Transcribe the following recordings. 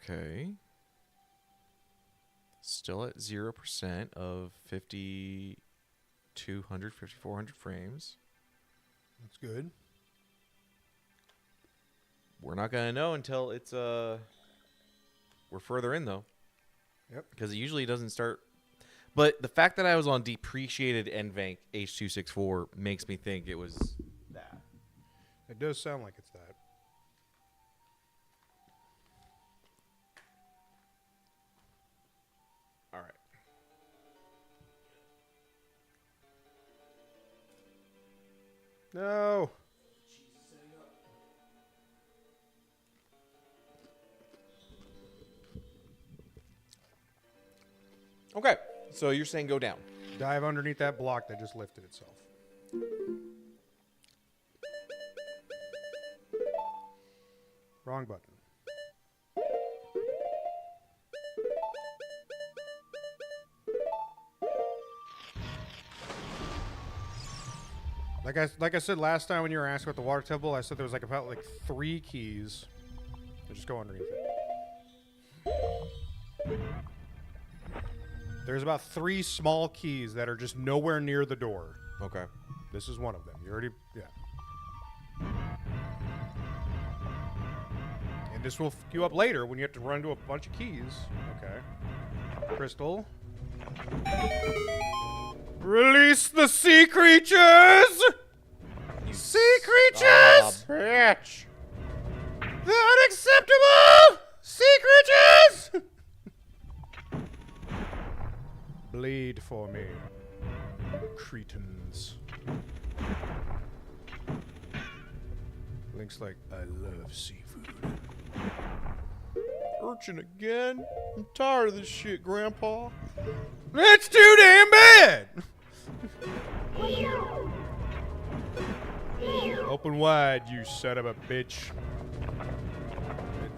Okay. Still at 0% of 5,200, 5,400 frames. That's good. We're not going to know until it's we're further in though. Yep. Because it usually doesn't start. But the fact that I was on depreciated NVENC H.264 makes me think it was that. It does sound like it's that. All right. No. Okay. So you're saying go down. Dive underneath that block that just lifted itself. Wrong button. Like I said last time when you were asked about the water temple, I said there was about 3 keys. So just go underneath it. There's about 3 small keys that are just nowhere near the door. Okay. This is one of them. You already, yeah. And this will fuck you up later when you have to run to a bunch of keys. Okay. Crystal. Release the sea creatures! Sea creatures! Bitch. The unacceptable sea creatures! Bleed for me, Cretans. Link's like, I love seafood. Urchin again? I'm tired of this shit, Grandpa. It's too damn bad! Open wide, you son of a bitch.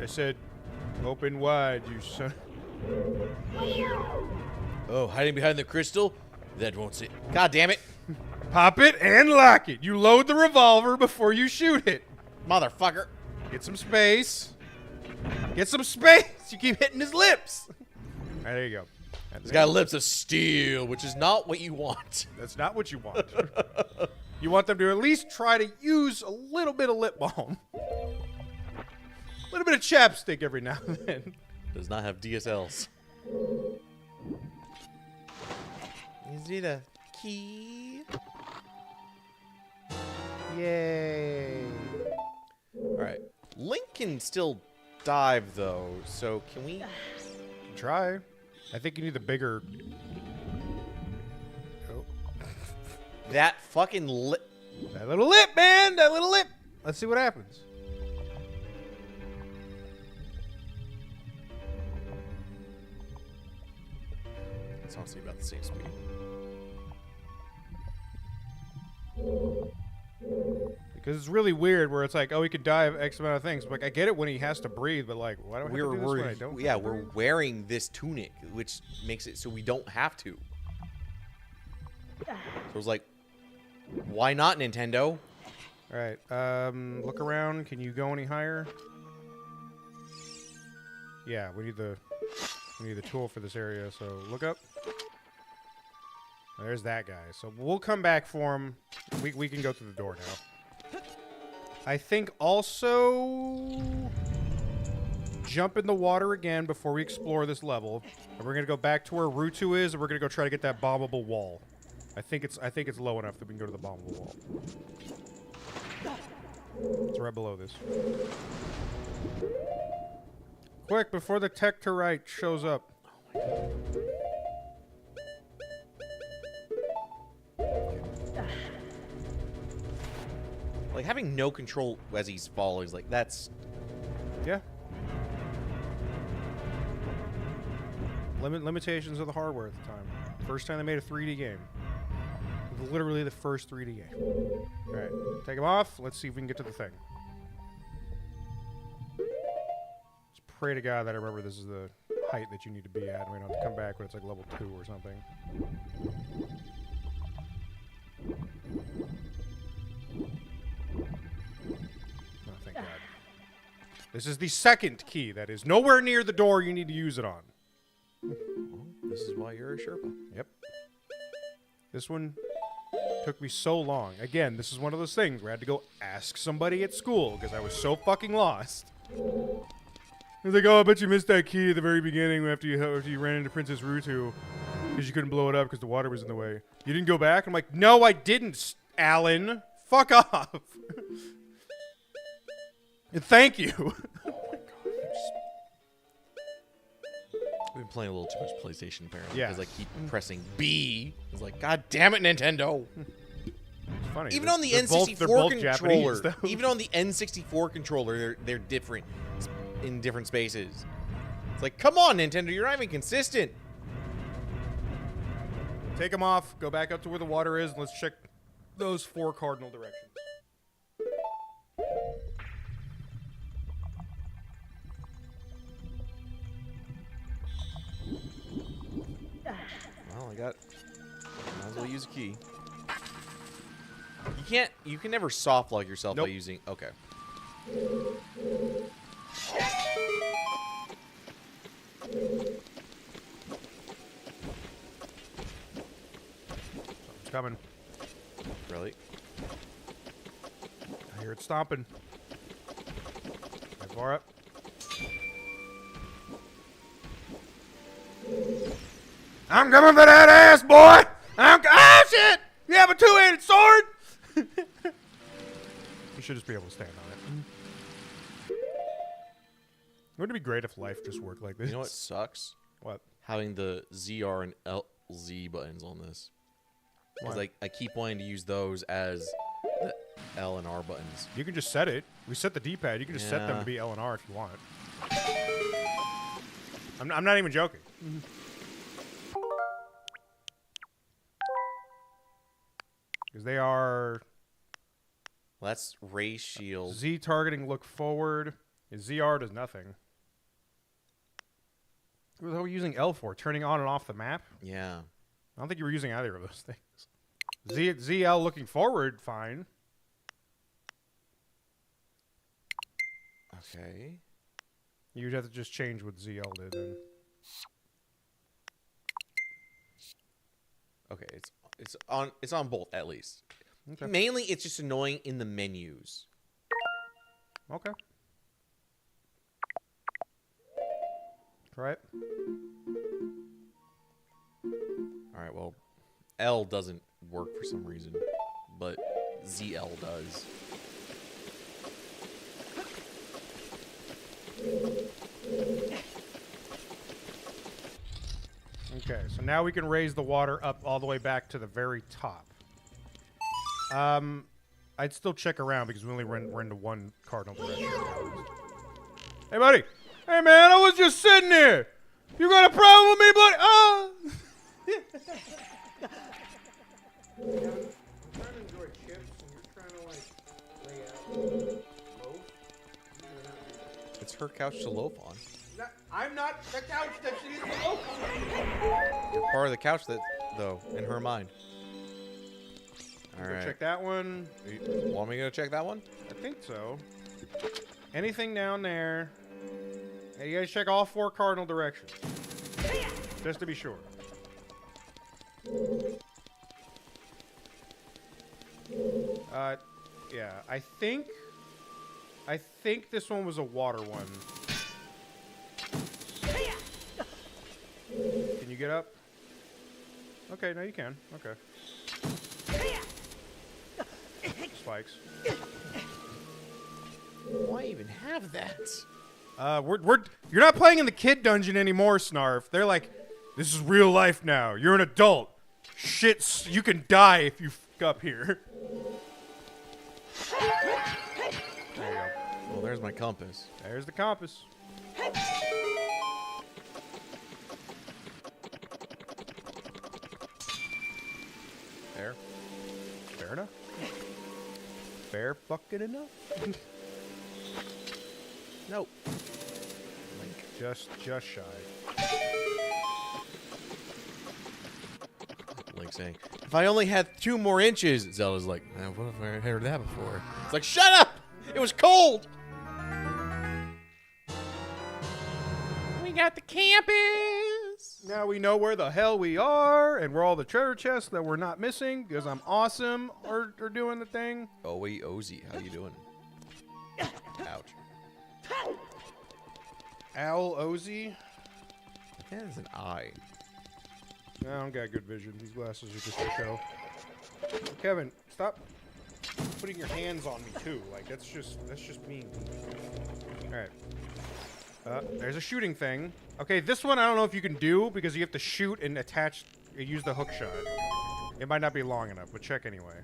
I said, open wide, you son. Oh, hiding behind the crystal? That won't see. God damn it. Pop it and lock it. You load the revolver before you shoot it. Motherfucker. Get some space. Get some space. You keep hitting his lips. All right, there you go. He's got lips of steel, which is not what you want. That's not what you want. You want them to at least try to use a little bit of lip balm. A little bit of chapstick every now and then. Does not have DSLs. Is it a key? Yay. Alright. Link can still dive, though, so can we... Try. I think you need the bigger... Oh. That fucking lip... That little lip, man! That little lip! Let's see what happens. It's honestly about the same speed. Because it's really weird where it's like, oh, he can dive X amount of things. Like, I get it when he has to breathe, but like, why do I have to do this when I don't? Yeah, we're wearing this tunic, which makes it so we don't have to. So it's like, why not, Nintendo? All right, look around. Can you go any higher? Yeah, we need the tool for this area. So look up. There's that guy. So we'll come back for him. We can go through the door now. I think also jump in the water again before we explore this level. And we're gonna go back to where Rutu is, and we're gonna go try to get that bombable wall. I think it's low enough that we can go to the bombable wall. It's right below this. Quick, before the Tectorite shows up. Like, having no control as he's falling is like, that's... Yeah. Limitations of the hardware at the time. First time they made a 3D game. Literally the first 3D game. Alright, take them off. Let's see if we can get to the thing. Just pray to God that I remember this is the height that you need to be at, and we don't have to come back when it's like level 2 or something. Oh, thank God. This is the second key that is nowhere near the door you need to use it on. Well, this is why you're a Sherpa. Yep. This one took me so long. Again, this is one of those things where I had to go ask somebody at school because I was so fucking lost. He's like, oh, I bet you missed that key at the very beginning after you ran into Princess Rutu because you couldn't blow it up because the water was in the way. You didn't go back? I'm like, no, I didn't, Alan. Fuck off. And thank you. Oh my god. I've been playing a little too much PlayStation apparently. Yeah. Because I keep pressing B. It's like, god damn it, Nintendo. It's funny. Even on the They're N64 both controller, Japanese, though. even on the N64 controller, they're different in different spaces. It's like, come on, Nintendo, you're not even consistent. Take them off. Go back up to where the water is, and let's check those 4 cardinal directions. Well, might as well use a key. You can never soft lock yourself by using, okay. It's coming. Really? I hear it stomping. How far up? I'm coming for that ass, boy! Oh, shit! You have a 2-handed sword? You should just be able to stand on it. Wouldn't it be great if life just worked like this? You know what sucks? What? Having the ZR and LZ buttons on this. Because Why? I keep wanting to use those as the L and R buttons. You can just set it. We set the D-pad. You can just set them Yeah. to be L and R if you want. I'm not even joking. Because they are Well, that's ray shield. Z targeting, look forward. ZR does nothing. What the hell were you using L for? Turning on and off the map? Yeah. I don't think you were using either of those things. ZL looking forward, fine. Okay. You'd have to just change what ZL did then. Okay, it's on both at least. Okay. Mainly it's just annoying in the menus. Okay. Try it. Alright, well, L doesn't work for some reason, but ZL does. Okay, so now we can raise the water up all the way back to the very top. I'd still check around because we only we're into one cardinal direction. Hey, buddy! Hey, man, I was just sitting there! You got a problem with me, buddy? Oh! I'm trying to enjoy chips, and you're trying to, like, lay out loaf. It's her couch to loaf on. I'm not the couch that she needs to loaf on. You're part of the couch that, though, in her mind. Alright. Check that one. Want me to go check that one? I think so. Anything down there? Hey, you guys check all 4 cardinal directions. Just to be sure. Yeah, I think this one was a water one. Can you get up? Okay, now you can. Okay. Spikes. Why even have that? You're not playing in the kid dungeon anymore, Snarf. They're like, this is real life now. You're an adult. Shit, you can die if you fuck up here. There you go. Well, there's my compass. There's the compass. Fair. Fair enough. Fair fucking enough. Nope. Just shy. Link saying, if I only had 2 more inches. Zelda's like, what if I heard that before? It's like, shut up! It was cold! at the campus. Now we know where the hell we are and where all the treasure chests that we're not missing because I'm awesome are doing the thing. Oh, wait, Ozzy, how you doing? Ouch. Owl Ozzy. That is an eye. No, I don't got good vision. These glasses are just a show. Kevin, stop putting your hands on me too. Like that's just mean. All right. There's a shooting thing. Okay, this one I don't know if you can do because you have to shoot and attach. Use the hook shot. It might not be long enough, but check anyway.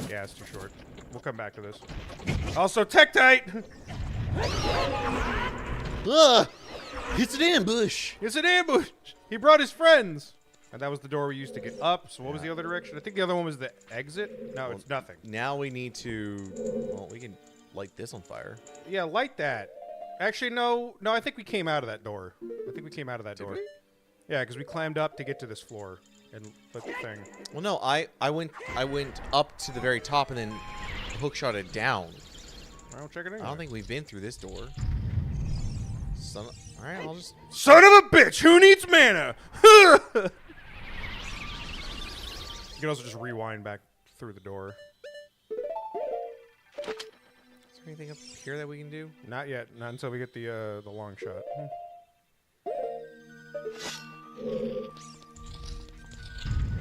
Yeah, it's too short. We'll come back to this. Also, Tektite. Ugh! It's an ambush. It's an ambush. He brought his friends. And that was the door we used to get up. So what was the other direction? I think the other one was the exit. No, it's nothing. Now we need to... Well, we can light this on fire. Yeah, light that. Actually, no. No, I think we came out of that door. I think we came out of that door. we? Yeah, because we climbed up to get to this floor and lit the thing. Well, no, I went up to the very top and then hookshot it down. I'll check it anyway. I don't think we've been through this door. All right, I'll just... Son of a bitch! Who needs mana? You can also just rewind back through the door. Is there anything up here that we can do? Not yet. Not until we get the long shot.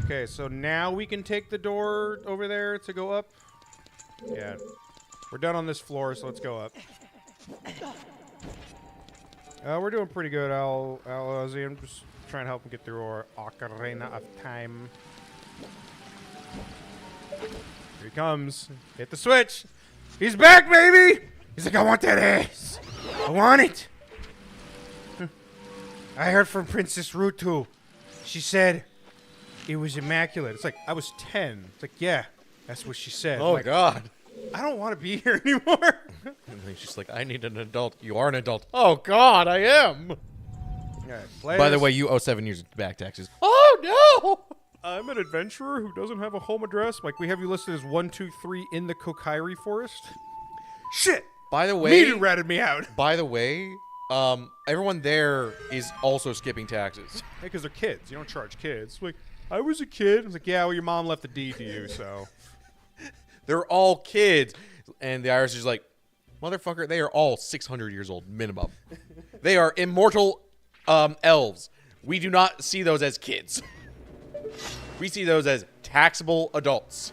Okay, so now we can take the door over there to go up. Yeah. We're done on this floor, so let's go up. We're doing pretty good, Ozzy. I'm just trying to help him get through our Ocarina of Time. Here he comes. Hit the switch. He's back, baby! He's like, I want that ass. I want it. I heard from Princess Rutu. She said it was immaculate. It's like, I was 10. It's like, yeah, that's what she said. Oh, like, God. I don't want to be here anymore. And he's just like, I need an adult. You are an adult. Oh, God, I am. Right, By the way, you owe 7 years back taxes. Oh, no. I'm an adventurer who doesn't have a home address. Like, we have you listed as 1, 2, 3 in the Kokairi Forest. Shit! By the way... Meteor ratted me out. By the way, everyone there is also skipping taxes. Because they're kids. You don't charge kids. Like, I was a kid. I was like, yeah, well, your mom left the deed to you, so... They're all kids. And the Irish is like, motherfucker, they are all 600 years old, minimum. They are immortal elves. We do not see those as kids. We see those as taxable adults.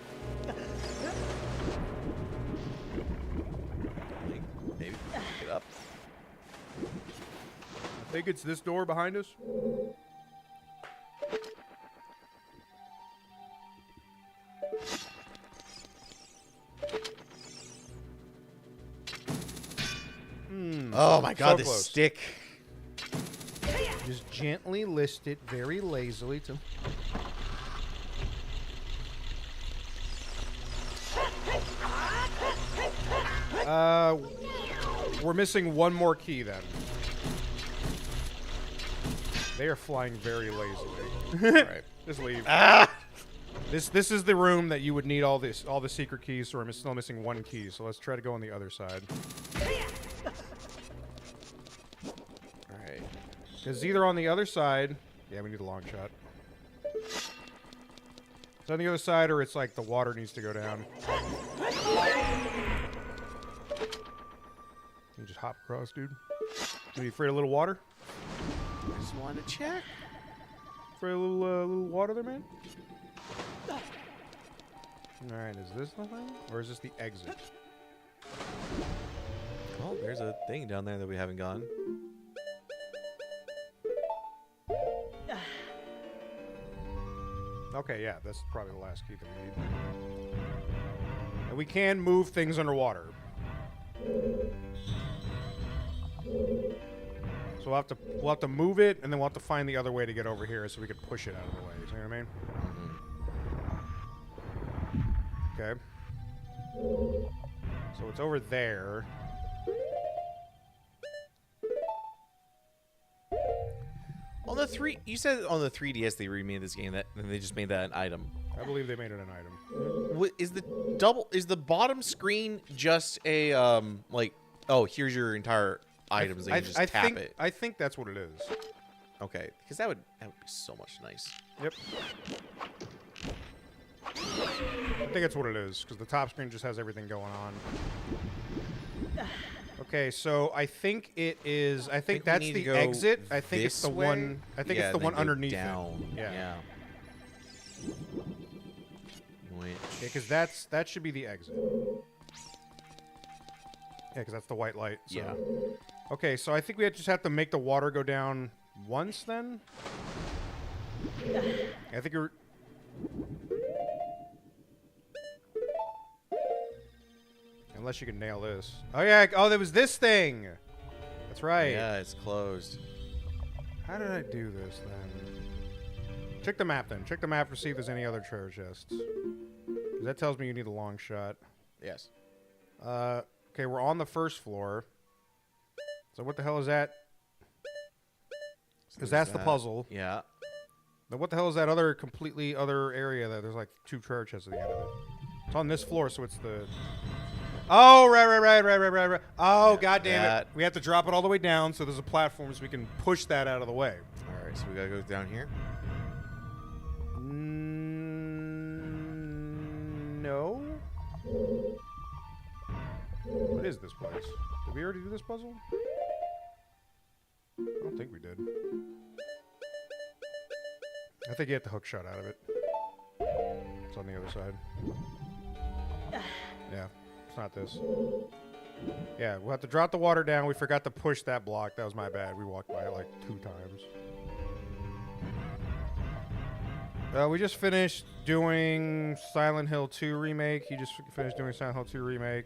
Maybe get up. I think it's this door behind us. Oh my God, So this close. stick. Just gently list it very lazily to... We're missing one more key then. They are flying very lazily. Right. Just leave. Ah! This is the room that you would need all the secret keys, so we're still missing one key. So let's try to go on the other side. All right. Because either on the other side, yeah, we need a long shot. It's on the other side, or it's like the water needs to go down. You just hop across, dude. Are you afraid of a little water? I just wanted to check. Afraid of a little water there, man? Alright, is this the thing? Or is this the exit? Oh, there's a thing down there that we haven't gone. Okay, yeah, that's probably the last key that we need. And we can move things underwater. So we'll have to move it, and then we'll have to find the other way to get over here so we can push it out of the way. You see what I mean? Okay. So it's over there. On the you said on the 3DS they remade this game and they just made that an item. I believe they made it an item. What is the bottom screen just a like, oh, here's your entire items that you just tap think, it. I think that's what it is. Okay, because that would be so much nice. Yep. I think that's what it is, because the top screen just has everything going on. Okay, so I think it is. I think that's the exit. I think it's the one. I think it's the one underneath down. it. Yeah. Which? Yeah, because that should be the exit. Yeah, because that's the white light. So. Yeah. Okay, so I think we just have to make the water go down once then. I think you're. Unless you can nail this. Oh yeah. Oh, there was this thing. That's right. Yeah, it's closed. How did I do this then? Check the map then. Check the map to see if there's any other treasure chests. 'Cause that tells me you need a long shot. Yes. Okay, we're on the first floor. So what the hell is that? Because that's the puzzle. Yeah. Then what the hell is that other completely other area that there's like 2 treasure chests at the end of it? It's on this floor, so it's the... Oh, right. Oh, Yeah, God damn that. it. We have to drop it all the way down, so there's a platform so we can push that out of the way. All right, so we gotta go down here. No. What is this place? Did we already do this puzzle? I don't think we did. I think you get the hook shot out of it. It's on the other side. Yeah, it's not this. Yeah, we'll have to drop the water down. We forgot to push that block. That was my bad. We walked by it like 2 times. We just finished doing Silent Hill 2 Remake. He just finished doing Silent Hill 2 Remake.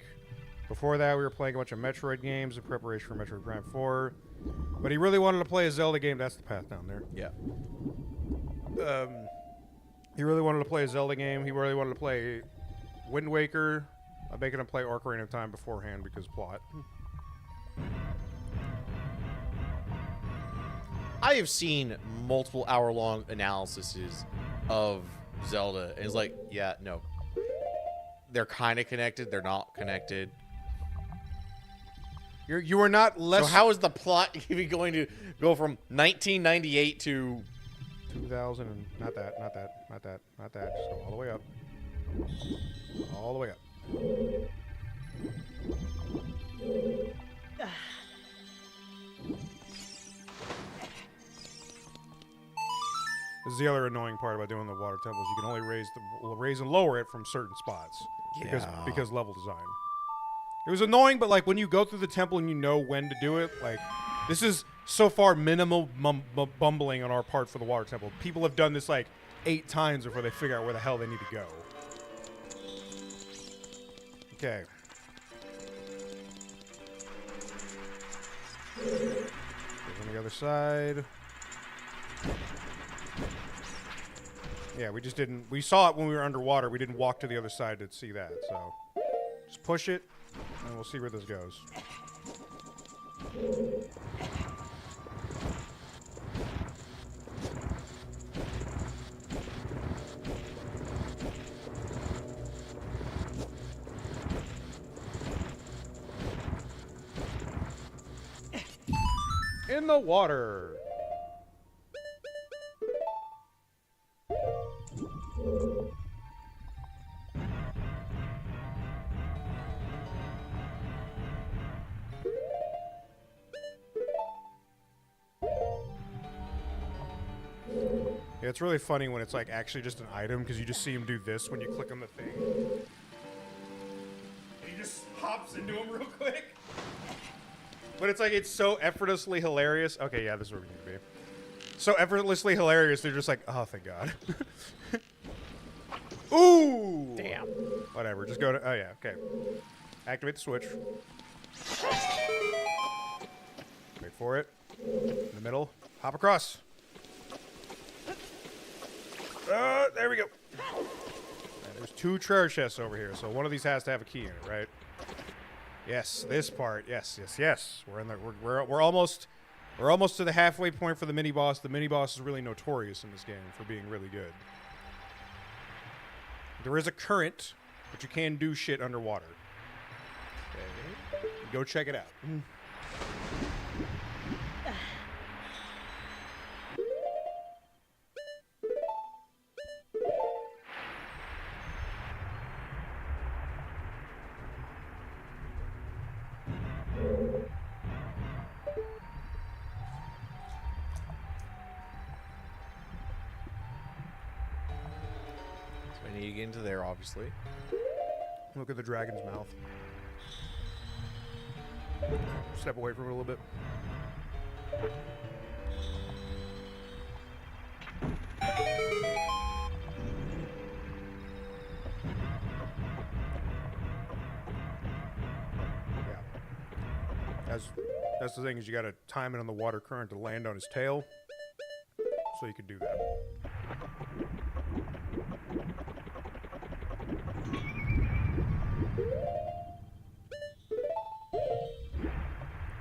Before that, we were playing a bunch of Metroid games in preparation for Metroid Prime 4. But he really wanted to play a Zelda game. That's the path down there. Yeah. He really wanted to play a Zelda game. He really wanted to play Wind Waker. I'm making him play Ocarina of Time beforehand because plot. I have seen multiple hour-long analyses of Zelda, and it's like, yeah, no. They're kind of connected. They're not connected. You are not less... So how is the plot even going to go from 1998 to... 2000 and... Not that. Just go all the way up. All the way up. This is the other annoying part about doing the water temples. You can only raise and lower it from certain spots because level design. It was annoying, but like when you go through the temple and you know when to do it, like this is so far minimal bumbling on our part for the water temple. People have done this like 8 times before they figure out where the hell they need to go. Okay. Goes on the other side. Yeah, we just didn't... We saw it when we were underwater. We didn't walk to the other side to see that, so... Just push it, and we'll see where this goes. In the water! Yeah, it's really funny when it's like actually just an item because you just see him do this when you click on the thing. And he just hops into him real quick. But it's like, it's so effortlessly hilarious. Okay, yeah, this is where we need to be. So effortlessly hilarious, they're just like, oh, thank God. Ooh! Damn. Whatever, just go to, oh yeah, okay. Activate the switch. Wait for it. In the middle. Hop across. There we go. And there's 2 treasure chests over here, so one of these has to have a key in it, right? Yes, this part. Yes. We're in the we're almost to the halfway point for the mini boss. The mini boss is really notorious in this game for being really good. There is a current, but you can do shit underwater. Okay. Go check it out. you get into there, obviously. Look at the dragon's mouth. Step away from it a little bit. Yeah. That's the thing, is you gotta time it on the water current to land on his tail. So you can do that.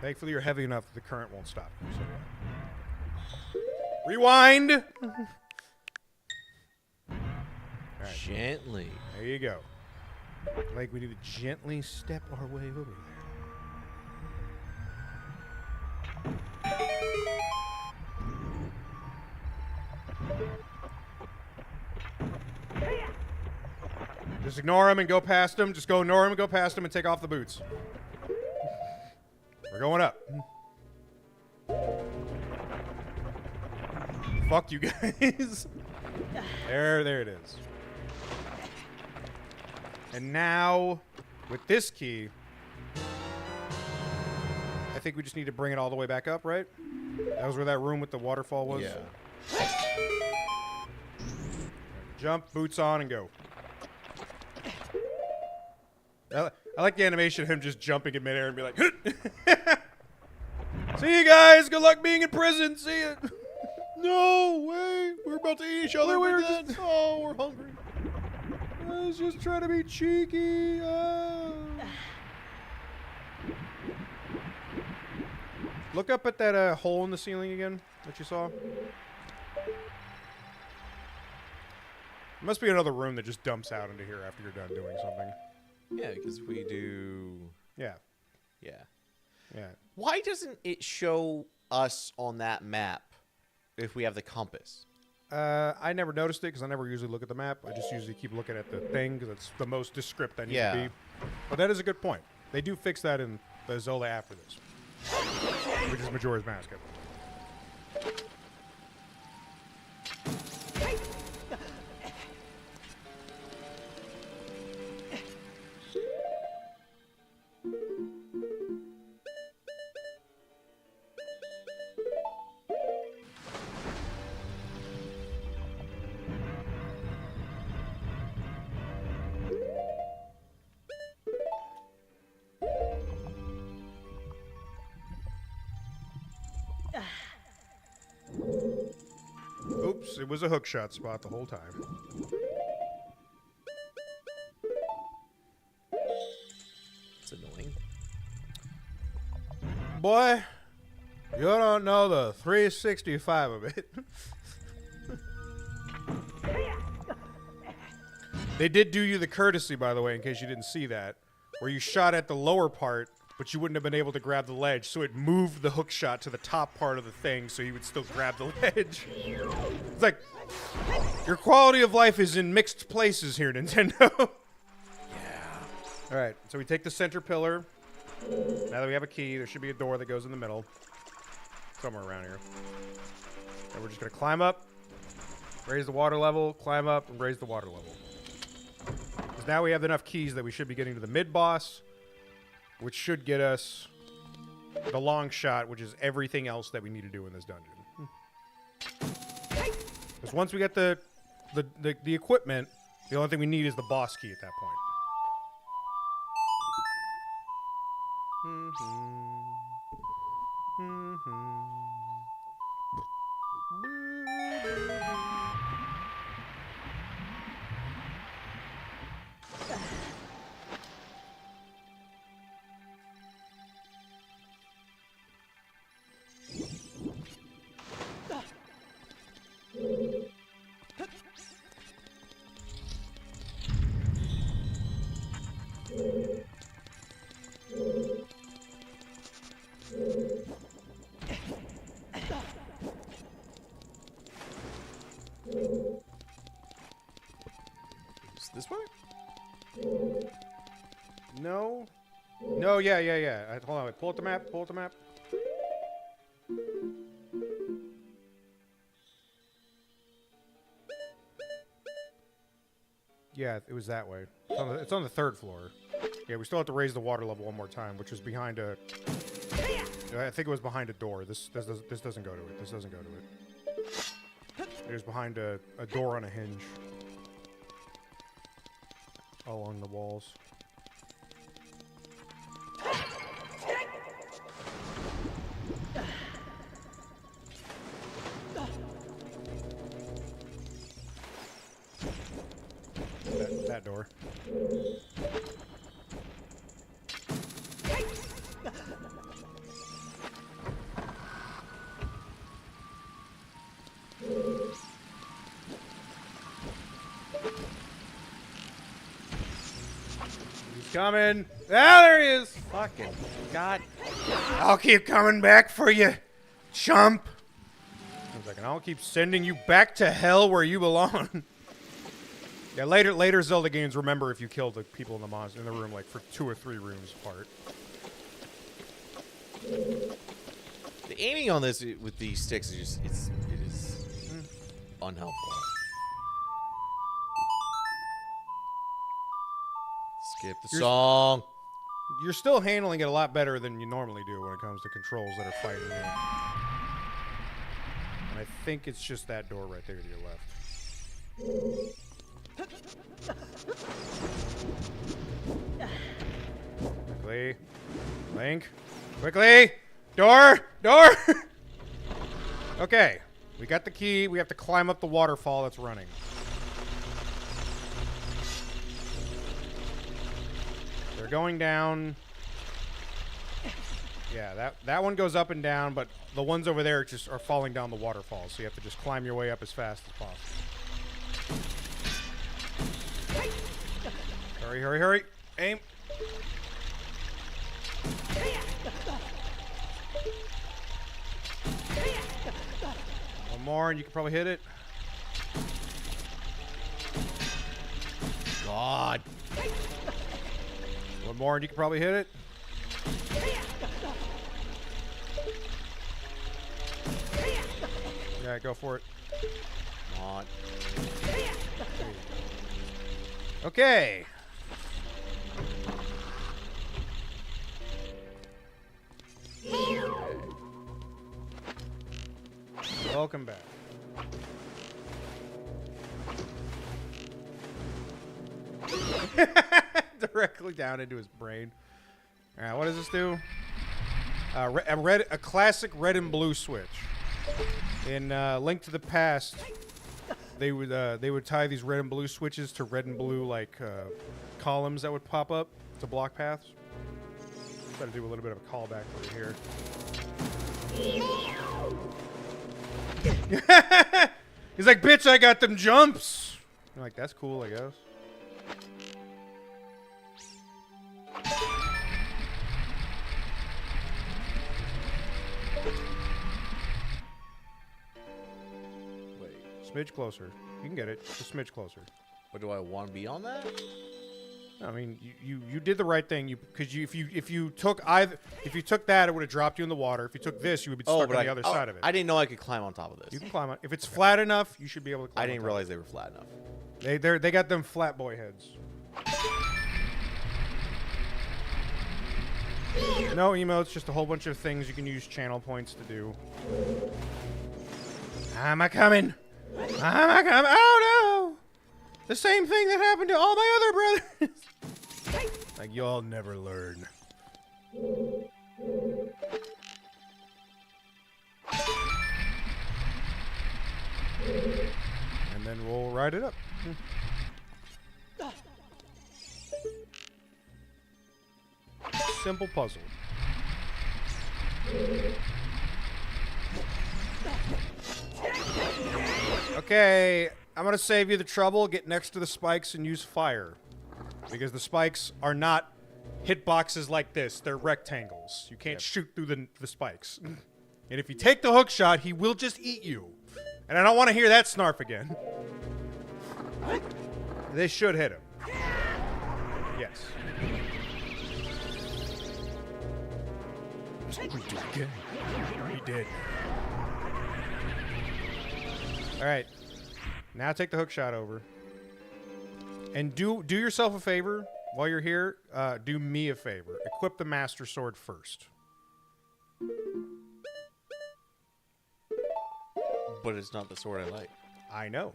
Thankfully, you're heavy enough that the current won't stop. So, yeah. Rewind! Alright, Gently. there you go. Like we need to gently step our way over there. Just ignore him and go past him. Just go ignore him and go past him and take off the boots. We're going up. Fuck you guys. There it is. And now, with this key, I think we just need to bring it all the way back up, right? That was where that room with the waterfall was? Yeah. Jump, boots on, and go. I like the animation of him just jumping in midair and be like, see you guys, good luck being in prison, see ya. No way, we're about to eat each other. We're hungry. I was just trying to be cheeky. Look up at that hole in the ceiling again that you saw. There must be another room that just dumps out into here after you're done doing something. Yeah, because we do... Yeah. Yeah. Yeah. Why doesn't it show us on that map if we have the compass? I never noticed it because I never usually look at the map. I just usually keep looking at the thing because it's the most descript I need to be. But that is a good point. They do fix that in the Zola after this, which is Majora's Mask. Oops, it was a hookshot spot the whole time. It's annoying. Boy, you don't know the 365 of it. They did do you the courtesy, by the way, in case you didn't see that, where you shot at the lower part, but you wouldn't have been able to grab the ledge, so it moved the hook shot to the top part of the thing so you would still grab the ledge. It's like, your quality of life is in mixed places here, Nintendo. Yeah. Alright, so we take the center pillar. Now that we have a key, there should be a door that goes in the middle. Somewhere around here. And we're just going to climb up, raise the water level, climb up, and raise the water level. Because now we have enough keys that we should be getting to the mid-boss, which should get us the long shot, which is everything else that we need to do in this dungeon. Because once we get the equipment, the only thing we need is the boss key at that point. This way? No. No, yeah. Hold on, wait. Pull up the map, pull up the map. Yeah, it was that way. It's on the 3rd floor. Yeah, we still have to raise the water level one more time, which was behind a... I think it was behind a door. This doesn't go to it. This doesn't go to it. It was behind a door on a hinge. Along the walls. That door. He's coming. Ah, there he is. Fucking God. I'll keep coming back for you, chump. One second. I'll keep sending you back to hell where you belong. Yeah, later Zelda games remember if you kill the people in the room, like for 2 or 3 rooms apart. The aiming on this with these sticks is just it is unhelpful. Skip the song. You're still handling it a lot better than you normally do when it comes to controls that are fighting you. And I think it's just that door right there to your left. Quickly. Link. Quickly! Door! Door! Okay. We got the key. We have to climb up the waterfall that's running. They're going down. Yeah, that one goes up and down, but the ones over there just are falling down the waterfall, so you have to just climb your way up as fast as possible. Hurry, hurry, hurry. Aim. One more and you can probably hit it. God. One more and you can probably hit it. Yeah, go for it. Come on. Okay. Welcome back. Directly down into his brain. All right, what does this do? A classic red and blue switch. In Link to the Past, they would tie these red and blue switches to red and blue like columns that would pop up to block paths. Try to do a little bit of a callback over here. He's like, bitch, I got them jumps. I'm like, that's cool, I guess. Smidge closer. You can get it. Just a smidge closer. But do I want to be on that? I mean, you did the right thing. Because if you took that, it would have dropped you in the water. If you took this, you would be stuck on the other side of it. I didn't know I could climb on top of this. You can climb on. If it's flat enough, you should be able to climb. I didn't realize they were flat enough. They got them flat boy heads. No emotes, just a whole bunch of things you can use channel points to do. Am I coming? Am I coming? Oh no! The same thing that happened to all my other brothers. Like, y'all never learn. And then we'll ride it up. Simple puzzle. Okay, I'm gonna save you the trouble. Get next to the spikes and use fire. Because the spikes are not hitboxes like this. They're rectangles. You can't shoot through the spikes. And if you take the hook shot, he will just eat you. And I don't want to hear that snarf again. They should hit him. Yes. He did. Alright. Now take the hook shot over. And do yourself a favor while you're here. Do me a favor. Equip the Master Sword first. But it's not the sword I like. I know.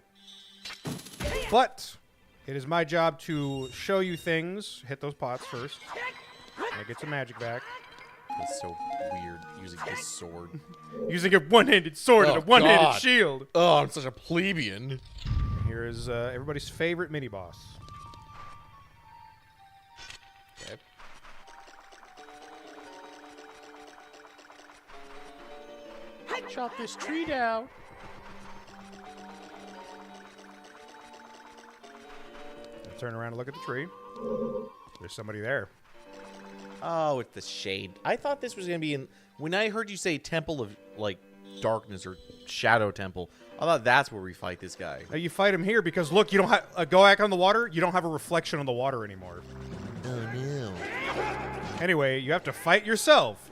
But it is my job to show you things. Hit those pots first. And get some magic back. It's so weird using this sword. Using a one-handed sword and a one-handed shield. Oh, I'm such a plebeian. Here is everybody's favorite mini-boss. Okay. Chop this tree down. Turn around and look at the tree. There's somebody there. Oh, it's the shade. I thought this was gonna be in. When I heard you say Temple of like Darkness or Shadow Temple, I thought that's where we fight this guy. You fight him here because look, you don't have go back on the water. You don't have a reflection on the water anymore. Oh no. Anyway, you have to fight yourself.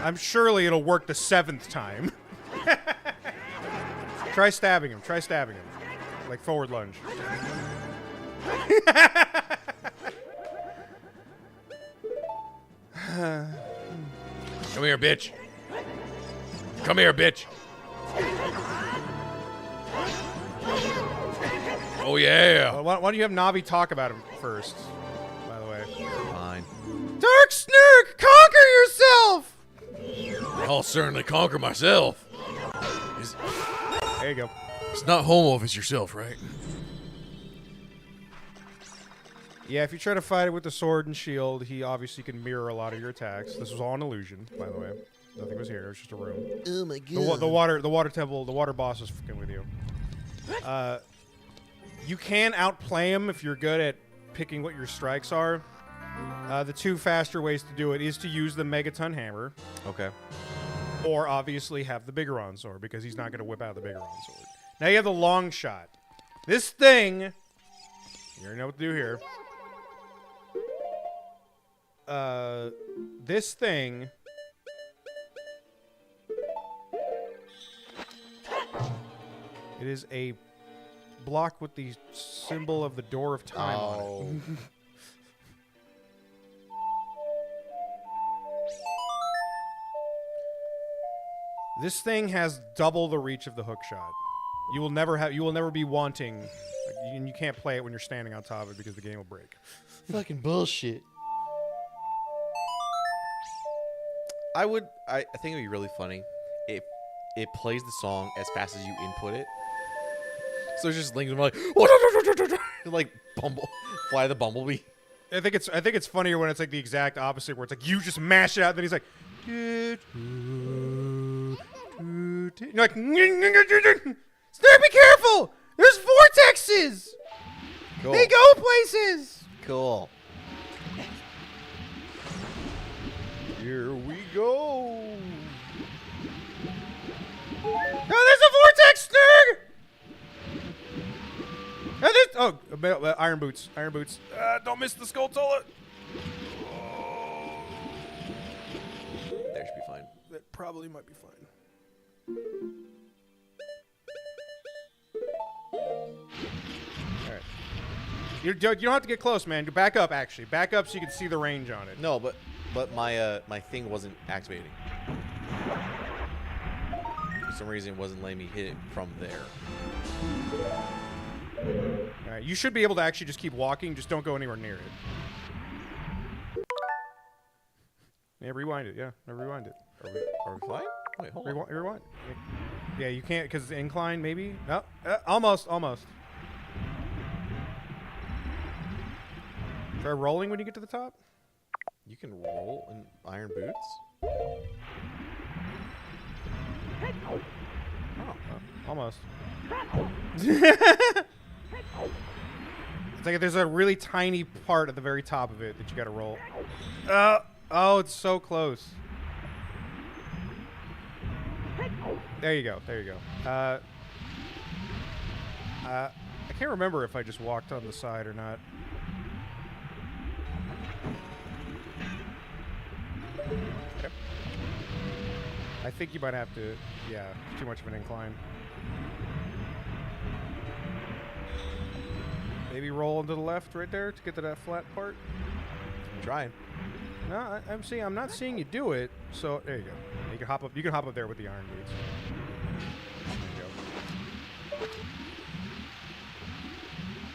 I'm surely it'll work the 7th time. Try stabbing him. Try stabbing him. Like forward lunge. Come here, bitch. Come here, bitch. Oh, yeah. Well, why don't you have Navi talk about him first, by the way. Fine. Dark Snurk, conquer yourself! I'll certainly conquer myself. There you go. It's not home office yourself, right? Yeah, if you try to fight it with the sword and shield, he obviously can mirror a lot of your attacks. This was all an illusion, by the way. Nothing was here. It was just a room. Oh my god. The water temple, the water boss is fucking with you. You can outplay him if you're good at picking what your strikes are. The 2 faster ways to do it is to use the Megaton Hammer. Okay. Or obviously have the Bigoron Sword, because he's not going to whip out the Bigoron Sword. Now you have the long shot. This thing, you already know what to do here. This thing it is a block with the symbol of the Door of Time on it. This thing has double the reach of the hook shot. You will never be wanting, and you can't play it when you're standing on top of it because the game will break. Fucking bullshit. I think it'd be really funny if it plays the song as fast as you input it. So it's just Link like like fly the bumblebee. I think it's funnier when it's like the exact opposite, where it's like you just mash it out, and then he's like, you're like, Snurk, be careful! There's vortexes! Cool. They go places! Cool. Here we go. Oh, there's a vortex, Snurk! Iron boots. Iron boots. Don't miss the Skulltula. There should be fine. That probably might be fine. Alright. You don't have to get close, man. Back up, actually. Back up so you can see the range on it. No, but my my thing wasn't activating. For some reason, it wasn't letting me hit it from there. Alright, you should be able to actually just keep walking. Just don't go anywhere near it. Yeah, rewind it. Yeah, no, rewind it. Are we fine? Wait, hold on. Rewind. Yeah, you can't because it's incline, maybe? No, almost. Try rolling when you get to the top. You can roll in iron boots? Oh, almost. It's like there's a really tiny part at the very top of it that you gotta roll. Oh, it's so close. There you go. I can't remember if I just walked on the side or not. Yep. I think you might have to, yeah, too much of an incline. Maybe roll into the left right there to get to that flat part. I'm trying. No, I'm not seeing you do it. So there you go. You can hop up. You can hop up there with the iron boots. There you go.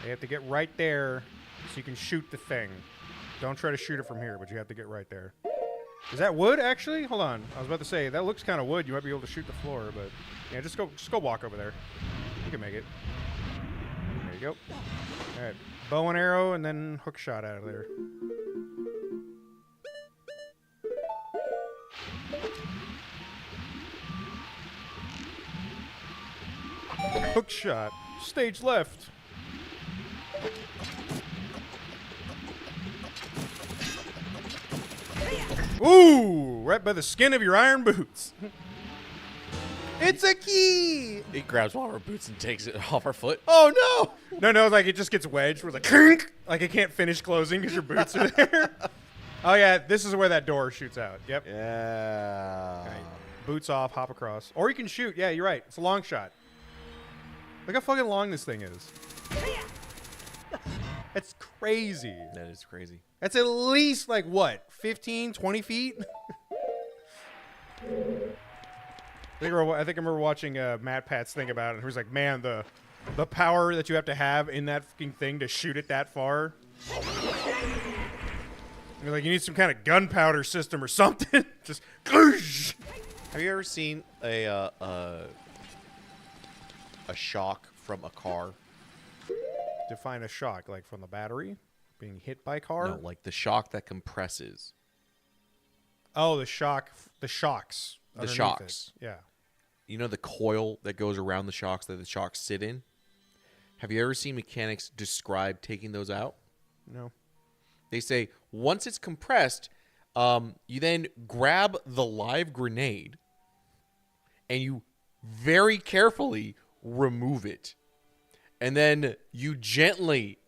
You have to get right there so you can shoot the thing. Don't try to shoot it from here, but you have to get right there. Is that wood, actually? Hold on. I was about to say, that looks kind of wood. You might be able to shoot the floor, but... Yeah, just go walk over there. You can make it. There you go. All right. Bow and arrow, and then hook shot out of there. Hook shot. Stage left. Ooh, right by the skin of your iron boots. It's a key. He grabs one of our boots and takes it off our foot. Oh no! No, like it just gets wedged. We're like, clink! Like it can't finish closing because your boots are there. Oh yeah, this is where that door shoots out. Yep. Yeah. Right. Boots off, hop across. Or you can shoot. Yeah, you're right. It's a long shot. Look how fucking long this thing is. That's crazy. That is crazy. That's at least like what, 15, 20 feet? I think I remember watching Matt Pat's thing about it. And he was like, man, the power that you have to have in that fucking thing to shoot it that far. You're like, you need some kind of gunpowder system or something. Just. Have you ever seen a shock from a car? Define a shock, like from the battery being hit by a car? No, like the shock that compresses. Oh, the shocks. The shocks. Yeah. You know the coil that goes around the shocks that the shocks sit in? Have you ever seen mechanics describe taking those out? No. They say once it's compressed, you then grab the live grenade and you very carefully remove it. And then you gently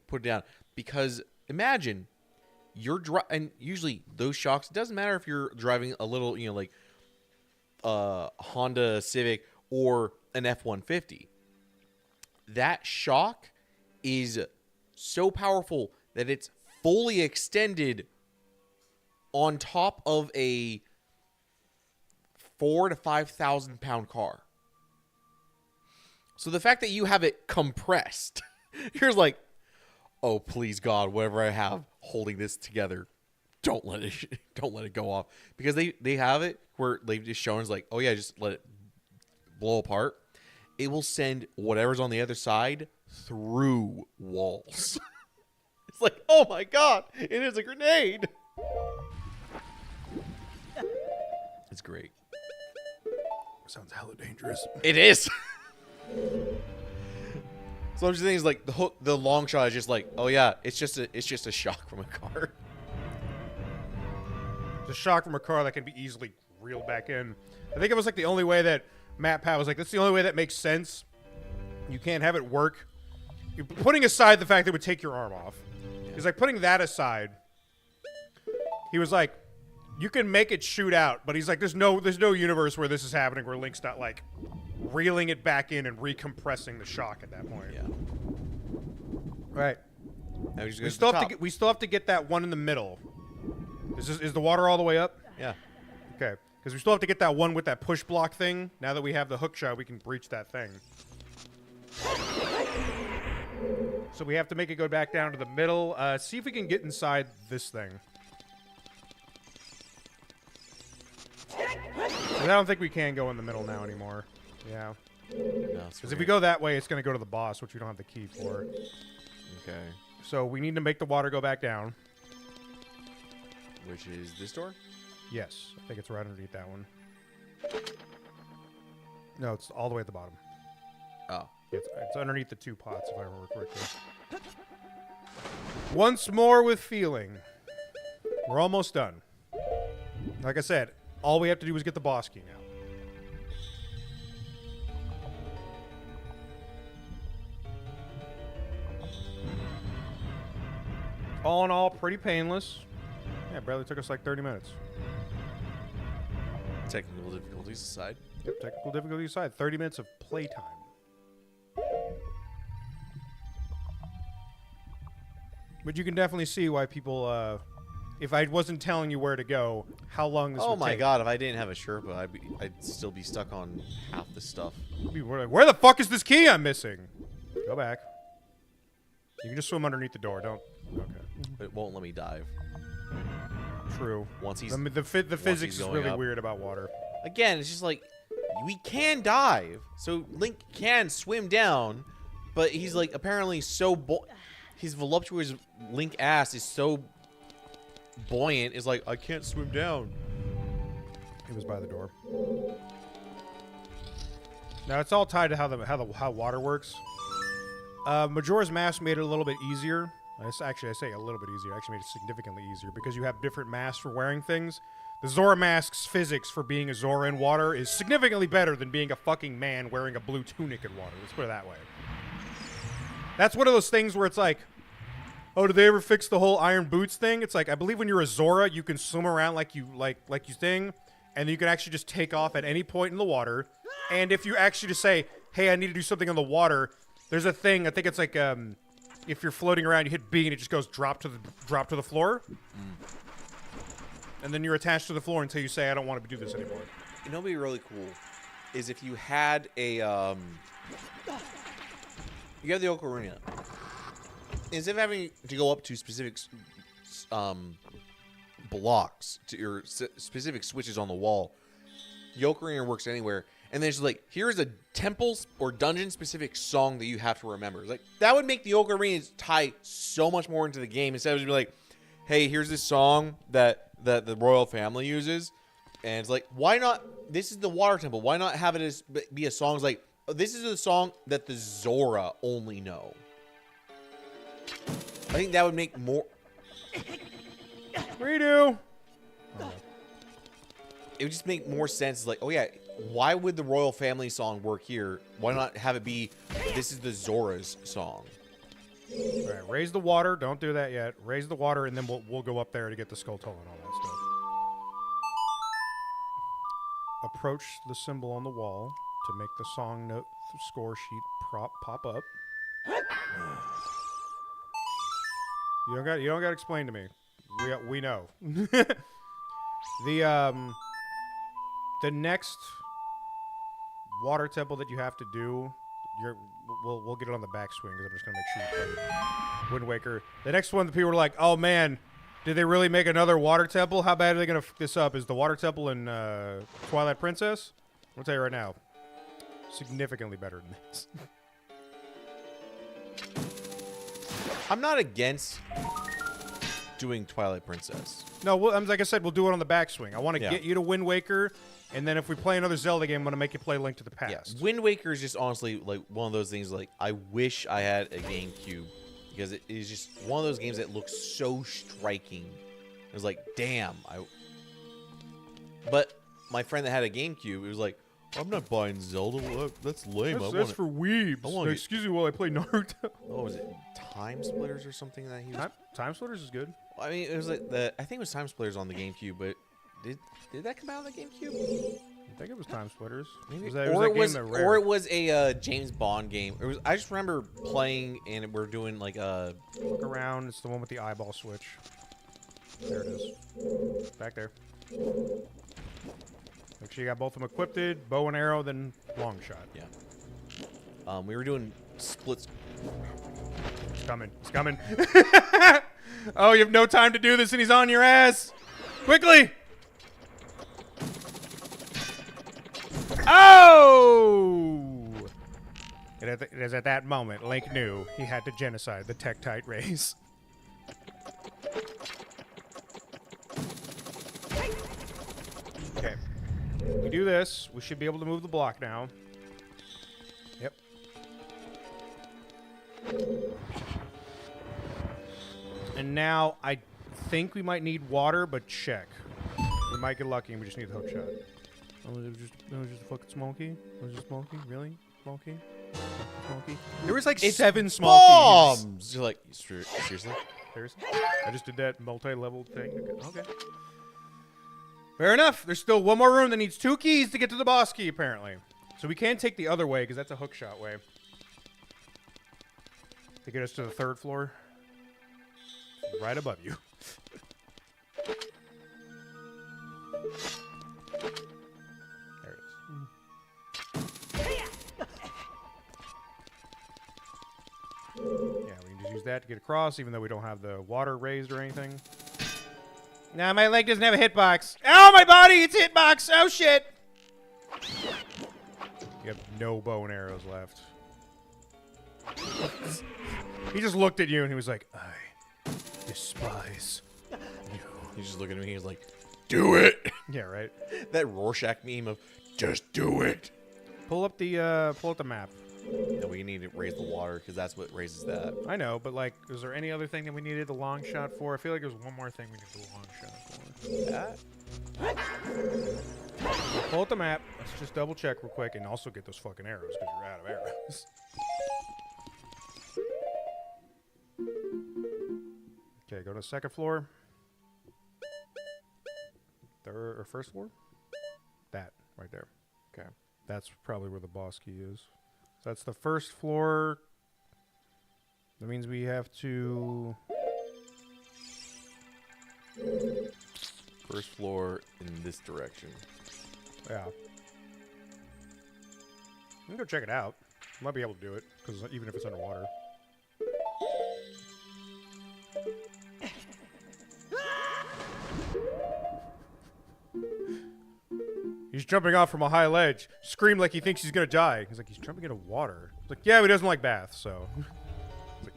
put it down. Because imagine you're and usually those shocks, it doesn't matter if you're driving a little, like Honda Civic or an F-150. That shock is so powerful that it's fully extended on top of a 4,000 to 5,000 pound car. So the fact that you have it compressed, you're like, oh please God, whatever I have holding this together, don't let it go off, because they have it where they've just shown us like, oh yeah, just let it blow apart. It will send whatever's on the other side through walls. It's like, oh my God, it is a grenade. It's great. Sounds hella dangerous. It is. So I'm just thinking, like the long shot is just like, oh yeah, it's just a shock from a car. It's a shock from a car that can be easily reeled back in. I think it was like the only way that Matt Pat was like, that's the only way that makes sense. You can't have it work. You're putting aside the fact that it would take your arm off. He's like, putting that aside, he was like, you can make it shoot out, but he's like, there's no universe where this is happening where Link's not like reeling it back in and recompressing the shock at that point. Yeah. Right. Now we still have to get that one in the middle. Is the water all the way up? Yeah. Okay. Because we still have to get that one with that push block thing. Now that we have the hook shot, we can breach that thing. So we have to make it go back down to the middle. See if we can get inside this thing. I don't think we can go in the middle now anymore. Yeah. Because if we go that way, it's going to go to the boss, which we don't have the key for. Okay. So we need to make the water go back down. Which is this door? Yes. I think it's right underneath that one. No, it's all the way at the bottom. Oh. It's underneath the two pots, if I remember correctly. Once more with feeling. We're almost done. Like I said, all we have to do is get the boss key now. All in all, pretty painless. Yeah, barely took us like 30 minutes. Technical difficulties aside. Yep, technical difficulties aside. 30 minutes of playtime. But you can definitely see why people, if I wasn't telling you where to go, how long this would take. Oh my god, if I didn't have a Sherpa, I'd still be stuck on half the stuff. Where the fuck is this key I'm missing? Go back. You can just swim underneath the door, don't... Okay. It won't let me dive. True. Once he's... The physics is really up. weird about water. Again, it's just like, we can dive. So Link can swim down, but he's like apparently so... his voluptuous Link ass is so buoyant, it's like, I can't swim down. He was by the door. Now, it's all tied to how water works. Majora's Mask made it a little bit easier. Actually, I say a little bit easier. Actually made it significantly easier because you have different masks for wearing things. The Zora Mask's physics for being a Zora in water is significantly better than being a fucking man wearing a blue tunic in water. Let's put it that way. That's one of those things where it's like, oh, did they ever fix the whole iron boots thing? It's like, I believe when you're a Zora, you can swim around like you thing, and then you can actually just take off at any point in the water. And if you actually just say, hey, I need to do something on the water, there's a thing, I think it's like, if you're floating around, you hit B and it just goes drop to the floor. And then you're attached to the floor until you say, I don't want to do this anymore. You know what would be really cool is if you had a, you have the Ocarina. Instead of having to go up to specific blocks, to your specific switches on the wall, the Ocarina works anywhere. And then it's like, here's a temple or dungeon specific song that you have to remember. Like, that would make the Ocarina tie so much more into the game instead of just be like, hey, here's this song that the royal family uses. And it's like, why not? This is the water temple. Why not have it as be a song like, oh, this is a song that the Zora only know. I think that would make more. Redo. It would just make more sense. Like, oh yeah, why would the royal family song work here? Why not have it be, this is the Zora's song? All right, raise the water. Don't do that yet. Raise the water, and then we'll go up there to get the skull toll and all that stuff. Approach the symbol on the wall to make the song note score sheet pop up. You don't got to explain to me. We know. The next water temple that you have to do, we'll get it on the backswing because I'm just gonna make sure you play Wind Waker. The next one, the people were like, "Oh man, did they really make another water temple? How bad are they gonna f this up?" Is the water temple in Twilight Princess? I'll tell you right now, significantly better than this. I'm not against doing Twilight Princess. No, like I said, we'll do it on the backswing. I want to get you to Wind Waker, and then if we play another Zelda game, I'm going to make you play Link to the Past. Yeah, Wind Waker is just honestly like one of those things. Like, I wish I had a GameCube because it is just one of those games that looks so striking. It was like, damn. But my friend that had a GameCube, it was like, I'm not buying Zelda. That's lame. That's for weebs. Excuse me while I play Naruto. What was it? Time Splitters or something that he was... Time Splitters is good. I mean, it was like I think it was Time Splitters on the GameCube, but did that come out on the GameCube? I think it was Time Splitters. Maybe. Or it was a James Bond game. It was. I just remember playing and we're doing like a look around. It's the one with the eyeball switch. There it is. Back there. Make sure you got both of them equipped. Bow and arrow, then long shot. Yeah. We were doing splits. It's coming. It's coming. Oh, you have no time to do this, and he's on your ass. Quickly. Oh! It is at that moment Link knew he had to genocide the Tektite race. Okay. We do this. We should be able to move the block now. Yep. And now I think we might need water, but check. We might get lucky and we just need the hook shot. Oh, it was just a fucking smoky? It was just smoky? Really? Smoky? Smoky? There was like 7 smokies. Bombs! You're like, seriously? Seriously? I just did that multi-level thing. Okay. Fair enough. There's still one more room that needs 2 keys to get to the boss key, apparently. So we can take the other way, because that's a hook shot way. To get us to the 3rd floor. right above you. There it is. Yeah, we can just use that to get across, even though we don't have the water raised or anything. Nah, my leg doesn't have a hitbox. Ow, my body! It's hitbox! Oh, shit! You have no bow and arrows left. He just looked at you and he was like, I despise you. He's just looking at me. He's like, do it. Yeah, right. That Rorschach meme of just do it. Pull up the map. No, we need to raise the water because that's what raises that. I know, but like, is there any other thing that we needed the long shot for? I feel like there's one more thing we need the long shot for. Pull up the map. Let's just double check real quick and also get those fucking arrows because you're out of arrows. Okay, go to the second floor. Third or first floor? That right there. Okay. That's probably where the boss key is. So that's the first floor. That means we have to... First floor in this direction. Yeah. We can go check it out. Might be able to do it, because even if it's underwater. He's jumping off from a high ledge. Screamed like he thinks he's gonna die. He's like, he's jumping into water. It's like, yeah, but he doesn't like baths, so. Like,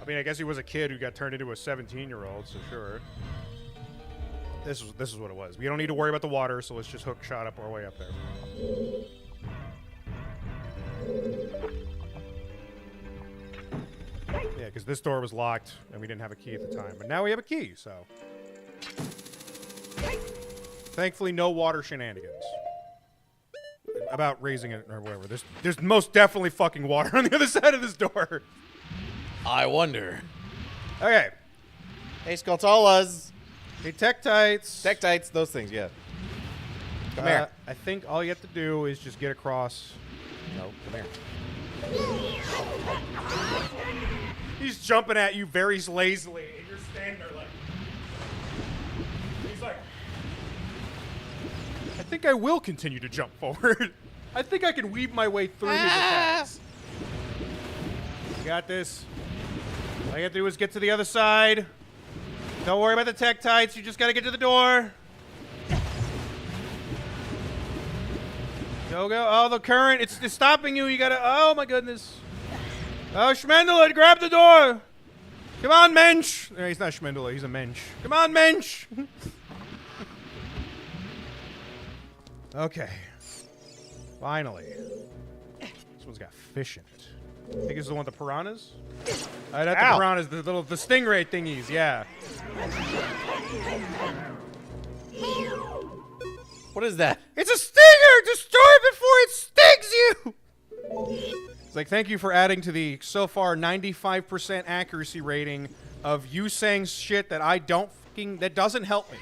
I mean, I guess he was a kid who got turned into a 17-year-old, so sure. This is what it was. We don't need to worry about the water, so let's just hook shot up our way up there. Yeah, because this door was locked, and we didn't have a key at the time. But now we have a key, so. Thankfully, no water shenanigans. About raising it or whatever. There's most definitely fucking water on the other side of this door. I wonder. Okay. Hey, Skulltulas. Hey, Tektites. Tektites, those things, yeah. Come here. I think all you have to do is just get across. No, come here. He's jumping at you very lazily, and you're standing there like... He's like... I think I will continue to jump forward. I think I can weave my way through his attacks. You got this. All you have to do is get to the other side. Don't worry about the Tektites. You just got to get to the door. Go, go. Oh, the current. It's stopping you. You got to... Oh, my goodness. Oh, Schmendela, grab the door. Come on, Mensch. No, he's not Schmendela. He's a Mensch. Come on, Mensch. Okay. Finally. This one's got fish in it. I think it's the one with the piranhas? Not the piranhas, the stingray thingies, yeah. What is that? It's a stinger! Destroy it before it stings you! It's like, thank you for adding to the, so far, 95% accuracy rating of you saying shit that I don't fucking, that doesn't help me.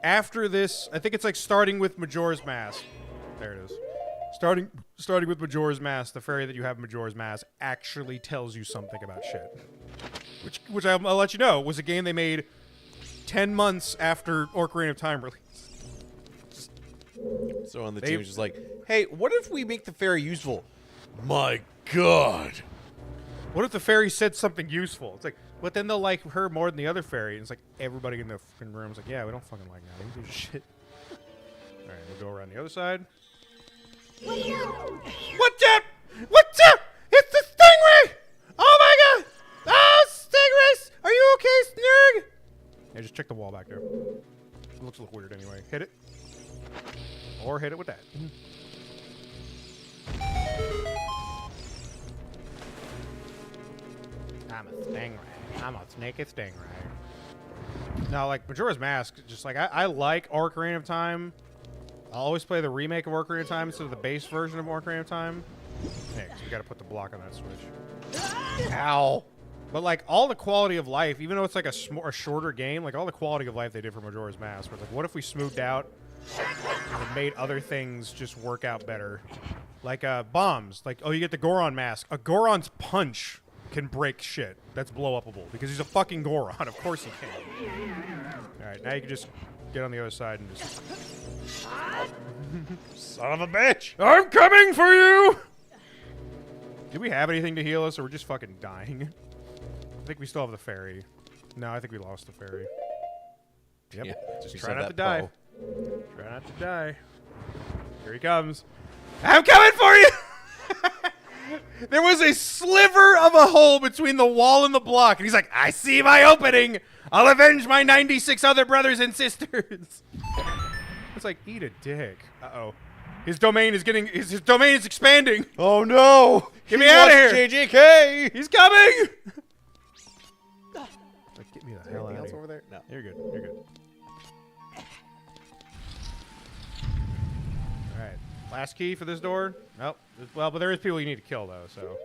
After this, I think it's like starting with Majora's Mask. There it is. Starting with Majora's Mask, the fairy that you have in Majora's Mask actually tells you something about shit. Which I'll let you know, was a game they made 10 months after Ocarina of Time release. So on the team was just like, hey, what if we make the fairy useful? My God. What if the fairy said something useful? It's like, but then they'll like her more than the other fairy. And it's like everybody in the fucking room's like, yeah, we don't fucking like that. Who gives a shit? All right, we'll go around the other side. What's up? What's up? It's the stingray! Oh my God! Oh, stingrays! Are you okay, Snurg? Yeah, just check the wall back there. It looks a little weird anyway. Hit it. Or hit it with that. I'm a stingray. I'm a naked stingray. Now, like, Majora's Mask, just like, I like Ocarina of Time. I'll always play the remake of Ocarina of Time instead of the base version of Ocarina of Time. Yeah, 'cause we gotta put the block on that switch. Ow! But, like, all the quality of life, even though it's like a shorter game, like, all the quality of life they did for Majora's Mask, where it's like, what if we smoothed out and made other things just work out better? Like bombs. Like, oh, you get the Goron mask. A Goron's punch can break shit that's blow-upable because he's a fucking Goron. Of course he can. All right, now you can just get on the other side and just... Son of a bitch! I'm coming for you! Do we have anything to heal us, or we're just fucking dying? I think we still have the fairy. No, I think we lost the fairy. Yep. Yeah, just you try said not that to die. bow. Try not to die. Here he comes. I'm coming for you! There was a sliver of a hole between the wall and the block, and he's like, I see my opening! I'll avenge my 96 other brothers and sisters! It's like, eat a dick. Uh-oh. His domain is getting... His domain is expanding! Oh no! Get me out of here! JJK! He's coming! Like, get me the hell out Anything of else here. over there? No. You're good. You're good. Alright. Last key for this door? Nope. Well, but there is people you need to kill, though, so...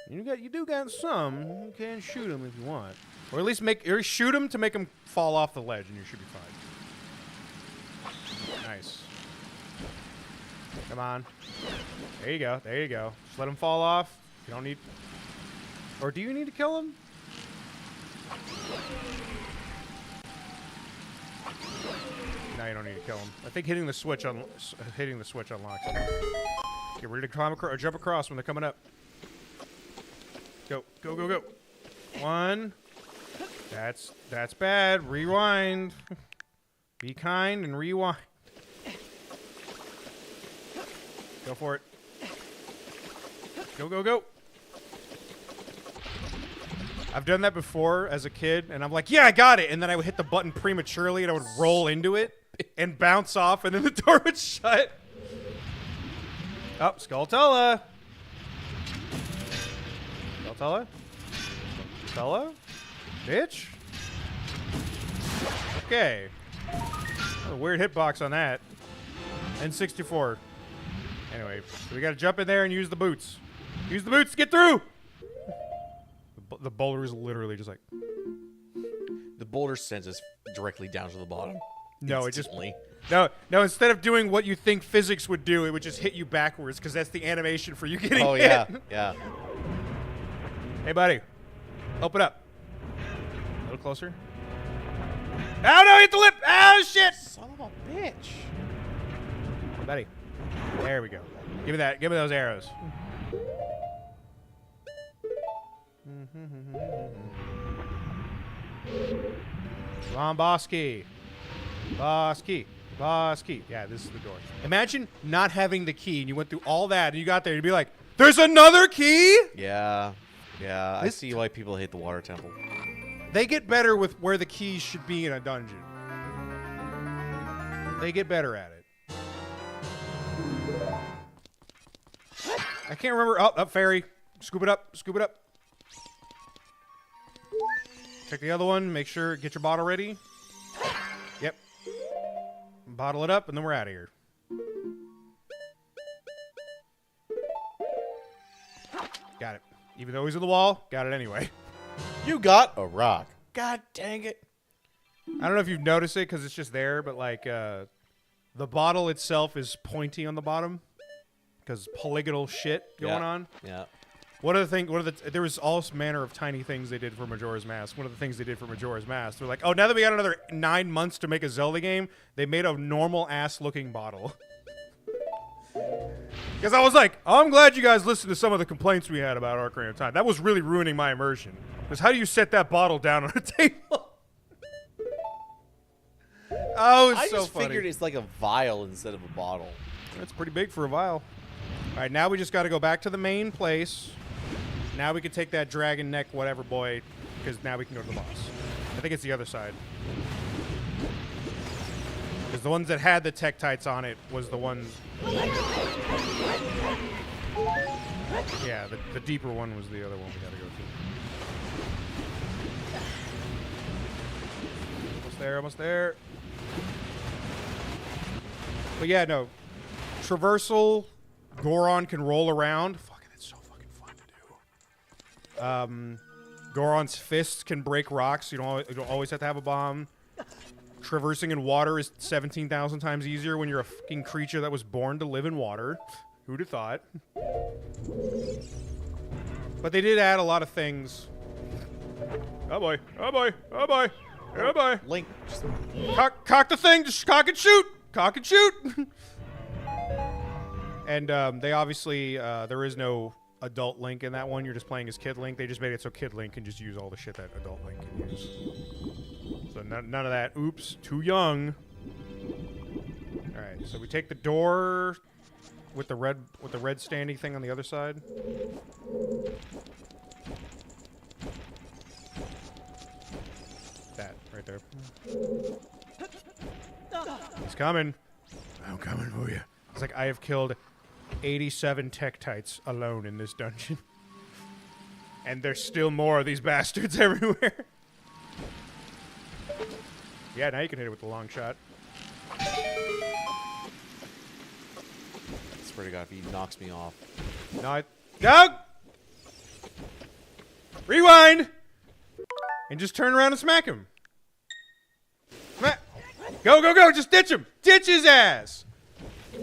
You do got some. You can shoot them if you want. Or at least shoot them to make them fall off the ledge, and you should be fine. Nice. Come on. There you go. There you go. Just let them fall off. You don't need... Or do you need to kill them? No, you don't need to kill him. I think hitting the switch unlocks it. Get ready to climb or jump across when they're coming up. Go, go, go, go. One. That's bad. Rewind. Be kind and rewind. Go for it. Go, go, go. I've done that before as a kid, and I'm like, yeah, I got it. And then I would hit the button prematurely, and I would roll into it and bounce off, and then the door would shut. Oh, Skulltula. Skulltula? Skulltula? Bitch? Okay. Oh, weird hitbox on that. N64. Anyway, so we gotta jump in there and use the boots. Use the boots to get through! The boulder is literally just like... The boulder sends us directly down to the bottom. No, it just... Instantly. No, instead of doing what you think physics would do, it would just hit you backwards, because that's the animation for you getting hit. Oh, yeah, yeah. Hey, buddy. Open up. A little closer. Oh, no, hit the lip! Oh, shit! Son of a bitch. Buddy. There we go. Give me that. Give me those arrows. Come on, boss key. Boss key. Boss key. Yeah, this is the door. Imagine not having the key, and you went through all that, and you got there, and you'd be like, there's another key? Yeah. Yeah, I see why people hate the water temple. They get better with where the keys should be in a dungeon. They get better at it. I can't remember. Oh, up fairy. Scoop it up. Scoop it up. Check the other one. Make sure. Get your bottle ready. Yep. Bottle it up, and then we're out of here. Got it. Even though he's in the wall, got it anyway. You got a rock. God dang it. I don't know if you've noticed it because it's just there, but like the bottle itself is pointy on the bottom because polygonal shit going on. Yeah. There was all manner of tiny things they did for Majora's Mask. One of the things they did for Majora's Mask, they're like, oh, now that we got another 9 months to make a Zelda game, they made a normal ass looking bottle. Because I was like, oh, I'm glad you guys listened to some of the complaints we had about Ocarina of Time. That was really ruining my immersion. Because how do you set that bottle down on a table? Oh, it's I so just funny. figured it's like a vial instead of a bottle. That's pretty big for a vial. All right, now we just got to go back to the main place. Now we can take that dragon neck whatever boy, because now we can go to the boss. I think it's the other side. Because the ones that had the Tektites on it was the ones... Yeah, the deeper one was the other one we got to go to. Almost there, almost there. But yeah, no. Traversal, Goron can roll around. Fucking, it's so fucking fun to do. Goron's fists can break rocks. You don't always have to have a bomb. traversing in water is 17,000 times easier when you're a fucking creature that was born to live in water. Who'd have thought? But they did add a lot of things. Oh boy! Oh boy! Oh boy! Oh boy! Link. Just Cock the thing! Just cock and shoot! Cock and shoot! And they obviously there is no adult Link in that one. You're just playing as Kid Link. They just made it so Kid Link can just use all the shit that adult Link can use. So none of that. Oops, too young. All right, so we take the door with the red standing thing on the other side. That right there. He's coming. I'm coming for you. It's like I have killed 87 Tektites alone in this dungeon. And there's still more of these bastards everywhere. Yeah, now you can hit it with the long shot. I swear to God, if he knocks me off. No! Rewind! And just turn around and smack him. Go, go, go! Just ditch him! Ditch his ass!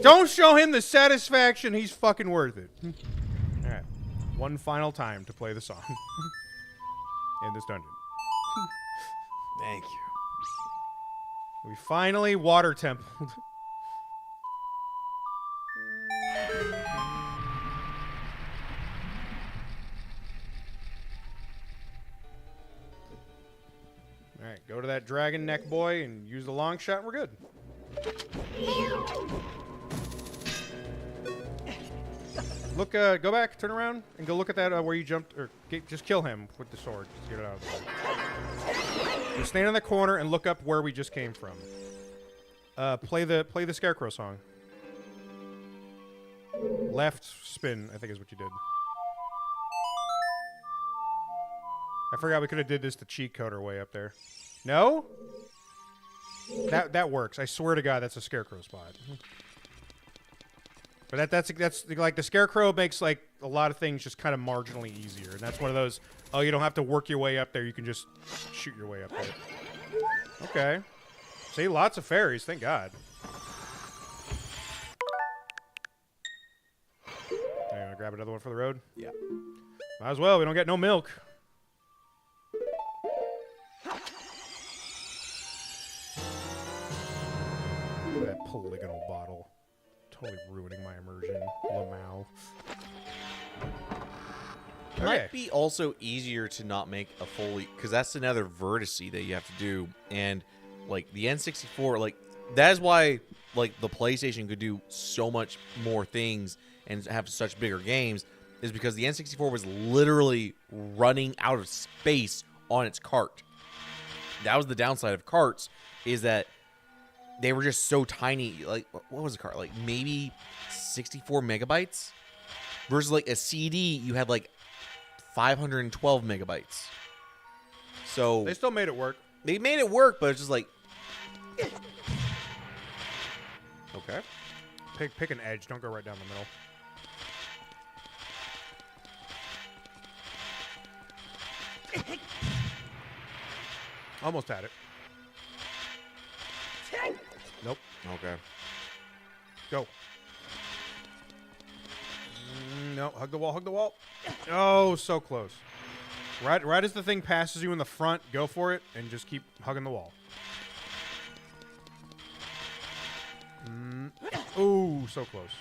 Don't show him the satisfaction he's fucking worth it. Alright. One final time to play the song. In this dungeon. Thank you. We finally water templed. Alright, go to that dragon neck boy and use the long shot and we're good. Look, go back, turn around, and go look at that where you jumped, or just kill him with the sword. Just get it out of the way. Just stand in the corner and look up where we just came from. Play the Scarecrow song. Left spin, I think is what you did. I forgot we could have did this the cheat code our way up there. No? That works. I swear to God, that's a Scarecrow spot. But that's like the Scarecrow makes like a lot of things just kind of marginally easier, and that's one of those. Oh, you don't have to work your way up there. You can just shoot your way up there. Okay. See, lots of fairies. Thank God. You gonna grab another one for the road? Yeah. Might as well. We don't get no milk. Look at that polygonal bottle. Totally ruining my immersion. Lamau. It might be also easier to not make a fully, because that's another vertice that you have to do, and like the N64, like that is why like the PlayStation could do so much more things and have such bigger games, is because the N64 was literally running out of space on its cart. That was the downside of carts, is that they were just so tiny. Like, what was the cart? Like maybe 64 megabytes versus like a CD, you had like 512 megabytes. So They still made it work. they made it work, but it's just like, Okay. Pick an edge. Don't go right down the middle. Almost had it. Nope. okay. Go. No, hug the wall, hug the wall. Oh, so close. Right as the thing passes you in the front, go for it, and just keep hugging the wall. Ooh, so close.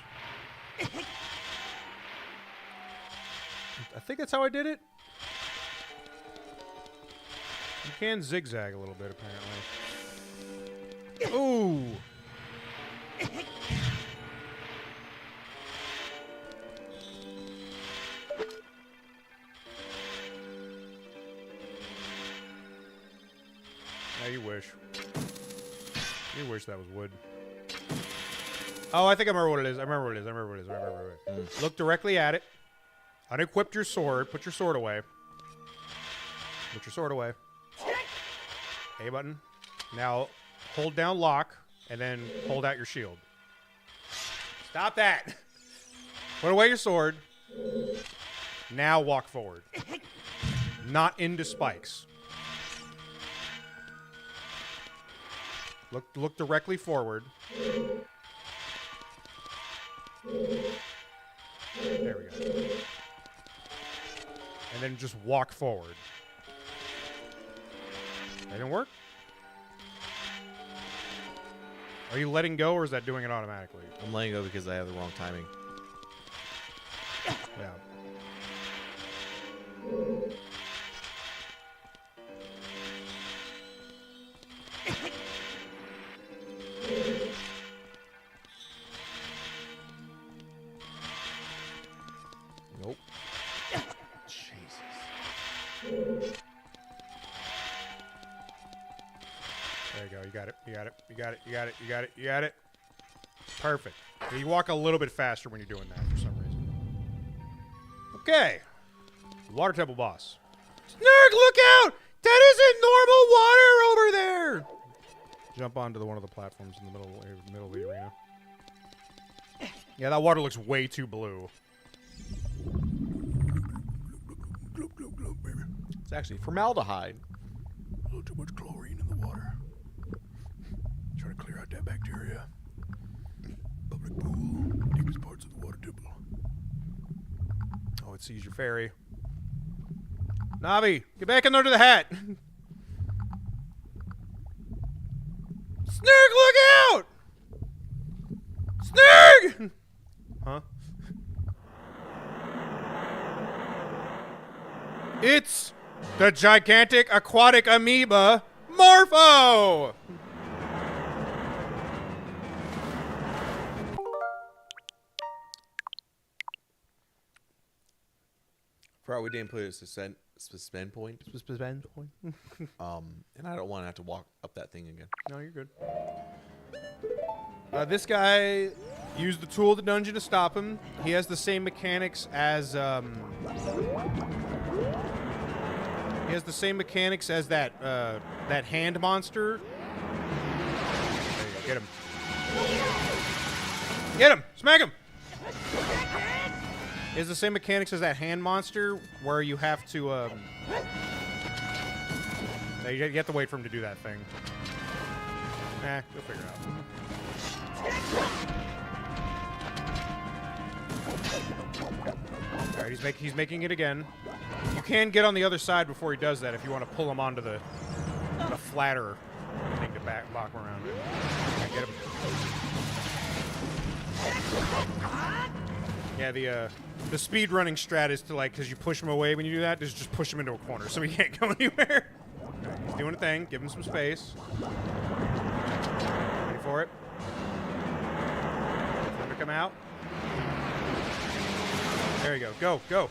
I think that's how I did it. You can zigzag a little bit, apparently. Ooh. Now you wish. You wish that was wood. Oh, I think I remember what it is. I remember what it is. I remember what it is. I remember what it is. Look directly at it. Unequip your sword. Put your sword away. Put your sword away. A button. Now, hold down lock, and then hold out your shield. Stop that! Put away your sword. Now walk forward. Not into spikes. Look directly forward. There we go. And then just walk forward. That didn't work? Are you letting go, or is that doing it automatically? I'm letting go because I have the wrong timing. Yeah. Nope. Jesus. There you go. You got it. You got it. You got it. You got it. You got it. You got it. Perfect. You walk a little bit faster when you're doing that for some reason. Okay. Water temple boss. Snurg, look out! That isn't normal water over there! Jump onto one of the platforms in the middle of the arena. Yeah, that water looks way too blue. It's actually formaldehyde. A little too much chlorine in the water. Trying to clear out that bacteria. Public pool, deepest parts of the water temple. Oh, it sees your fairy. Navi, get back in under the hat. Snurg, look out! Snurg! Huh? It's the gigantic aquatic amoeba, Morpho! Forgot we didn't put a suspend point. And I don't want to have to walk up that thing again. No, you're good. This guy used the tool of the dungeon to stop him. He has the same mechanics as that that hand monster. There you go. Get him. Get him! Smack him! He has the same mechanics as that hand monster, where you have to you have to wait for him to do that thing. You'll figure it out. Alright, he's making it again. You can get on the other side before he does that if you want to pull him onto the flatter thing to block around it. Okay, get him. Yeah, the speed running strat is to, like, because you push him away when you do that, just push him into a corner so he can't go anywhere. Right, he's doing a thing. Give him some space. Ready for it. For him to come out. There you go. Go, go.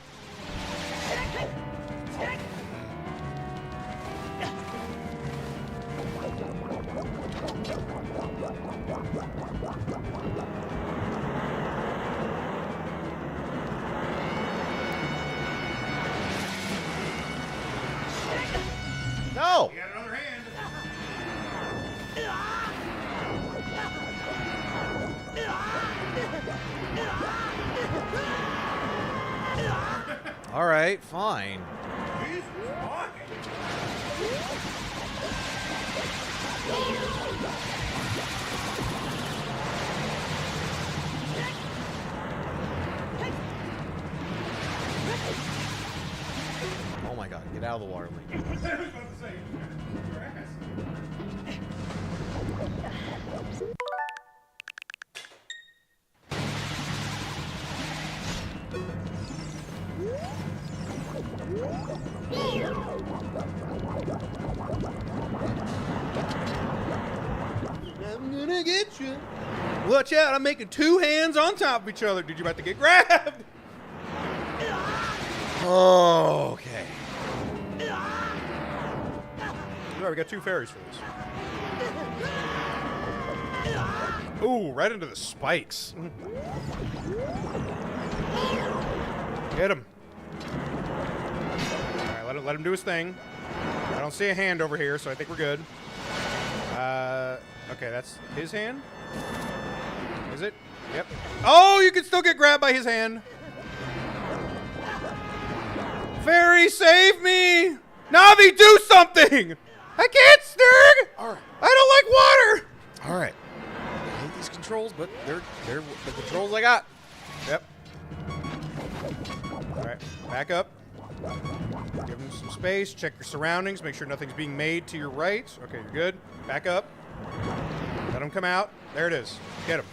No! You got another hand. All right, fine. Oh my god, get out of the water, Link. I'm gonna get you. Watch out, I'm making two hands on top of each other. Dude, you about to get grabbed. Oh, okay. All right, we got two fairies for this. Ooh, right into the spikes. Get him. All right, let him do his thing. I don't see a hand over here, so I think we're good. Okay, that's his hand. Is it? Yep. Oh, you can still get grabbed by his hand. Fairy, save me! Navi, do something! I can't, Snurg! All right. I don't like water! they're the controls I got. Yep. All right, back up. Give him some space. Check your surroundings. Make sure nothing's being made to your right. Okay, you're good. Back up. Let him come out. There it is. Get him.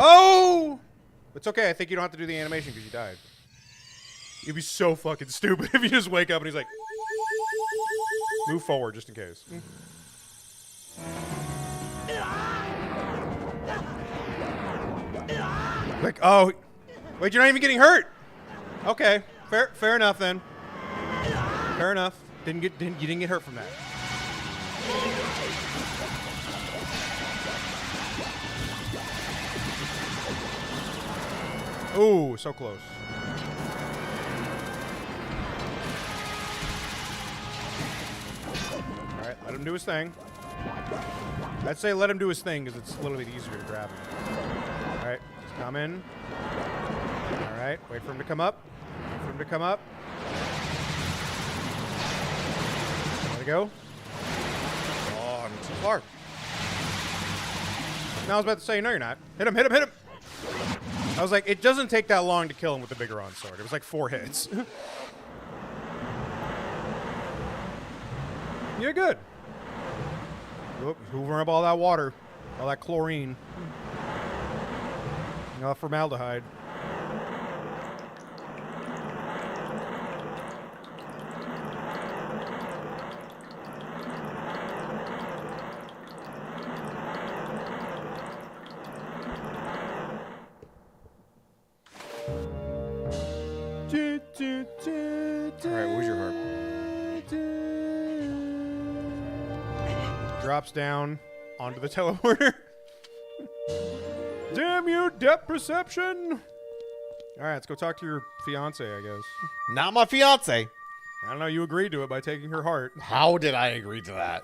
Oh! It's okay. I think you don't have to do the animation because you died. You'd be so fucking stupid if you just wake up and he's like, move forward just in case. Like, oh, wait, you're not even getting hurt. Okay, fair enough then. Fair enough. You didn't get hurt from that. Ooh, so close. All right, let him do his thing. I'd say let him do his thing because it's a little bit easier to grab him. All right, he's coming. All right, wait for him to come up. Wait for him to come up. There we go. Oh, I'm too far. Now I was about to say, no, you're not. Hit him, hit him, hit him. I was like, it doesn't take that long to kill him with the bigger on sword. It was like 4 hits. You're good. Oop, hoovering up all that water. All that chlorine. All that formaldehyde. Alright, where's your harp? Drops down onto the teleporter. Damn you, depth perception! Alright, let's go talk to your fiance, I guess. Not my fiance. I don't know, you agreed to it by taking her heart. How did I agree to that?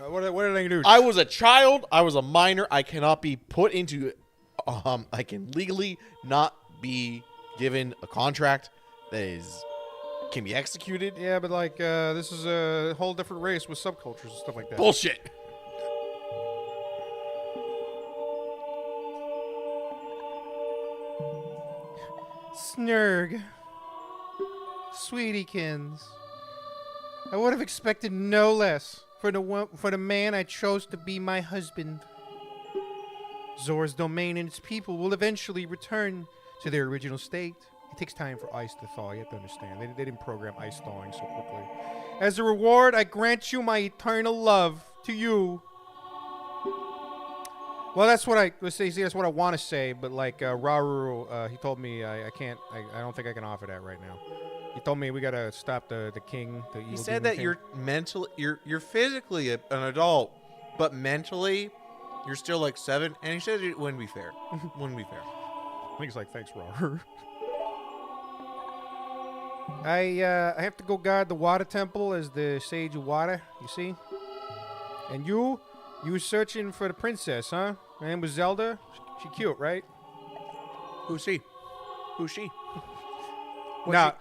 What did I do? I was a child. I was a minor. I cannot be put into. I can legally not be given a contract that can be executed. Yeah, but like, this is a whole different race with subcultures and stuff like that. Bullshit. Snurg. Sweetiekins. I would have expected no less for the man I chose to be my husband. Zor's domain and its people will eventually return to their original state. It takes time for ice to thaw, you have to understand. They didn't program ice thawing so quickly. As a reward, I grant you my eternal love to you. Well, that's what that's what I want to say, but like Rauru, he told me I don't think I can offer that right now. He told me we gotta stop the king, the evil. He said demon that king. you're physically an adult, but mentally you're still like 7. And he said it wouldn't be fair. Wouldn't be fair. I think it's like, thanks, Rauru. I have to go guard the water temple as the Sage of Water, you see? And you searching for the princess, huh? Her name was Zelda? She cute, right? Who's she? Who's she? What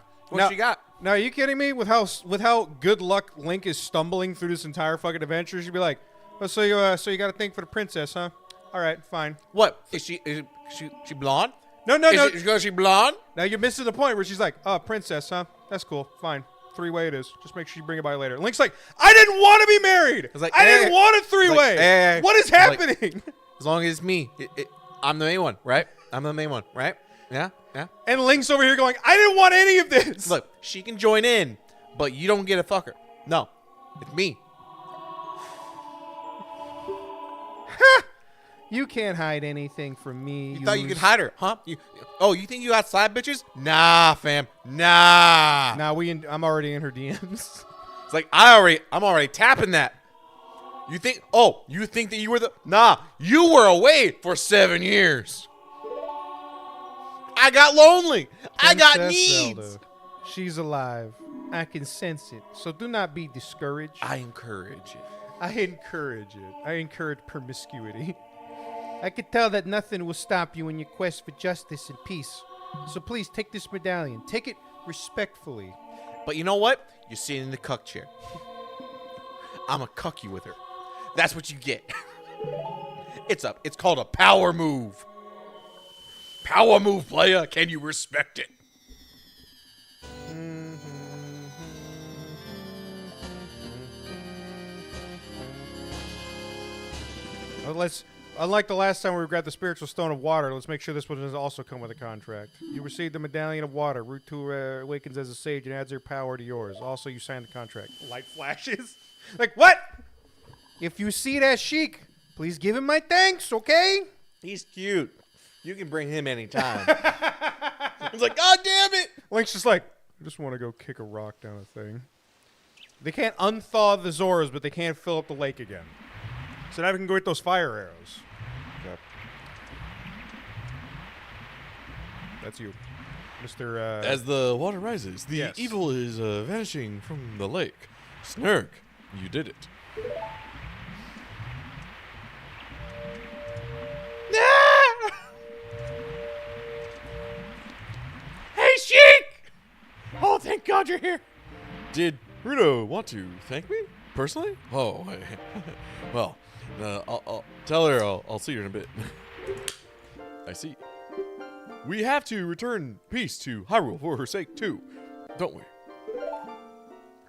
she got? Now, are you kidding me? With how good luck Link is stumbling through this entire fucking adventure, she'd be like, "Oh, so you got a thing for the princess, huh? All right, fine." What is she blonde? No. Is she blonde? Now you're missing the point where she's like, "Oh, princess, huh? That's cool, fine. 3-way it is. Just make sure you bring it by later." Link's like, "I didn't want to be married. I didn't want a 3-way. Hey. What is happening?" As long as it's me, I'm the main one, right? I'm the main one, right? Yeah. And Link's over here going, "I didn't want any of this." Look, she can join in, but you don't get a fucker. No, it's me. You can't hide anything from me. You thought you could hide her, huh? You think you got side bitches? Nah, fam. Nah. I'm already in her DMs. It's like I'm already tapping that. You think that you were you were away for 7 years. I got lonely. I got needs. Zelda. She's alive. I can sense it. So do not be discouraged. I encourage it. I encourage promiscuity. I can tell that nothing will stop you in your quest for justice and peace. So please take this medallion. Take it respectfully. But you know what? You're sitting in the cuck chair. I'ma cuck you with her. That's what you get. It's called a power move. Power move, player. Can you respect it? Well, unlike the last time we grabbed the spiritual stone of water, let's make sure this one does also come with a contract. You receive the medallion of water. Route 2 awakens as a sage and adds their power to yours. Also, you sign the contract. Light flashes. Like, what? If you see that Sheik, please give him my thanks, okay? He's cute. You can bring him anytime. It's like, God damn it! Link's just like, I just want to go kick a rock down a thing. They can't unthaw the Zoras, but they can't fill up the lake again. So now we can go get those fire arrows. Yep. That's you, Mr. As the water rises, the Yes. evil is vanishing from the lake. Snurg, you did it. Hey, Sheik! Oh, thank God you're here. Did Rudo want to thank me personally? Oh, well, I'll tell her I'll see her in a bit. I see. We have to return peace to Hyrule for her sake too, don't we?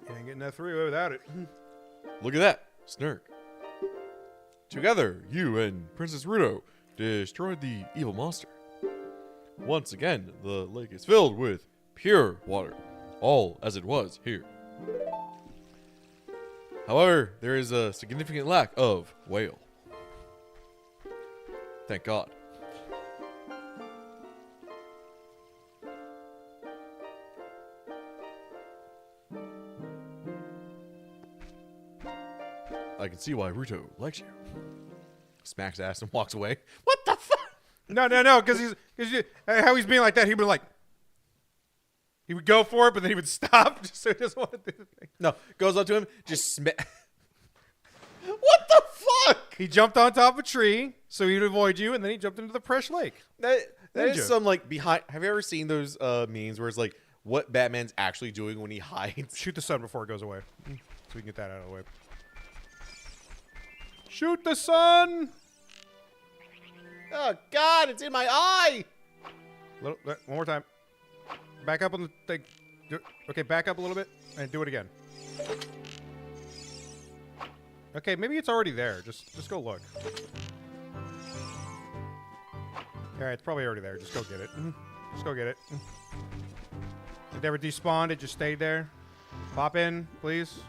Ain't getting that three-way without it. Look at that, Snurg. Together, you and Princess Rudo destroyed the evil monster. Once again, the lake is filled with pure water, all as it was here. However, there is a significant lack of whale. Thank God. I can see why Ruto likes you. Smacks ass and walks away. What the fuck? No, because how he's being like that, he'd be like, he would go for it, but then he would stop just so he doesn't want to do the thing. No, goes up to him, just What the fuck? He jumped on top of a tree so he'd avoid you, and then he jumped into the fresh lake. That is Ninja. some like behind. Have you ever seen those memes where it's like what Batman's actually doing when he hides? Shoot the sun before it goes away, so we can get that out of the way. Shoot the sun! Oh God, it's in my eye. One more time. Back up on the thing. Okay, back up a little bit and do it again. Okay, maybe it's already there. Just go look. Alright, it's probably already there. Just go get it. Just go get it. It never despawned, it just stayed there. Pop in, please.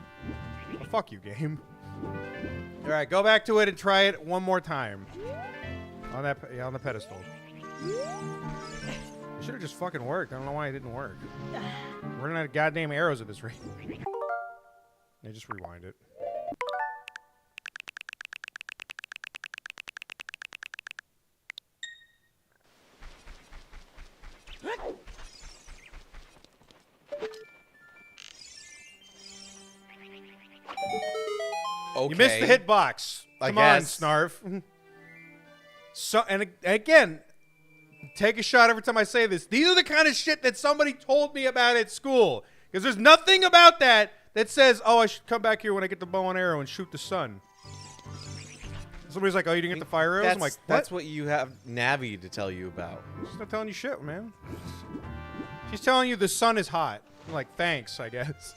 Oh, fuck you, game. Alright, go back to it and try it one more time. On that, yeah, on the pedestal. It should have just fucking worked. I don't know why it didn't work. We're running out of goddamn arrows at this rate. Yeah, just rewind it. Okay. You missed the hitbox. I Come on, guess. Snarf. So, and again, take a shot every time I say this. These are the kind of shit that somebody told me about at school. Because there's nothing about that that says, oh, I should come back here when I get the bow and arrow and shoot the sun. Somebody's like, oh, you didn't get the fire arrows? I'm like, what? That's what you have Navi to tell you about. She's not telling you shit, man. She's telling you the sun is hot. I'm like, thanks, I guess.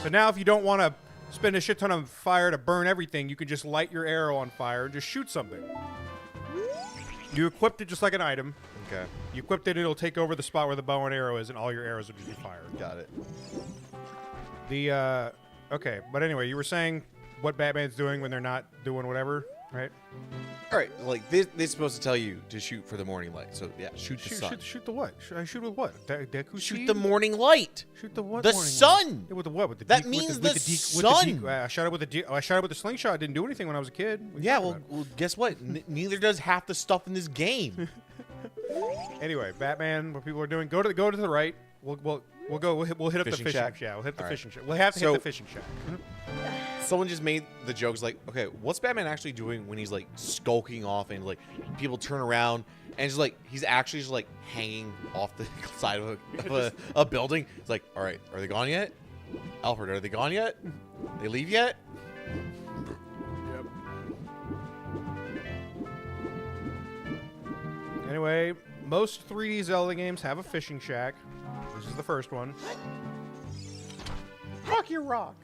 So now if you don't want to spend a shit ton of fire to burn everything, you can just light your arrow on fire and just shoot something. You equipped it just like an item. Okay, You equipped it, it'll take over the spot where the bow and arrow is, and all your arrows will just be fired. got it. Okay, but anyway, you were saying what Batman's doing when they're not doing whatever, right? All right, like this is supposed to tell you to shoot for the morning light. So yeah, shoot the sun. Shoot the what? Shoot with what? Deku Shoot seed? the morning light. Shoot the what? The morning sun! light? Yeah, with the what? With the That with means with the with the sun! I shot it with I shot it with the slingshot. It didn't do anything when I was a kid. What are you Yeah, talking well, guess what? Neither does half the stuff in this game. about? Anyway, Batman. What people are doing? Go to the right. We'll hit up the Fishing fishing shack? Yeah, we'll hit the All right. fishing shack. We'll have to So- hit the fishing shack. Someone just made the jokes like, okay, what's Batman actually doing when he's like skulking off and like people turn around and just like he's actually just like hanging off the side of a building? It's like, all right, are they gone yet? Alfred, are they gone yet? They leave yet? Yep. Anyway, most 3D Zelda games have a fishing shack. This is the first one. Rock your rock.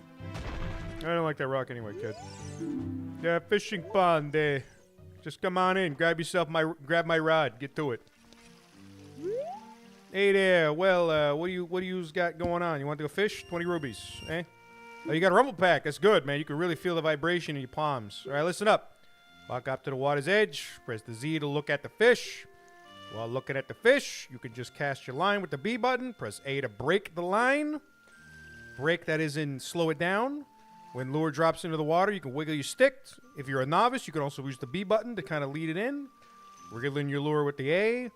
I don't like that rock anyway, kid. Yeah, fishing pond there. Just come on in, grab my rod, get to it. Hey there, well, what do you got going on? You want to go fish? 20 rubies, eh? Oh, you got a rumble pack. That's good, man. You can really feel the vibration in your palms. All right, listen up. Walk up to the water's edge. Press the Z to look at the fish. While looking at the fish, you can just cast your line with the B button. Press A to break the line. Break, that is in slow it down. When lure drops into the water, you can wiggle your stick. If you're a novice, you can also use the B button to kind of lead it in. Wiggling your lure with the A.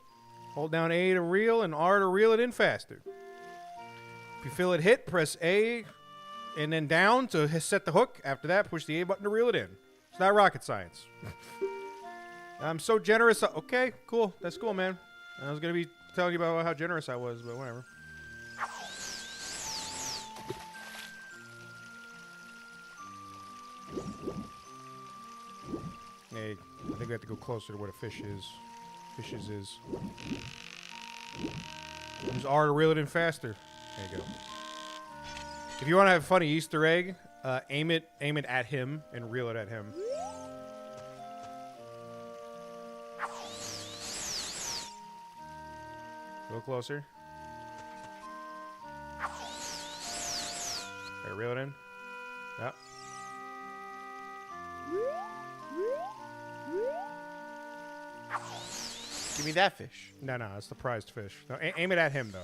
Hold down A to reel and R to reel it in faster. If you feel it hit, press A and then down to set the hook. After that, push the A button to reel it in. It's not rocket science. I'm so generous. Okay, cool. That's cool, man. I was going to be telling you about how generous I was, but whatever. Hey, I think we have to go closer to where the fish is. Fishes is. Use R to reel it in faster. There you go. If you want to have a funny Easter egg, aim it at him and reel it at him. A little closer. Alright, reel it in. Yep. Give me that fish. No, it's the prized fish. No, aim it at him, though.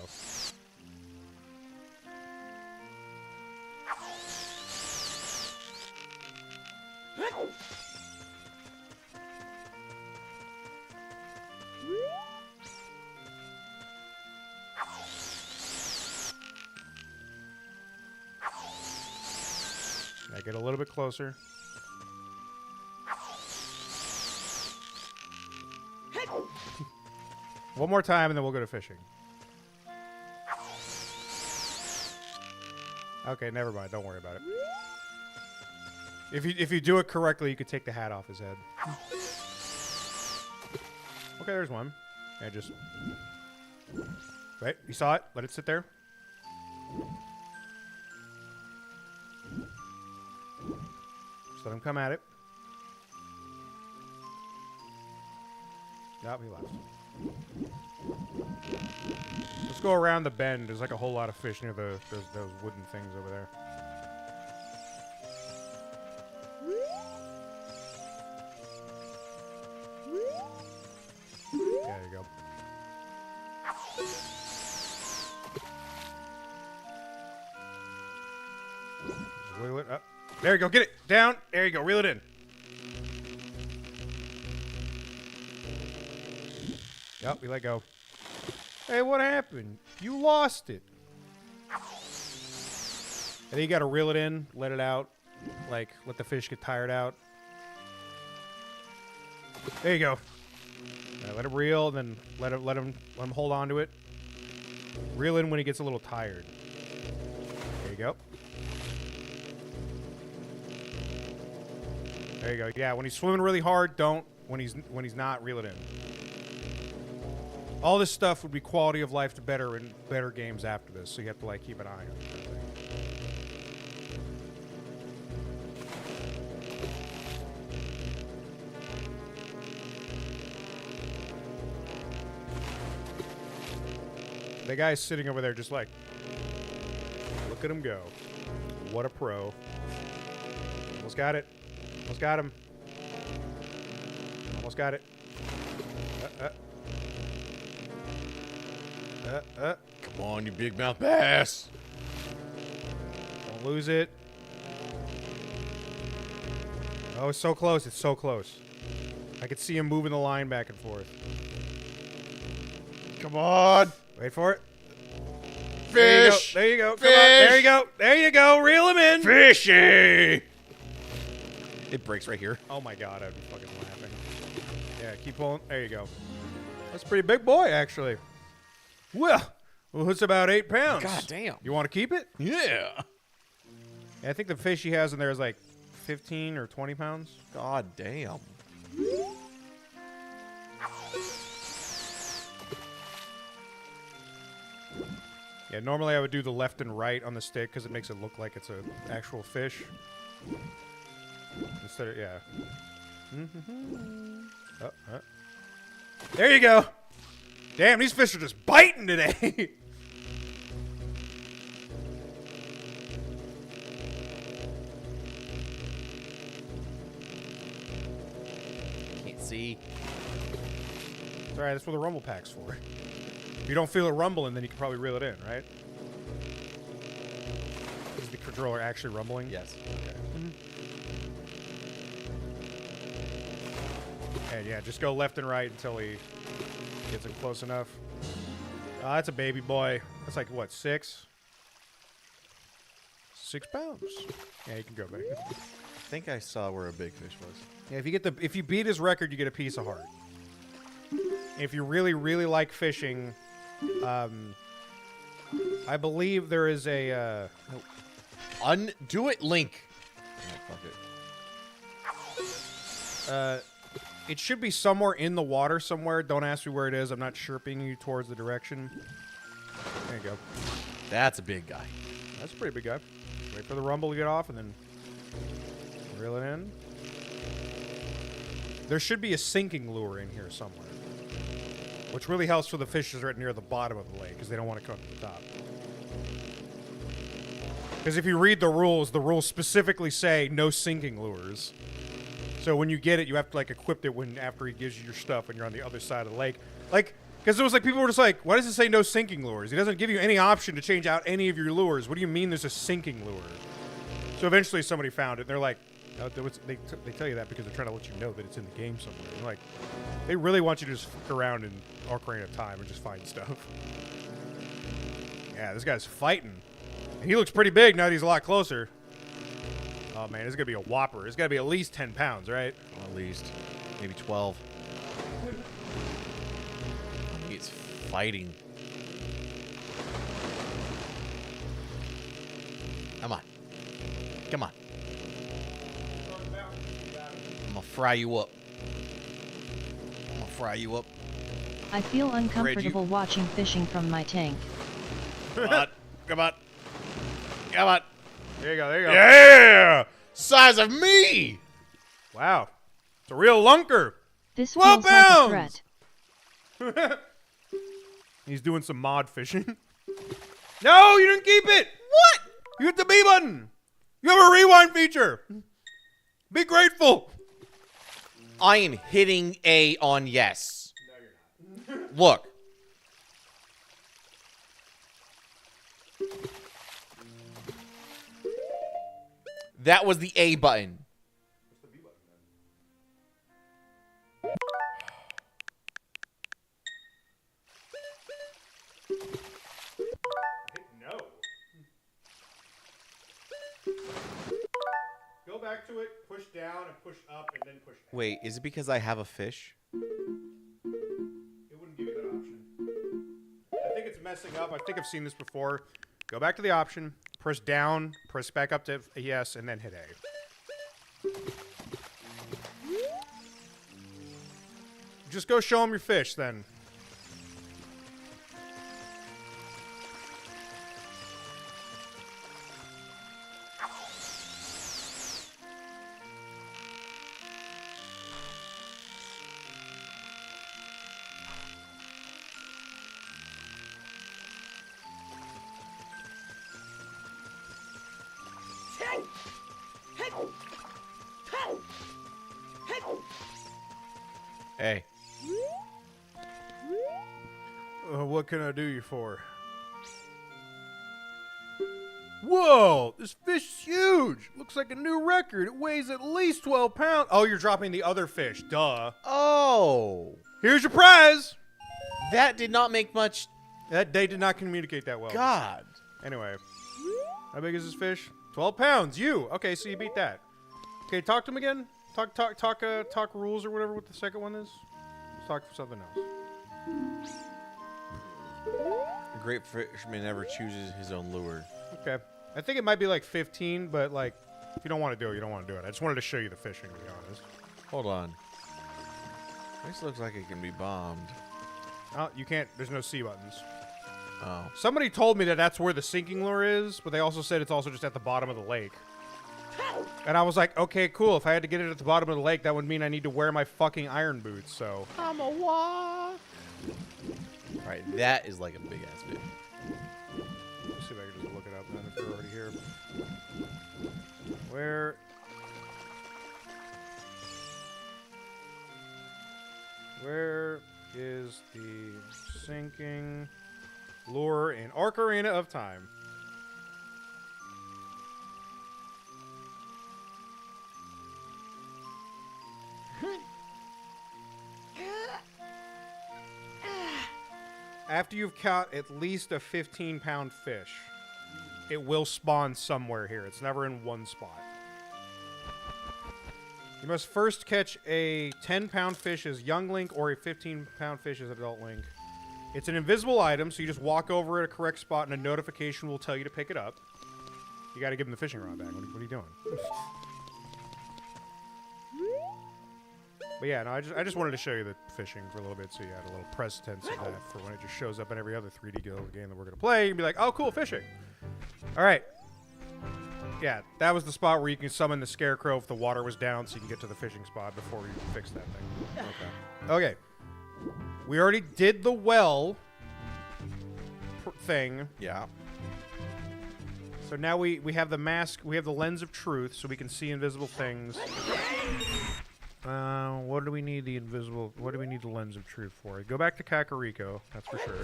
Now get a little bit closer. One more time, and then we'll go to fishing. Okay, never mind. Don't worry about it. If you do it correctly, you could take the hat off his head. Okay, there's one. And just... Right, you saw it? Let it sit there. Just let him come at it. Nope, he left. Let's go around the bend. There's like a whole lot of fish near those wooden things over there. There you go. Just wiggle it up. There you go. Get it down. There you go. Reel it in. Yep, we let go. Hey, what happened? You lost it. And then you gotta reel it in, let it out. Like, let the fish get tired out. There you go. Let it reel, then let him hold on to it. Reel in when he gets a little tired. There you go. There you go. Yeah, when he's swimming really hard, don't. When he's not, reel it in. All this stuff would be quality of life to better in better games after this, so you have to like keep an eye on it. The guy's sitting over there just like, look at him go. What a pro. Almost got it. Almost got him. Almost got it. Come on, you big mouth bass. Don't lose it. Oh, it's so close. It's so close. I could see him moving the line back and forth. Come on. Wait for it. Fish. There you go. Fish. Come on. There you go. There you go. Reel him in. Fishy. It breaks right here. Oh my god, I'd be fucking laughing. Yeah, keep pulling. There you go. That's a pretty big boy, actually. Well, it's about 8 pounds. God damn. You want to keep it? Yeah. Yeah, I think the fish he has in there is like 15 or 20 pounds. God damn. Yeah, normally I would do the left and right on the stick because it makes it look like it's an actual fish. Instead of, yeah. There you go. Damn, these fish are just biting today. Can't see. It's alright, that's what the rumble pack's for. If you don't feel it rumbling, then you can probably reel it in, right? Is the controller actually rumbling? Yes. Okay. And yeah, just go left and right until he gets it close enough. Oh, that's a baby boy. That's like, what, 6? 6 pounds. Yeah, you can go back. I think I saw where a big fish was. Yeah, if you beat his record, you get a piece of heart. If you really, really like fishing, I believe there is a Undo it, Link. Oh, fuck it. it should be somewhere in the water somewhere. Don't ask me where it is. I'm not chirping you towards the direction. There you go. That's a big guy. That's a pretty big guy. Wait for the rumble to get off and then reel it in. There should be a sinking lure in here somewhere, which really helps for the fishes right near the bottom of the lake because they don't want to come to the top. Because if you read the rules specifically say no sinking lures. So when you get it, you have to like equip it after he gives you your stuff when you're on the other side of the lake. Like, because it was like people were just like, why does it say no sinking lures? He doesn't give you any option to change out any of your lures. What do you mean there's a sinking lure? So eventually somebody found it. And they're like, oh, they tell you that because they're trying to let you know that it's in the game somewhere. And like, they really want you to just fuck around in Ocarina of Time and just find stuff. Yeah, this guy's fighting. And he looks pretty big now that he's a lot closer. Oh man, this is gonna be a whopper. It's gotta be at least 10 pounds, right? At least. Maybe 12. He's fighting. Come on. Come on. I'm gonna fry you up. I'm gonna fry you up. I feel uncomfortable watching fishing from my tank. Come on. Come on. Come on. There you go, there you go. Yeah! Size of me! Wow. It's a real lunker. This 12 feels like a pounds! threat. He's doing some mod fishing. No, you didn't keep it! What? You hit the B button! You have a rewind feature! Be grateful! I am hitting A on yes. No, you're not. Look. That was the A button. What's the B button then? Hit no. Go back to it, push down, and push up, and then push down. Wait, is it because I have a fish? It wouldn't give you that option. I think it's messing up. I think I've seen this before. Go back to the option, press down, press back up to yes, and then hit A. Just go show him your fish, then. Hey. What can I do you for? Whoa, this fish is huge. Looks like a new record. It weighs at least 12 pounds. Oh, you're dropping the other fish. Duh. Oh. Here's your prize. That did not make much. They did not communicate that well. God. Anyway, how big is this fish? 12 pounds. You. Okay, so you beat that. Okay, talk to him again. Talk rules or whatever. What the second one is. Let's talk for something else. A great fisherman never chooses his own lure. Okay. I think it might be like 15, but like, if you don't want to do it, you don't want to do it. I just wanted to show you the fishing, to be honest. Hold on. This looks like it can be bombed. Oh, you can't. There's no C buttons. Oh. Somebody told me that that's where the sinking lure is, but they also said it's also just at the bottom of the lake. And I was like, okay, cool. If I had to get it at the bottom of the lake, that would mean I need to wear my fucking iron boots, so. I'm a wah. Alright, that is like a big ass fish. Let's see if I can just look it up then if we're already here. Where is the sinking lure in Ocarina of Time? After you've caught at least a 15-pound fish, it will spawn somewhere here. It's never in one spot. You must first catch a 10-pound fish as young Link or a 15-pound fish as adult Link. It's an invisible item, so you just walk over at a correct spot and a notification will tell you to pick it up. You gotta give him the fishing rod back. What are you doing? But yeah, no, I just wanted to show you the fishing for a little bit so you had a little precedence of that for when it just shows up in every other 3D game that we're going to play. You can be like, oh, cool, fishing. All right. Yeah, that was the spot where you can summon the scarecrow if the water was down so you can get to the fishing spot before you fix that thing. Okay. We already did the well thing. Yeah. So now we have the mask, we have the lens of truth so we can see invisible things. What do we need the lens of truth for? Go back to Kakariko, that's for sure.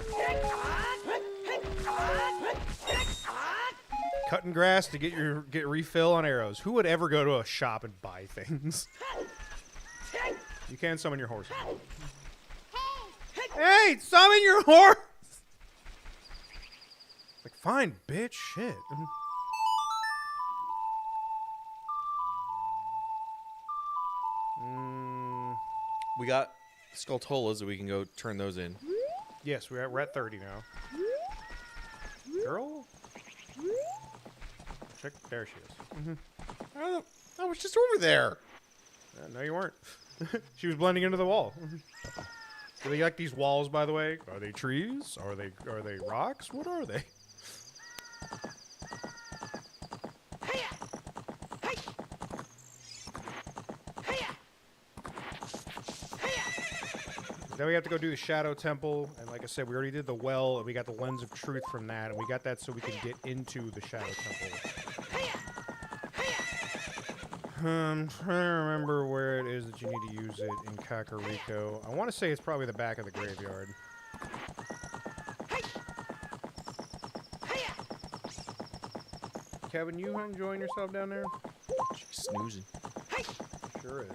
Cutting grass to get refill on arrows. Who would ever go to a shop and buy things? You can summon your horse. Hey, summon your horse! Like, fine, bitch, shit. We got Skulltulas that we can go turn those in. Yes, we're at 30 now. Girl? Check. There she is. I was just over there. No, you weren't. She was blending into the wall. Do they like these walls, by the way? Are they trees? Are they rocks? What are they? Then we have to go do the Shadow Temple, and like I said, we already did the well, and we got the Lens of Truth from that, and we got that so we can get into the Shadow Temple. I'm trying to remember where it is that you need to use it in Kakariko. I want to say it's probably the back of the graveyard. Kevin, you enjoying yourself down there? She's snoozing. Sure is.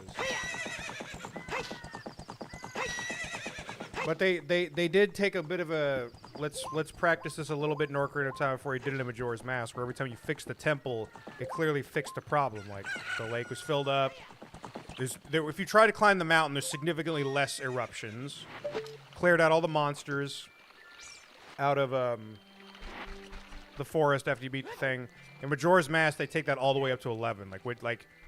But they did take a bit of a let's practice this a little bit in Ocarina of Time before he did it in Majora's Mask, where every time you fix the temple, it clearly fixed the problem. Like the lake was filled up. If you try to climb the mountain, there's significantly less eruptions. Cleared out all the monsters out of the forest after you beat the thing. In Majora's Mask, they take that all the way up to 11. Like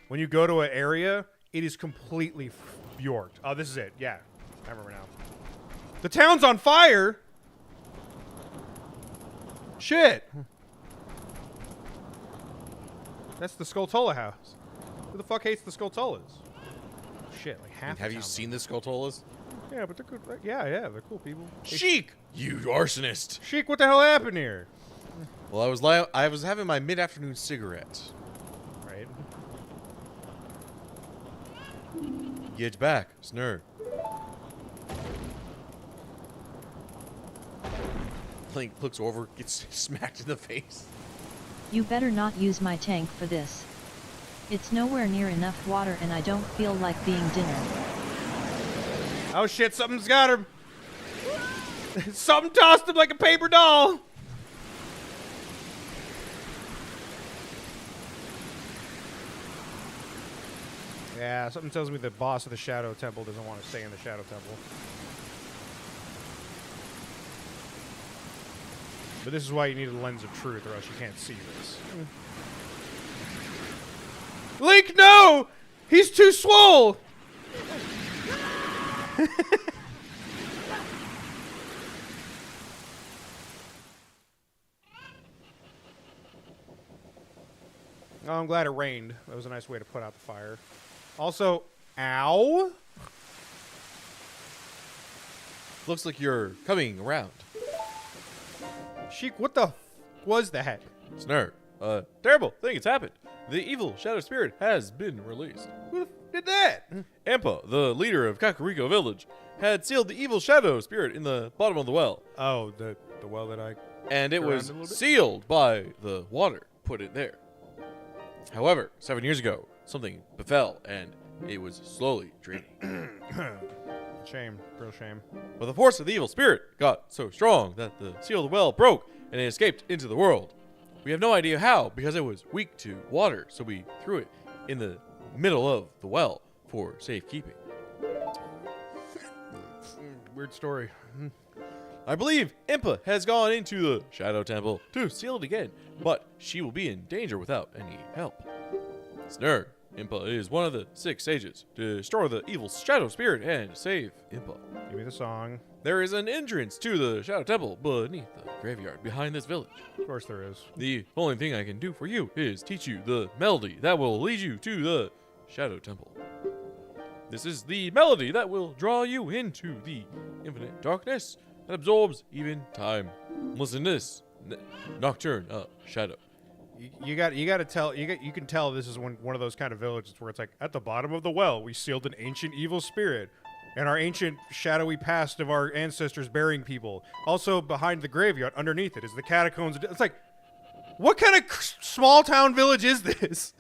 when you go to an area, it is completely fjorded. Oh, this is it. Yeah, I remember now. The town's on fire! Shit! That's the Skulltula house. Who the fuck hates the Skulltulas? Shit, like half. Have you seen the Skulltulas? Yeah, but they're good. Yeah, they're cool people. Sheik, you arsonist! Sheik, what the hell happened here? Well, I was having my mid-afternoon cigarette. Right. Get back, Snur. Link looks over, gets smacked in the face. You better not use my tank for this. It's nowhere near enough water and I don't feel like being dinner. Oh shit, something's got him! Something tossed him like a paper doll! Yeah, something tells me the boss of the Shadow Temple doesn't want to stay in the Shadow Temple. But this is why you need a lens of truth, or else you can't see this. Link, no! He's too swole! Oh, I'm glad it rained. That was a nice way to put out the fire. Also, ow! Looks like you're coming around. Sheik, what the was that? Snurg, terrible thing has happened. The evil shadow spirit has been released. Who did that? Ampa, the leader of Kakariko Village, had sealed the evil shadow spirit in the bottom of the well, Oh, the well that I... and it Around was a little bit? sealed by the water put it there. However, 7 years ago, something befell, and it was slowly draining. Shame. Real shame. But the force of the evil spirit got so strong that the seal of the well broke, and it escaped into the world. We have no idea how, because it was weak to water, so we threw it in the middle of the well for safekeeping. Weird story. I believe Impa has gone into the Shadow Temple to seal it again, but she will be in danger without any help. Snurg, Impa is one of the 6 sages to destroy the evil Shadow Spirit and save Impa. Give me the song. There is an entrance to the Shadow Temple beneath the graveyard behind this village. Of course there is. The only thing I can do for you is teach you the melody that will lead you to the Shadow Temple. This is the melody that will draw you into the infinite darkness that absorbs even time. Listen to this, Nocturne of Shadow. You got to tell you can tell this is one of those kind of villages where it's like at the bottom of the well we sealed an ancient evil spirit and our ancient shadowy past of our ancestors burying people. Also behind the graveyard underneath it is the catacombs. It's like, what kind of small town village is this?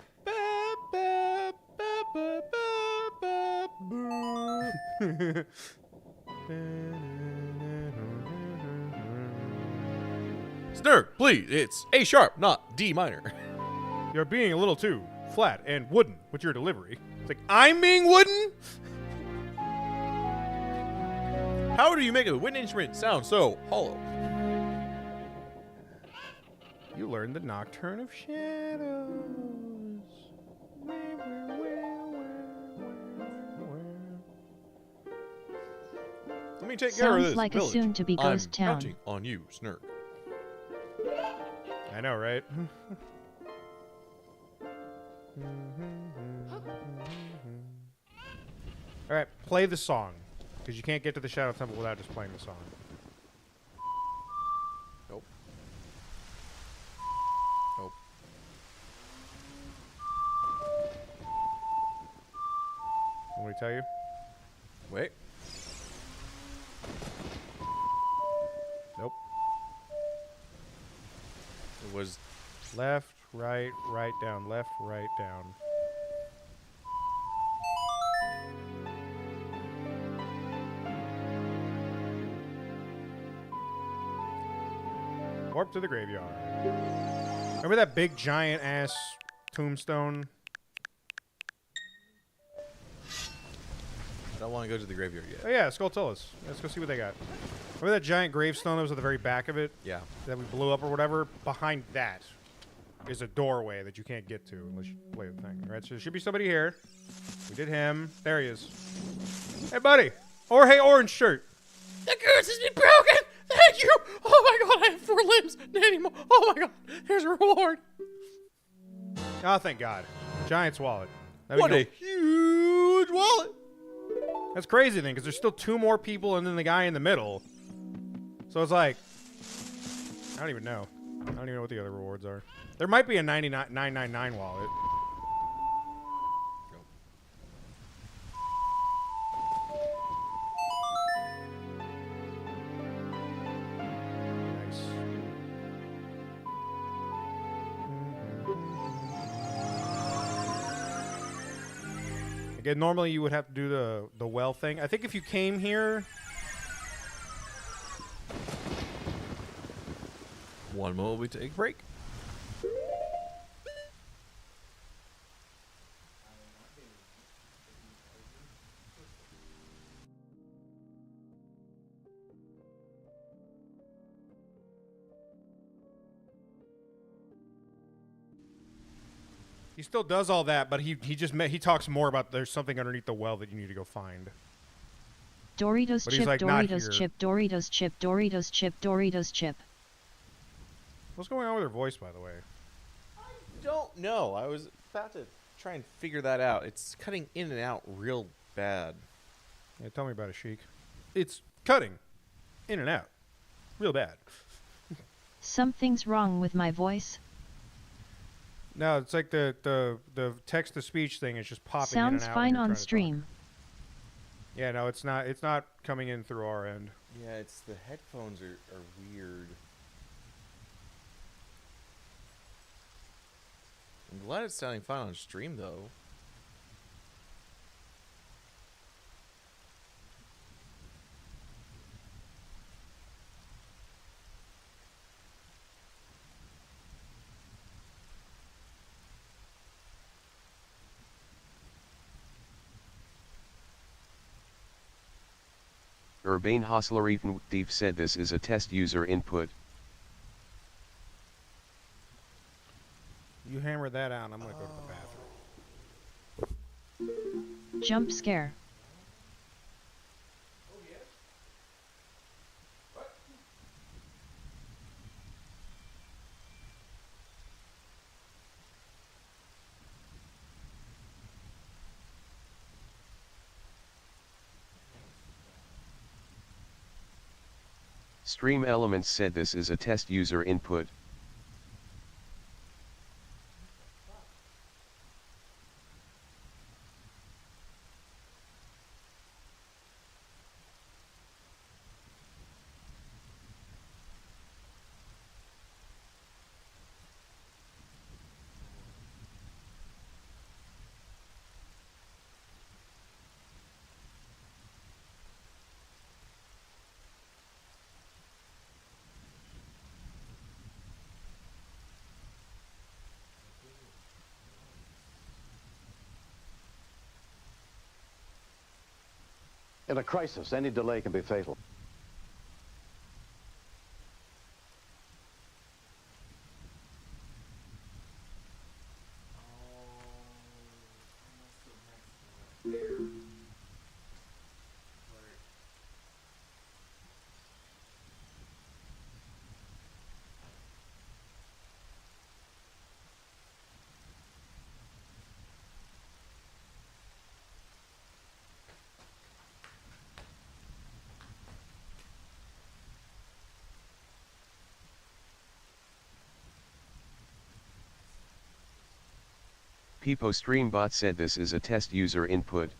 Snurg, please, it's A sharp, not D minor. You're being a little too flat and wooden with your delivery. It's like, I'm being wooden? How do you make a wind instrument sound so hollow? You learned the Nocturne of Shadows. Let me take care of Sounds this like a village. soon-to-be ghost I'm town. counting on you, Snurg. I know, right? All right, play the song, because you can't get to the Shadow Temple without just playing the song. Nope. Nope. Want me to tell you? Wait. Nope. It was Left, right, right, down. Left, right, down. Warp to the graveyard. Remember that big giant ass tombstone? I don't want to go to the graveyard yet. Oh yeah, Skulltulas. Let's go see what they got. Remember that giant gravestone that was at the very back of it Yeah. that we blew up or whatever? Behind that is a doorway that you can't get to unless you play the thing. All right, so there should be somebody here. We did him. There he is. Hey, buddy. Or hey, orange shirt. the goose has been broken. Thank you. Oh my god, I have 4 limbs anymore. Oh my god, here's a reward. Oh, thank God. Giant's wallet. There we What go. a huge wallet. That's crazy thing, because there's still 2 more people and then the guy in the middle. So it's like, I don't even know. I don't even know what the other rewards are. There might be a 999 wallet. Nice. Again, normally you would have to do the well thing. I think if you came here, 1 moment, we take a break. He still does all that, but he talks more about there's something underneath the well that you need to go find. Doritos But he's chip, like, not Doritos here. chip, Doritos chip, Doritos chip, Doritos chip. What's going on with her voice, by the way? Don't know. I was about to try and figure that out. It's cutting in and out real bad. Yeah, tell me about it, Sheik. It's cutting in and out, real bad. Something's wrong with my voice. No, it's like the text to speech thing is just popping in Sounds and out. fine when you're on trying to talk. stream. Yeah, no, it's not. It's not coming in through our end. Yeah, it's the headphones are weird. I'm glad it's sounding fine on stream, though. Urbane Hosleriefen Thief said this is a test user input. You hammer that out, and I'm gonna go to the bathroom. Jump scare. Stream Elements said this is a test user input. In a crisis, any delay can be fatal. Peepo Streambot said this is a test user input.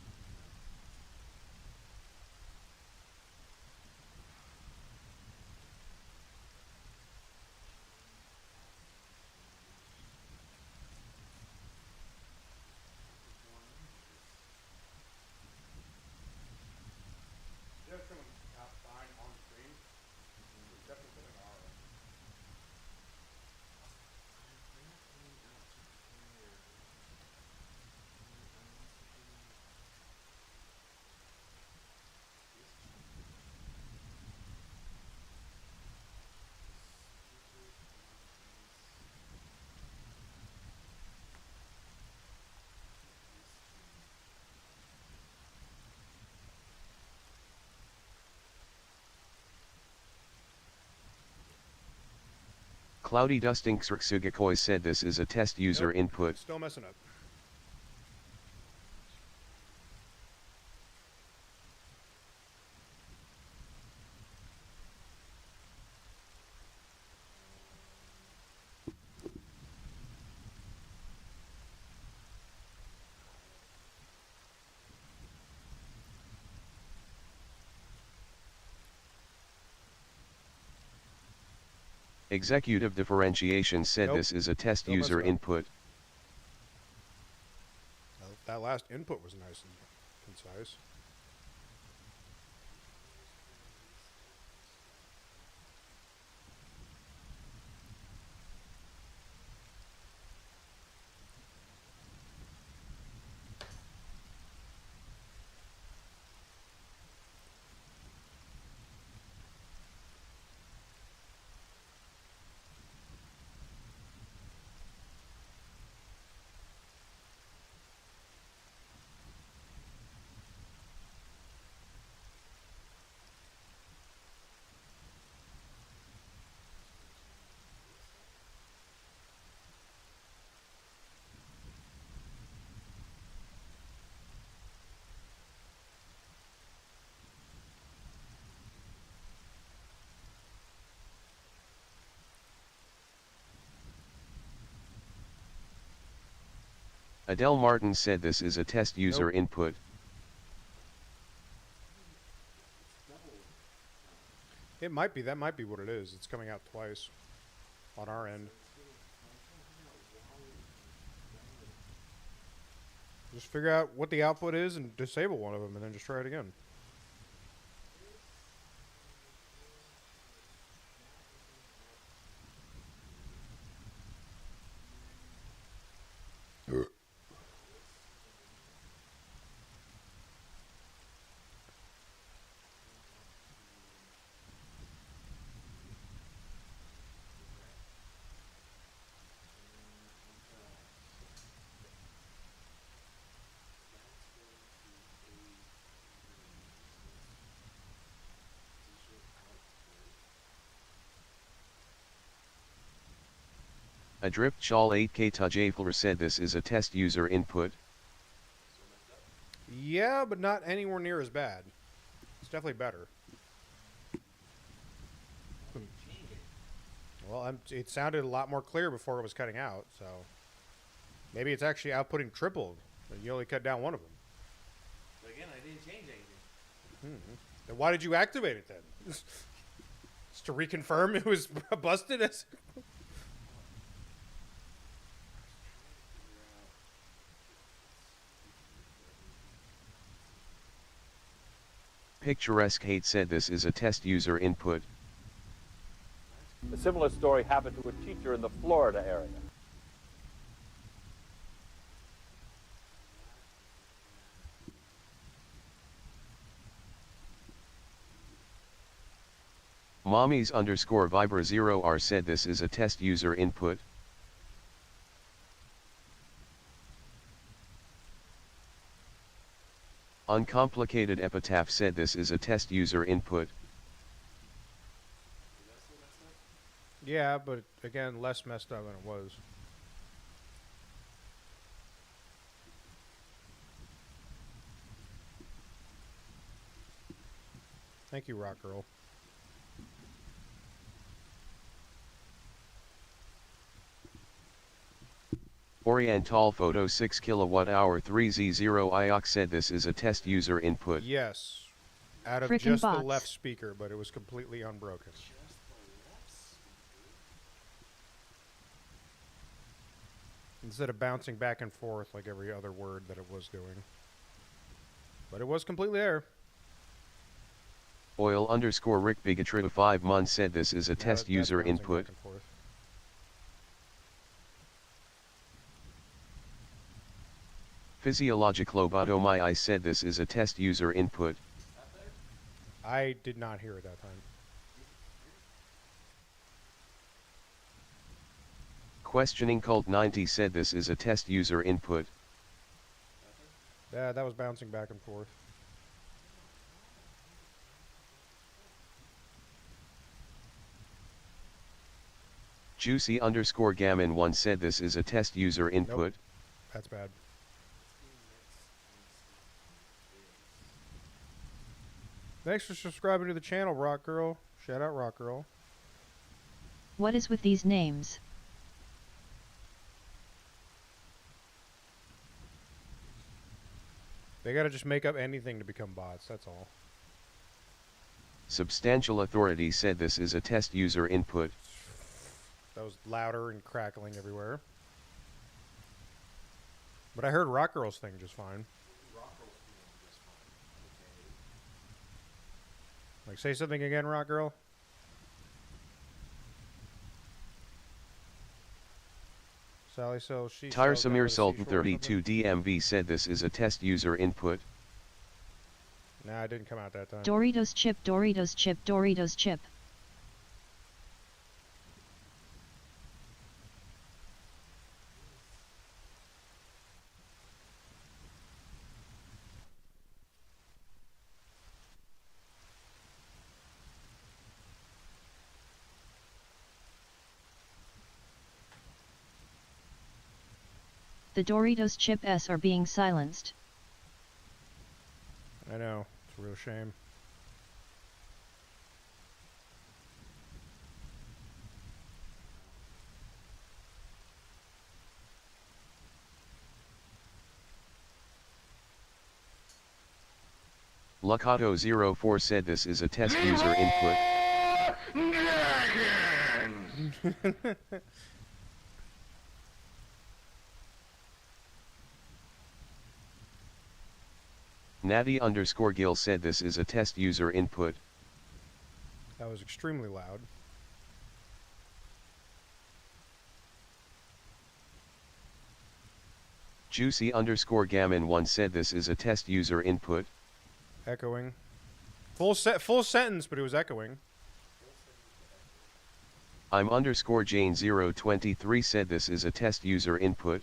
Cloudy Dusting Xrxugakoi said this is a test user Nope. input. Still messing up. Executive Differentiation said Nope. this is a test Still user messing up. input. That last input was nice and concise. Adele Martin said this is a test user Nope. input. It might be. That might be what it is. It's coming out twice on our end. Just figure out what the output is and disable one of them, and then just try it again. Adript Chal 8K Tajafler said this is a test user input. Yeah, but not anywhere near as bad. It's definitely better. Well, it sounded a lot more clear before it was cutting out, so maybe it's actually outputting triple, and you only cut down one of them. But again, I didn't change anything. Then why did you activate it then? Just to reconfirm it was busted? Picturesque Hate said this is a test user input. A similar story happened to a teacher in the Florida area. Mommies_Vibra0R said this is a test user input. Uncomplicated Epitaph said this is a test user input. Yeah, but again, less messed up than it was. Thank you, Rock Girl. Oriental Photo 6 kWh 3Z0 IOX said this is a test user input. Yes. Out of Frickin' just the bots. left speaker, but it was completely unbroken. Instead of bouncing back and forth like every other word that it was doing. But it was completely there. Oil_Rick Bigotry 5 months said this is a test That's user bouncing input. back and forth. Physiologic Lobotomii said this is a test user input. I did not hear it that time. Questioning Cult 90 said this is a test user input. Yeah, that was bouncing back and forth. Juicy_Gammon1 said this is a test user input. That's bad. Thanks for subscribing to the channel, Rock Girl. Shout out, Rock Girl. What is with these names? They gotta just make up anything to become bots, that's all. Substantial Authority said this is a test user input. That was louder and crackling everywhere. But I heard Rock Girl's thing just fine. Like, say something again, Rock Girl. Sally sells she Tiresome sells down by the Sultan seashore or something? 32 DMV said this is a test user input. Nah, it didn't come out that time. Doritos chip, Doritos chip, Doritos chip. The Doritos chip S are being silenced. I know. It's a real shame. Lucato04 said this is a test user input. Natty_Gill said this is a test user input. That was extremely loud. Juicy_Gammon1 said this is a test user input. Echoing. Full sentence, but it was echoing. I'm_Jane023 said this is a test user input.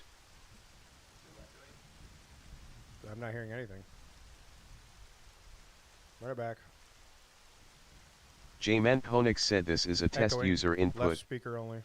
I'm not hearing anything. Right back. Jmanponix said this is a test Echoing. user input. Left speaker only.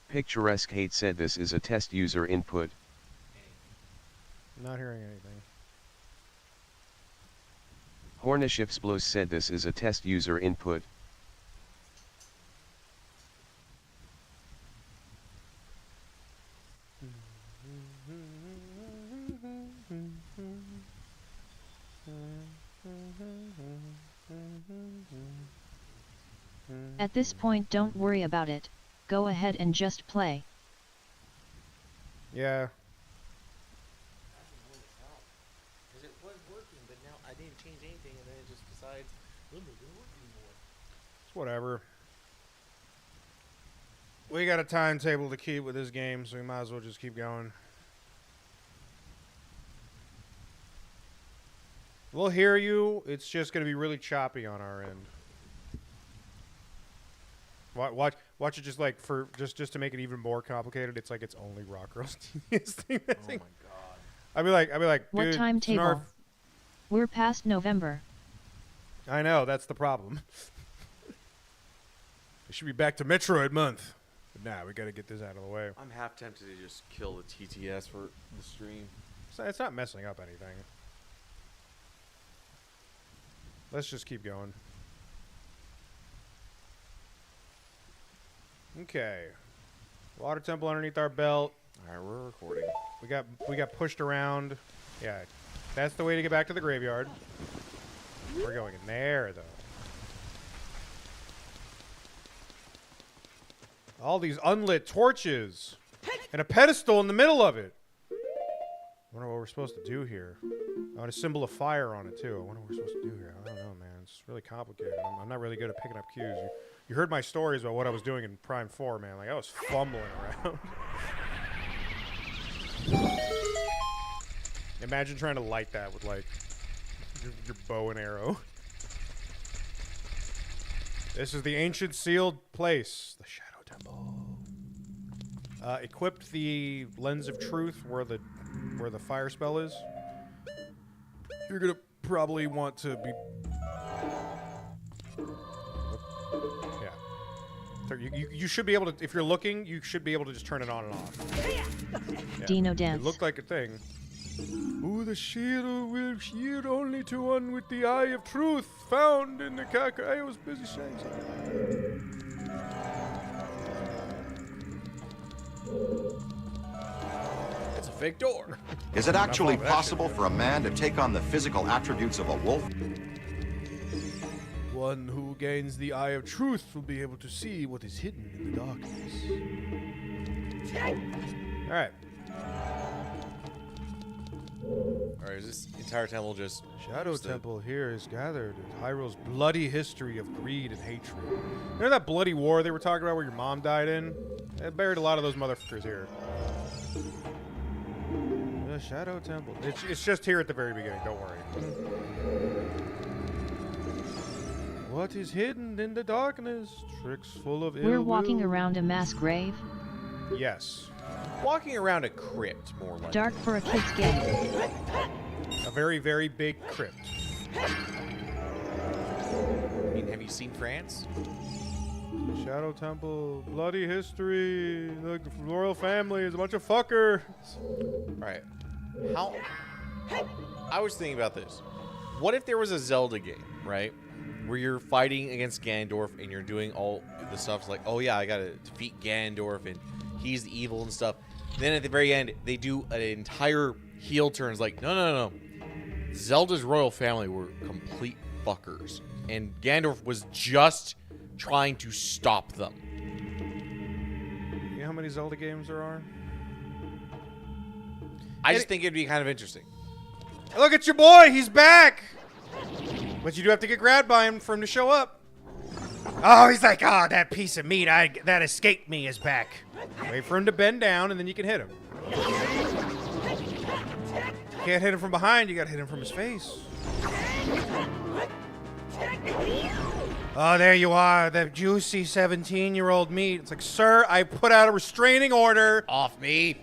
Picturesque Hate said this is a test user input. Not hearing anything. Hornishipsblos said this is a test user input. At this point, don't worry about it. Go ahead and just play. Yeah. Because it was working, but now I didn't change anything, and then it just decides, I'm not gonna work anymore. It's whatever. We got a timetable to keep with this game, so we might as well just keep going. We'll hear you. It's just going to be really choppy on our end. Watch it just like for just to make it even more complicated. It's like it's only Rock Girl's tedious thing. Oh my god. I'd be like, What dude, timetable? Snarf. We're past November. I know, that's the problem. It should be back to Metroid month. But nah, we got to get this out of the way. I'm half tempted to just kill the TTS for the stream. It's not messing up anything. Let's just keep going. Okay. Water temple underneath our belt. All right, we're recording. We got pushed around. Yeah. That's the way to get back to the graveyard. We're going in there though. All these unlit torches and a pedestal in the middle of it. I wonder what we're supposed to do here. Oh, and a symbol of fire on it too. I wonder what we're supposed to do here. I don't know, man. It's really complicated. I'm not really good at picking up cues. You heard my stories about what I was doing in Prime 4, man. Like, I was fumbling around. Imagine trying to light that with, like, your bow and arrow. This is the ancient sealed place. The Shadow Temple. Equipped the Lens of Truth where the fire spell is. You're gonna probably want to be... Yeah. So you should be able to, if you're looking, you should be able to just turn it on and off. Yeah. Dino dance. It looked like a thing. Ooh, the shield will shield only to one with the eye of truth found in the caca. I was busy saying something. It's a fake door. Is it actually possible for a man to take on the physical attributes of a wolf? One who gains the eye of truth will be able to see what is hidden in the darkness. All right. All right, is this entire temple just Shadow Temple here is gathered in Hyrule's bloody history of greed and hatred. You know that bloody war they were talking about where your mom died in? They buried a lot of those motherfuckers here. The Shadow Temple. It's just here at the very beginning, don't worry. What is hidden in the darkness? Tricks full of ill We're walking will. around a mass grave. Yes. walking around a crypt, more like? Dark for a kid's game. A very, very big crypt. I mean, have you seen France? Shadow Temple, bloody history, the royal family is a bunch of fuckers. Right. How? I was thinking about this. What if there was a Zelda game, right? Where you're fighting against Ganondorf and you're doing all the stuff like, oh yeah, I gotta defeat Ganondorf and he's evil and stuff. Then at the very end, they do an entire heel turn. It's like, no. Zelda's royal family were complete fuckers. And Ganondorf was just trying to stop them. You know how many Zelda games there are? I just think it'd be kind of interesting. Look at your boy, he's back! But you do have to get grabbed by him for him to show up. Oh, he's like, oh, that piece of meat that escaped me is back. Wait for him to bend down, and then you can hit him. You can't hit him from behind, you gotta hit him from his face. Oh, there you are, the juicy 17-year-old meat. It's like, sir, I put out a restraining order. Off me.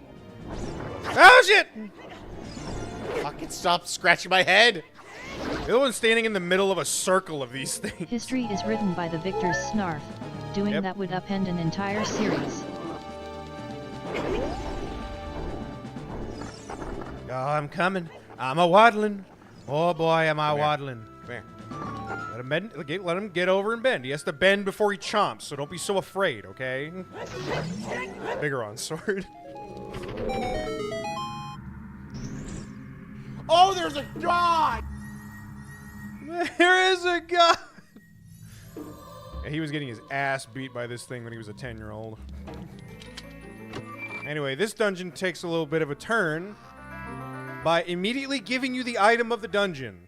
Oh, shit! Fucking stop scratching my head. The other one's standing in the middle of a circle of these things. History is written by the victor's snarf. Doing Yep. that would upend an entire series. Oh, I'm coming. I'm a waddling. Oh boy, am I waddling. Come here. Let him bend. Let him get over and bend. He has to bend before he chomps, so don't be so afraid, okay? Bigger on sword. Oh, there's a god! There is a god. Yeah, he was getting his ass beat by this thing when he was a 10-year-old. Anyway, this dungeon takes a little bit of a turn by immediately giving you the item of the dungeon.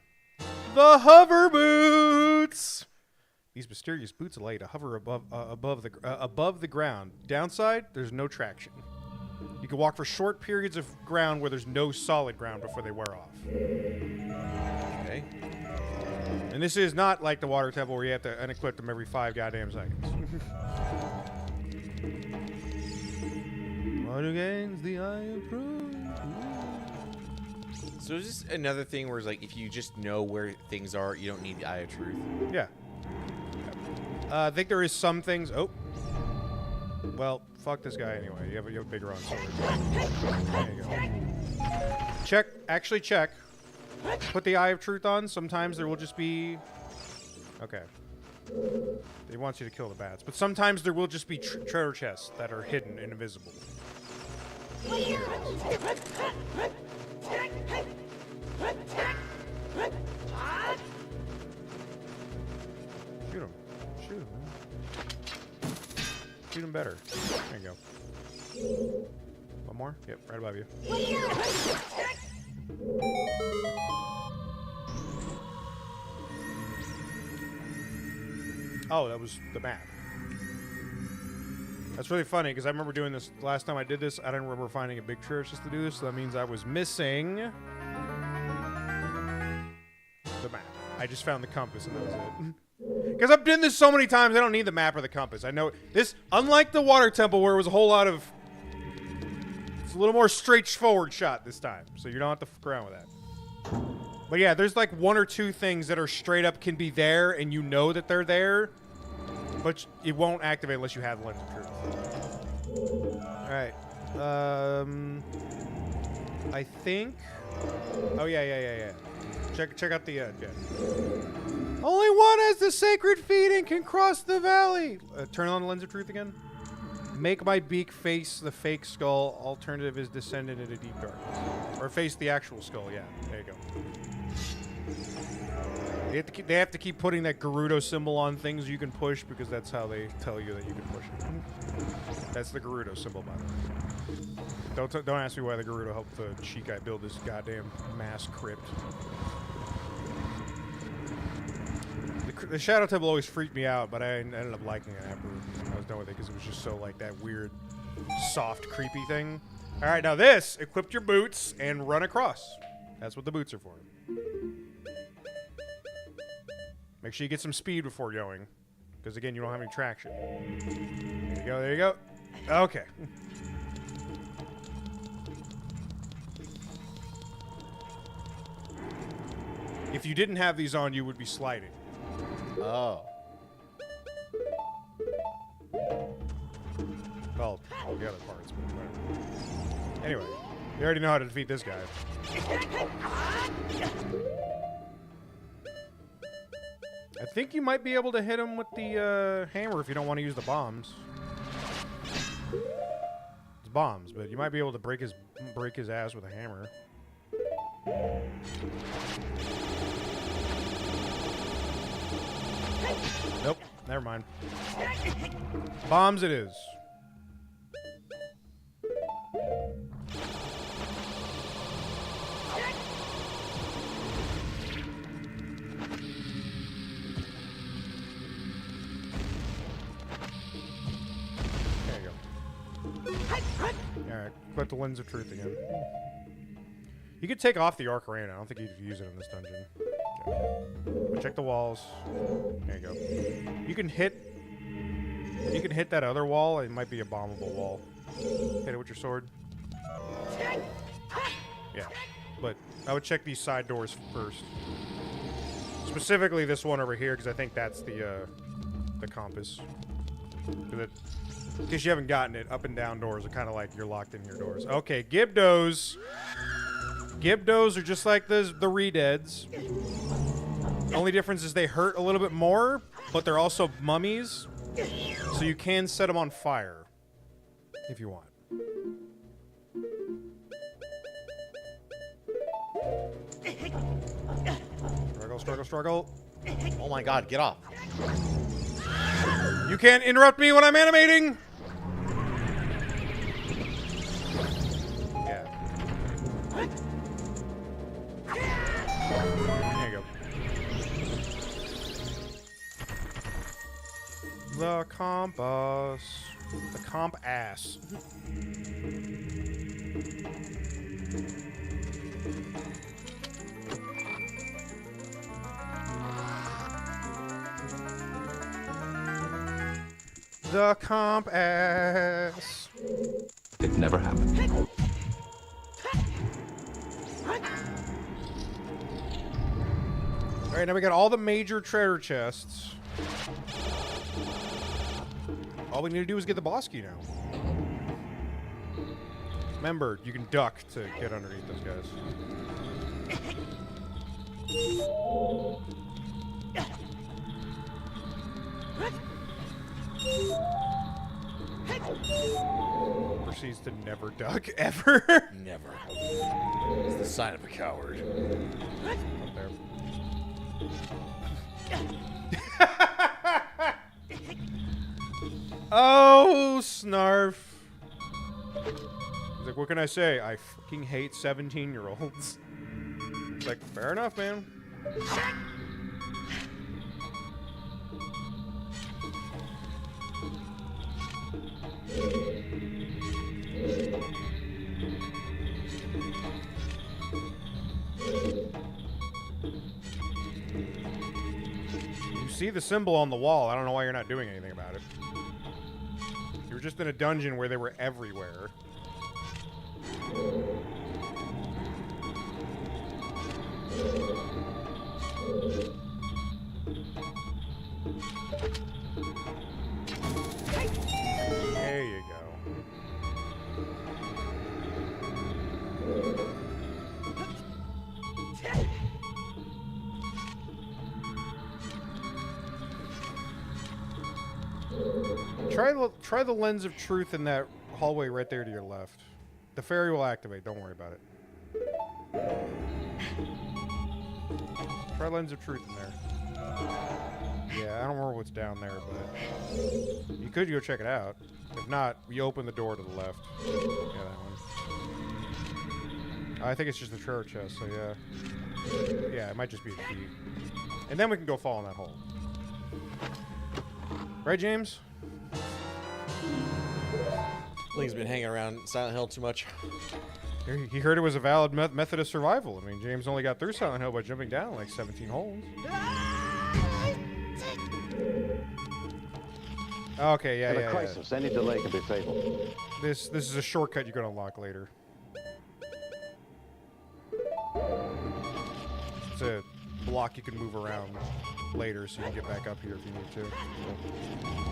The hover boots! These mysterious boots allow you to hover above the ground. Downside, there's no traction. You can walk for short periods of ground where there's no solid ground before they wear off. Okay. And this is not like the water temple where you have to unequip them every 5 goddamn seconds. Water gains the eye of truth. So is this another thing where it's like, if you just know where things are, you don't need the Eye of Truth? Yeah. I think there is some things. Oh. Well, fuck this guy anyway. You have a bigger on sword. There you go. Check. Actually, check. Put the Eye of Truth on. Sometimes there will just be... Okay. He wants you to kill the bats. But sometimes there will just be treasure chests that are hidden and invisible. Shoot him. Shoot him, man. Shoot him better. There you go. One more? Yep, right above you. Oh, that was the map. That's really funny, because I remember doing this last time I did this. I don't remember finding a big church just to do this, so that means I was missing the map. I just found the compass, and that was it. Because I've done this so many times, I don't need the map or the compass. I know this, unlike the water temple where it was a whole lot of... It's a little more straightforward shot this time, so you don't have to fuck around with that. But yeah, there's like 1 or 2 things that are straight up can be there, and you know that they're there, but it won't activate unless you have Lens of Truth. Alright. I think... Oh, yeah. Check out the edge, yeah. Only one has the sacred feet and can cross the valley! Turn on the Lens of Truth again. Make my beak face the fake skull. Alternative is descended into deep darkness. Or face the actual skull, yeah. There you go. They have to keep putting that Gerudo symbol on things you can push because that's how they tell you that you can push it. That's the Gerudo symbol, by the way. Don't ask me why the Gerudo helped the Shikai build this goddamn mass crypt. The Shadow Temple always freaked me out, but I ended up liking it after I was done with it because it was just so like that weird, soft, creepy thing. All right, now this, equip your boots and run across. That's what the boots are for. Make sure you get some speed before going, because again, you don't have any traction. There you go. Okay. If you didn't have these on, you would be sliding. Oh. Well, all the other parts, but whatever. Anyway, we already know how to defeat this guy. I think you might be able to hit him with the hammer if you don't want to use the bombs. It's bombs, but you might be able to break his ass with a hammer. Nope, never mind. Bombs it is. There you go. Alright, put the lens of truth again. You could take off the Ocarina. I don't think you could use it in this dungeon. Okay. Check the walls. There you go. You can hit that other wall. It might be a bombable wall. Hit it with your sword. Yeah. But I would check these side doors first. Specifically this one over here, because I think that's the compass. In case you haven't gotten it, up and down doors are kind of like you're locked in your doors. Okay, Gibdos. Gibdos are just like the Redeads. Only difference is they hurt a little bit more, but they're also mummies. So you can set them on fire if you want. Struggle, struggle, struggle. Oh my god, get off. You can't interrupt me when I'm animating! Yeah. There you go. The compass. The comp ass. The comp ass. It never happened. Alright, now we got all the major treasure chests. All we need to do is get the boss key now. Remember, you can duck to get underneath those guys. Proceeds to never duck, ever. Never. It's the sign of a coward. Up there. Oh, Snarf. He's like, what can I say? I fucking hate 17-year-olds. It's like, fair enough, man. You see the symbol on the wall. I don't know why you're not doing anything about it. You were just in a dungeon where they were everywhere. There you go. Try the lens of truth in that hallway right there to your left. The fairy will activate. Don't worry about it. Try lens of truth in there. Yeah, I don't remember what's down there, but you could go check it out. If not, we open the door to the left. Yeah, that one. I think it's just the treasure chest, so yeah. Yeah, it might just be a key. And then we can go fall in that hole. Right, James? Link's been hanging around Silent Hill too much. He heard it was a valid method of survival. I mean, James only got through Silent Hill by jumping down like 17 holes. Okay, yeah, In yeah, a crisis, any delay can be fatal. This is a shortcut you can unlock later. It's a block you can move around later, so you can get back up here if you need to.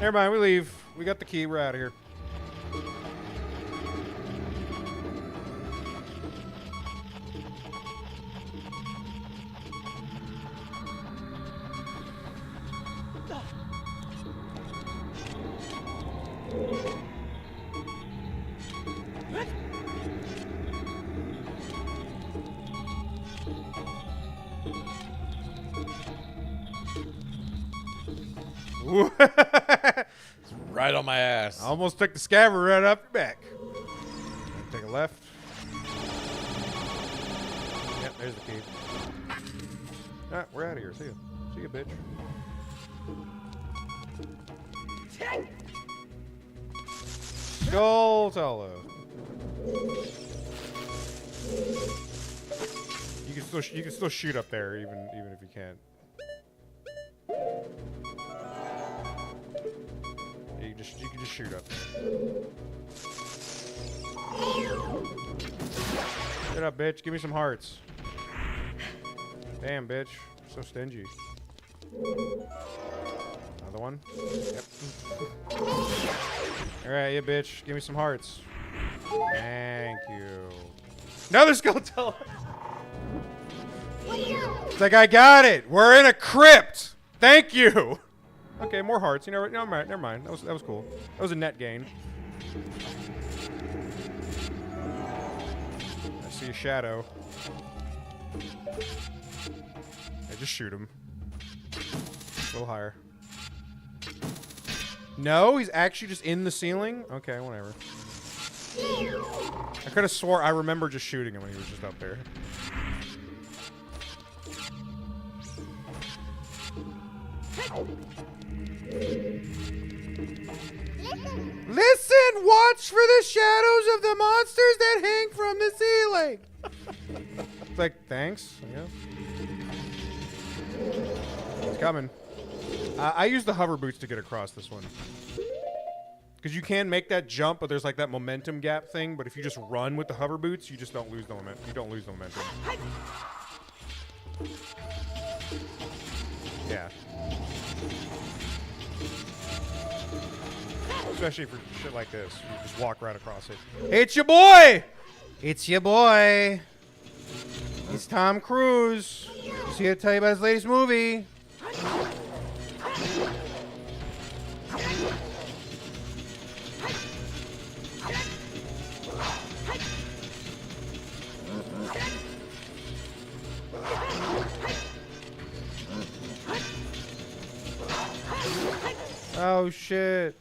Never mind, we leave. We got the key. We're out of here. Right on my ass. I almost took the scabbard right up your back. Take a left. Yep, there's the key. Ah, we're out of here. See ya. See ya, bitch. Skull Hollow. You can still shoot up there even if you can't. You can just shoot up there. Get up, bitch. Give me some hearts. Damn, bitch. So stingy. Another one. Yep. Alright, yeah, bitch. Give me some hearts. Thank you. Another skeleton. It's like, I got it. We're in a crypt. Thank you. Okay, more hearts. You know, no, never mind. That was cool. That was a net gain. I see a shadow. Yeah, just shoot him. A little higher. No, he's actually just in the ceiling? Okay, whatever. I could have swore I remember just shooting him when he was just up there. Listen, watch for the shadows of the monsters that hang from the ceiling. It's like, thanks, I guess. It's coming. I use the hover boots to get across this one. Because you can make that jump, but there's like that momentum gap thing. But if you just run with the hover boots, you just don't lose the momentum. You don't lose the momentum. Yeah. Especially for shit like this. You just walk right across it. It's your boy! It's your boy. It's Tom Cruise. Just here to tell you about his latest movie. Oh shit.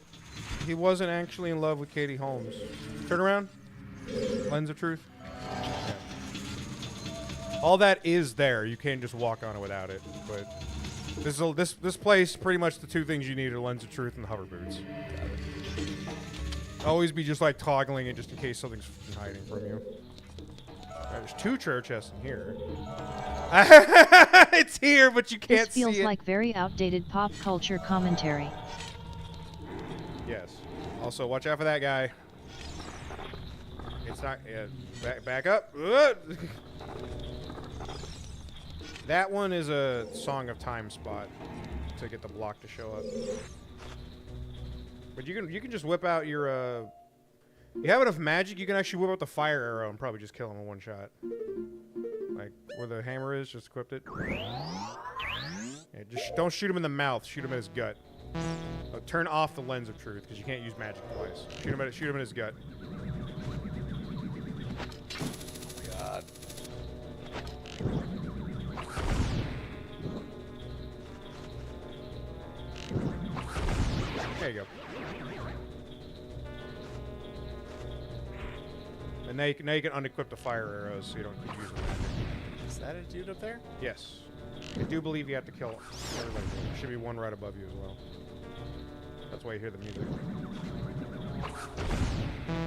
He wasn't actually in love with Katie Holmes. Turn around. Lens of truth. Yeah. All that is there. You can't just walk on it without it. But this place, pretty much the two things you need are lens of truth and the hover boots. Always be just like toggling it just in case something's hiding from you. Right, there's two treasure chests in here. It's here, but you can't see it. This feels like very outdated pop culture commentary. Yes. Also, watch out for that guy. It's not. Back up. That one is a Song of Time spot to get the block to show up. But you can just whip out your. You have enough magic, you can actually whip out the fire arrow and probably just kill him in one shot. Like where the hammer is, just equip it. Yeah, just don't shoot him in the mouth. Shoot him in his gut. Turn off the lens of truth because you can't use magic twice. Shoot him in his gut. Oh, God. There you go. And now you can unequip the fire arrows so you don't keep using magic. Is that a dude up there? Yes. I do believe you have to kill everybody. There should be one right above you as well. That's why you hear the music.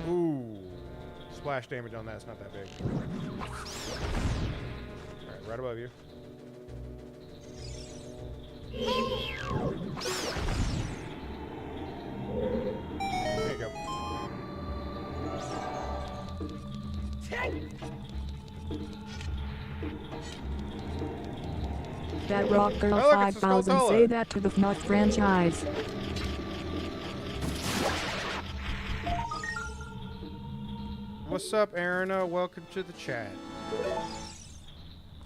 Ooh. Splash damage on that's not that big. Alright, right above you. There you go. That Rock Girl Oh, look, it's a 5000 Skulltula. say that to the FNAF franchise. What's up, Arina? Welcome to the chat.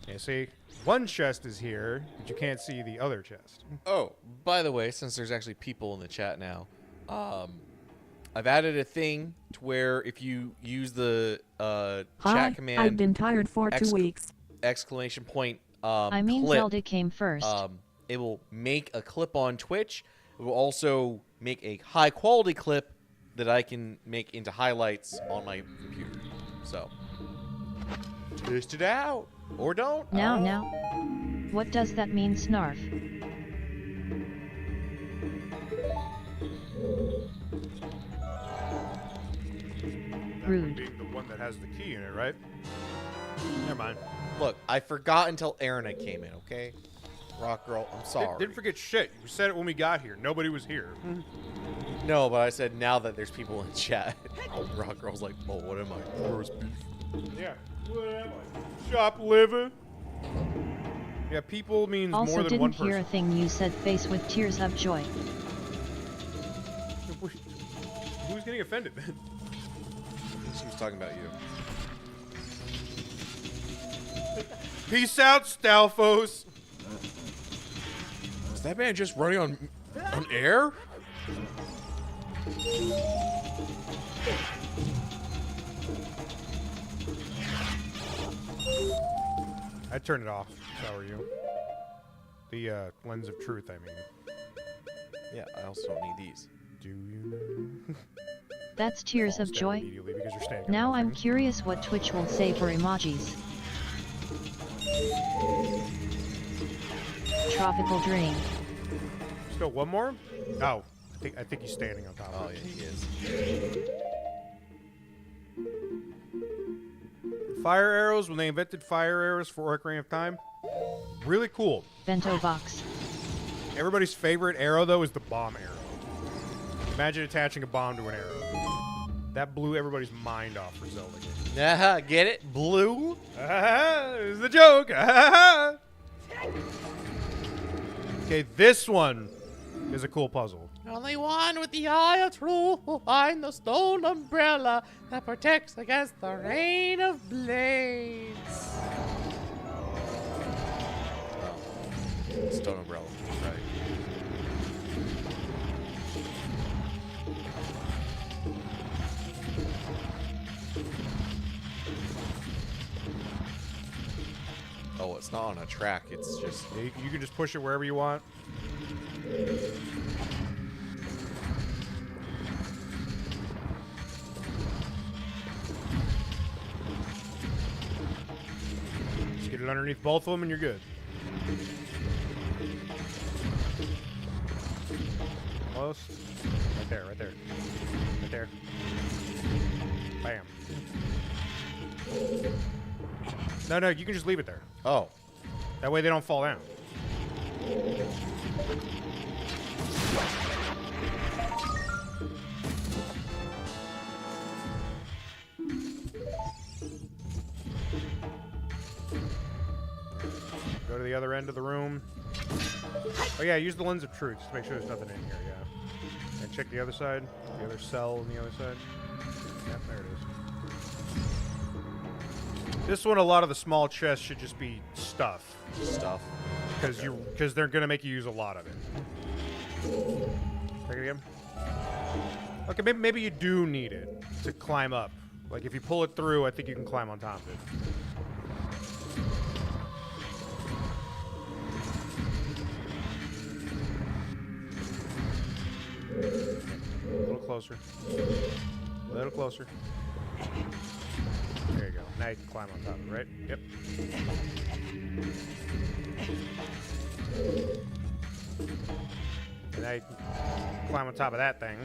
Yeah, see, one chest is here, but you can't see the other chest. Oh, by the way, since there's actually people in the chat now, I've added a thing to where if you use the chat command, I've been tired for 2 weeks. Exclamation point I mean, clip, Zelda came first. it will make a clip on Twitch. It will also make a high quality clip that I can make into highlights on my computer. So, test it out. Or don't. Now. What does that mean, Snarf? Rude. Being the one that has the key in it, right? Never mind. Look, I forgot until Arina came in, okay? Rock Girl, I'm sorry. Didn't forget shit. You said it when we got here. Nobody was here. No, but I said now that there's people in chat. Rock Girl's like, oh, what am I? Roast beef. Yeah. What am I? Shop liver? Yeah, people means Also more than one didn't hear a person. thing you said, face with tears of joy. Who's getting offended? She was talking about you. Peace out, Stalfos. Is that man just running on air? I'd turn it off, if I were you. The lens of truth, I mean. Yeah, I also don't need these. Do you know? That's tears Falls of down joy. immediately because you're standing on Now I'm nothing. curious what Twitch will say for emojis. Tropical dream. Still one more? Oh, I think he's standing on top Oh, of it. yeah, he is. Fire arrows, when they invented fire arrows for Ocarina of Time, really cool. Bento box. Everybody's favorite arrow, though, is the bomb arrow. Imagine attaching a bomb to an arrow. That blew everybody's mind off for Zelda games. Get it? Blue? It's the joke. Okay, this one is a cool puzzle. Only one with the eye of truth will find the stone umbrella that protects against the rain of blades. Oh. Stone umbrella. Right. Oh, it's not on a track. It's just... You can just push it wherever you want. Just get it underneath both of them and you're good. Almost. Right there, right there. Right there. Bam. No, you can just leave it there. Oh. That way they don't fall down. Go to the other end of the room. Oh yeah, use the lens of truth just to make sure there's nothing in here, yeah. And check the other side, the other cell on the other side. Yep, there it is. This one, a lot of the small chests should just be stuff. Stuff. Because they're gonna make you use a lot of it. Take it again. Okay, maybe you do need it to climb up. Like if you pull it through, I think you can climb on top of it. A little closer. A little closer. There you go. Now you can climb on top of it, right? Yep. And now you can climb on top of that thing.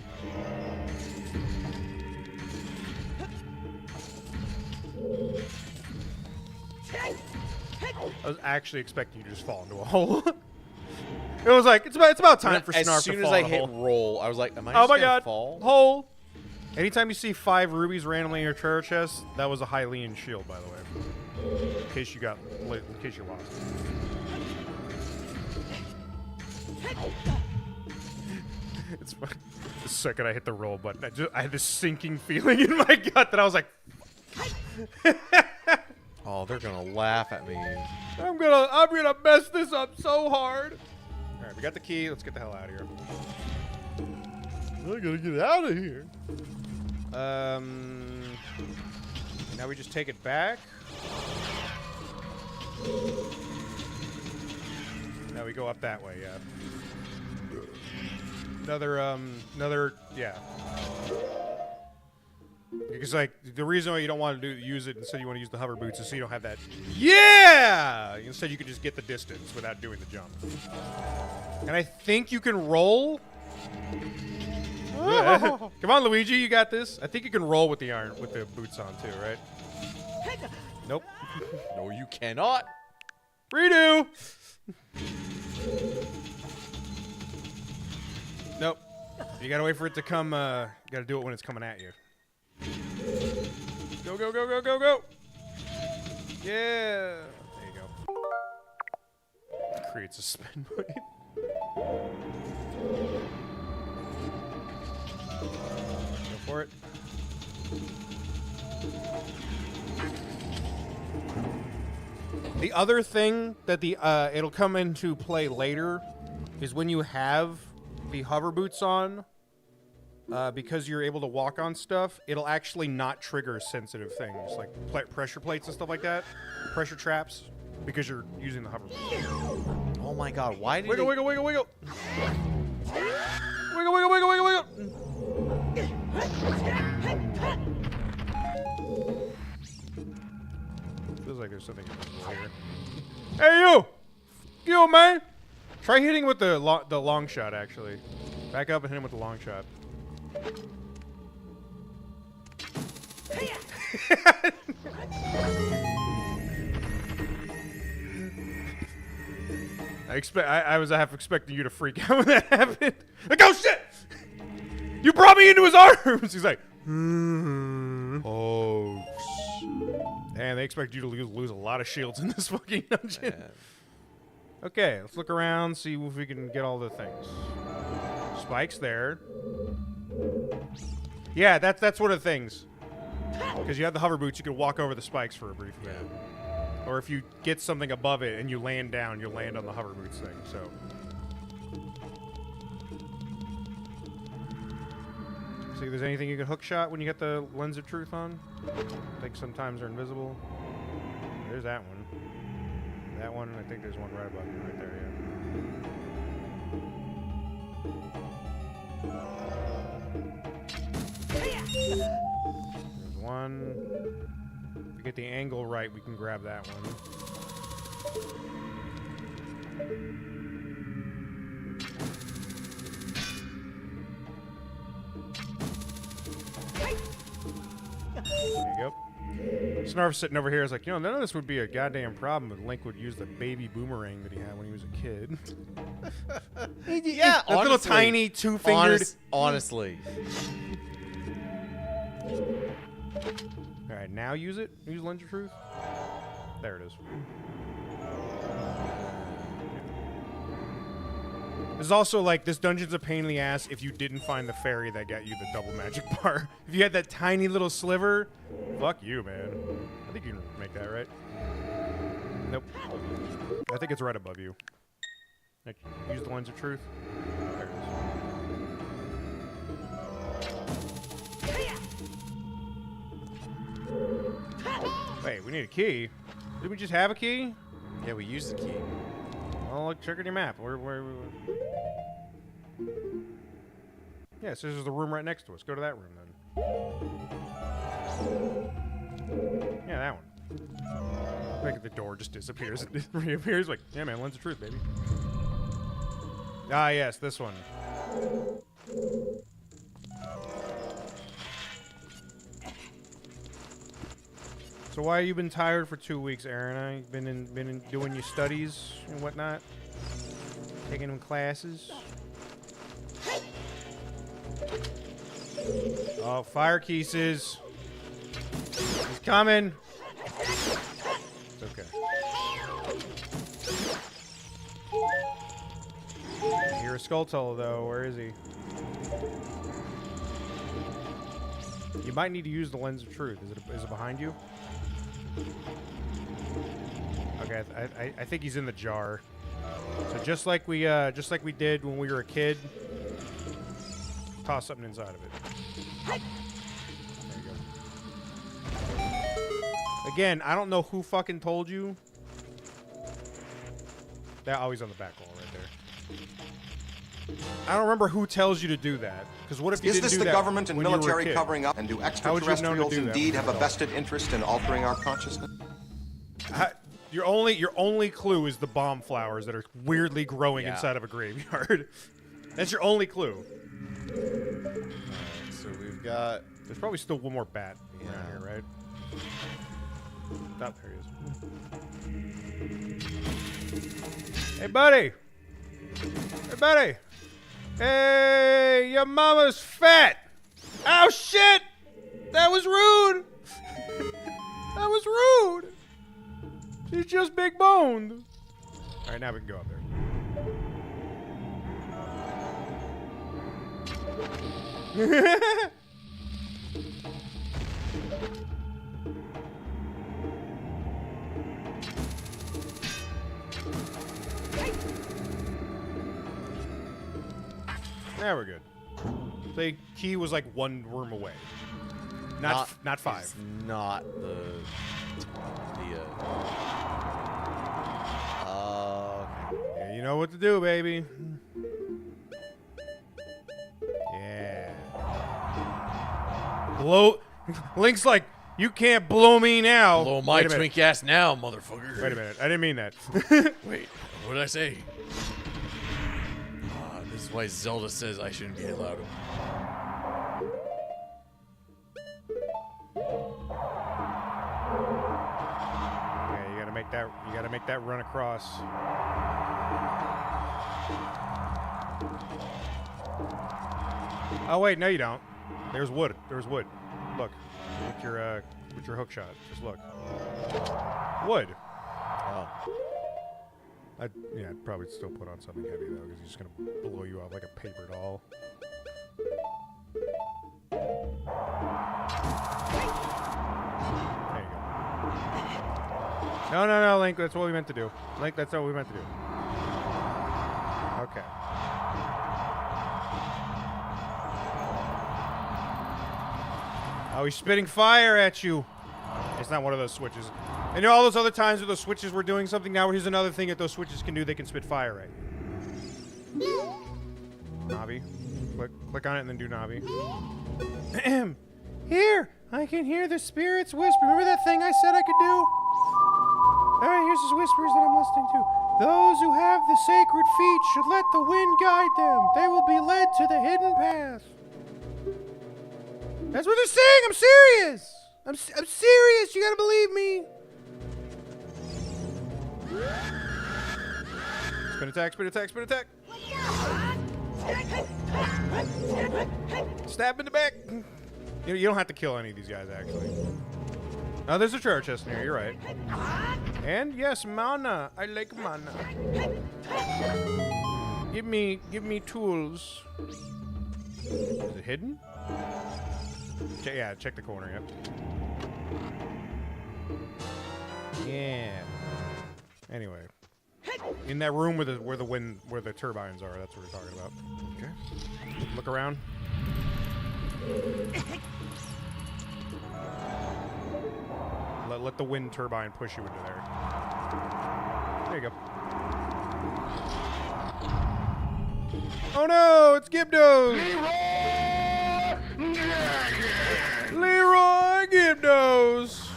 I was actually expecting you to just fall into a hole. It was like, it's about time for Snarf to fall As soon as I in a hit hole. roll, I was like, am I Oh just my gonna god, fall? hole! Anytime you see 5 rubies randomly in your treasure chest, that was a Hylian shield, by the way. In case you lost. It's funny. The second I hit the roll button, I had this sinking feeling in my gut that I was like, Oh, they're gonna laugh at me. I'm gonna mess this up so hard. All right, we got the key. Let's get the hell out of here. I gotta get out of here. Now we just take it back. Now we go up that way, yeah. Another, yeah. Because, like, the reason why you don't want to use it, instead you want to use the hover boots, is so you don't have that, yeah! Instead you can just get the distance without doing the jump. And I think you can roll. Come on, Luigi, you got this. I think you can roll with the boots on too, right? Nope. No, you cannot. Redo. Nope. You gotta wait for it to come. You gotta do it when it's coming at you. Go, go, go, go, go, go. Yeah. There you go. It creates a spin point. Go for it. The other thing that it'll come into play later is when you have the hover boots on, because you're able to walk on stuff, it'll actually not trigger sensitive things like pressure plates and stuff like that, pressure traps, because you're using the hover boots. Oh my god, why did Wiggle, wiggle, wiggle, wiggle. Wiggle, wiggle, wiggle, wiggle, wiggle. Feels like there's something invisible here. Hey, you! You, man! Try hitting with the long shot, actually. Back up and hit him with the long shot. I was half expecting you to freak out when that happened. Like, oh shit! You brought me into his arms! He's like, oh. And they expect you to lose a lot of shields in this fucking dungeon. Okay, let's look around, see if we can get all the things. Spikes there. Yeah, that's one of the things. Because you have the hover boots, you can walk over the spikes for a brief minute. Or if you get something above it and you land down, you'll land on the hover boots thing, so. See if there's anything you can hook shot when you get the lens of truth on. I think sometimes they're invisible. There's that one. That one, I think there's one right above me right there, yeah. There's one. If we get the angle right, we can grab that one. There you go. Snarf's sitting over here is like, none of this would be a goddamn problem if Link would use the baby boomerang that he had when he was a kid. Yeah, that little tiny two-fingered. Honestly. All right, now use it. Use Lens of Truth. There it is. There's also, like, this dungeon's a pain in the ass if you didn't find the fairy that got you the double magic bar. If you had that tiny little sliver, fuck you, man. I think you can make that, right? Nope. I think it's right above you. Like, use the Lens of Truth. There it is. Wait, we need a key. Did we just have a key? Yeah, we used the key. Oh, look, check out your map. Where? Yeah, so there's the room right next to us. Go to that room, then. Yeah, that one. Like, the door just disappears. It reappears like, yeah, man, Lens of Truth, baby. Ah, yes, this one. So why have you been tired for 2 weeks, Aaron? You've been doing your studies and whatnot? Taking them classes? Oh, fire Keeses. He's coming. It's okay. I hear a Skulltula, though. Where is he? You might need to use the Lens of Truth. Is it behind you? Okay, I think he's in the jar. So just like we did when we were a kid, toss something inside of it. There you go. Again, I don't know who fucking told you. That always on the back wall right there. I don't remember who tells you to do that. Because what if you didn't do that? Is this the government and when you were a military kid? covering up? And do How would you have known to extraterrestrials do that indeed when have a you were vested interest in altering our consciousness? Your only clue is the bomb flowers that are weirdly growing inside of a graveyard. That's your only clue. Alright, so we've got. There's probably still one more bat around here, right? Oh, there he is. Hey, buddy! Hey, buddy! Hey, your mama's fat! Oh, shit! That was rude! That was rude! She's just big boned. Alright, now we can go up there. There we're good. The key was like one room away. Not 5. It's not the okay. Yeah, you know what to do, baby. Yeah. Blow. Link's like, you can't blow me now. Blow my twink ass now, motherfucker. Wait a minute. I didn't mean that. Wait, what did I say? This is why Zelda says I shouldn't be allowed to. Yeah, you gotta make that run across. Oh wait, no you don't. There's wood. There's wood. Look. With your hook shot. Just look. Wood. Oh. I'd probably still put on something heavy though, because he's just gonna blow you off like a paper doll. There you go. No, Link. That's what we meant to do. Link, that's what we meant to do. Okay. Oh, he's spitting fire at you. It's not one of those switches. And you know all those other times where those switches were doing something? Now here's another thing that those switches can do. They can spit fire at you. Navi. Click on it and then do Navi. Here! I can hear the spirits whisper. Remember that thing I said I could do? Alright, here's the whispers that I'm listening to. Those who have the sacred feet should let the wind guide them. They will be led to the hidden path. That's what they're saying! I'm serious! I'm serious! You gotta believe me! Spin attack, spin attack, spin attack! Stab in the back! You don't have to kill any of these guys, actually. Oh, there's a treasure chest in here, you're right. And yes, mana. I like mana. Give me tools. Is it hidden? Yeah, check the corner, yep. Yeah. Anyway. In that room where the turbines are, that's what we're talking about. Okay. Look around. Let the wind turbine push you into there. There you go. Oh no, it's Gibdos! Leroy Gibdos!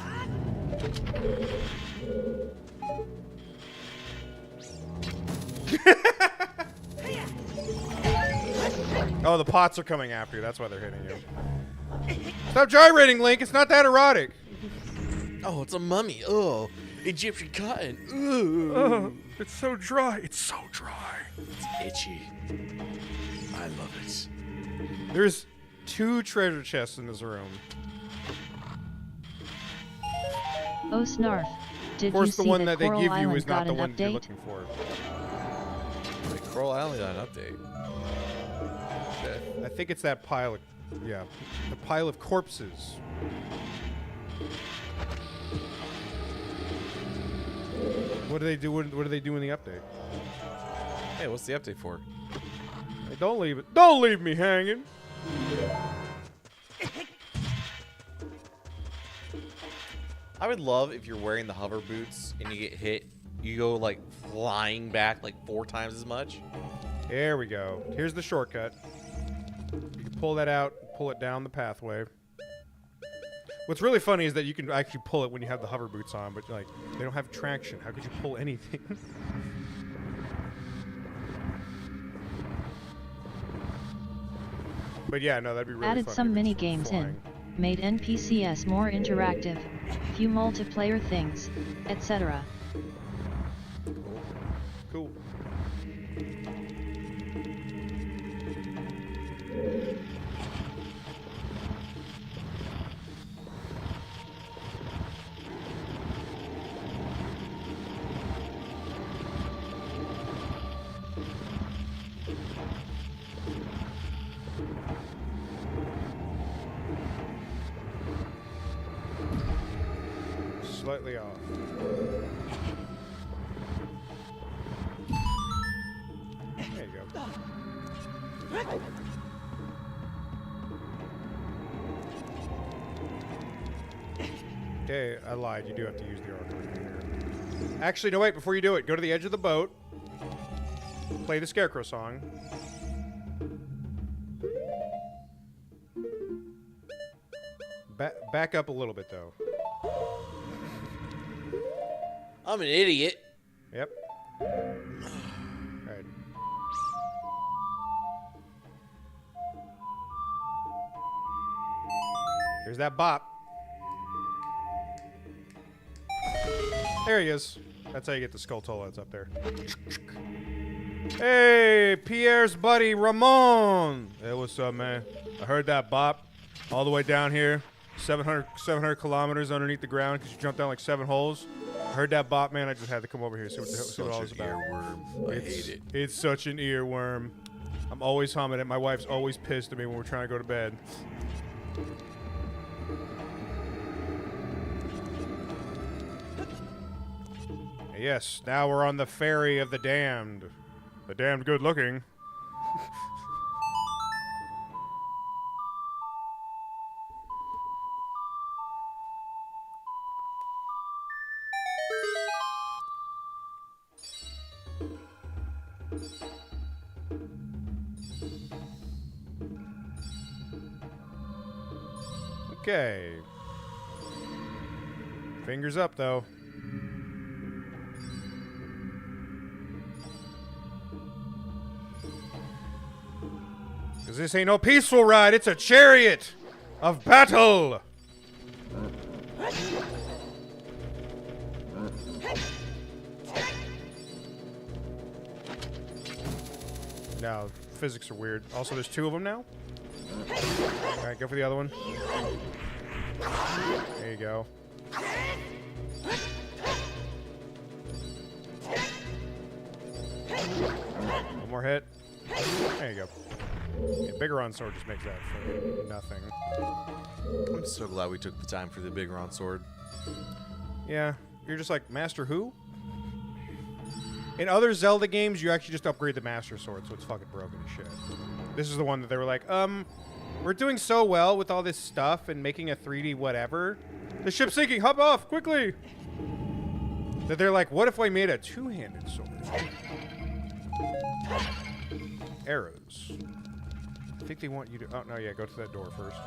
Oh, the pots are coming after you. That's why they're hitting you. Stop gyrating, Link. It's not that erotic. Oh, it's a mummy. Oh, Egyptian cotton. Ooh. Oh, it's so dry. It's so dry. It's itchy. I love it. There's 2 treasure chests in this room. Oh Snarf, did Of course, you the see one that that they Coral give you Island is not got the an one you're update? looking for. The Coral Island got an update. Shit. I think it's that pile of, the pile of corpses. What do they do? What do they do in the update? Hey, what's the update for? Hey, don't leave it. Don't leave me hanging. I would love if you're wearing the hover boots and you get hit, you go like flying back like 4 times as much. There we go. Here's the shortcut. You can pull that out, pull it down the pathway. What's really funny is that you can actually pull it when you have the hover boots on, but like they don't have traction. How could you pull anything? But yeah, no, that'd be really Added funny some if it's mini games flying. in. Made NPCs more interactive. Few multiplayer things, etc. Cool. Slightly off. There you go. Okay, I lied. You do have to use the Ocarina here. Actually, no, wait. Before you do it, go to the edge of the boat. Play the Scarecrow song. Back up a little bit, though. I'm an idiot. Yep. Alright. Here's that bop. There he is. That's how you get the Skulltula that's up there. Hey, Pierre's buddy, Ramon. Hey, what's up, man? I heard that bop all the way down here. 700 kilometers underneath the ground because you jumped down like 7 holes. I heard that bop, man. I just had to come over here see what all it's about. Earworm. I hate it. It's such an earworm. I'm always humming it. My wife's always pissed at me when we're trying to go to bed. Yes, now we're on the ferry of the damned. The damned good looking. Okay. Fingers up, though. Because this ain't no peaceful ride, it's a chariot of battle! Now, physics are weird. Also, there's 2 of them now. Alright, go for the other one. There you go. One more hit. There you go. Yeah, Bigoron sword just makes that for nothing. I'm so glad we took the time for the Bigoron sword. Yeah, you're just like, Master who? In other Zelda games, you actually just upgrade the Master Sword, so it's fucking broken as shit. This is the one that they were like, we're doing so well with all this stuff and making a 3D whatever. The ship's sinking, hop off, quickly! That they're like, what if I made a 2-handed sword? Arrows. I think they want you to, oh no, yeah, go to that door first.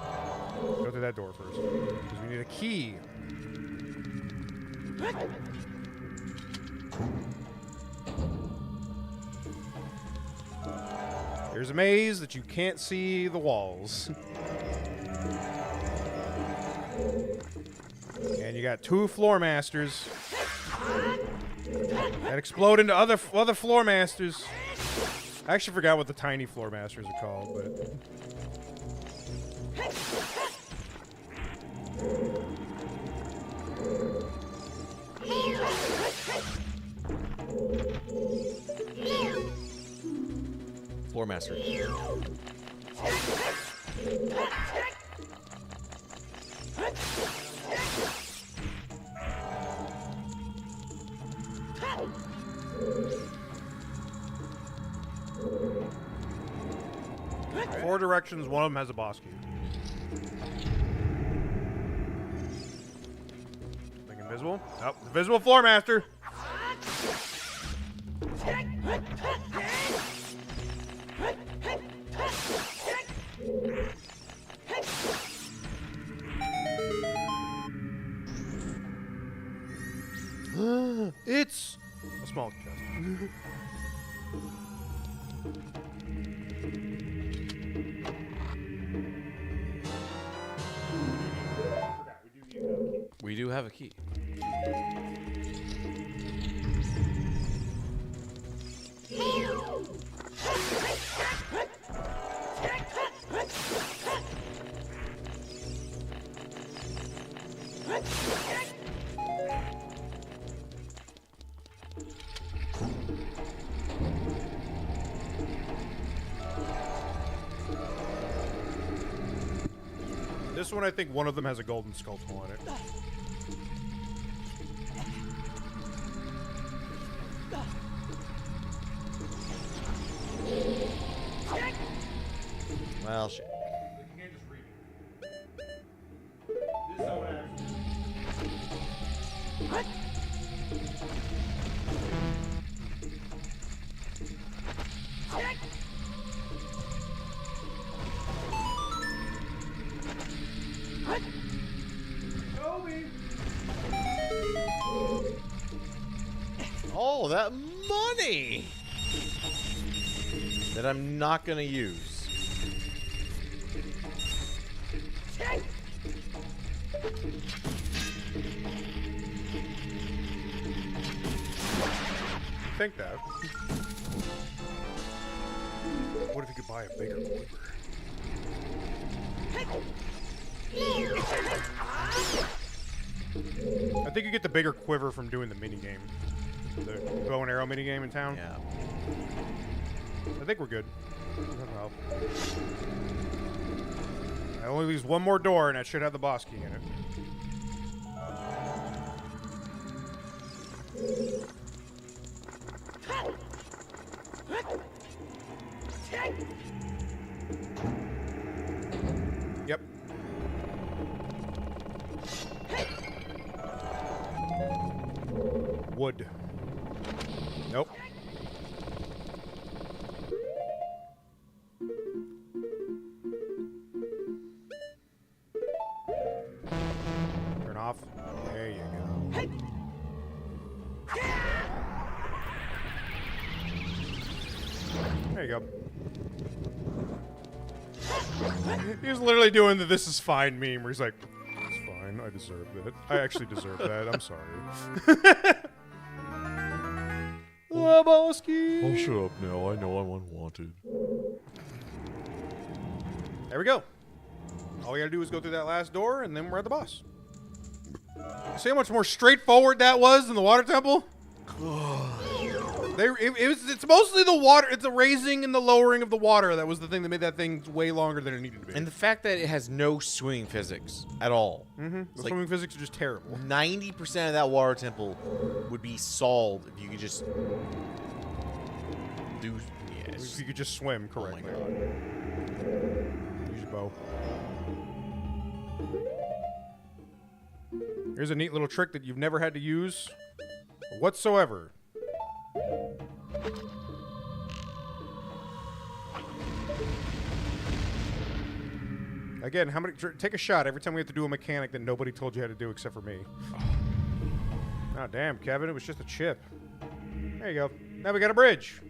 Go to that door first. Because we need a key. There's a maze that you can't see the walls. And you got 2 floor masters that explode into other floor masters. I actually forgot what the tiny floor masters are called, but Floor master. Four directions, one of them has a boss key. Think invisible? Nope. Invisible floor master. It's a small chest. We do have a key. This one, I think one of them has a golden skull on it. Well, shit. Oh, that money that I'm not gonna use. Think that. What if you could buy a bigger quiver? I think you get the bigger quiver from doing the mini game, the bow and arrow mini game in town. Yeah. I think we're good. I only leaves one more door, and that should have the boss key in it. Yep. Wood. Nope. Turn off. There you go. There you go. He's literally doing the "this is fine" meme where he's like, "It's fine. I deserve that. I actually deserve that. I'm sorry." Lebowski. Oh, shut up now. I know I'm unwanted. There we go. All we gotta do is go through that last door, and then we're at the boss. See how much more straightforward that was than the water temple? It's mostly the water. It's the raising and the lowering of the water that was the thing that made that thing way longer than it needed to be. And the fact that it has no swimming physics at all. The It's like swimming physics are just terrible. 90% of that water temple would be solved if you could just do. Yeah, it's If you could just swim correctly. Use your bow. Here's a neat little trick that you've never had to use whatsoever. Again, how many? Take a shot every time we have to do a mechanic that nobody told you how to do except for me. Oh, damn, Kevin, it was just a chip. There you go. Now we got a bridge.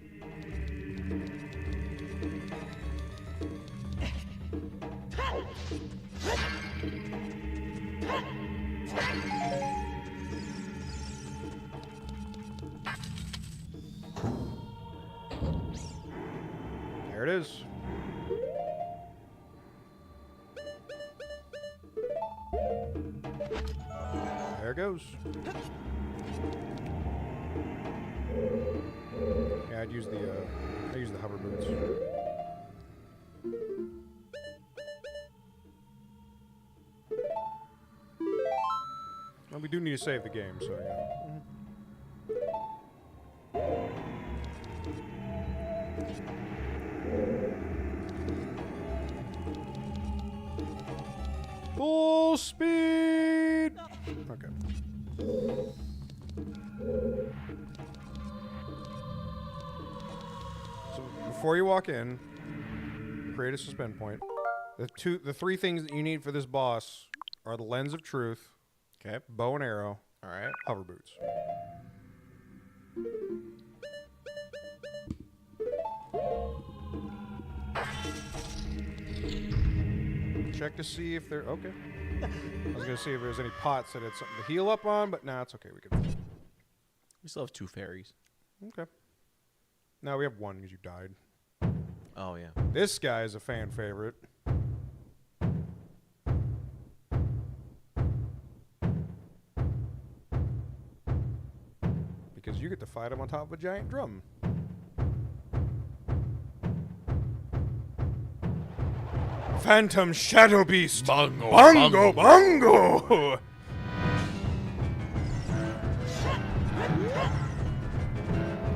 There it is. There it goes. Yeah, I'd use the hover boots. Well, we do need to save the game, so yeah. speed. Okay. So before you walk in, create a suspend point. The three things that you need for this boss are the lens of truth, Okay. bow and arrow, All right. hover boots. Check to see if they're okay. I was gonna see if there's any pots that had something to heal up on, but nah, it's okay. We can. We still have 2 fairies. Okay. No, we have one because you died. Oh yeah. This guy is a fan favorite. Because you get to fight him on top of a giant drum. Phantom Shadow Beast. Bongo. Bongo, bongo.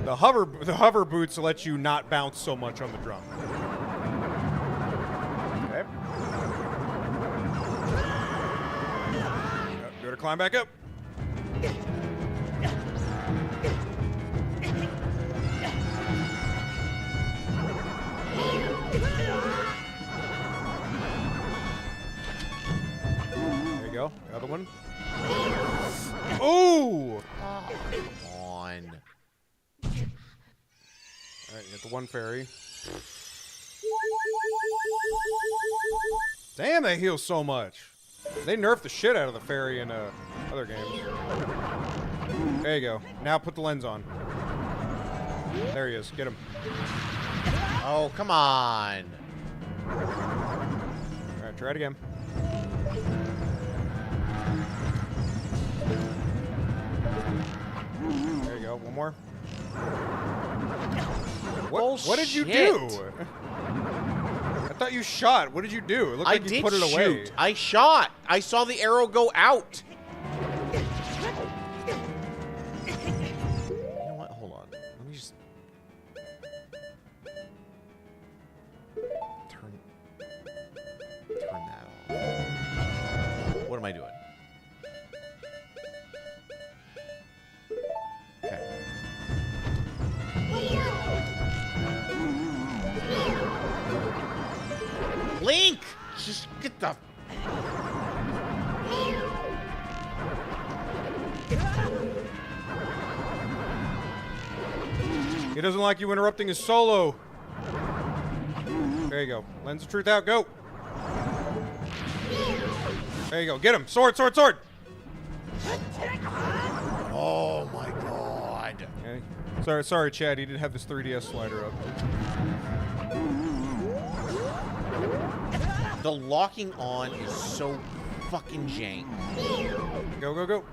The hover boots let you not bounce so much on the drum. Okay. Go to climb back up. There you go. The other one. Ooh! Come on. Alright, you got the one fairy. Damn, they heal so much. They nerfed the shit out of the fairy in other games. There you go. Now put the lens on. There he is. Get him. Oh, come on. Alright, try it again. There you go. One more. What did you do? I thought you shot. What did you do? It looked like you put it away. I shot. I saw the arrow go out. You know what? Hold on. Let me just turn that on. What am I doing? Okay. Link! Just get the... He doesn't like you interrupting his solo. There you go. Lens of truth out. Go. There you go. Get him. Sword, sword, sword. Oh my god. Okay. Sorry, Chad. He didn't have this 3DS slider up. The locking on is so fucking jank. Go, go, go.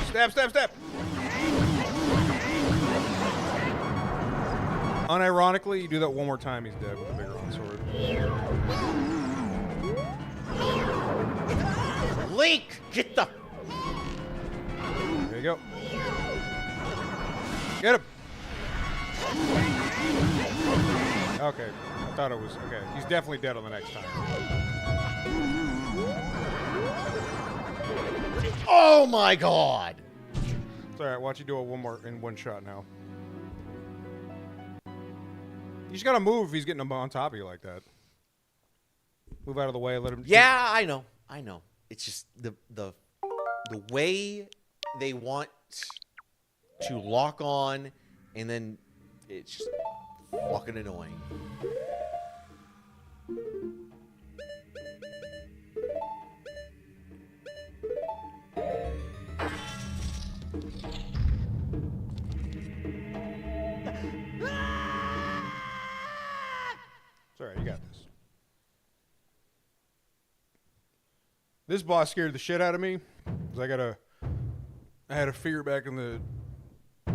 Stab, stab, stab. Unironically, you do that one more time, he's dead with a bigger sword. Link! Get the... There you go. Get him. Okay. I thought it was... Okay. He's definitely dead on the next time. Oh my god! It's alright. Watch you do it one more in one shot now. You just gotta move if he's getting on top of you like that. Move out of the way, let him... Yeah, I know. I know. It's just the way they want to lock on, and then it's just fucking annoying. It's alright, you got this. This boss scared the shit out of me. Because I had a fear back in the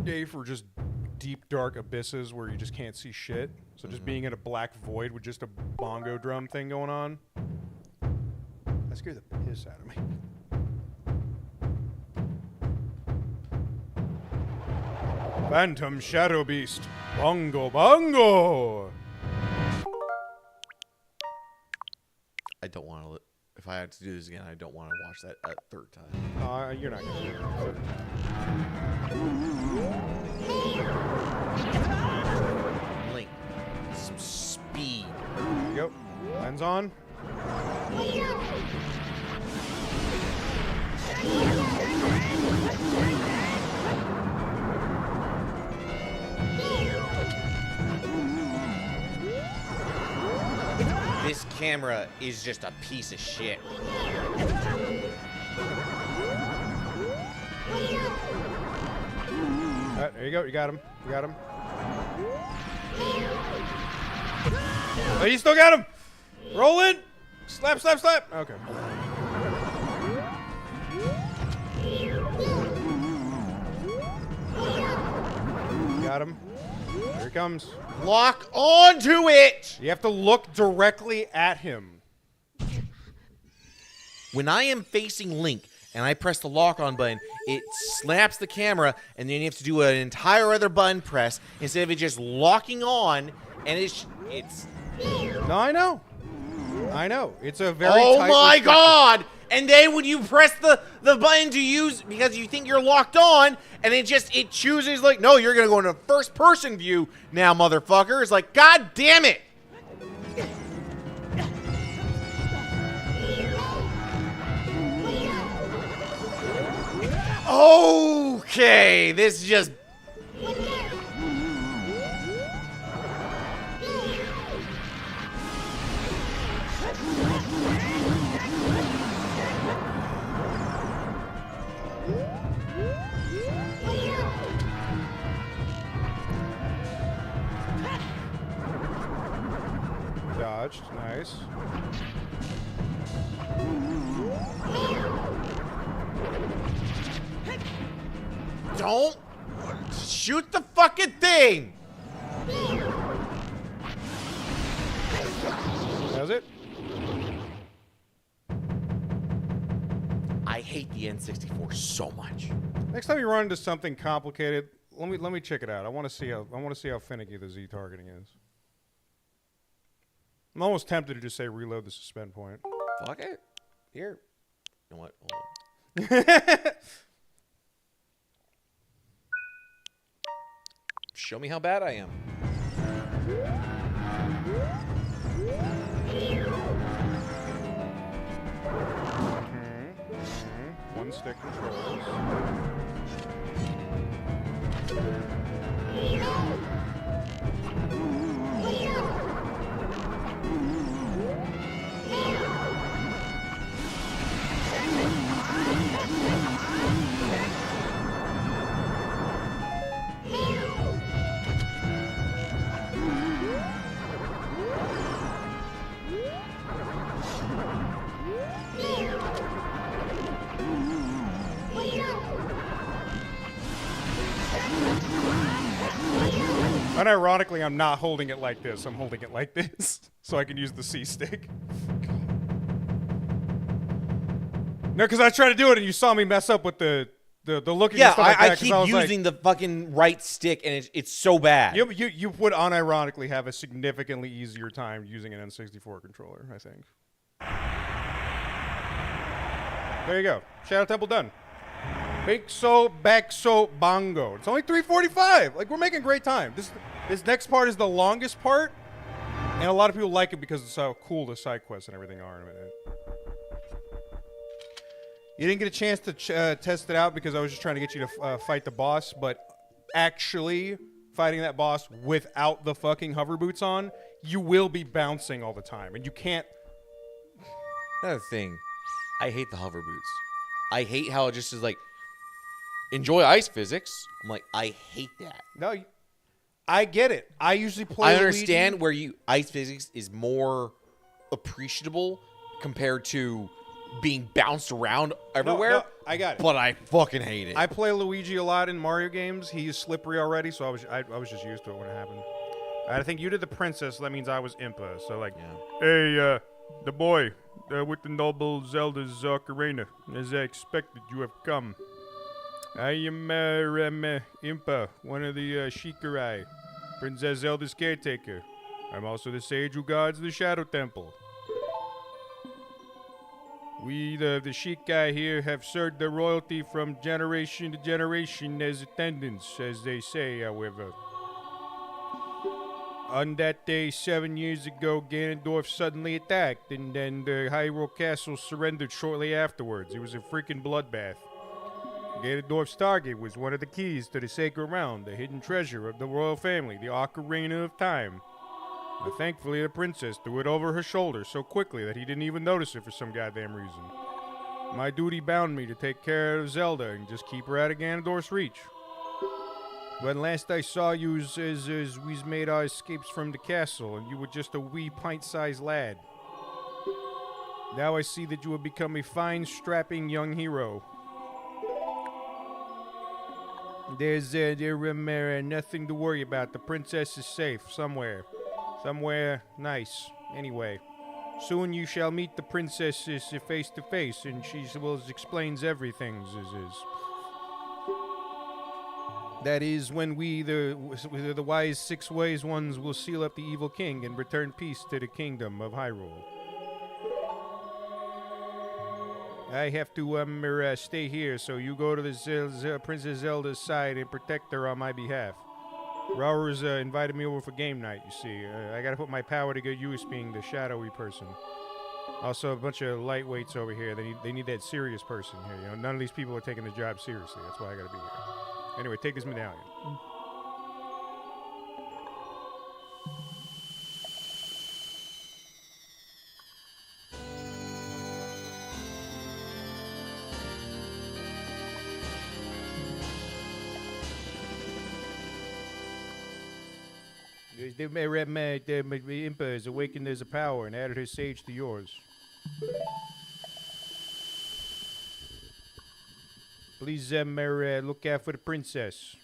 day for just deep, dark abysses where you just can't see shit. So just being in a black void with just a bongo drum thing going on. That scared the piss out of me. Phantom Shadow Beast. Bongo, bongo! I don't want to. if I had to do this again, I don't want to watch that a third time. You're not gonna do it. a third time. Link, some speed. There you go. Lens on. This camera is just a piece of shit. Alright, there you go. You got him. You got him. Oh, you still got him. Roll in. Slap, slap, slap. Okay. Got him. Here he comes. Lock onto it! You have to look directly at him. When I am facing Link and I press the lock on button, it slaps the camera, and then you have to do an entire other button press instead of it just locking on, and it's No, I know. I know. It's a very oh tight my restriction. god! And then when you press the button to use because you think you're locked on, and it chooses like, no, you're gonna go into first person view now, motherfucker. It's like, god damn it! Okay, this just Dodged. Nice. don't shoot the fucking thing. That was it. I hate the N64 so much. Next time you run into something complicated, let me check it out. I want to see how finicky the Z targeting is. I'm almost tempted to just say reload the suspend point. Fuck it. Here. You know what? Hold on. Show me how bad I am. One stick controls. Unironically, I'm not holding it like this. I'm holding it like this, so I can use the C stick. No, because I tried to do it, and you saw me mess up with the looking. Yeah, and stuff like I that, keep was using like, the fucking right stick, and it's so bad. You would unironically have a significantly easier time using an N64 controller, I think. There you go. Shadow Temple done. Bixo, Baxo, Bongo. It's only 3:45. Like, we're making great time. This next part is the longest part, and a lot of people like it because it's how cool the side quests and everything are. You didn't get a chance to test it out because I was just trying to get you to fight the boss, but actually fighting that boss without the fucking hover boots on, you will be bouncing all the time, and you can't. Another thing, I hate the hover boots. I hate how it just is like, enjoy ice physics. I'm like, I hate that. No, I get it. I usually play. I understand where ice physics is more appreciable compared to being bounced around everywhere. No, I got it. But I fucking hate it. I play Luigi a lot in Mario games. He's slippery already, so I was just used to it when it happened. I think you did the princess, so that means I was Impa. So like, hey, the boy with the noble Zelda's Ocarina, as I expected, you have come. I am Impa, one of the Shikurai, Princess Zelda's caretaker. I'm also the sage who guards the Shadow Temple. We, the Sheik guy here, have served the royalty from generation to generation as attendants, as they say, however. On that day 7 years ago, Ganondorf suddenly attacked, and then the Hyrule Castle surrendered shortly afterwards. It was a freaking bloodbath. Ganondorf's target was one of the keys to the Sacred Realm, the hidden treasure of the royal family, the Ocarina of Time. But thankfully, the princess threw it over her shoulder so quickly that he didn't even notice it for some goddamn reason. My duty bound me to take care of Zelda and just keep her out of Ganondorf's reach. When last I saw you, as we made our escapes from the castle, and you were just a wee pint-sized lad. Now I see that you have become a fine, strapping young hero. There's nothing to worry about. The princess is safe somewhere. Somewhere nice. Anyway, soon you shall meet the princess face to face, and she will explains everything. That is when we, the wise 6 wise ones, will seal up the evil king and return peace to the kingdom of Hyrule. I have to stay here, so you go to the Princess Zelda's side and protect her on my behalf. Raur's invited me over for game night, you see. I gotta put my power to good use being the shadowy person. Also, a bunch of lightweights over here. They need that serious person here. You know, none of these people are taking the job seriously. That's why I gotta be here. Anyway, take this medallion. The Impa has awakened as a power and added her sage to yours. Please, look out for the princess,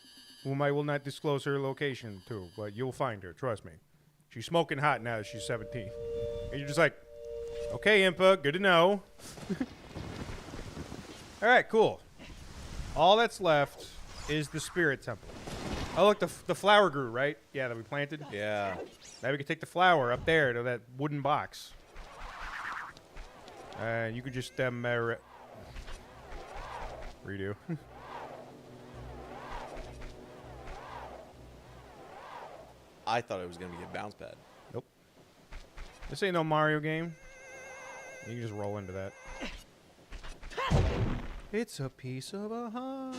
whom I will not disclose her location to, but you'll find her, trust me. She's smoking hot now that she's 17. And you're just like, okay, Impa, good to know. Alright, cool. All that's left is the spirit temple. Oh, look, the flower grew, right? Yeah, that we planted? Yeah. Now we can take the flower up there to that wooden box. You could just, redo. I thought it was going to be a bounce pad. Nope. This ain't no Mario game. You can just roll into that. It's a piece of a heart.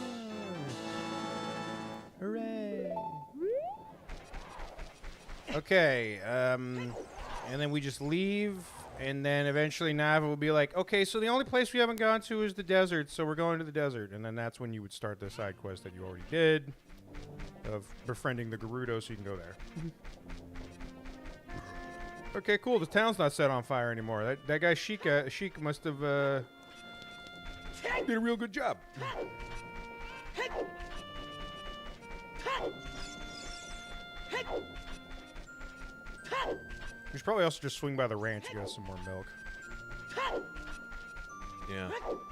Hooray. Okay, and then we just leave, and then eventually Nava will be like, okay, so the only place we haven't gone to is the desert, so we're going to the desert. And then that's when you would start the side quest that you already did of befriending the Gerudo so you can go there. Okay, cool. The town's not set on fire anymore. That guy Sheik must have did a real good job. We should probably also just swing by the ranch and get us some more milk. Yeah.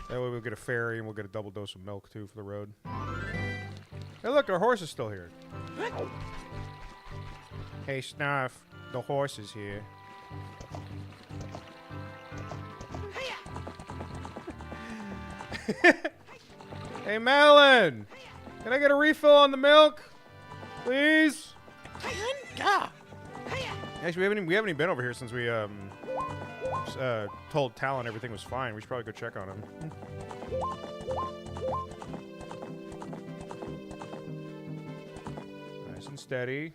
That way we'll get a ferry and we'll get a double dose of milk too for the road. Hey look, our horse is still here. Hey Snarf, the horse is here. Hey Malin! Can I get a refill on the milk? Please? Actually, we haven't even been over here since we told Talon everything was fine. We should probably go check on him. Nice and steady.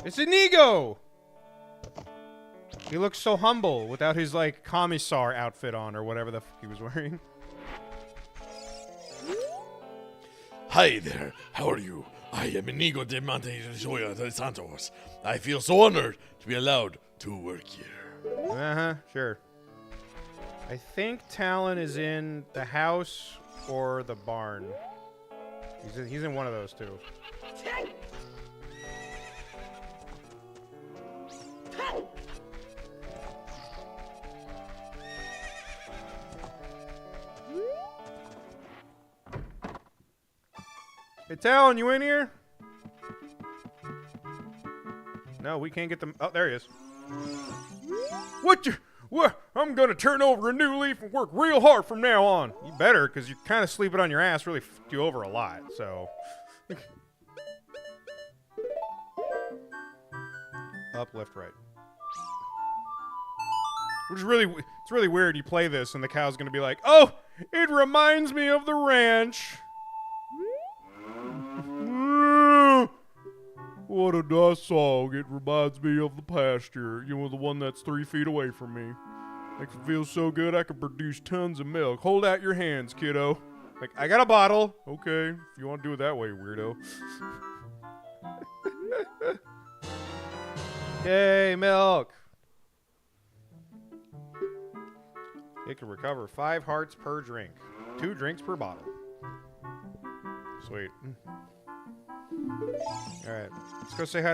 It's Inigo! He looks so humble without his, like, commissar outfit on or whatever the fuck he was wearing. Hi there, how are you? I am Inigo de Montejoya de Santos. I feel so honored to be allowed to work here. Uh-huh, sure. I think Talon is in the house or the barn. He's in one of those two. Hey, Talon, you in here? No, we can't get them. Oh, there he is. What? I'm gonna turn over a new leaf and work real hard from now on. You better, because you're kind of sleeping on your ass really fucked you over a lot, so. Up, left, right. Which is really, it's really weird. You play this and the cow's gonna be like, oh, it reminds me of the ranch. What a nice song. It reminds me of the pasture. You know, the one that's 3 feet away from me. Makes it feel so good I can produce tons of milk. Hold out your hands, kiddo. Like, I got a bottle. Okay, if you want to do it that way, weirdo. Yay, milk. It can recover 5 hearts per drink. 2 drinks per bottle. Sweet. All right, let's go say hi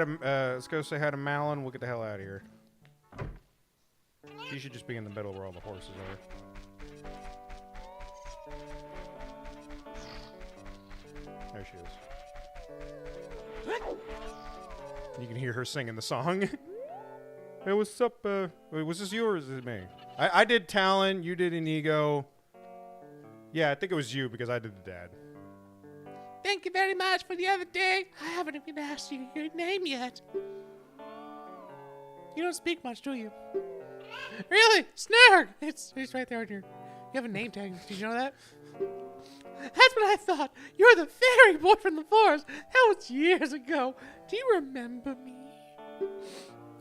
to Malin. We'll get the hell out of here. She should just be in the middle where all the horses are. There she is. You can hear her singing the song. Hey, what's up? Wait, was this you or is it me? I did Talon. You did Inigo. Yeah, I think it was you because I did the dad. Thank you very much for the other day. I haven't even asked you your name yet. You don't speak much, do you? Really? Snarg! It's right there on your... You have a name tag. Did you know that? That's what I thought. You're the fairy boy from the forest. That was years ago. Do you remember me?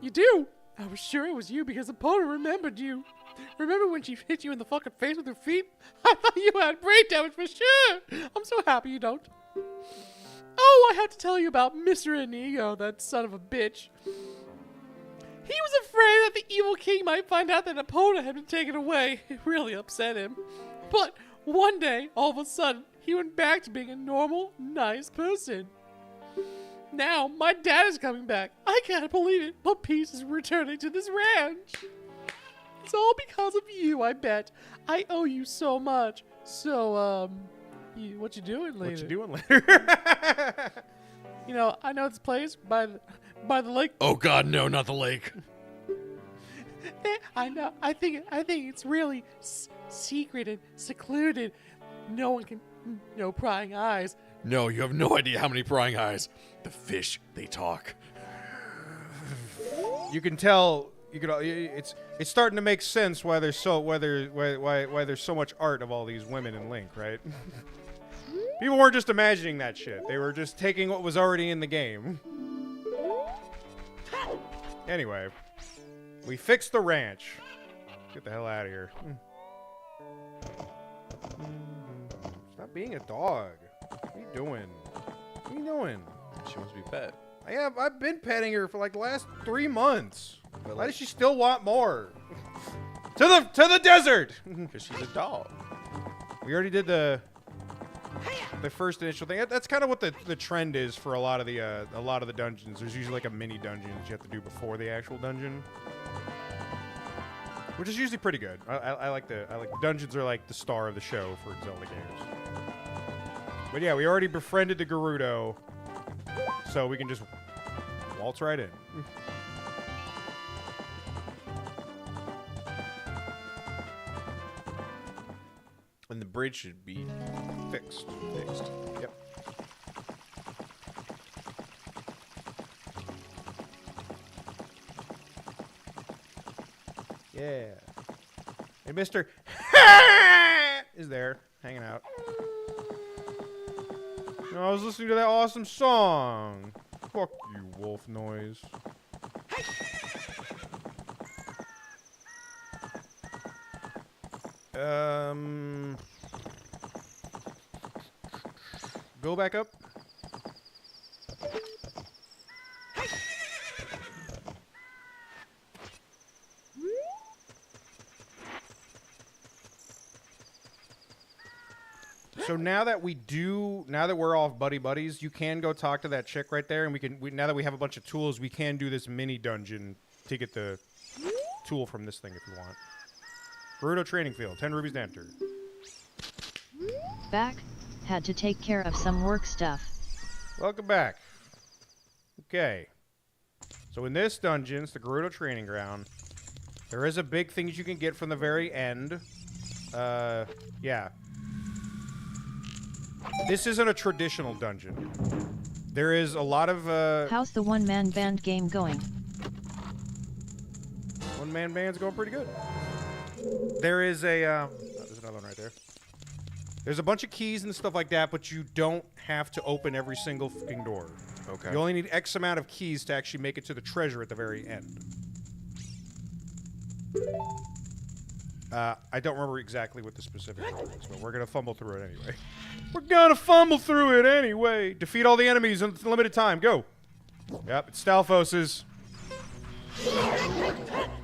You do? I was sure it was you because Epona remembered you. Remember when she hit you in the fucking face with her feet? I thought you had brain damage for sure. I'm so happy you don't. Oh, I have to tell you about Mr. Inigo, that son of a bitch. He was afraid that the evil king might find out that Epona had been taken away. It really upset him. But one day, all of a sudden, he went back to being a normal, nice person. Now, my dad is coming back. I can't believe it, but peace is returning to this ranch. It's all because of you, I bet. I owe you so much. So, what you doing later? What you doing later? You know, I know this place by the lake. Oh God, no, not the lake. I know. I think it's really secret and secluded. No one can. No prying eyes. No, you have no idea how many prying eyes. The fish, they talk. You can tell. It's starting to make sense why there's so why there's so much art of all these women in Link, right? People weren't just imagining that shit. They were just taking what was already in the game. Anyway, we fixed the ranch. Get the hell out of here. Stop being a dog. What are you doing? What are you doing? She wants to be pet. I've been petting her for like the last 3 months. But why does she still want more? To the desert! Because she's a dog. We already did the first initial thing. That's kind of what the trend is for a lot of the dungeons. There's usually like a mini dungeon that you have to do before the actual dungeon, which is usually pretty good. I like dungeons are like the star of the show for Zelda games. But yeah, we already befriended the Gerudo, so we can just waltz right in. And the bridge should be Fixed. Yep. Yeah. Hey, Mr. is there, hanging out. No, I was listening to that awesome song. Fuck you, wolf noise. Go back up. So now that we're all buddies, you can go talk to that chick right there, and now that we have a bunch of tools, we can do this mini dungeon to get the tool from this thing if you want. Gerudo training field, 10 rubies to enter. Back, had to take care of some work stuff. Welcome back. Okay. So in this dungeon, it's the Gerudo Training Ground. There is a big thing that you can get from the very end. Yeah. This isn't a traditional dungeon. There is a lot of, How's the one-man band game going? One-man band's going pretty good. There is a, oh, there's another one right there. There's a bunch of keys and stuff like that, but you don't have to open every single fucking door. Okay. You only need X amount of keys to actually make it to the treasure at the very end. I don't remember exactly what the specific rule is, but we're going to fumble through it anyway. We're going to fumble through it anyway. Defeat all the enemies in limited time. Go. Yep, it's Stalfos's.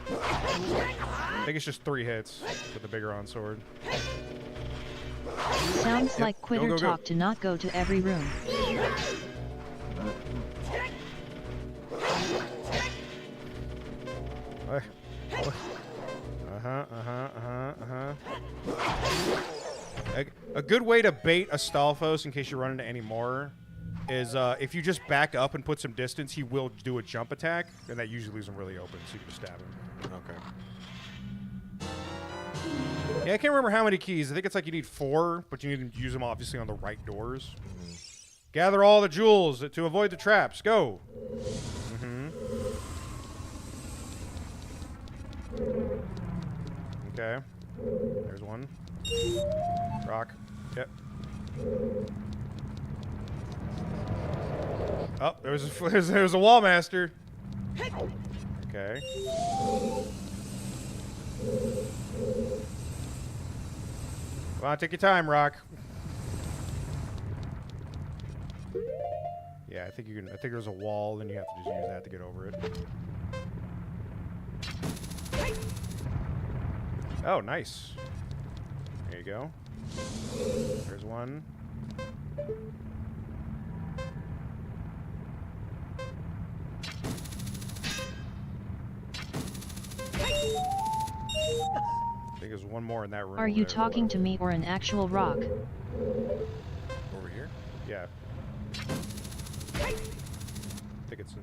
I think it's just 3 hits with the Biggoron sword. Sounds like quitter go. talk to not go to every room. A good way to bait a Stalfos, in case you run into any more, is if you just back up and put some distance, he will do a jump attack, and that usually leaves him really open, so you can just stab him. Okay. Yeah, I can't remember how many keys. I think it's like you need 4, but you need to use them obviously on the right doors. Gather all the jewels to avoid the traps. Go. Okay. There's one. Rock. Yep. Oh, there's a wall master. Okay. Come on, take your time, Rock. Yeah, I think you can. I think there's a wall, and you have to just use that to get over it. Oh, nice. There you go. There's one. I think there's one more in that room. Are you talking to me or an actual rock? Over here? Yeah. I think it's in.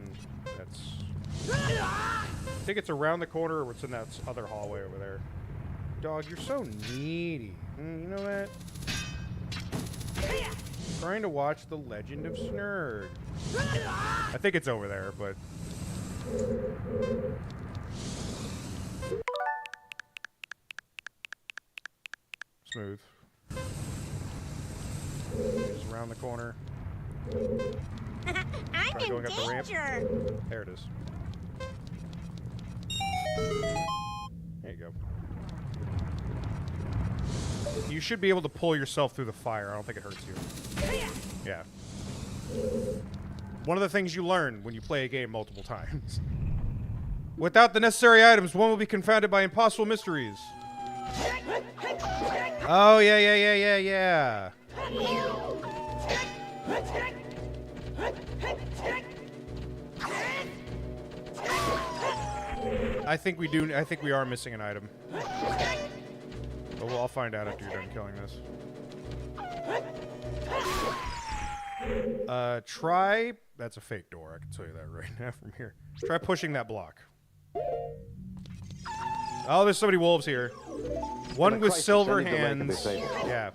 I think it's around the corner, or it's in that other hallway over there. Dog, you're so needy. You know that? Trying to watch The Legend of Snurg. I think it's over there, but. Smooth. Just around the corner. I'm in going up the ramp. danger. There it is. There you go. You should be able to pull yourself through the fire. I don't think it hurts you. Yeah. One of the things you learn when you play a game multiple times. Without the necessary items, one will be confounded by impossible mysteries. Oh, yeah. I think we do. I think we are missing an item. But I'll find out after you're done killing this. Try. That's a fake door. I can tell you that right now from here. Try pushing that block. Oh, there's so many wolves here. One with silver hands. Yeah.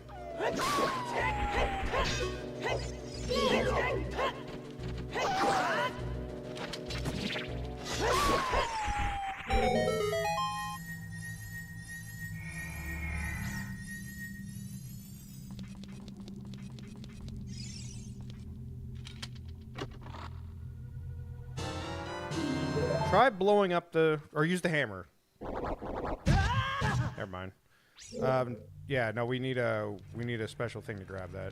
Try blowing up the, or use the hammer. Never mind. Yeah, no, we need a special thing to grab that.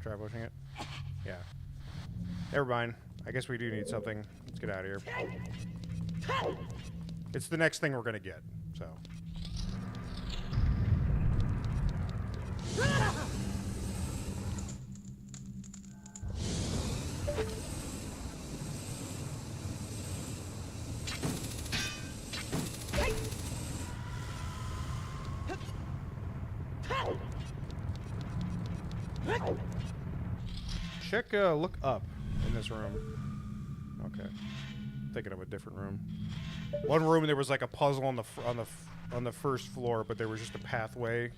Try pushing it. Yeah. Never mind. I guess we do need something. Let's get out of here. It's the next thing we're gonna get, so. Check, look up in this room. Okay. Thinking of a different room. One room there was like a puzzle on the first floor, but there was just a pathway.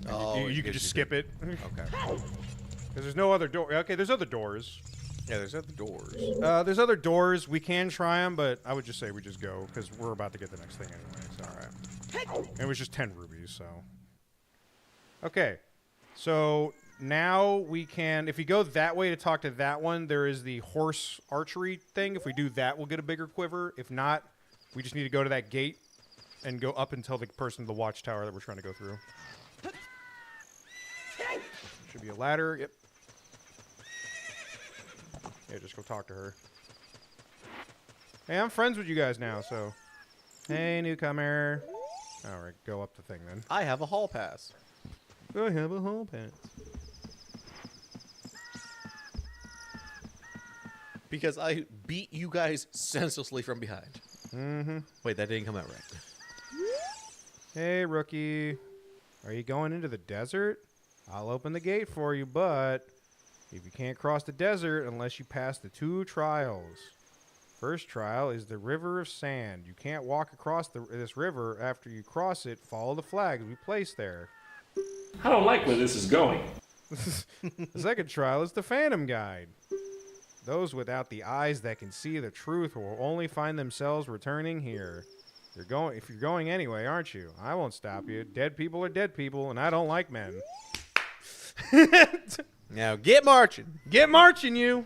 Oh, you could just skip it. Okay. Because there's no other door. Okay, there's other doors. Yeah, there's other doors. There's other doors. We can try them, but I would just say we just go because we're about to get the next thing anyway. So, all right. It was just 10 rubies, so. Okay. So now we can, if you go that way to talk to that one, there is the horse archery thing. If we do that, we'll get a bigger quiver. If not, we just need to go to that gate and go up until the person in the watchtower that we're trying to go through. Should be a ladder. Yep. Yeah, just go talk to her. Hey, I'm friends with you guys now, so. Hey, newcomer. All right, go up the thing then. I have a hall pass. I have a hall pass. Because I beat you guys senselessly from behind. Mm-hmm. Wait, that didn't come out right. Hey, rookie. Are you going into the desert? I'll open the gate for you, but if you can't cross the desert unless you pass the 2 trials. First trial is the River of Sand. You can't walk across this river. After you cross it, follow the flags we placed there. I don't like where this is going. The second trial is the Phantom Guide. Those without the eyes that can see the truth will only find themselves returning here. If you're going anyway, aren't you? I won't stop you. Dead people are dead people, and I don't like men. Now get marching. Get marching, you.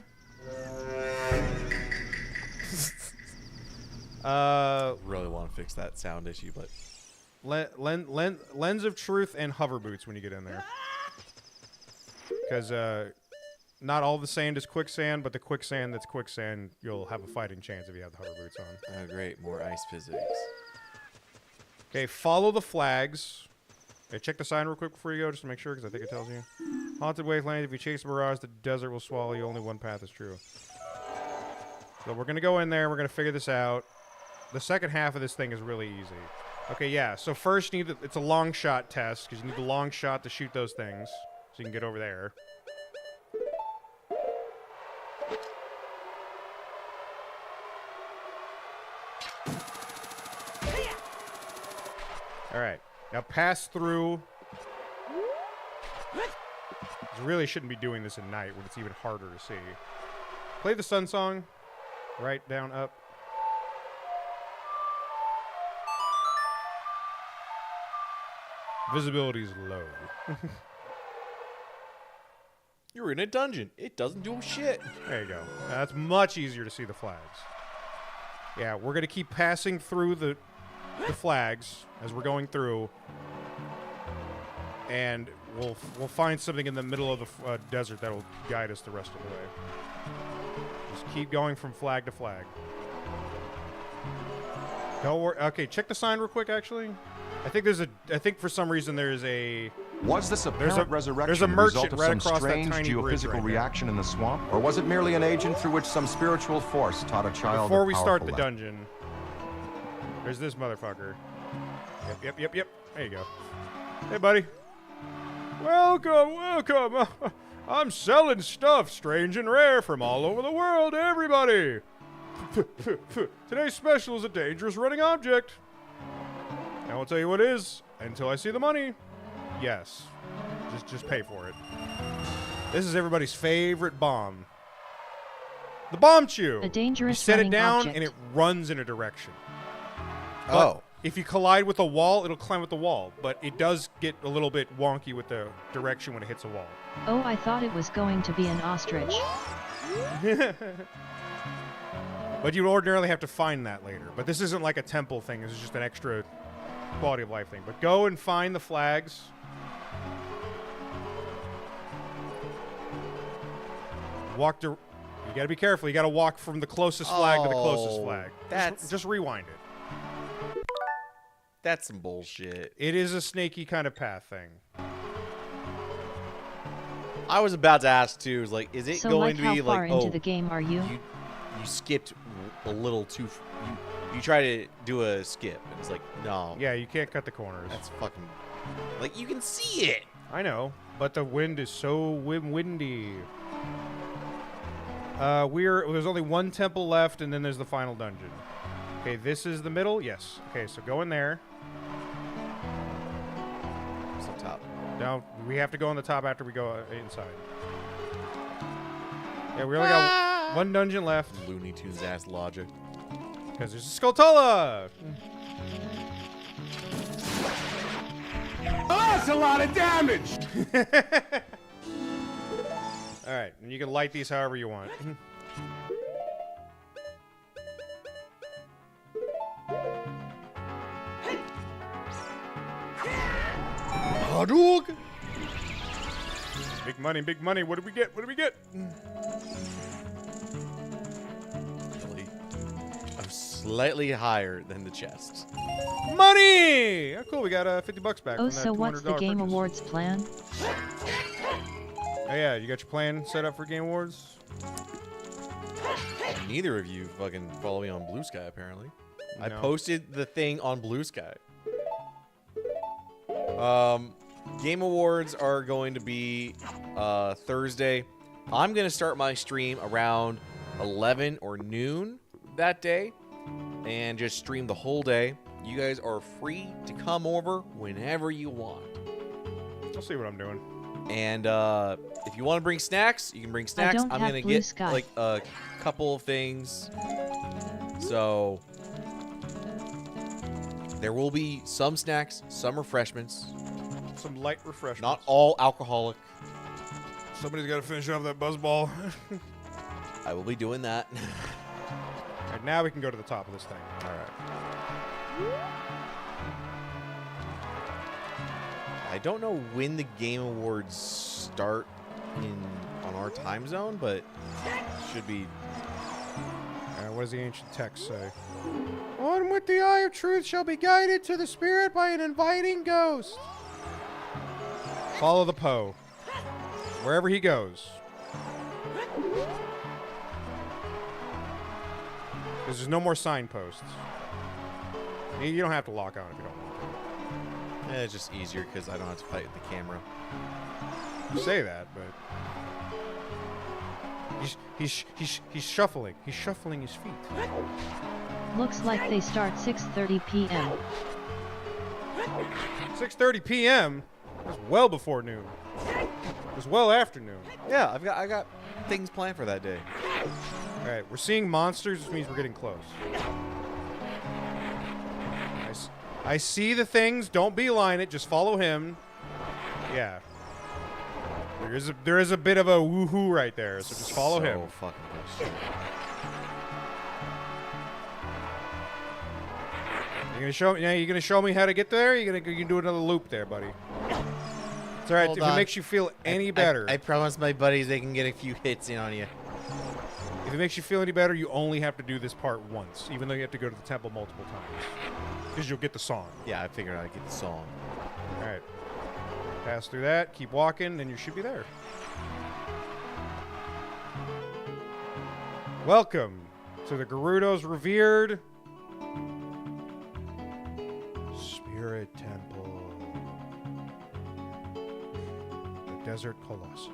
Really want to fix that sound issue, but Lens of Truth and hover boots when you get in there. Because not all the sand is quicksand, but the quicksand that's quicksand, you'll have a fighting chance if you have the hover boots on. oh great, more ice physics. Okay, follow the flags. Okay, check the sign real quick before you go, just to make sure, because I think it tells you. Haunted Wasteland, if you chase the mirage, the desert will swallow you. Only one path is true. So we're going to go in there, we're going to figure this out. The second half of this thing is really easy. Okay, yeah, so first you need it's a long shot test, because you need the long shot to shoot those things, so you can get over there. Alright, now pass through. You really shouldn't be doing this at night when it's even harder to see. Play the sun song. Right, down, up. Visibility is low. You're in a dungeon. It doesn't do shit. There you go. That's much easier to see the flags. Yeah, we're going to keep passing through the flags as we're going through. And we'll find something in the middle of the desert that will guide us the rest of the way. Just keep going from flag to flag. Don't worry. Okay, check the sign real quick, actually. I think for some reason there's a... Was this apparent resurrection there's a the merchant result of right some across that strange tiny bridge geophysical right reaction in the swamp? Or was it merely an agent through which some spiritual force taught a child Before a we start the powerful dungeon, there's this motherfucker. Yep. There you go. Hey, buddy. Welcome. I'm selling stuff strange and rare from all over the world, everybody. Today's special is a dangerous running object. I won't tell you what it is until I see the money. Yes. Just pay for it. This is everybody's favorite bomb. The bomb chew. A dangerous you set it running down object. and it runs in a direction. Oh. If you collide with a wall, it'll climb with the wall, but it does get a little bit wonky with the direction when it hits a wall. Oh, I thought it was going to be an ostrich. But you'd ordinarily have to find that later. But this isn't like a temple thing. This is just an extra quality of life thing. But go and find the flags. You gotta be careful. You gotta walk from the closest flag to the closest flag. Just rewind it. That's some bullshit. It is a snaky kind of path thing. I was about to ask too. Is it So, going to how be far like, into the game are you? You skipped a little too. You try to do a skip, and it's like, no. Yeah, you can't cut the corners. That's fucking. Like, you can see it. I know, but the wind is so windy. There's only one temple left, and then there's the final dungeon. Okay, this is the middle? Yes. Okay, so go in there. It's up top. Now, we have to go on the top after we go inside. Yeah, we only got one dungeon left. Looney Tunes ass logic. Because there's a Skulltula! Oh, that's a lot of damage! Alright, and you can light these however you want. Hadouken! Big money, big money. What do we get? What do we get? Really, I'm slightly higher than the chest. Money! Oh, cool. We got $50 back. Oh, from that so what's the $200 Game purchase. Awards plan? Oh, yeah, you got your plan set up for Game Awards? Neither of you fucking follow me on Blue Sky, apparently. I No. posted the thing on Blue Sky. Game Awards are going to be Thursday. I'm going to start my stream around 11 or noon that day and just stream the whole day. You guys are free to come over whenever you want. I'll see what I'm doing. And if you want to bring snacks, you can bring snacks. don't I'm have gonna Blue get Sky. like a couple of things. So there will be some snacks, some refreshments. Some light refreshments. Not all alcoholic. Somebody's got to finish off that buzzball. I will be doing that. All right, now we can go to the top of this thing. All right. I don't know when the Game Awards start on our time zone, but should be. What does the ancient text say? One with the eye of truth shall be guided to the spirit by an inviting ghost. Follow the Poe. Wherever he goes. Because there's no more signposts. You don't have to lock on if you don't want to. It's just easier because I don't have to fight with the camera. You say that, but he's shuffling. He's shuffling his feet. Looks like they start 6:30 p.m. 6:30 p.m. That's well before noon. It was well after noon. Yeah, I got things planned for that day. All right, we're seeing monsters, which means we're getting close. I see the things. Don't beeline it. Just follow him. Yeah. There is a bit of a woohoo right there, so just follow him. Fucking good. You gonna show me how to get there? You can do another loop there, buddy. It's all right. Hold If on. it makes you feel any better, I promise my buddies they can get a few hits in on you. if it makes you feel any better, you only have to do this part once, even though you have to go to the temple multiple times, because you'll get the song. Yeah, I figured I'd get the song. All right. Pass through that. Keep walking, then you should be there. Welcome to the Gerudo's revered Spirit Temple, the Desert Colossus.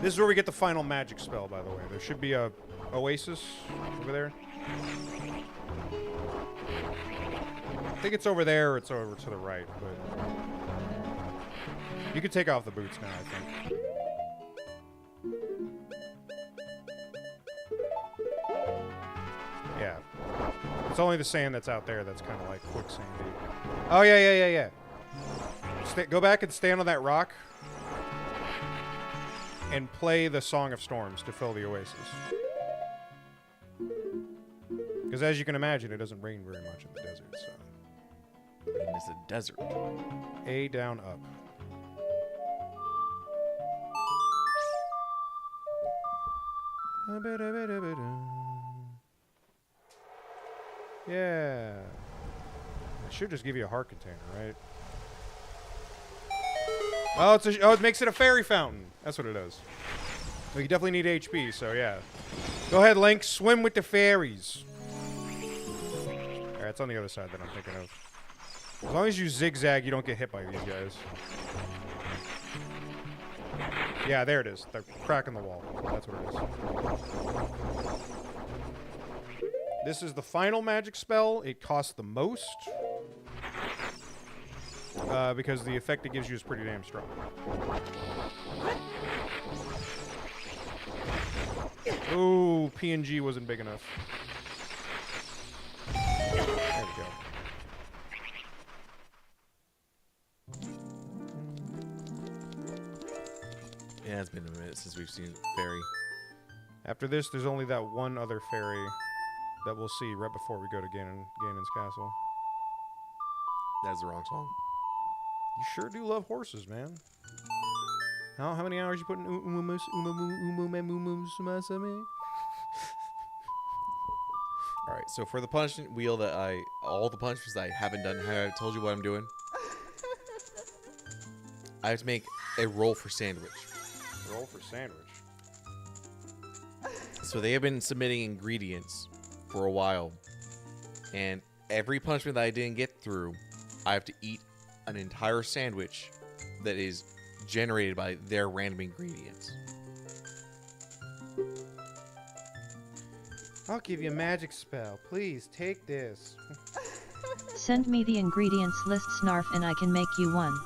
This is where we get the final magic spell, by the way. There should be a oasis over there. I think it's over there or it's over to the right, but you can take off the boots now, I think. Yeah. It's only the sand that's out there that's kind of like quicksandy. Oh, yeah. Go back and stand on that rock and play the Song of Storms to fill the oasis. Because as you can imagine, it doesn't rain very much in the desert, so. It's a desert. A down up. Yeah. It should just give you a heart container, right? Oh, it makes it a fairy fountain. That's what it does. Well, you definitely need HP, so yeah. Go ahead, Link. Swim with the fairies. Alright, it's on the other side that I'm thinking of. As long as you zigzag, you don't get hit by these guys. Yeah, there it is. The crack in the wall. That's what it is. This is the final magic spell. It costs the most. Because the effect it gives you is pretty damn strong. Ooh, PNG wasn't big enough. There we go. Yeah, it's been a minute since we've seen Fairy. After this, there's only that one other fairy that we'll see right before we go to Ganon's castle. That's the wrong song. You sure do love horses, man. How many hours you put in Umumusumasume? Alright, so for the punishment wheel that all the punishments I haven't done, have I told you what I'm doing? I have to make a roll for sandwich. Roll for sandwich. So they have been submitting ingredients for a while. And every punishment that I didn't get through, I have to eat an entire sandwich that is generated by their random ingredients. I'll give you a magic spell. Please, take this. Send me the ingredients list, Snarf, and I can make you one.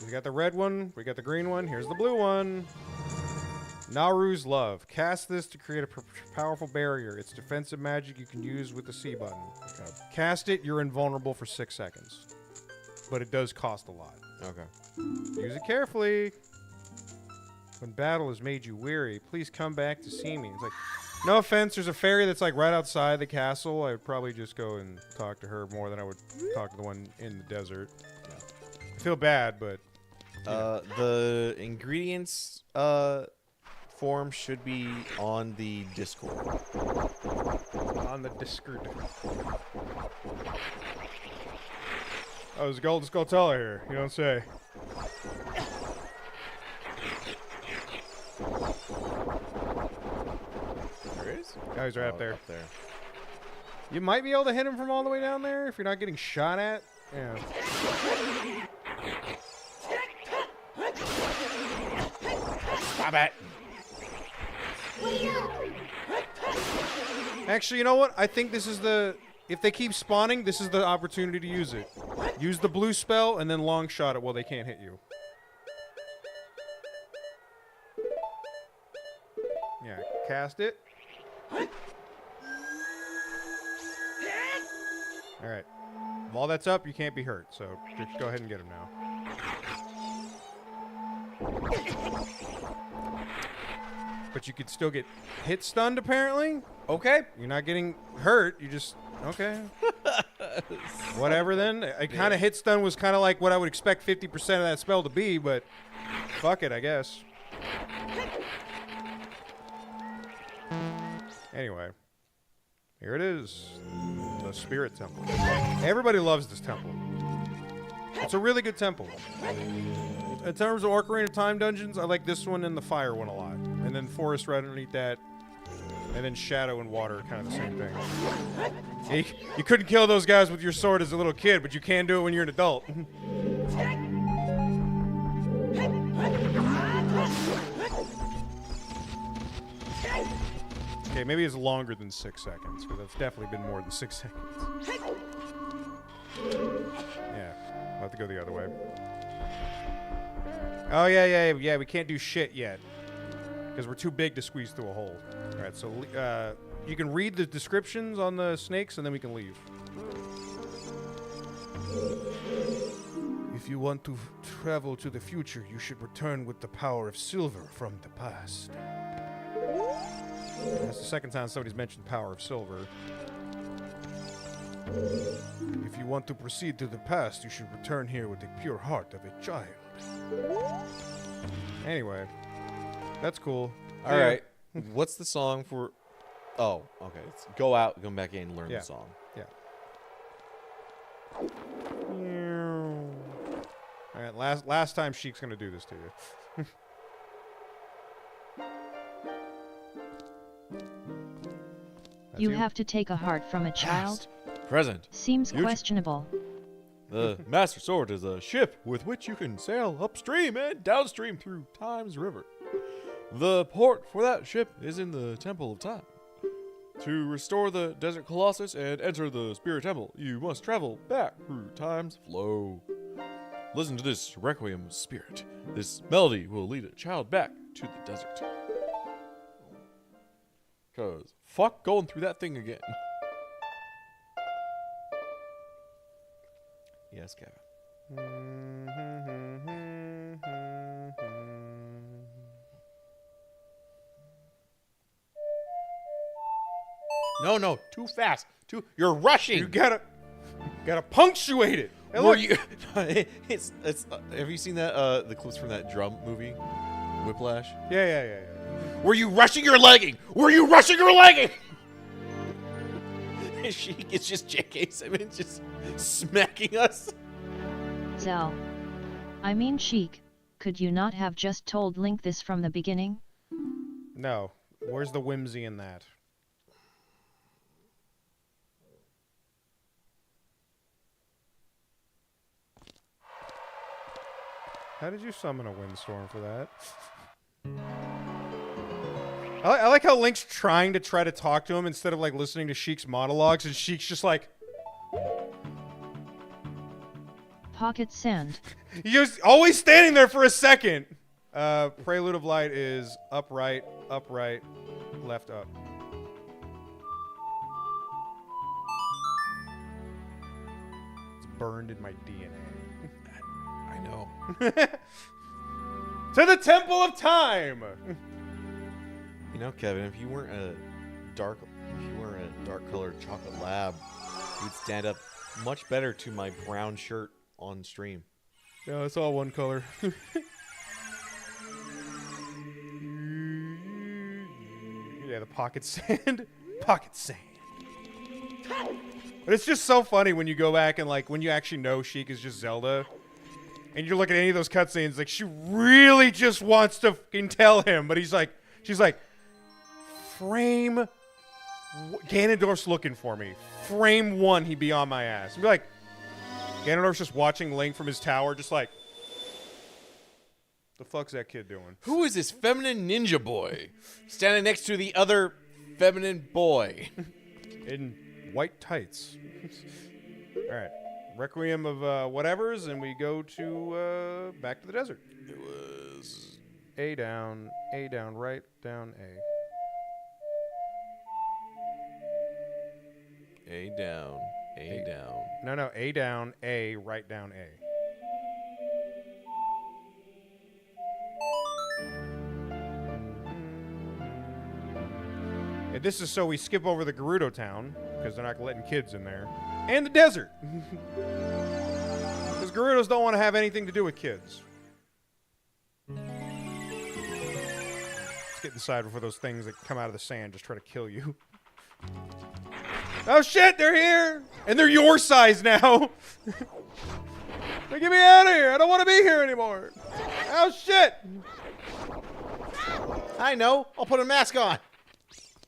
We got the red one, we got the green one, here's the blue one. Naru's Love. Cast this to create a powerful barrier. It's defensive magic you can use with the C button. Okay. Cast it, you're invulnerable for 6 seconds. But it does cost a lot. Okay. Use it carefully. When battle has made you weary, please come back to see me. It's like, no offense, there's a fairy that's like right outside the castle. I would probably just go and talk to her more than I would talk to the one in the desert. Yeah. I feel bad, but... The ingredients form should be on the Discord. On the Discord. Oh, there's a Golden Skulltella here. You don't say. There is? Oh, he's right up there. Up there. You might be able to hit him from all the way down there if you're not getting shot at. Yeah. Stop it! Actually, you know what? I think this is the... If they keep spawning, this is the opportunity to use it. Use the blue spell and then long shot it while they can't hit you. Yeah, cast it. Alright. While that's up, you can't be hurt, so just go ahead and get him now. But you could still get hit stunned, apparently. Okay. You're not getting hurt. You just... Okay. Whatever, then. I kind of hit stun was kind of like what I would expect 50% of that spell to be, but... Fuck it, I guess. Anyway. Here it is. The Spirit Temple. Everybody loves this temple. It's a really good temple. In terms of Ocarina of Time dungeons, I like this one and the fire one a lot. And then Forest right underneath that. And then Shadow and Water, kind of the same thing. You couldn't kill those guys with your sword as a little kid, but you can do it when you're an adult. Okay, maybe it's longer than 6 seconds, because that's definitely been more than 6 seconds. Yeah, I'll have to go the other way. Oh, yeah, we can't do shit yet. Because we're too big to squeeze through a hole. Alright, so you can read the descriptions on the snakes, and then we can leave. If you want to travel to the future, you should return with the power of silver from the past. That's the second time somebody's mentioned power of silver. If you want to proceed to the past, you should return here with the pure heart of a child. Anyway, that's cool. All right. What's the song for... Oh, okay. Let's go out, come back in, and learn the song. Yeah. All right, last time Sheik's gonna do this to you. You have to take a heart from a child? Present. Seems questionable. The Master Sword is a ship with which you can sail upstream and downstream through Time's River. The port for that ship is in the Temple of Time. To restore the Desert Colossus and enter the Spirit Temple, you must travel back through Time's flow. Listen to this Requiem Spirit. This melody will lead a child back to the desert. 'Cause fuck going through that thing again. Yes, Kevin. No, too fast. You're rushing. You gotta punctuate it. And Were look, you? it's. Have you seen that? The clips from that drum movie, Whiplash. yeah. Were you rushing your legging? Were you rushing your legging? It's just J.K. Simmons just smacking us. Zell. I mean Sheik, could you not have just told Link this from the beginning? No. Where's the whimsy in that? How did you summon a windstorm for that? I like how Link's trying to talk to him instead of like listening to Sheik's monologues, and Sheik's just like Pocket sand. He's always standing there for a second. Prelude of Light is up, right, left, up. It's burned in my DNA. I know. To the Temple of Time. You know, Kevin, if you weren't a dark colored chocolate lab, you'd stand up much better to my brown shirt on stream. Yeah, it's all one color. Yeah, the pocket sand. Pocket sand. But it's just so funny when you go back and like when you actually know Sheik is just Zelda. And you look at any of those cutscenes, like she really just wants to fucking tell him, but she's like, frame, Ganondorf's looking for me. Frame 1, he'd be on my ass. And be like, Ganondorf's just watching Link from his tower, just like, the fuck's that kid doing? Who is this feminine ninja boy standing next to the other feminine boy? In white tights. All right. Requiem of whatevers, and we go to back to the desert. It was A down, right, down, A. A down, A down. No, A down, A, right, down, A. And this is so we skip over the Gerudo town, because they're not letting kids in there. And the desert. Because Gerudos don't want to have anything to do with kids. Let's get inside before those things that come out of the sand just try to kill you. Oh shit, they're here! And they're your size now! Get me out of here! I don't want to be here anymore! Oh shit! I know! I'll put a mask on!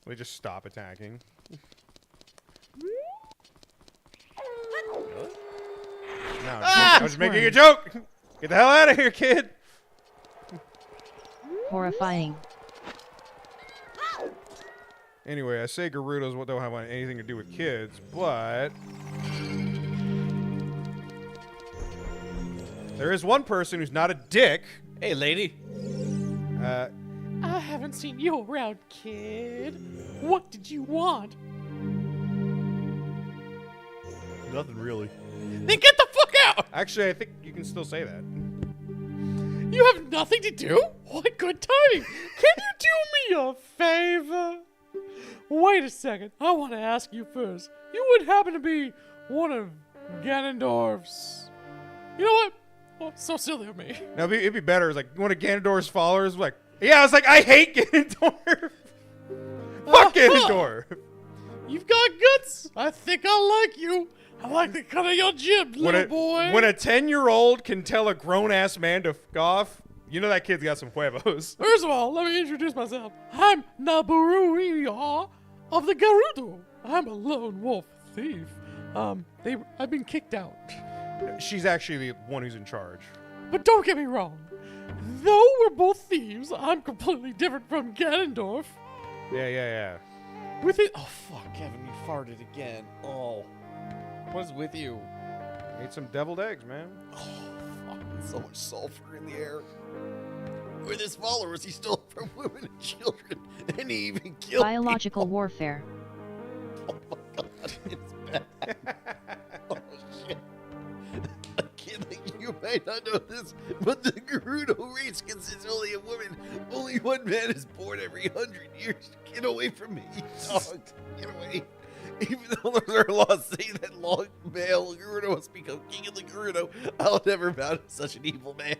We just stop attacking. No, I was making a joke! Get the hell out of here, kid! Horrifying. Anyway, I say Gerudos don't have anything to do with kids, but there is one person who's not a dick. Hey, lady. I haven't seen you around, kid. What did you want? Nothing really. Then get the fuck out! Actually, I think you can still say that. You have nothing to do? What good timing! Can you do me a favor? Wait a second. I want to ask you first. You would happen to be one of Ganondorf's... You know what? Oh, so silly of me. Now, it'd be better. It's like one of Ganondorf's followers. Like, yeah, I was like, I hate Ganondorf. Fuck Ganondorf. You've got guts. I think I like you. I like the cut of your jib, little boy. When a 10-year-old can tell a grown-ass man to fuck off, you know that kid's got some huevos. First of all, let me introduce myself. I'm Naburuya of the Gerudo. I'm a lone wolf thief. I've been kicked out. She's actually the one who's in charge. But don't get me wrong. Though we're both thieves, I'm completely different from Ganondorf. Yeah. With it? Oh, fuck, Kevin, you farted again. Oh. What is with you? Ate some deviled eggs, man. Oh, fuck, so much sulfur in the air. With his followers, he stole from women and children, and he even killed Biological people. warfare. Oh my god, it's bad. Oh shit. A kid like you may not know this, but the Gerudo race consists only of women. Only one man is born every 100 years. Get away from me, you dog. Get away. Even though their laws say that long male Gerudo must become king of the Gerudo, I'll never bow to such an evil man.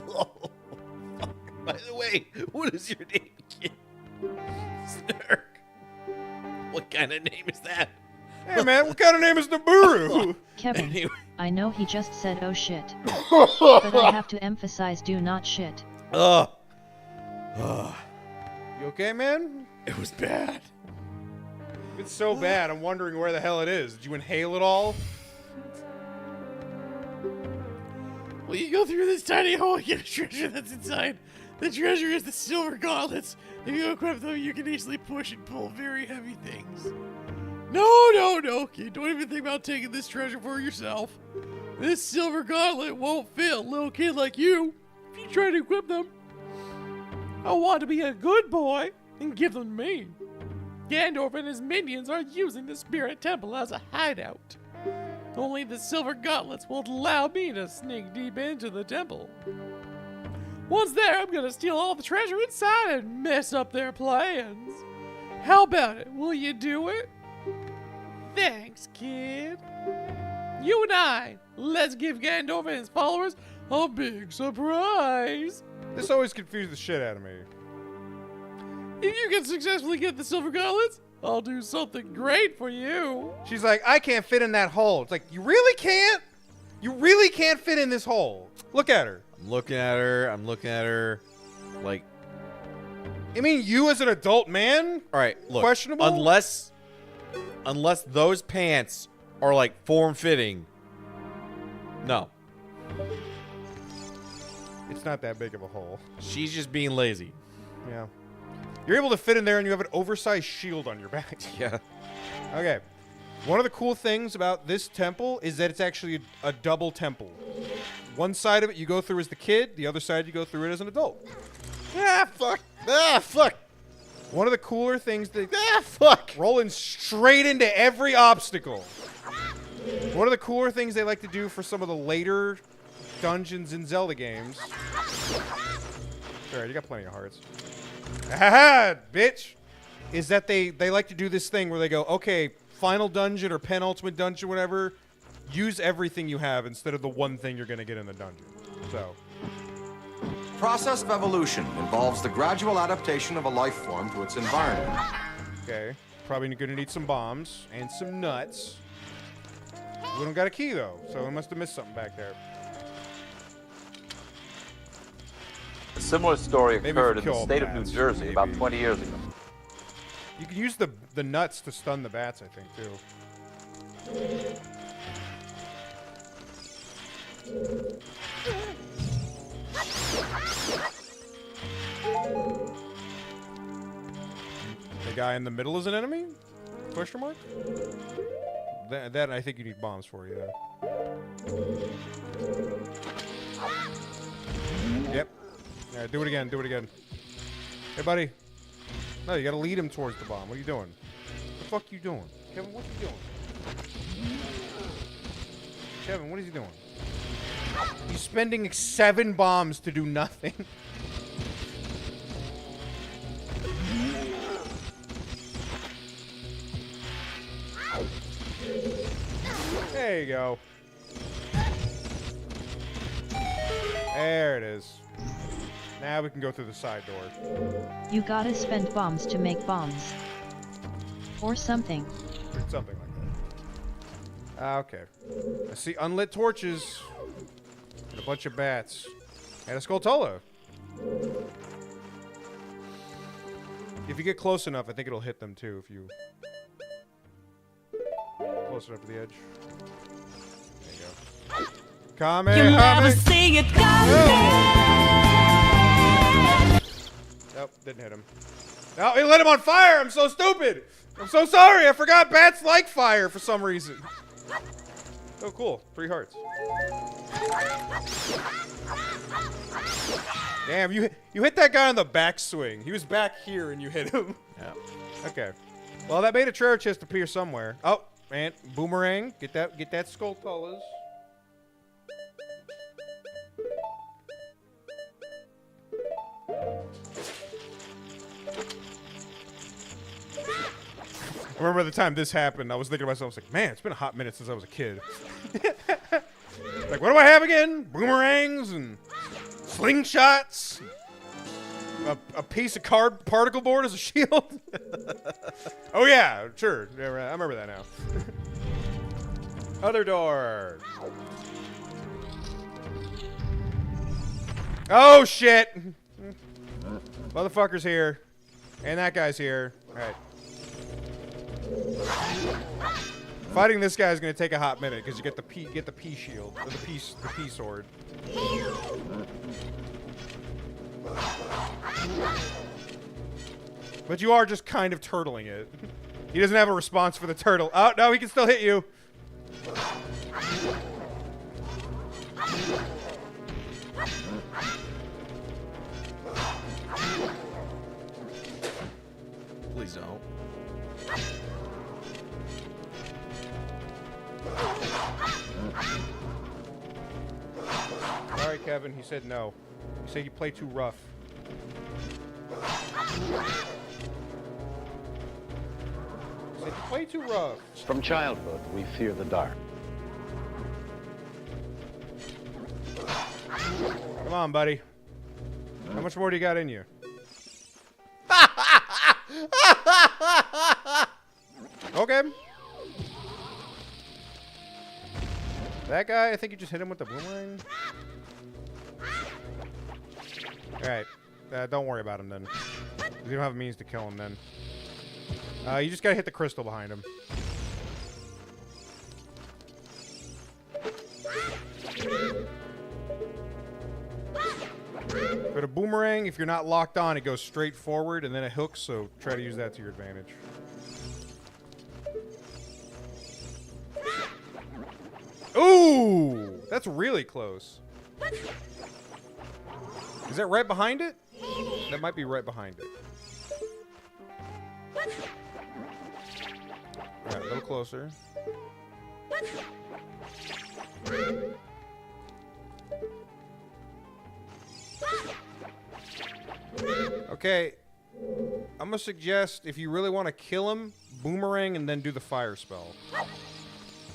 Oh, fuck. By the way, what is your name, kid? Snark. What kind of name is that? Hey man, what kind of name is Naburu? Kevin, Anyway. I know he just said oh shit. But I have to emphasize do not shit. You okay, man? It was bad. It's so bad, I'm wondering where the hell it is. Did you inhale it all? Well, you go through this tiny hole and get a treasure that's inside. The treasure is the silver gauntlets. If you equip them, you can easily push and pull very heavy things. No, kid. Don't even think about taking this treasure for yourself. This silver gauntlet won't fail a little kid like you if you try to equip them. I want to be a good boy and give them to me. Gandalf and his minions are using the Spirit Temple as a hideout. Only the silver gauntlets will allow me to sneak deep into the temple. Once there, I'm gonna steal all the treasure inside and mess up their plans. How about it? Will you do it? Thanks, kid. You and I, let's give Gandalf and his followers a big surprise. This always confused the shit out of me. If you can successfully get the silver gauntlets, I'll do something great for you. She's like, I can't fit in that hole. It's like, you really can't? You really can't fit in this hole. Look at her. I'm looking at her. Like, I mean, you as an adult man? all right, look. Questionable? Unless those pants are like form-fitting. No. It's not that big of a hole. She's just being lazy. Yeah. You're able to fit in there and you have an oversized shield on your back. Yeah. Okay. One of the cool things about this temple is that it's actually a double temple. One side of it you go through as the kid, the other side you go through it as an adult. Ah, fuck. Ah, fuck. One of the cooler things that... Ah, fuck. Rolling straight into every obstacle. One of the cooler things they like to do for some of the later dungeons in Zelda games... Alright, you got plenty of hearts. Aha, bitch! Is that they like to do this thing where they go, okay, final dungeon or penultimate dungeon, whatever, use everything you have instead of the one thing you're going to get in the dungeon. So. Process of evolution involves the gradual adaptation of a life form to its environment. Okay. Probably going to need some bombs and some nuts. We don't got a key, though, so we must have missed something back there. A similar story Maybe occurred in the kill state of New bats, Jersey about maybe. 20 years ago. You can use the nuts to stun the bats, I think, too. The guy in the middle is an enemy? Question mark? That I think you need bombs for, yeah. Yep. Alright, do it again, do it again. Hey, buddy. No, you gotta lead him towards the bomb. What are you doing? What the fuck you doing? Kevin, what are you doing? Kevin, what is he doing? He's spending 7 bombs to do nothing. There you go. There it is. Now we can go through the side door. You gotta spend bombs to make bombs. Or something. Something like that. Okay. I see unlit torches. And a bunch of bats. And a Skulltula. If you get close enough, I think it'll hit them too if you... Close enough to the edge. There you go. Coming. You'll never see it coming. Nope, didn't hit him. No, he lit him on fire. I'm so stupid. I'm so sorry. I forgot bats like fire for some reason. Oh, cool. 3 hearts. Damn, you hit that guy on the backswing. He was back here and you hit him. Yeah. Okay. Well, that made a treasure chest appear somewhere. Oh, man, boomerang. Get that skull, fellas. I remember the time this happened, I was thinking to myself, I was like, man, it's been a hot minute since I was a kid. Like, what do I have again? Boomerangs and slingshots. A piece of card particle board as a shield. Oh yeah, sure. Yeah, right. I remember that now. Other door. Oh shit! Motherfucker's here, and that guy's here. All right. Fighting this guy is gonna take a hot minute because you get the P shield or the P sword. But you are just kind of turtling it. He doesn't have a response for the turtle. Oh, no, he can still hit you. Please don't. All right, Kevin, he said no. He said you play too rough. He said you play too rough. From childhood, we fear the dark. Come on, buddy. How much more do you got in you? Okay. That guy, I think you just hit him with the boomerang. Alright. Don't worry about him then. You don't have a means to kill him then. You just gotta hit the crystal behind him. For the boomerang, if you're not locked on, it goes straight forward and then it hooks, so try to use that to your advantage. Ooh! That's really close. Is that right behind it? That might be right behind it. Alright, a little closer. Okay. I'm gonna suggest, if you really want to kill him, boomerang and then do the fire spell.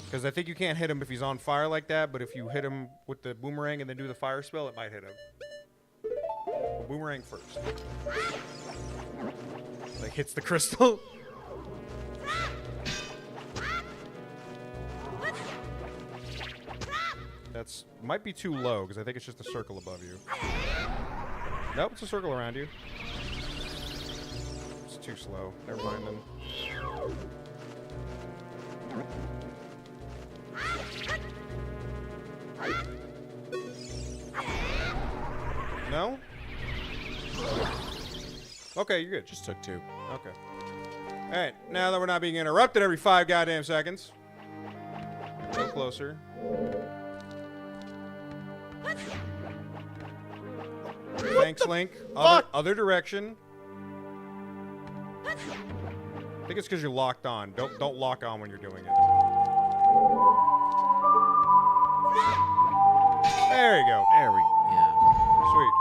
Because I think you can't hit him if he's on fire like that, but if you hit him with the boomerang and then do the fire spell, it might hit him. Boomerang first. Like, hits the crystal. That's might be too low, because I think it's just a circle above you. Nope, it's a circle around you. It's too slow. Never mind then. No? Okay, you're good. Just took 2. Okay. Alright, now that we're not being interrupted every 5 goddamn seconds. A little closer. Thanks, Link. Other direction. I think it's because you're locked on. Don't lock on when you're doing it. There you go. There we yeah. Sweet.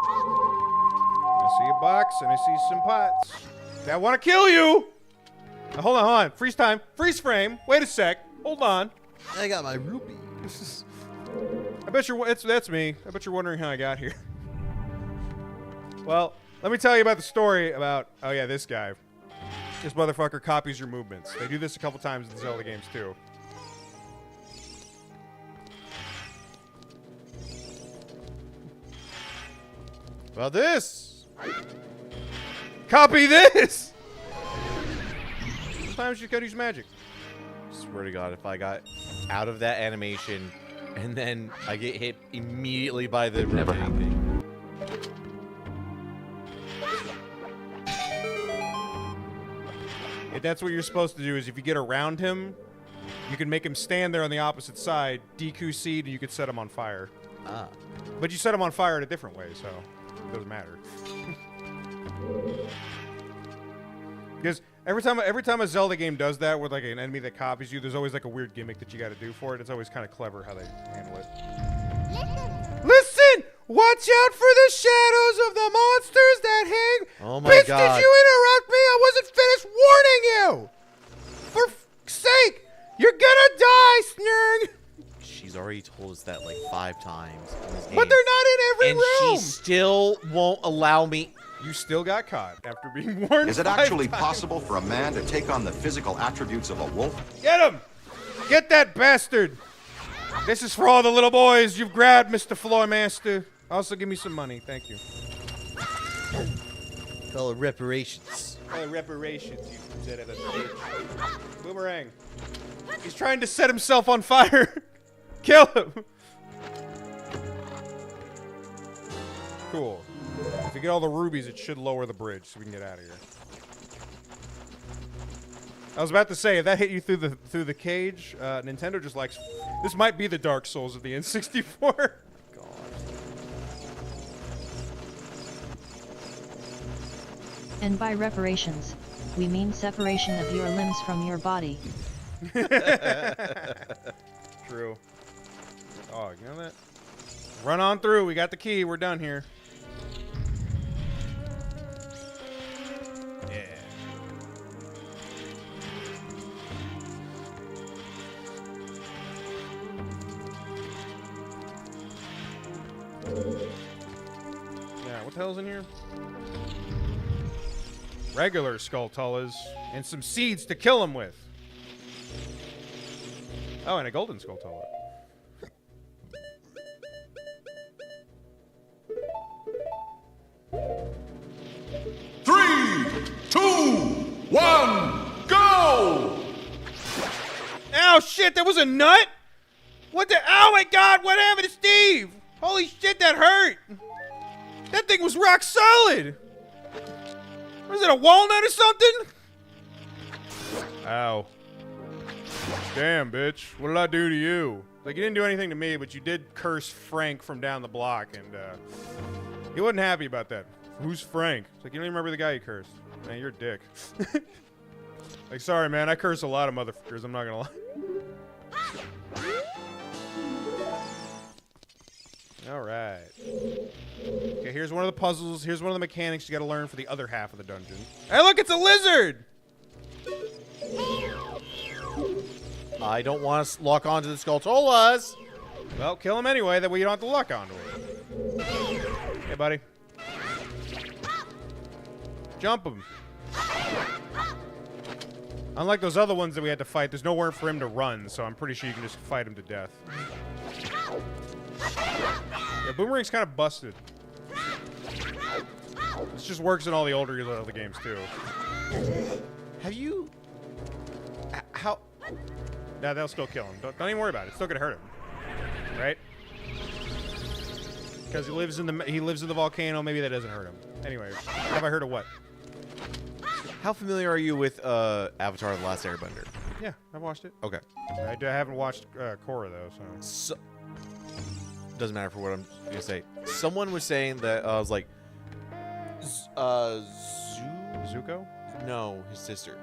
I see a box and I see some pots. I want to kill you! Now, hold on. Freeze time. Freeze frame. Wait a sec. Hold on. I got my rupee. I bet you're... That's me. I bet you're wondering how I got here. Well, let me tell you about the story about... Oh, yeah, this guy. This motherfucker copies your movements. They do this a couple times in the Zelda games, too. About this. Copy this! Sometimes you gotta use magic. Swear to God, if I got out of that animation and then I get hit immediately by the Never rotating thing. If that's what you're supposed to do, is if you get around him, you can make him stand there on the opposite side, DQ-seed, and you could set him on fire. Ah. But you set him on fire in a different way, so it doesn't matter. Because every time a Zelda game does that with like an enemy that copies you, there's always like a weird gimmick that you got to do for it. It's always kind of clever how they handle it. Listen! Watch out for the shadows of the monsters that hang. Oh my Bitch, God. did you interrupt me? I wasn't finished warning you. For fuck's sake, you're gonna die, Snurg. She's already told us that like 5 times in this game. But they're not in every and room. she still won't allow me. You still got caught after being warned. Is it 5 actually times. possible for a man to take on the physical attributes of a wolf? Get him! Get that bastard! This is for all the little boys you've grabbed, Mr. Floormaster. Also, give me some money. Thank you. Call it reparations. Reparations, you said of a bitch. Boomerang. He's trying to set himself on fire. Kill him. Cool. If you get all the rubies, it should lower the bridge so we can get out of here. I was about to say, if that hit you through the cage, Nintendo just likes... This might be the Dark Souls of the N64. And by reparations, we mean separation of your limbs from your body. True. Oh, you know that? Run on through. We got the key. We're done here. Yeah. Yeah, what the hell's in here? Regular Skulltulas and some seeds to kill him with. Oh, and a golden Skulltula. Three, two, one, go! Ow, shit, that was a nut? What the? Oh my god, what happened to Steve? Holy shit, that hurt. That thing was rock solid. Was it a walnut or something? Ow. Damn, bitch. What did I do to you? Like, you didn't do anything to me, but you did curse Frank from down the block, and, he wasn't happy about that. Who's Frank? It's like, you don't even remember the guy you cursed. Man, you're a dick. Like, sorry, man, I curse a lot of motherfuckers, I'm not gonna lie. Alright. Okay, here's one of the puzzles. Here's one of the mechanics you gotta learn for the other half of the dungeon. Hey, look, it's a lizard! I don't want to lock onto the Skulltulas. Well, kill him anyway, that way you don't have to lock onto him. Hey, buddy. Jump him. Unlike those other ones that we had to fight, there's nowhere for him to run, so I'm pretty sure you can just fight him to death. Yeah, Boomerang's kind of busted. This just works in all the older Zelda games, too. Have you... How... Yeah, they'll still kill him. Don't even worry about it. It's still gonna hurt him. Right? Because he lives in the volcano, maybe that doesn't hurt him. Anyway, have I heard of what? How familiar are you with Avatar: The Last Airbender? Yeah, I've watched it. Okay. I haven't watched Korra, though, so... Doesn't matter for what I'm gonna say. Someone was saying that I was like, Zuko? No, his sister.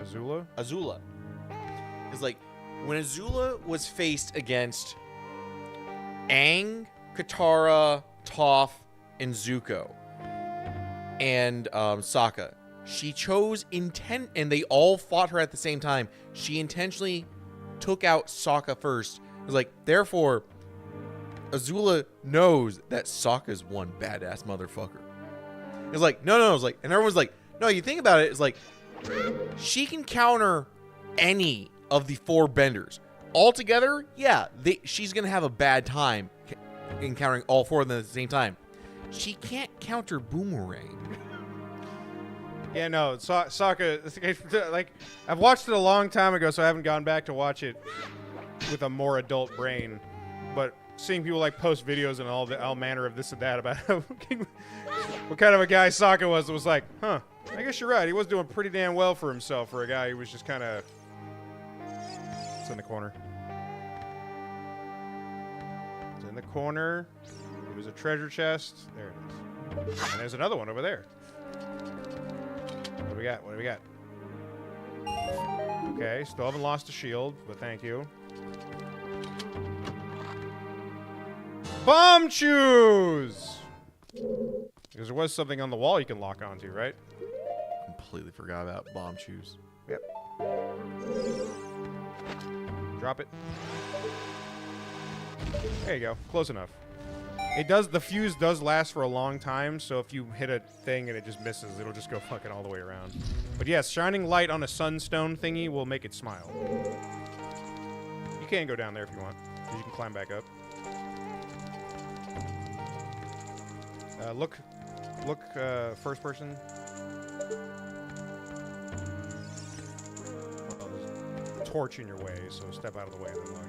Azula? Azula. It's like when Azula was faced against Aang, Katara, Toph, and Zuko, and Sokka, she chose and they all fought her at the same time. She intentionally took out Sokka first. It's like, therefore, Azula knows that Sokka's one badass motherfucker. It's like, no. It's like, and everyone's like, no, you think about it, it's like, she can counter any of the 4 benders. Altogether, yeah, she's going to have a bad time encountering all 4 of them at the same time. She can't counter Boomerang. Yeah, no, Sokka, like, I've watched it a long time ago, so I haven't gone back to watch it with a more adult brain. but seeing people like post videos and all manner of this and that about how what kind of a guy Sokka was, it was like, huh, I guess you're right. He was doing pretty damn well for himself for a guy who was just kind of... It's in the corner. It's in the corner. It was a treasure chest. There it is. And there's another one over there. What do we got? What do we got? Okay, still haven't lost a shield, but thank you. Bomb shoes! Because there was something on the wall you can lock onto, right? Completely forgot about bomb shoes. Yep. Drop it. There you go. Close enough. It does. The fuse does last for a long time, so if you hit a thing and it just misses, it'll just go fucking all the way around. But yes, shining light on a sunstone thingy will make it smile. You can go down there if you want, because you can climb back up. Look, first person. Well, there's a torch in your way, so step out of the way. Then look.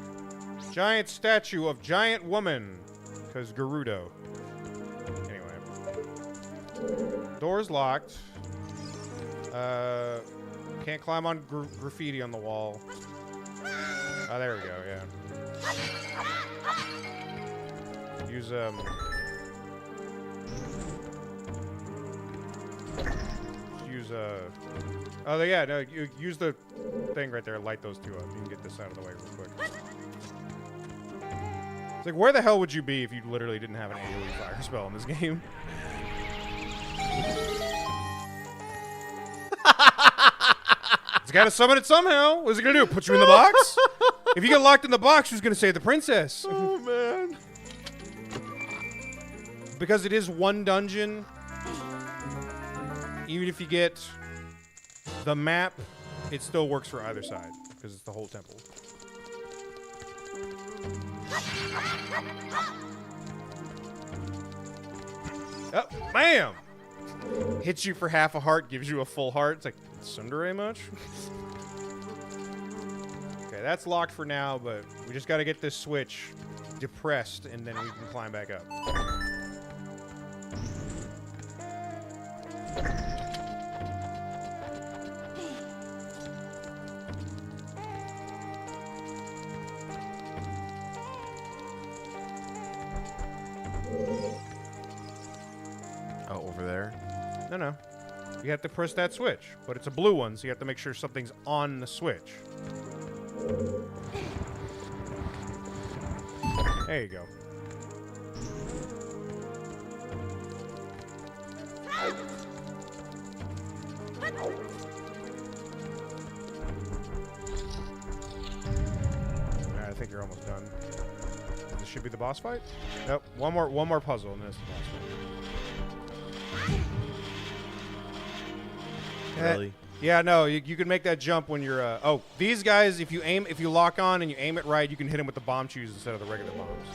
Giant statue of giant woman, because Gerudo. Anyway, door's locked. Can't climb on graffiti on the wall. Oh, there we go. Yeah. Use oh yeah, no, you use the thing right there, light those two up. You can get this out of the way real quick. It's like, where the hell would you be if you literally didn't have an AoE fire spell in this game? It's gotta summon it somehow. What's it gonna do? Put you in the box? If you get locked in the box, who's gonna save the princess? Oh, man. Because it is one dungeon, even if you get the map, it still works for either side, because it's the whole temple. Oh, bam! Hits you for half a heart, gives you a full heart. It's like, tsundere much? Okay, that's locked for now, but we just gotta get this switch depressed, and then we can climb back up. Oh, over there? No. You have to press that switch, but it's a blue one, so you have to make sure something's on the switch. There you go. Alright, I think you're almost done. This should be the boss fight? Nope. One more puzzle and then it's the boss fight. Really? Yeah, no, you can make that jump when you're, oh, these guys, if you lock on and you aim it right, you can hit them with the bomb shoes instead of the regular bombs.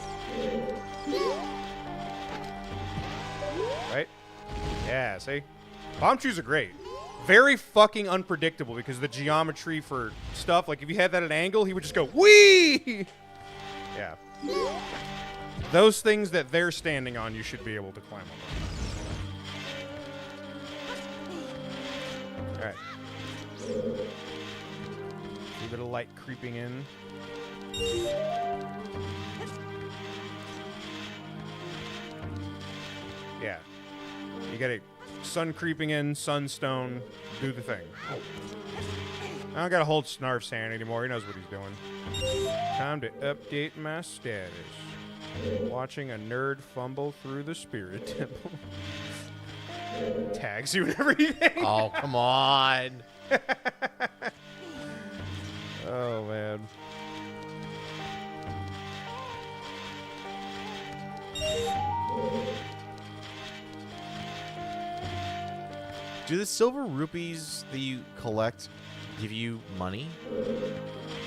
Right? Yeah, see? Bomb shoes are great. Very fucking unpredictable because the geometry for stuff, like if you had that at an angle, he would just go, whee! Yeah. Those things that they're standing on, you should be able to climb on. Alright. A bit of light creeping in. Yeah. You got a sun creeping in, sunstone, do the thing. I don't gotta hold Snarf's hand anymore. He knows what he's doing. Time to update my status. Watching a nerd fumble through the spirit temple. Tags you and everything. Oh, come on. Oh, man. Do the silver rupees that you collect give you money?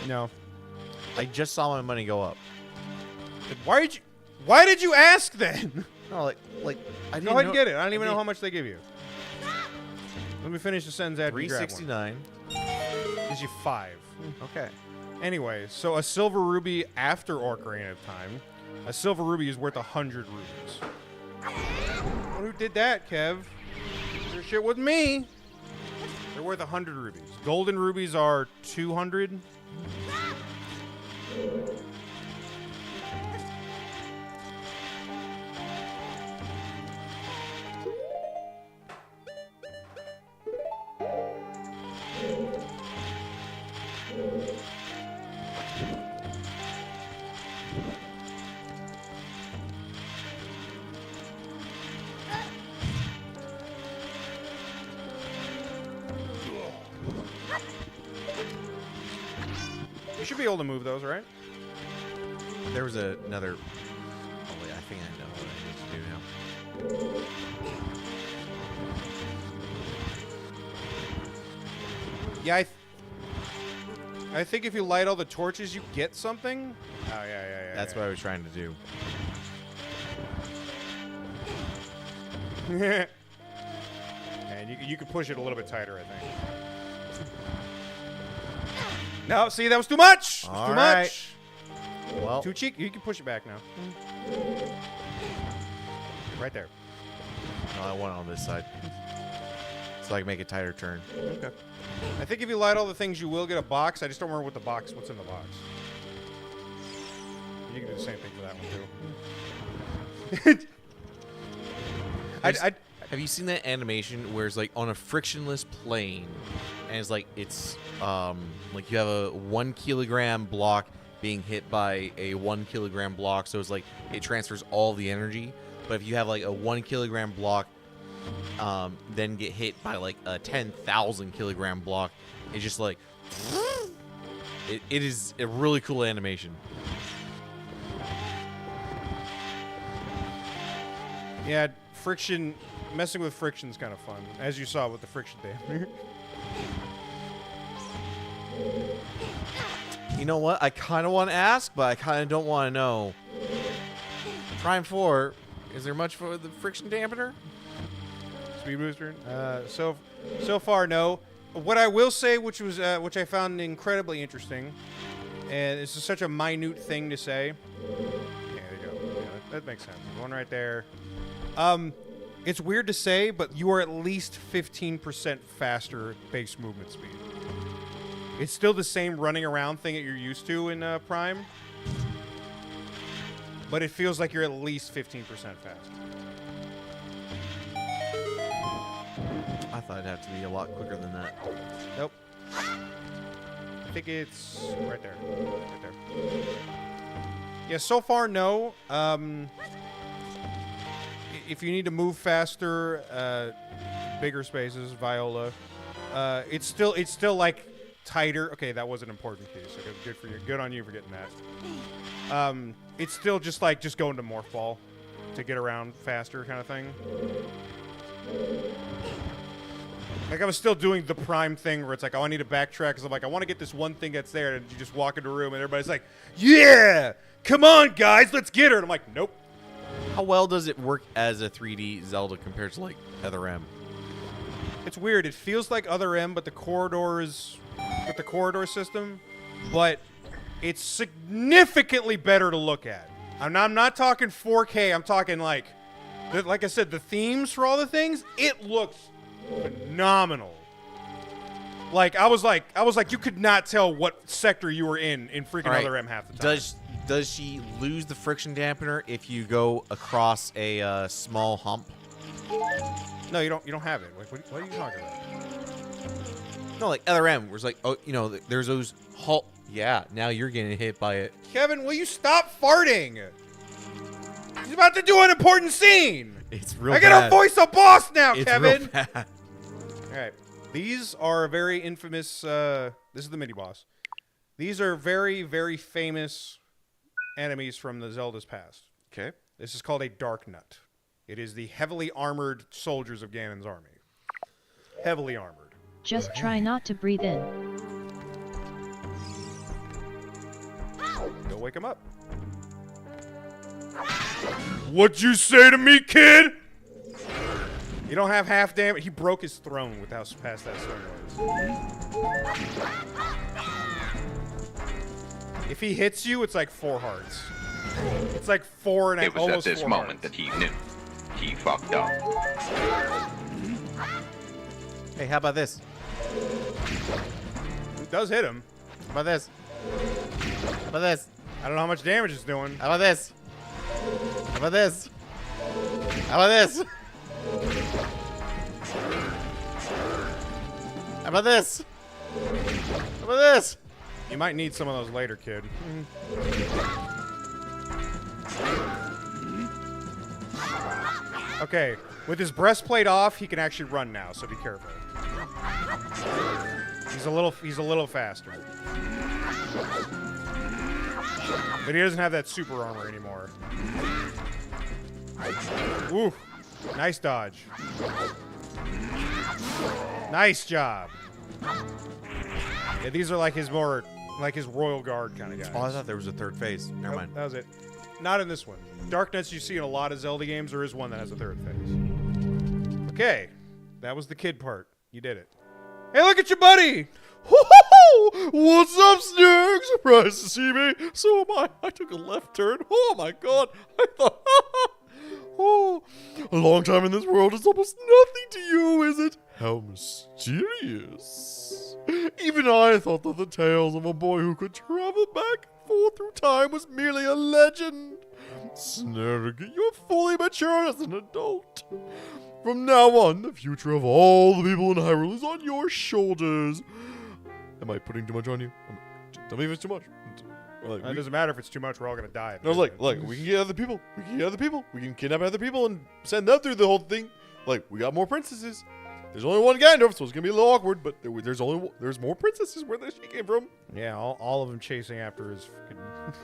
No. I just saw my money go up. Why did you ask then? No, like I didn't Go ahead and know- get it. I don't even know how much they give you. Let me finish the sentence after you grab one. $3.69. Gives you 5. Okay. Anyway, so a silver ruby after Ocarina of Time, a silver ruby is worth 100 rubies. Well, who did that, Kev? Your shit with me. They're worth 100 rubies. Golden rubies are 200. You should be able to move those, right? There was another. Oh wait, I think I know what I need to do now. Yeah, I think if you light all the torches, you get something. Oh yeah. That's what I was trying to do. And you can push it a little bit tighter, I think. No, see, that was too much. It was too much. Well, Too cheeky. You can push it back now. Right there. no, I want it on this side, so I can make a tighter turn. Okay. I think if you light all the things, you will get a box. I just don't remember what's in the box. You can do the same thing for that one too. Have you seen that animation where it's like on a frictionless plane, and it's like like you have a 1 kilogram block being hit by a 1 kilogram block, so it's like it transfers all the energy. But if you have like a 1 kilogram block, then get hit by like a 10,000 kilogram block, it's just like it is a really cool animation. Yeah, friction. Messing with friction is kind of fun, as you saw with the friction dampener. You know what? I kind of want to ask, but I kind of don't want to know. Prime 4, is there much for the friction dampener? Speed booster. So far, no. What I will say, which I found incredibly interesting, and this is such a minute thing to say. Yeah, there you go. Yeah, that makes sense. One right there. It's weird to say, but you are at least 15% faster base movement speed. It's still the same running around thing that you're used to in Prime, but it feels like you're at least 15% faster. I thought it'd have to be a lot quicker than that. Nope. I think it's right there. Right there. Yeah, so far, no. If you need to move faster, bigger spaces, Viola, it's still like tighter. Okay, that was an important piece. Okay, good for you. Good on you for getting that. It's still just going to Morph Ball to get around faster kind of thing. Like I was still doing the Prime thing where it's like, oh, I need to backtrack because I'm like, I want to get this one thing that's there, and you just walk into a room and everybody's like, yeah, come on, guys, let's get her. And I'm like, nope. How well does it work as a 3D Zelda compared to like Other M? It's weird. It feels like Other M, but the corridors with the corridor system, but it's significantly better to look at. I'm not talking 4K. I'm talking like I said, the themes for all the things. It looks phenomenal. Like I was like, you could not tell what sector you were in freaking Other M half the time. Does she lose the friction dampener if you go across a small hump? No, you don't have it. Like, what are you talking about? No, like Other M, where it's like, oh, you know, there's those halt. Yeah, now you're getting hit by it. Kevin, will you stop farting? He's about to do an important scene. It's real I gotta voice a boss now, it's Kevin. Real bad. All right, these are very infamous. This is the mini boss. These are very, very famous enemies from the Zelda's past. Okay. This is called a Dark Nut. It is the heavily armored soldiers of Ganon's army. Heavily armored. Just try not to breathe in. Go wake him up. What'd you say to me, kid? You don't have half damage. He broke his throne with how fast that swing was. If he hits you, it's like 4 hearts. It's like 4 and It was almost at this 4 moment hearts. that he knew. He fucked up. Hey, how about this? It does hit him. How about this? How about this? I don't know how much damage it's doing. How about this? How about this? How about this? How about this? How about this? You might need some of those later, kid. Okay, with his breastplate off, he can actually run now, so be careful. He's a little faster. But he doesn't have that super armor anymore. Ooh, nice dodge. Nice job. Yeah, these are like his more, like his Royal Guard kind of guys. Oh, I thought there was a third phase. Never mind. That was it. Not in this one. Darkness you see in a lot of Zelda games, there is one that has a third phase. Okay, that was the kid part. You did it. Hey, look at your buddy! What's up, Snug? Surprised to see me. So am I. I took a left turn. Oh my god. I thought, oh, a long time in this world is almost nothing to you, is it? How mysterious. Even I thought that the tales of a boy who could travel back and forth through time was merely a legend. Snurg, you're fully mature as an adult. From now on, the future of all the people in Hyrule is on your shoulders. Am I putting too much on you? Tell me if it's too much. Like, It doesn't matter if it's too much, we're all gonna die. I was like, we can get other people. We can get other people. We can kidnap other people and send them through the whole thing. Like, we got more princesses. There's only one Gandalf, so it's gonna be a little awkward. But there's more princesses where she came from. Yeah, all of them chasing after his freaking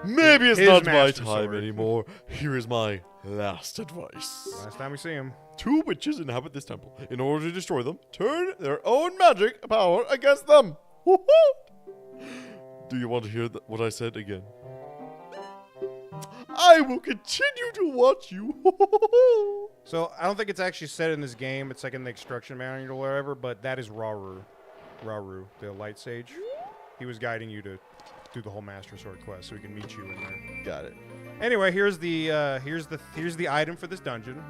Maybe it's his not my master time sword. anymore. Here is my last advice. Last time we see him. 2 witches inhabit this temple. In order to destroy them, turn their own magic power against them. Do you want to hear what I said again? I will continue to watch you. So, I don't think it's actually said in this game. It's like in the instruction manual or whatever, but that is Rauru, the Light Sage. He was guiding you to do the whole Master Sword quest, so we can meet you in there. Got it. Anyway, here's the item for this dungeon.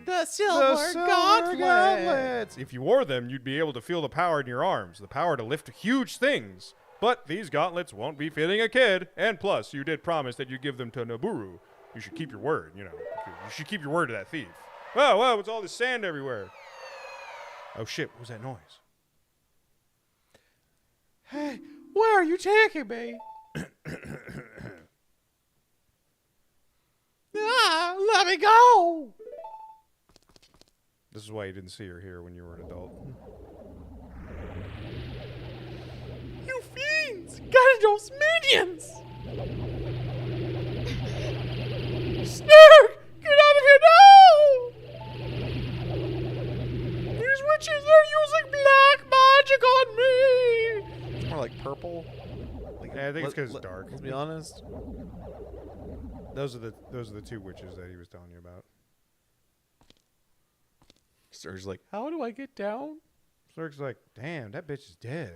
The silver gauntlets. If you wore them, you'd be able to feel the power in your arms, the power to lift huge things. But these gauntlets won't be fitting a kid, and plus, you did promise that you'd give them to Naburu. You should keep your word, you know. You should keep your word to that thief. Whoa, what's all this sand everywhere? Oh shit, what was that noise? Hey, where are you taking me? Let me go! This is why you didn't see her here when you were an adult. You fiends! Ganondorf's minions! Snurg! Get out of here now! These witches are using black magic on me! It's more like purple. Yeah, I think it's because it's dark. Let's be honest. Those are the 2 witches that he was telling you about. Surge's like, How do I get down? Zerg's like, damn, that bitch is dead.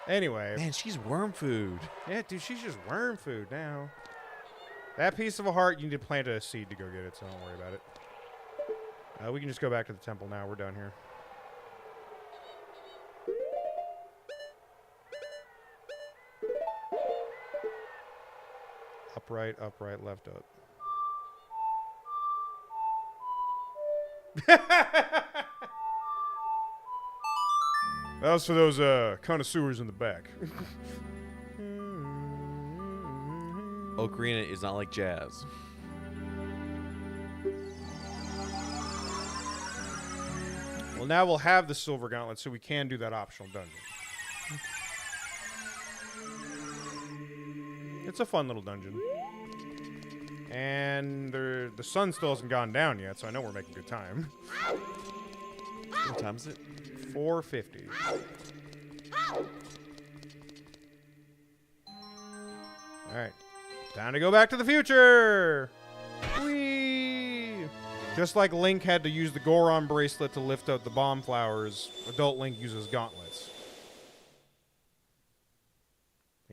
Anyway. man, she's worm food. Yeah, dude, she's just worm food now. That piece of a heart, you need to plant a seed to go get it, so don't worry about it. We can just go back to the temple now. We're done here. Upright, upright, left up. That was for those connoisseurs in the back. Ocarina is not like jazz. Well, now we'll have the silver gauntlet, so we can do that optional dungeon. It's a fun little dungeon. And the sun still hasn't gone down yet, so I know we're making good time. What time is it? 4:50. Alright. Time to go back to the future! Whee! Just like Link had to use the Goron bracelet to lift up the bomb flowers, adult Link uses gauntlets.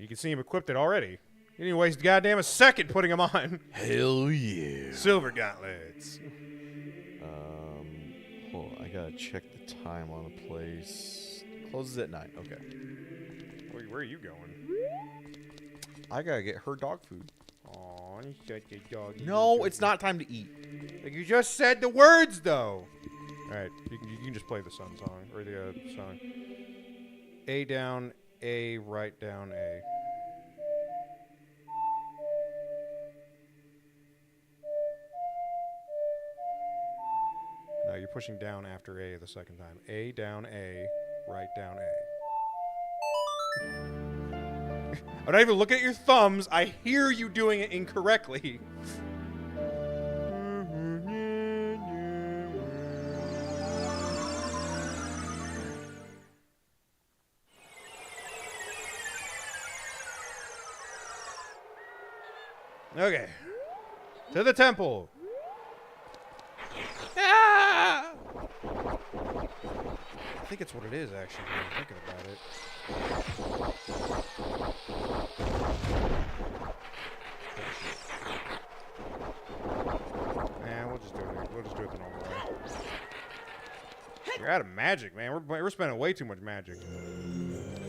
You can see him equipped it already. He didn't waste goddamn a second putting them on. Hell yeah. Silver gauntlets. Hold on, I gotta check the time on the place. Closes at 9. Okay. Where are you going? I gotta get her dog food. Aw, you such a dog. No, it's not time to eat. Like you just said the words, though. All right, you can just play the Sun song or the song. A down, A, right down, A. No, you're pushing down after A the second time. A down, A, right down, A. I'm not even looking at your thumbs. I hear you doing it incorrectly. Okay. To the temple. Ah! I think it's what it is, actually, when I'm thinking about it. Man, we'll just do it the normal way. You're out of magic, man. We're spending way too much magic.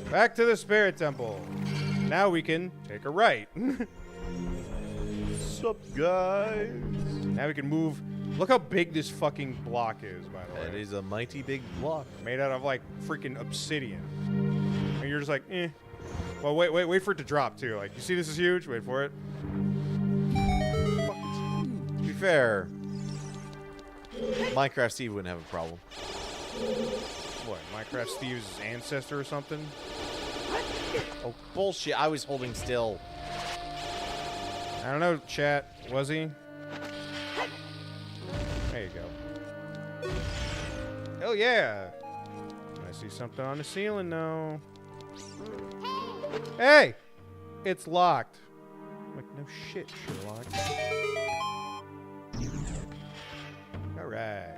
Back to the spirit temple. Now we can take a right. Sup, guys? Now we can move. Look how big this fucking block is, by the way. It is a mighty big block. Made out of, like, freaking obsidian. And you're just like, eh. Well, wait for it to drop, too. Like, you see this is huge? Wait for it. To be fair, Minecraft Steve wouldn't have a problem. What, Minecraft Steve's ancestor or something? Oh, bullshit. I was holding still. I don't know, chat. Was he? There you go. Hell yeah! I see something on the ceiling now. Hey! It's locked. I'm like, no shit, Sherlock. Alright.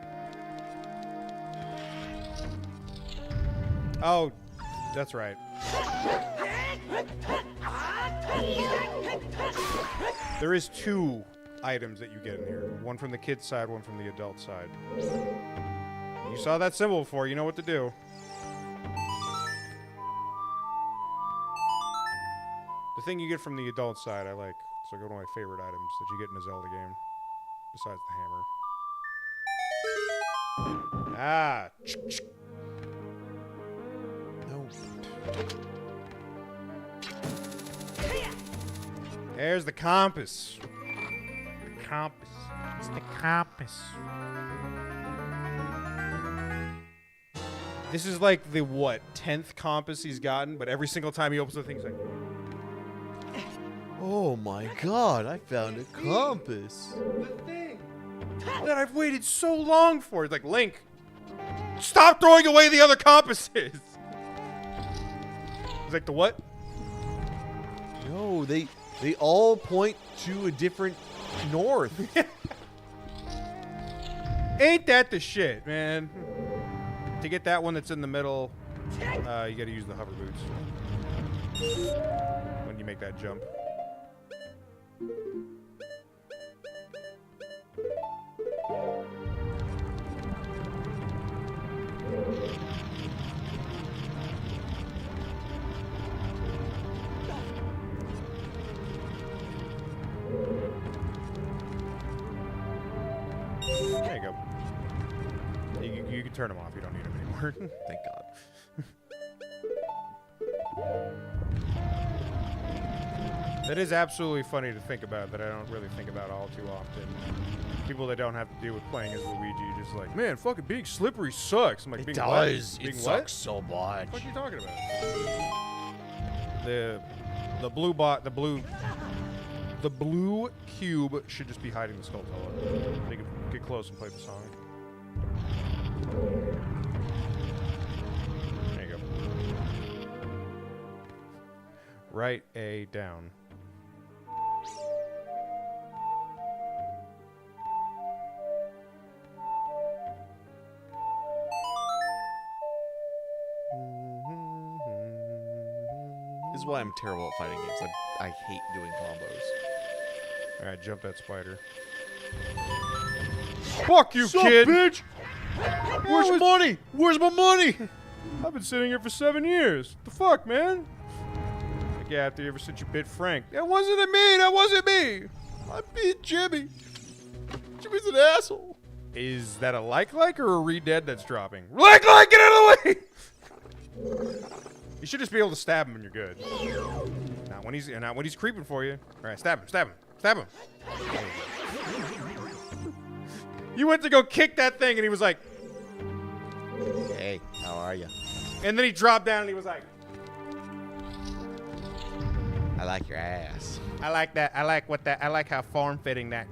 Oh, that's right. There is 2 items that you get in here. One from the kid's side, one from the adult side. You saw that symbol before, you know what to do. The thing you get from the adult side, I like. It's like one of my favorite items that you get in a Zelda game. Besides the hammer. Ah! No. There's the compass. The compass. It's the compass. This is like the, what, 10th compass he's gotten, but every single time he opens the thing, he's like... Oh my god, I found a compass. The thing that I've waited so long for. It's like, Link, stop throwing away the other compasses. He's like, the what? No, they all point to a different north. Ain't that the shit, man? To get that one that's in the middle, you gotta use the hover boots. When you make that jump. There you go. You can turn them off. You don't need them anymore. Thank God. That is absolutely funny to think about, that I don't really think about all too often. People that don't have to deal with playing as Luigi just like, man, fucking being slippery sucks. I'm like, It being does. What? It Being sucks so much. What the fuck are you talking about? The blue cube should just be hiding the Skulltula. They can get close and play the song. There you go. Right A down. Is is why I'm terrible at fighting games. I hate doing combos. All right, jump that spider. Fuck you, Sup, kid! bitch? Where's your money? Where's my money? I've been sitting here for 7 years. The fuck, man? Get after you ever since you bit Frank. That wasn't me. That wasn't me. I beat Jimmy. Jimmy's an asshole. Is that a like or a re-dead that's dropping? Like, get out of the way! You should just be able to stab him and you're good. Not when he's creeping for you. All right, stab him. You went to go kick that thing and he was like, Hey, how are you? and then he dropped down and he was like, I like your ass. I like that. I like how form-fitting that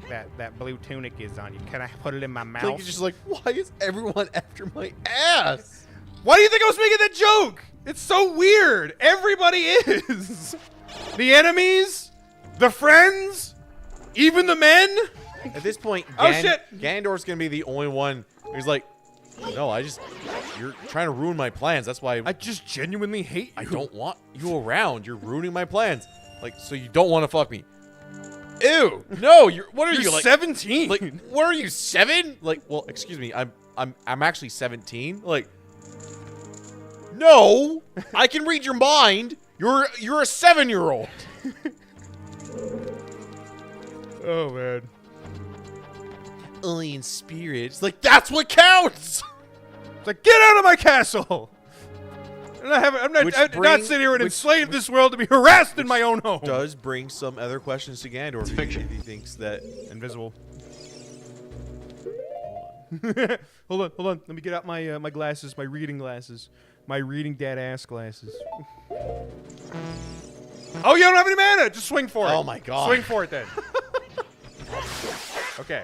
blue tunic is on you. Can I put it in my mouth? Like, it's just like, why is everyone after my ass? Why do you think I was making that joke? It's so weird. Everybody is. The enemies, the friends, even the men. At this point, Oh, shit. Ganondorf's gonna be the only one who's like, no, you're trying to ruin my plans. That's why I just genuinely hate you. I don't want you around. You're ruining my plans. Like, so you don't want to fuck me. Ew. No, what are you, like 17? Like, what are you, 7? Like, well, excuse me. I'm actually 17. Like, no, I can read your mind. You're a 7-year-old. Oh man. Only in spirits. Like, that's what counts. It's like, get out of my castle. I'm not sitting here and enslave this world to be harassed in my own home. Does bring some other questions to Ganondorf. It's fiction. He thinks that invisible. Hold on. Let me get out my my glasses, my reading glasses, my reading dad ass glasses. Oh, you don't have any mana. Just swing for it. Oh my god. Swing for it then. Okay.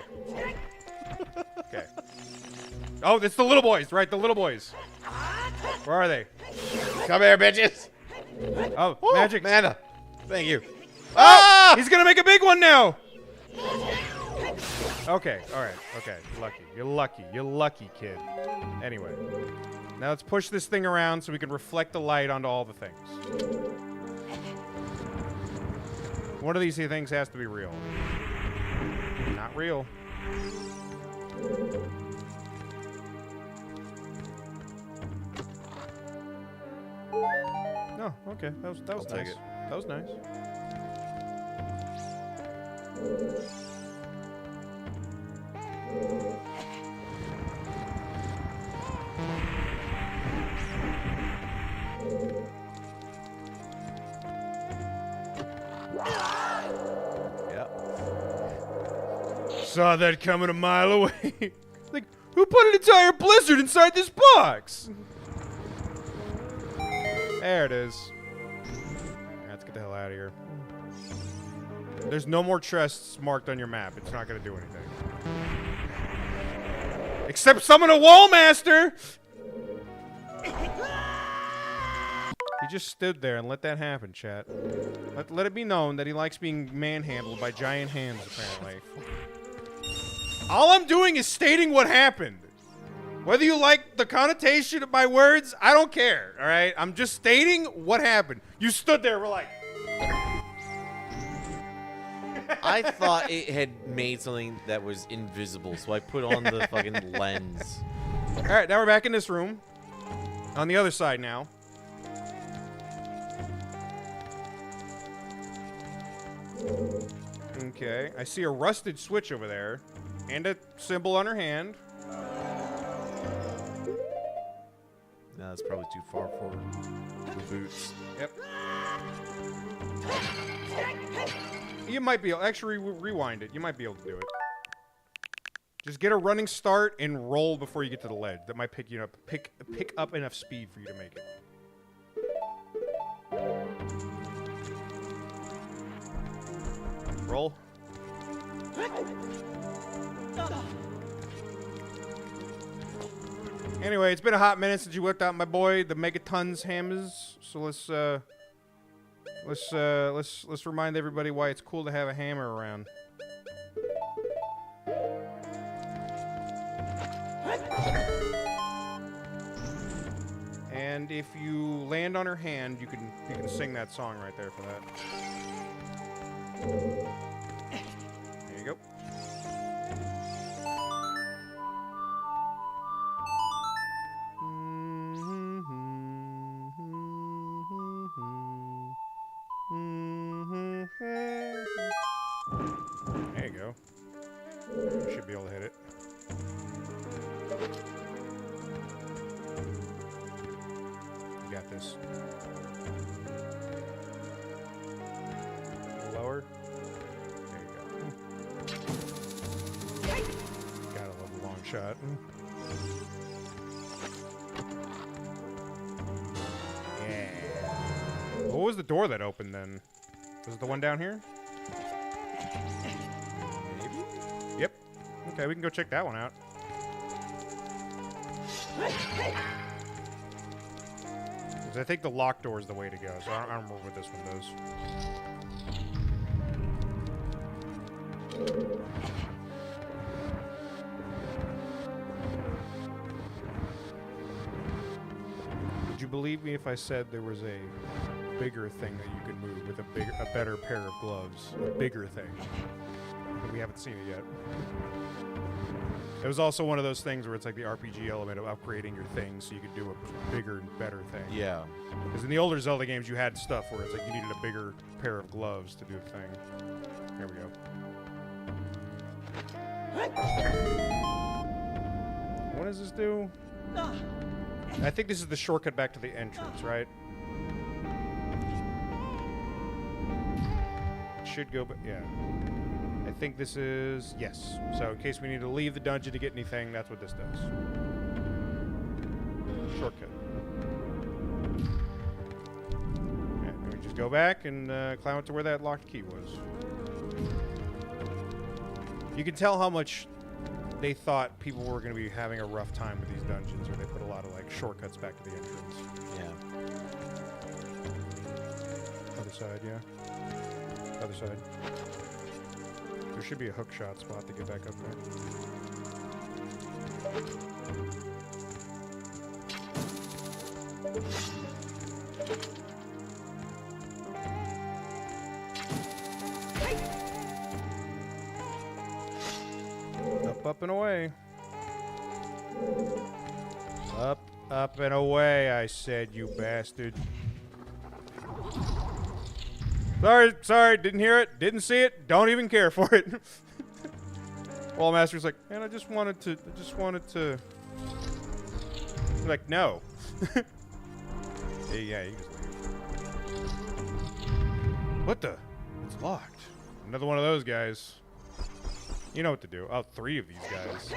Okay. Oh, it's the little boys, right? The little boys. Where are they? Come here, bitches. Oh, magic. Mana. Thank you. Ah! He's gonna make a big one now. Okay, all right, okay. You're lucky, kid. Anyway, now let's push this thing around so we can reflect the light onto all the things. One of these things has to be real. Not real. No, okay. That was I'll nice. take it. That was nice. Yeah. Saw that coming a mile away. Like, who put an entire blizzard inside this box? There it is. Let's get the hell out of here. There's no more chests marked on your map. It's not going to do anything. Except summon a wall master! He just stood there and let that happen, chat. Let it be known that he likes being manhandled by giant hands, apparently. All I'm doing is stating what happened. Whether you like the connotation of my words, I don't care, all right? I'm just stating what happened. You stood there, we're like... I thought it had made something that was invisible, so I put on the fucking lens. All right, now we're back in this room. On the other side now. Okay, I see a rusted switch over there. And a symbol on her hand. No, that's probably too far forward. The boots. Yep. You might be able... Actually, rewind it. You might be able to do it. Just get a running start and roll before you get to the ledge. That might pick you up. Pick up enough speed for you to make it. Roll. Anyway, it's been a hot minute since you whipped out my boy, the Megatons hammers. So let's remind everybody why it's cool to have a hammer around. And And if you land on her hand, you can sing that song right there for that. There you go. There you go. You should be able to hit it. You got this. Lower. There you go. Gotta love a long shot. Yeah. What was the door that opened then? Was it the one down here? Maybe? Yep. Okay, we can go check that one out. 'Cause I think the locked door is the way to go, so I don't remember what this one does. Would you believe me if I said there was a bigger thing that you could move with a better pair of gloves? A bigger thing. But we haven't seen it yet. It was also one of those things where it's like the RPG element of upgrading your things so you could do a bigger and better thing. Yeah. Because in the older Zelda games, you had stuff where it's like you needed a bigger pair of gloves to do a thing. There we go. What does this do? I think this is the shortcut back to the entrance, right? It should go, but yeah. I think this is, yes. So in case we need to leave the dungeon to get anything, that's what this does. Shortcut. Yeah, and we just go back and climb up to where that locked key was. You can tell how much they thought people were going to be having a rough time with these dungeons, or they put a lot of like shortcuts back to the entrance. Yeah. Other side, yeah. Other side. There should be a hook shot spot to get back up there. Up and away. Up and away, I said, you bastard. Sorry, didn't hear it, didn't see it, don't even care for it. Wall Master's like, man, I just wanted to. Like, no. Yeah, you just leave. What the? It's locked. Another one of those guys. You know what to do. Oh, 3 of these guys.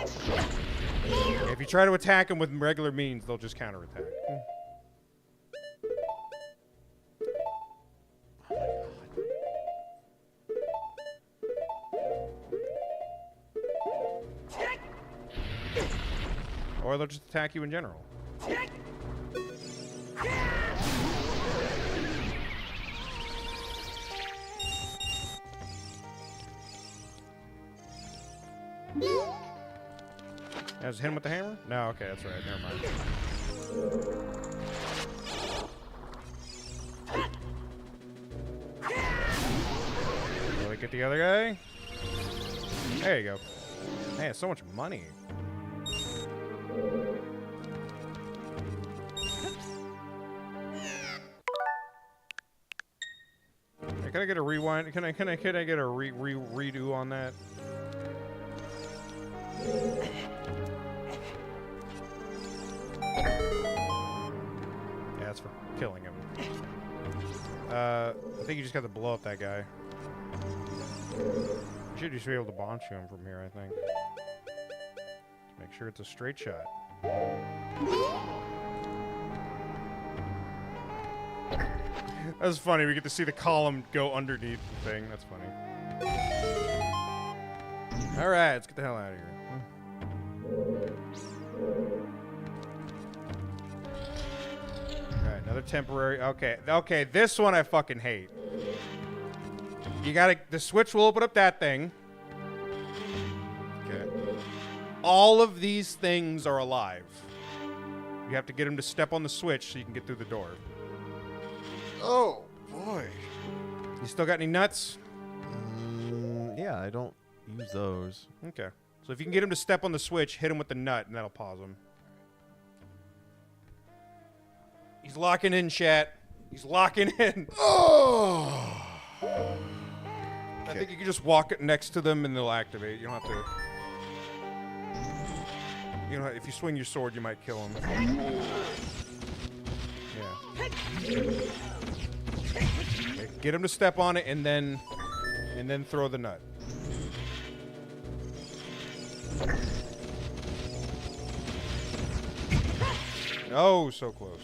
If you try to attack them with regular means, they'll just counterattack. Or they'll just attack you in general. I just hit him with the hammer? No, okay, that's right. Never mind. Really get the other guy? There you go. Man, so much money. Can I get a rewind? Can I get a redo on that? Yeah, that's for killing him. I think you just got to blow up that guy. You should just be able to bonch him from here, I think. Make sure it's a straight shot. That's funny. We get to see the column go underneath the thing. That's funny. All right, let's get the hell out of here. All right, another temporary. Okay, this one I fucking hate. You gotta. The switch will open up that thing. Okay. All of these things are alive. You have to get him to step on the switch so you can get through the door. Oh, boy. You still got any nuts? Yeah, I don't use those. Okay. So if you can get him to step on the switch, hit him with the nut, and that'll pause him. He's locking in, chat. He's locking in. Oh! I think you can just walk it next to them and they'll activate. You don't have to... You know, if you swing your sword, you might kill him. Yeah. Okay, get him to step on it and then throw the nut. Oh, so close.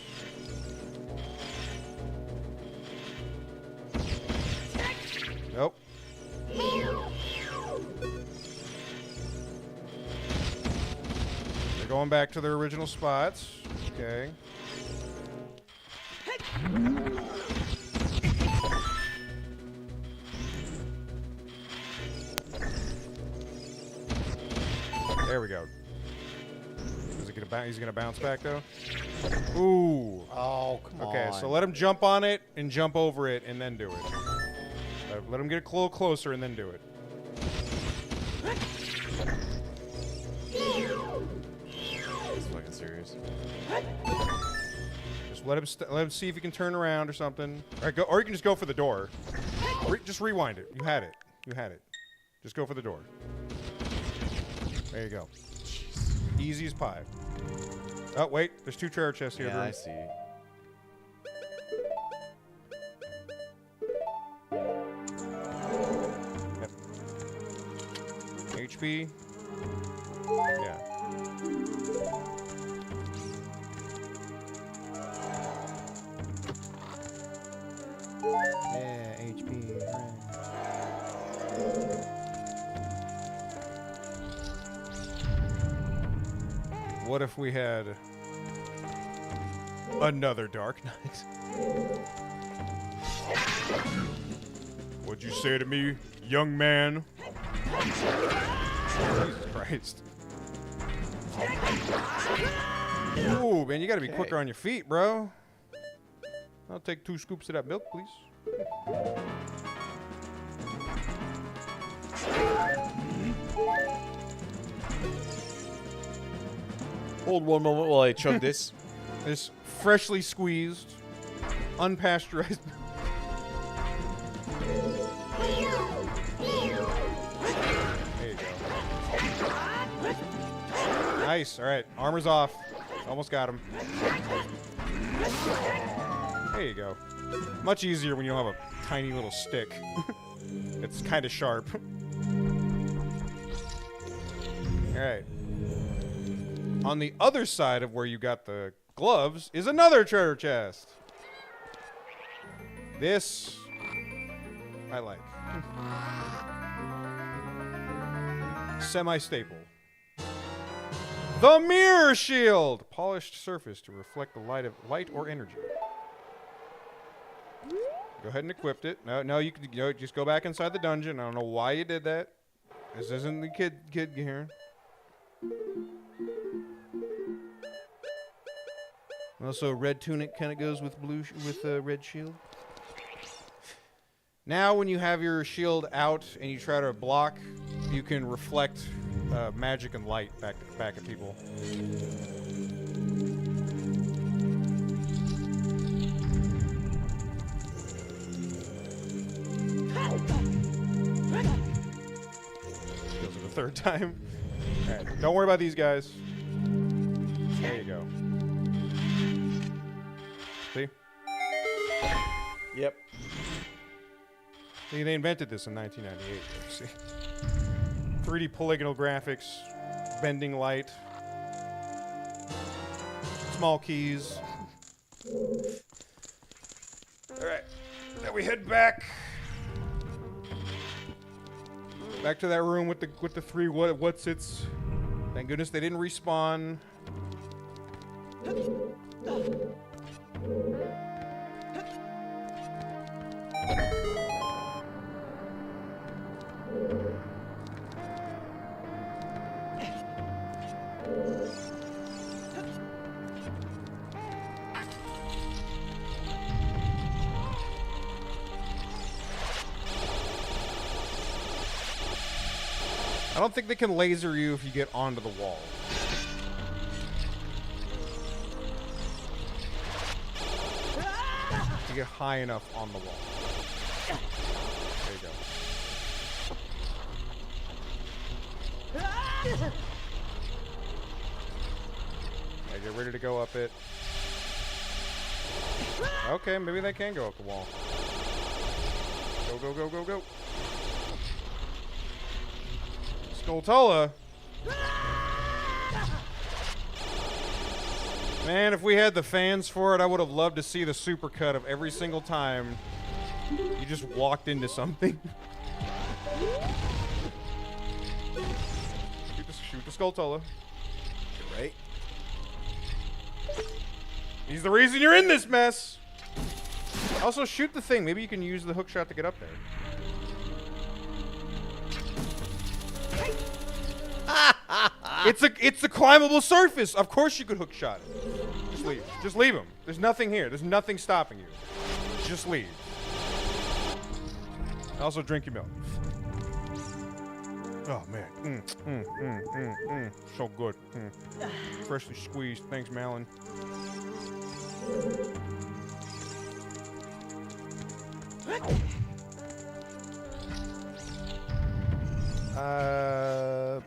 Nope. They're going back to their original spots. Okay. There we go. Is it gonna he's gonna bounce back though? Ooh. Oh, come on. Okay, so let him jump on it and jump over it and then do it. Let him get a little closer and then do it. That's fucking serious. Just let him see if he can turn around or something. Or you can just go for the door. Just rewind it. You had it. You had it. Just go for the door. There you go. Easy as pie. Oh, wait. There's 2 treasure chests here. Yeah, I see. Yep. HP. Yeah. Yeah, HP. What if we had another Dark Knight? What'd you say to me, young man? Jesus Christ. Ooh, man, you gotta be quicker on your feet, bro. I'll take 2 scoops of that milk, please. Hold one moment while I chug this. This freshly squeezed, unpasteurized milk. There you go. Nice. All right. Armor's off. Almost got him. There you go. Much easier when you don't have a tiny little stick. It's kind of sharp. All right. On the other side of where you got the gloves is another treasure chest. This I like. Semi-staple. The mirror shield! Polished surface to reflect the light or energy. Go ahead and equip it. No, you can just go back inside the dungeon. I don't know why you did that. This isn't the kid here. Also, red tunic kind of goes with red shield. Now, when you have your shield out and you try to block, you can reflect magic and light back at people. Goes for the 3rd time. All right, don't worry about these guys. There you go. See? Yep. See, they invented this in 1998. See? 3D polygonal graphics, bending light, small keys. All right, now we head back to that room with the 3 what's-its. Thank goodness they didn't respawn. I don't think they can laser you if you get onto the wall. You get high enough on the wall. There you go. Okay, get ready to go up it. Okay, maybe they can go up the wall. Go, go, go, go, go. Skulltula. Man, if we had the fans for it, I would have loved to see the supercut of every single time you just walked into something. Shoot the Skulltula. You're right. He's the reason you're in this mess. Also, shoot the thing. Maybe you can use the hook shot to get up there. It's a climbable surface. Of course you could hook shot it. Just leave. Just leave him. There's nothing here. There's nothing stopping you. Just leave. Also, drink your milk. Oh man, so good. Freshly squeezed. Thanks, Malin. I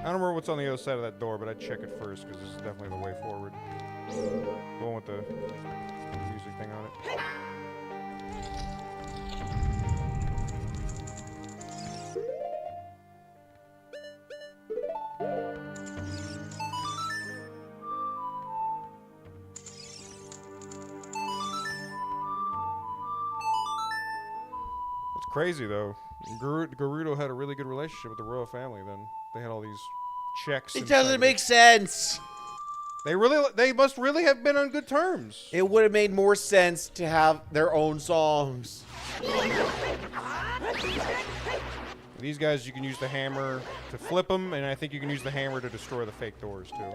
don't remember what's on the other side of that door, but I'd check it first because this is definitely the way forward. The one with the music thing on it. It's crazy though. Gerudo had a really good relationship with the royal family. Then they had all these checks. It doesn't make sense. They must really have been on good terms. It would have made more sense to have their own songs. These guys, you can use the hammer to flip them, and I think you can use the hammer to destroy the fake doors too.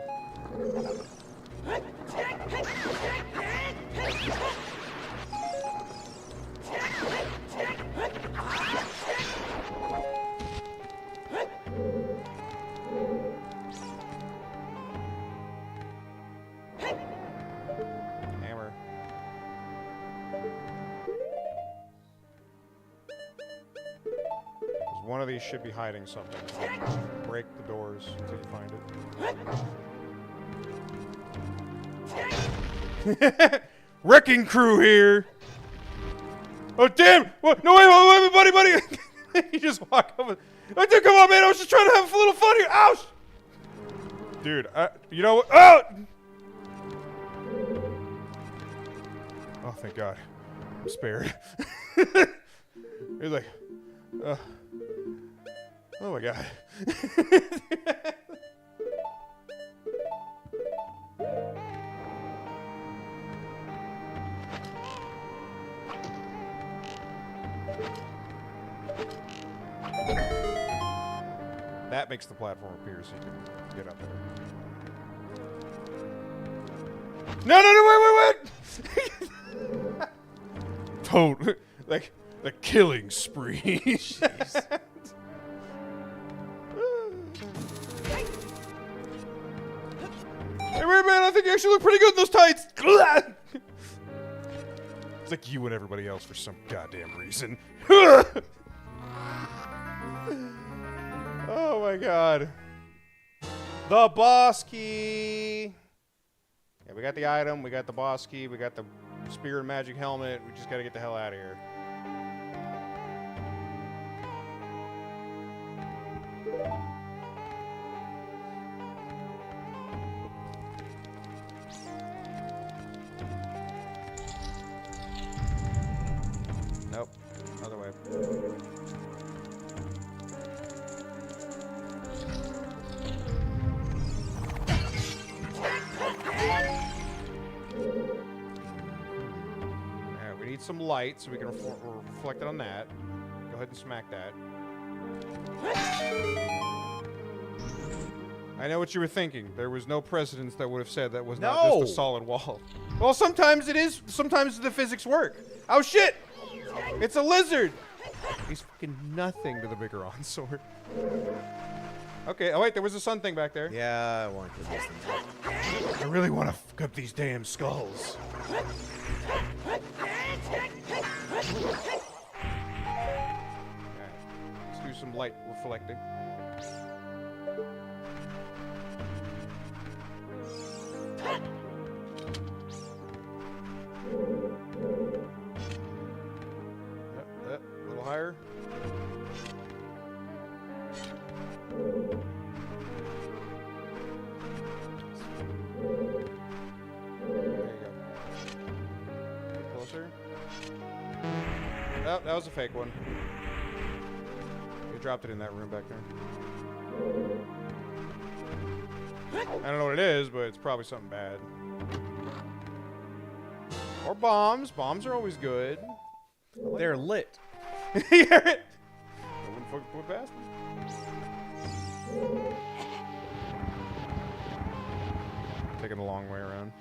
Hammer. One of these should be hiding something. Break the doors until you find it. Wrecking crew here! Oh, damn! What? No, wait, buddy! You just walk over. Oh, dude, come on, man! I was just trying to have a little fun here! Ouch! Dude, you know what? Oh! Oh, thank God. I'm spared. He's like, oh my God. That makes the platform appear so you can get up there. No, wait. Total, like the killing spree. Jeez. Hey, wait, man, I think you actually look pretty good in those tights. It's like you and everybody else for some goddamn reason. Oh my God. The boss key. Yeah, we got the item, we got the boss key, we got the spear and magic helmet. We just gotta get the hell out of here. Nope. Other way. Alright, we need some light so we can reflect it on that. Go ahead and smack that. I know what you were thinking. There was no precedence that would have said that was not just a solid wall. Well, sometimes it is. Sometimes the physics work. Oh, shit! It's a lizard! He's fucking nothing to the bigger on sword. Okay, oh wait, there was a sun thing back there. Yeah, I want to get this thing. I really want to fuck up these damn skulls. Alright, let's do some light reflecting. Yep, a little higher. Closer. Oh, that was a fake one. You dropped it in that room back there. I don't know what it is, but it's probably something bad. Or bombs. Bombs are always good. They're lit. You hear it? I wouldn't fucking put past them. Taking a long way around.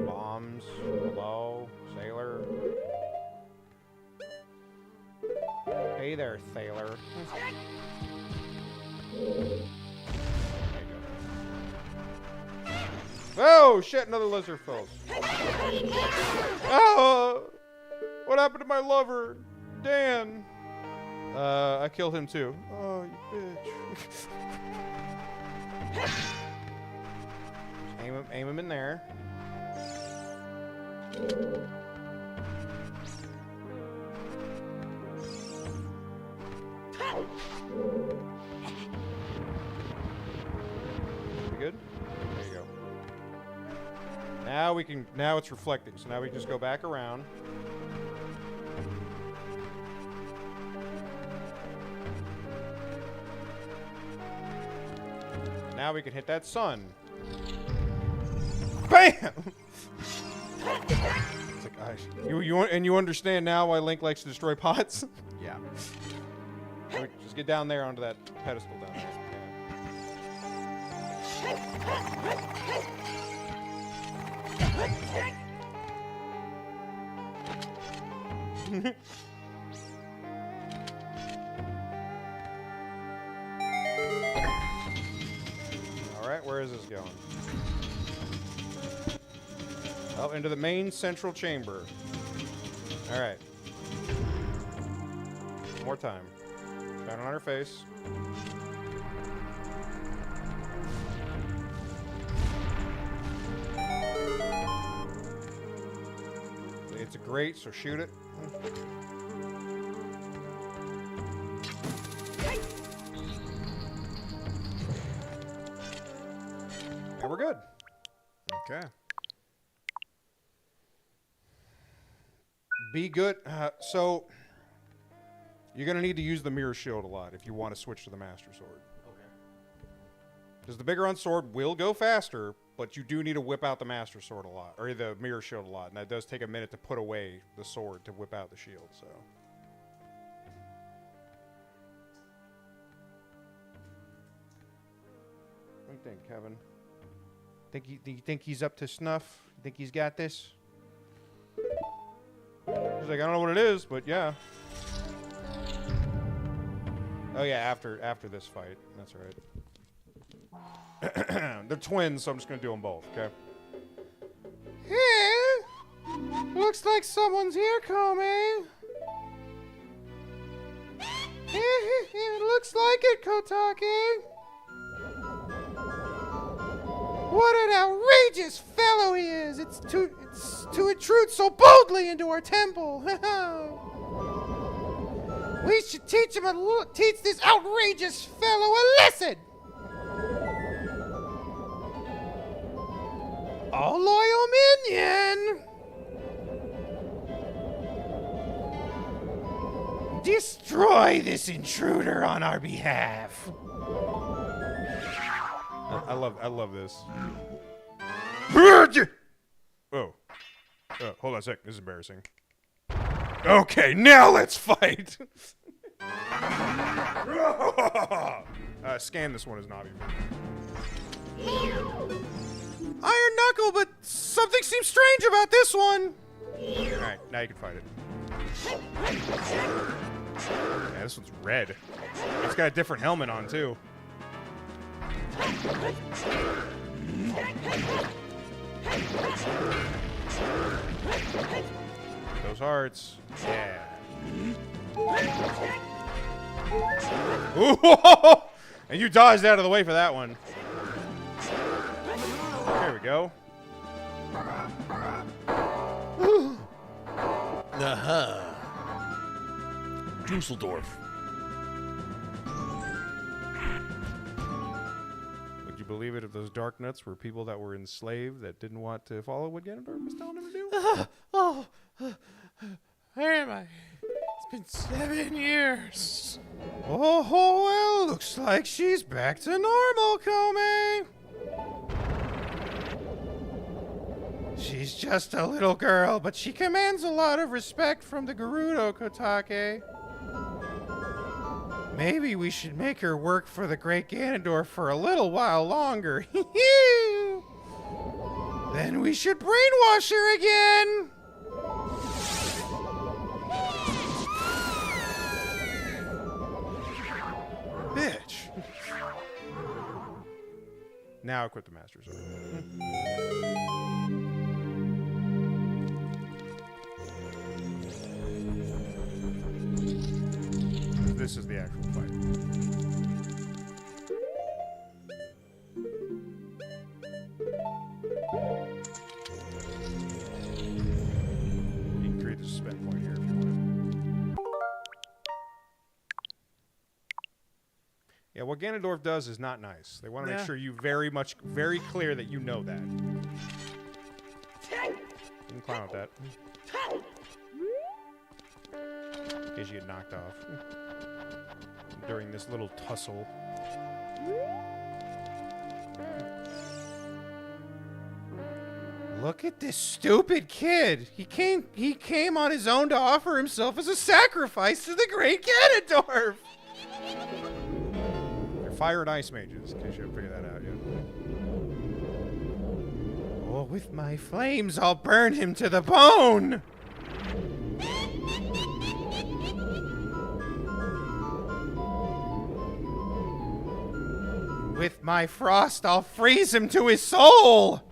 Bombs. Hello, sailor. Hey there, sailor. Oh shit! Another lizard falls. Oh! What happened to my lover, Dan? I killed him too. Oh, you bitch. Aim him in there. Pretty good. There you go. Now we can. Now it's reflecting. So now we can just go back around. Now we can hit that sun. Bam! It's like, gosh. You understand now why Link likes to destroy pots? Yeah. So just get down there onto that pedestal down there. Yeah. Alright, where is this going? Oh, into the main central chamber. Alright. One more time. Down on her face. It's a grate, so shoot it. And we're good. Okay. Be good. So, you're going to need to use the mirror shield a lot if you want to switch to the Master Sword. Okay. Because the bigger on sword will go faster, but you do need to whip out the Master Sword a lot, or the mirror shield a lot. And that does take a minute to put away the sword to whip out the shield, so. What do you think, Kevin? Do you think he's up to snuff? You think he's got this? He's like, I don't know what it is, but yeah. Oh yeah, after this fight. That's right. They're twins, so I'm just gonna do them both, okay? Hey! Looks like someone's here, Comey. It looks like it, Kotake. What an outrageous fellow he is! It's to intrude so boldly into our temple. We should teach this outrageous fellow a lesson. Oh, loyal minion! Destroy this intruder on our behalf. I love this. Oh. Hold on a sec. This is embarrassing. Okay, now let's fight. Scan this one as not even. Iron Knuckle, but something seems strange about this one. Alright, now you can fight it. Yeah, this one's red. It's got a different helmet on, too. Those hearts. Yeah. Ooh, and you dodged out of the way for that one. There we go. Dusseldorf. Would you believe it if those dark nuts were people that were enslaved that didn't want to follow what Ganondorf was telling them to do? Where am I? It's been 7 years. Oh, well, looks like she's back to normal, Kome. She's just a little girl, but she commands a lot of respect from the Gerudo Kotake. Maybe we should make her work for the Great Ganondorf for a little while longer. Then we should brainwash her again. Bitch. Now equip the Master Sword. This is the actual fight. You can create the suspend point here if you want. Yeah, what Ganondorf does is not nice. They want to make sure you very clear that you know that. You can climb up that. In case you get knocked off. During this little tussle. Look at this stupid kid. He came on his own to offer himself as a sacrifice to the Great Ganondorf. They're fire and ice mages, in case you haven't figured that out yet. Oh, with my flames, I'll burn him to the bone. With my frost, I'll freeze him to his soul!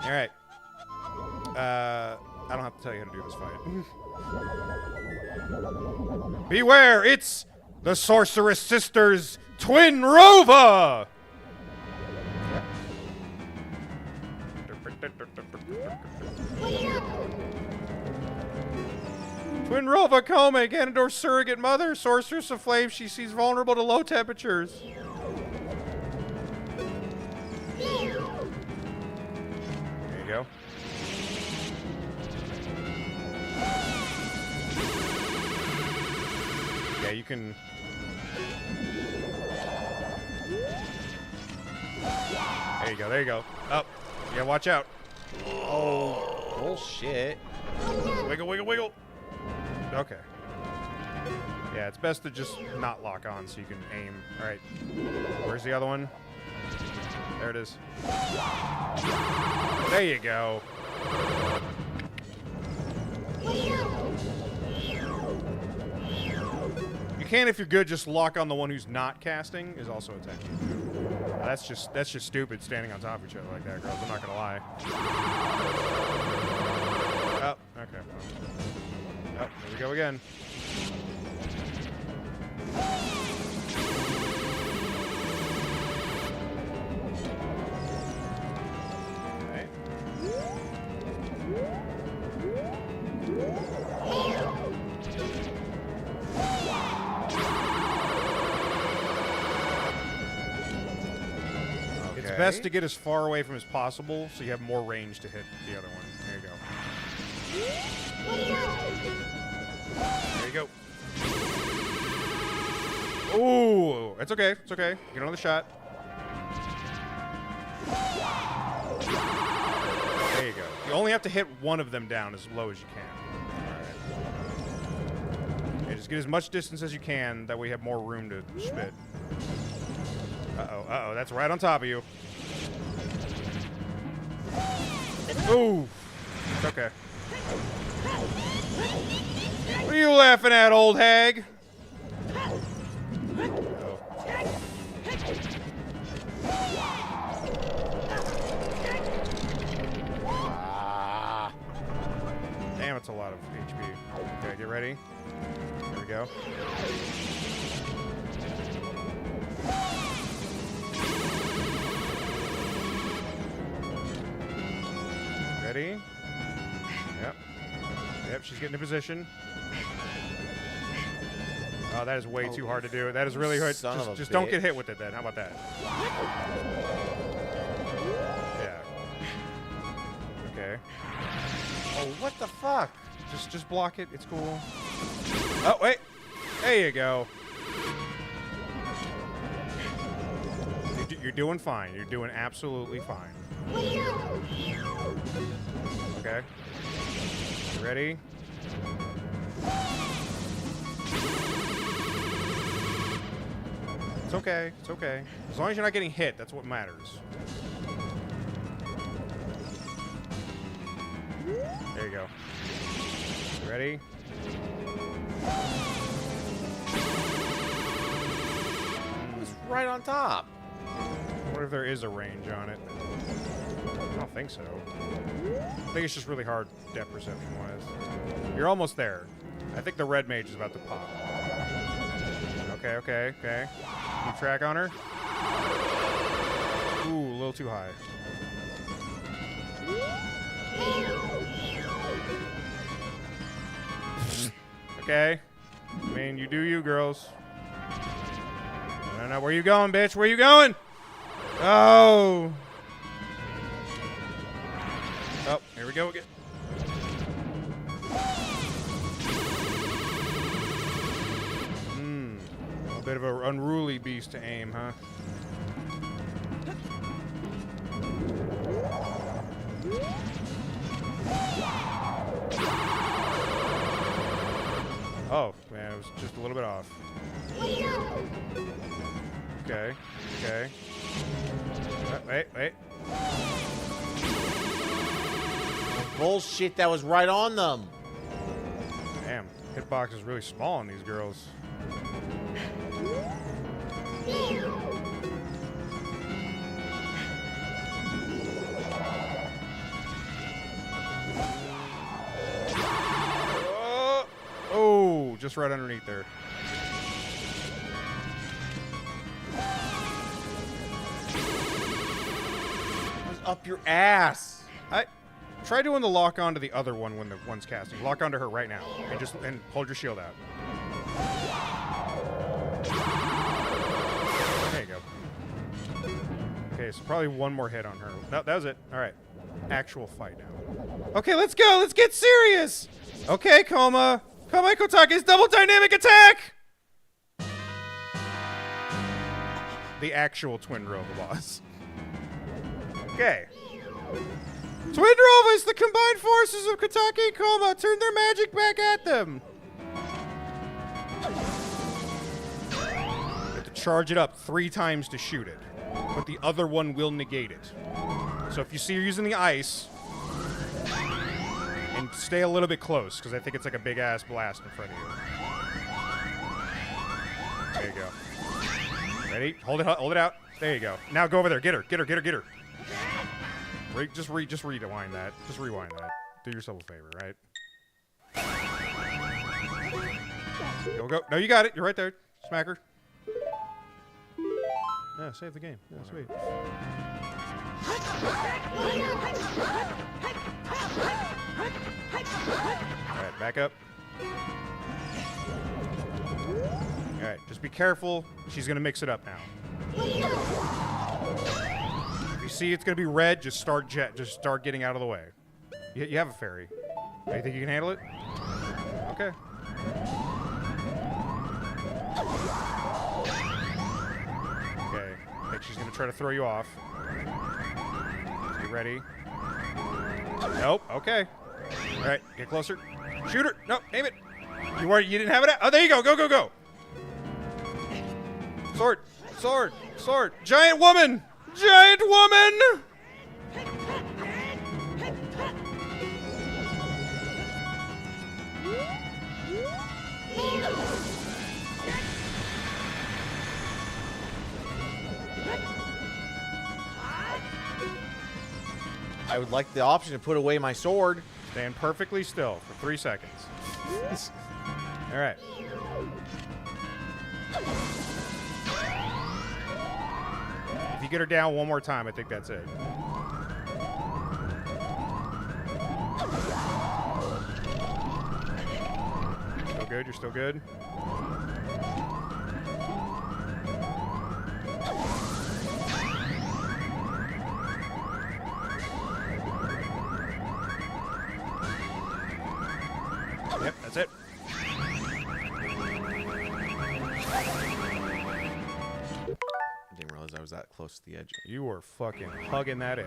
Alright. I don't have to tell you how to do this fight. Beware! It's the Sorceress Sisters' Twin Rova! Twin Rova Kome, Ganondorf's surrogate mother, sorceress of flame. She sees vulnerable to low temperatures. There you go. Yeah, you can... There you go, there you go. Up. Oh, yeah, watch out. Oh, bullshit. Wiggle, wiggle, wiggle. Okay. Yeah, it's best to just not lock on so you can aim. Alright. Where's the other one? There it is. There you go. You can, if you're good, just lock on the one who's not casting is also a technique. That's just stupid standing on top of each other like that, girls. I'm not gonna lie. Oh, okay. Oh, there we go again. Okay. It's best to get as far away from as possible so you have more range to hit the other one. There you go. There you go. Ooh, it's okay. It's okay. Get another shot. There you go. You only have to hit one of them down as low as you can. All right. Okay, just get as much distance as you can. That way you have more room to spit. Uh-oh. Uh-oh. That's right on top of you. Ooh. It's okay. What are you laughing at, old hag? Damn, it's a lot of HP. Okay, get ready. Here we go. Ready? Yep. Yep, she's getting in position. Oh, that is way too hard to do. That is really hard. Just don't get hit with it then. How about that? Yeah. Okay. Oh, what the fuck? Just block it. It's cool. Oh, wait. There you go. You're doing fine. You're doing absolutely fine. Okay. You ready? It's okay. It's okay. As long as you're not getting hit, that's what matters. There you go. You ready? It's right on top. What if there is a range on it? I don't think so. I think it's just really hard depth perception-wise. You're almost there. I think the red mage is about to pop. Okay, okay, okay. Keep track on her. Ooh, a little too high. Okay. I mean, you do you, girls. No, where you going, bitch? Where you going? Oh. Oh, here we go again. A bit of an unruly beast to aim, huh? Oh, man, it was just a little bit off. Okay, okay. Wait. Bullshit, that was right on them. Damn, hitbox is really small on these girls. Oh, just right underneath there. Up your ass. Try doing the lock onto the other one when the one's casting. Lock onto her right now, and hold your shield out. There you go. Okay, so probably one more hit on her. No, that was it. All right, actual fight now. Okay, let's go. Let's get serious. Okay, Koma. Koma Kotake's double dynamic attack. The actual Twin Drova boss. Okay. Twin Drova is the combined forces of Kotake and Koma. Turn their magic back at them. You have to charge it up 3 times to shoot it, but the other one will negate it. So if you see you're using the ice, and stay a little bit close, because I think it's like a big-ass blast in front of you. There you go. Ready? Hold it out. There you go. Now go over there. Get her. Just rewind that. Just rewind that. Do yourself a favor, right? Go. No, you got it. You're right there. Smack her. Yeah, save the game. Yeah, sweet. Alright, back up. Alright, just be careful. She's gonna mix it up now. If you see it's gonna be red, just start getting out of the way. You have a fairy. You think you can handle it? Okay. it. She's going to try to throw you off. You ready? Nope. Okay. All right. Get closer. Shoot her. No, aim it. You didn't have it out? Oh, there you go. Go, go, go. Sword. Sword. Sword. Giant woman. Giant woman. I would like the option to put away my sword. Stand perfectly still for 3 seconds. All right. If you get her down one more time, I think that's it. Still good? You're still good? Yep, that's it. I didn't realize I was that close to the edge. You were fucking hugging that edge.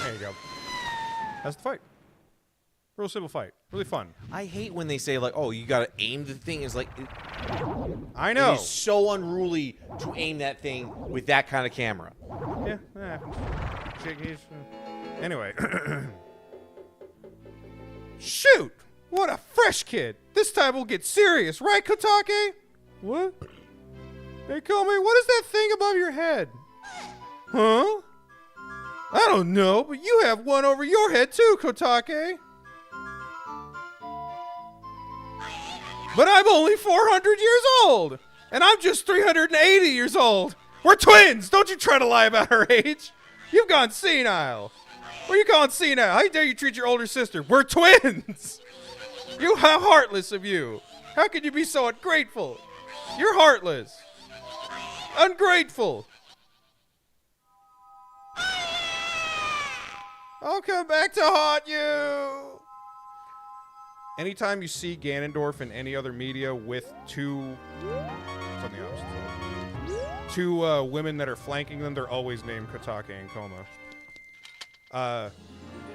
There you go. That's the fight. Real simple fight. Really fun. I hate when they say, like, oh, you gotta aim the thing. It's like... I know. It is so unruly to aim that thing with that kind of camera. Yeah, that happens. Anyway. Shoot! What a fresh kid! This time we'll get serious, right, Kotake? What? Hey, Komi, what is that thing above your head? Huh? I don't know, but you have one over your head too, Kotake. But I'm only 400 years old, and I'm just 380 years old. We're twins! Don't you try to lie about her age. You've gone senile. What are you calling senile? How dare you treat your older sister? We're twins! You, how heartless of you. How could you be so ungrateful? You're heartless. Ungrateful. I'll come back to haunt you. Anytime you see Ganondorf in any other media with two women that are flanking them, they're always named Kotake and Koma.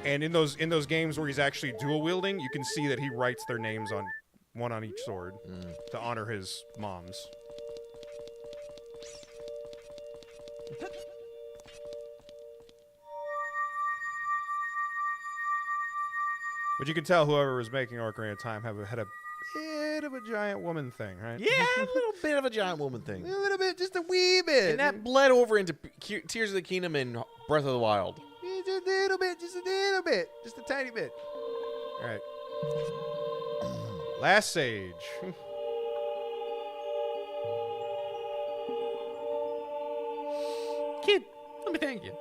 And in those games where he's actually dual wielding, you can see that he writes their names on one on each sword to honor his moms. But you can tell whoever was making Ocarina of Time had a bit of a giant woman thing, right? Yeah, a little bit of a giant woman thing. A little bit, just a wee bit. And that bled over into Tears of the Kingdom and Breath of the Wild. Just a little bit, just a little bit. Just a tiny bit. All right. Last sage. Kid, let me thank you.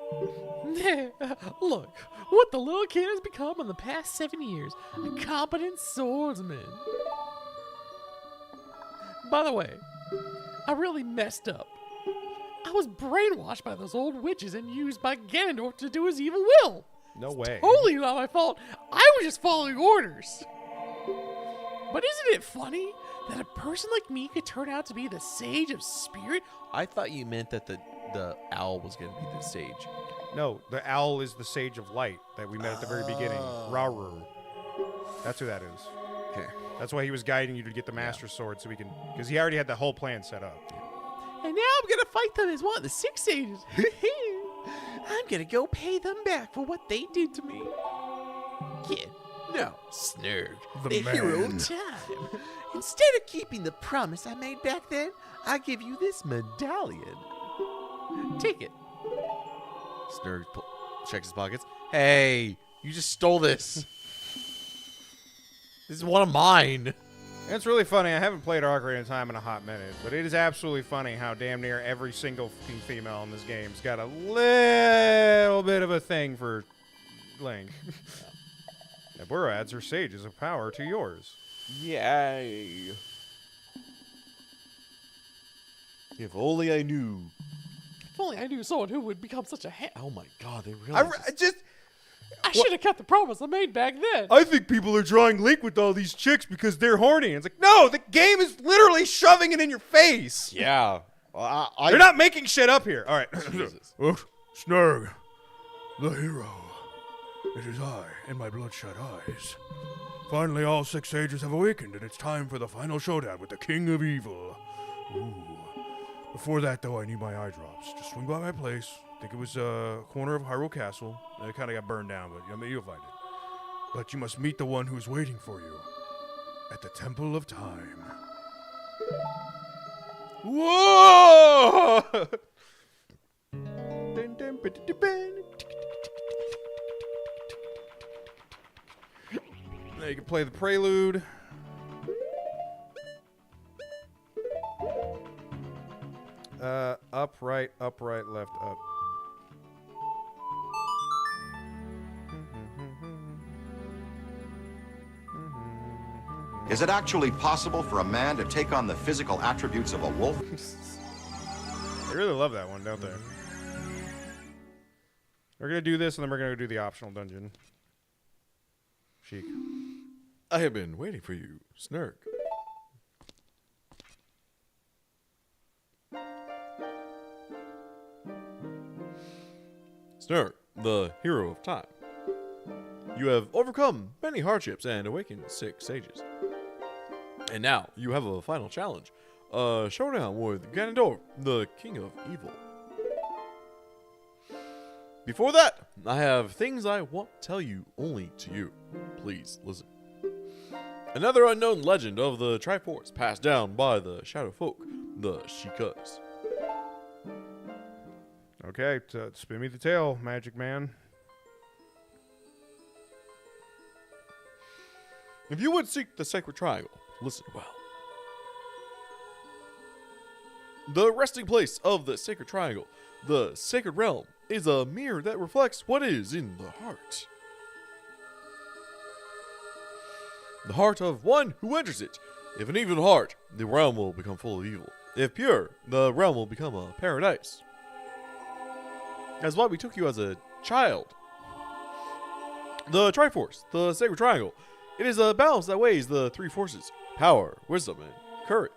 Look, what the little kid has become in the past 7 years. A competent swordsman. By the way, I really messed up. I was brainwashed by those old witches and used by Ganondorf to do his evil will. No way. Totally not my fault. I was just following orders. But isn't it funny that a person like me could turn out to be the Sage of Spirit? I thought you meant that the owl was going to be the sage. No, the owl is the Sage of Light that we met at the very beginning. Rauru. That's who that is. Okay. That's why he was guiding you to get the Master Sword so we can... Because he already had the whole plan set up. And now I'm going to fight them as one of the 6 sages. I'm going to go pay them back for what they did to me. Kid. No, Snurg. The hero man. of time. Instead of keeping the promise I made back then, I give you this medallion. Take it. Snurg checks his pockets. Hey, you just stole this. This is one of mine. It's really funny. I haven't played Ocarina of Time in a hot minute, but it is absolutely funny how damn near every single fucking female in this game's got a little bit of a thing for Link. Nebura adds her sages of power to yours. Yay. If only I knew. If only I knew someone who would become such a Oh my god, they really I should have kept the promise I made back then. I think people are drawing Link with all these chicks because they're horny. It's like, no, the game is literally shoving it in your face. Yeah. They're not making shit up here. All right. Snurg, the hero. It is I and my bloodshot eyes. Finally, all 6 sages have awakened, and it's time for the final showdown with the King of Evil. Ooh. Before that, though, I need my eye drops. Just swing by my place. I think it was a corner of Hyrule Castle. It kind of got burned down, but I mean, you'll find it. But you must meet the one who's waiting for you at the Temple of Time. Whoa! Now you can play the prelude. Up, right, left, up. Is it actually possible for a man to take on the physical attributes of a wolf? They really love that one, don't they? We're going to do this, and then we're going to do the optional dungeon. Chic. I have been waiting for you, Snurg. Snurg, the hero of time. You have overcome many hardships and awakened 6 sages. And now you have a final challenge. A showdown with Ganondorf, the king of evil. Before that, I have things I want to tell you only to you. Please listen. Another unknown legend of the Triforce passed down by the Shadow Folk, the Shikas. Okay, spin me the tail, Magic Man. If you would seek the Sacred Triangle, listen well. The resting place of the Sacred Triangle, the Sacred Realm, is a mirror that reflects what is in the heart. The heart of one who enters it. If an evil heart, the realm will become full of evil. If pure, the realm will become a paradise. That's why we took you as a child. The Triforce, the Sacred Triangle, it is a balance that weighs the 3 forces: power, wisdom, and courage.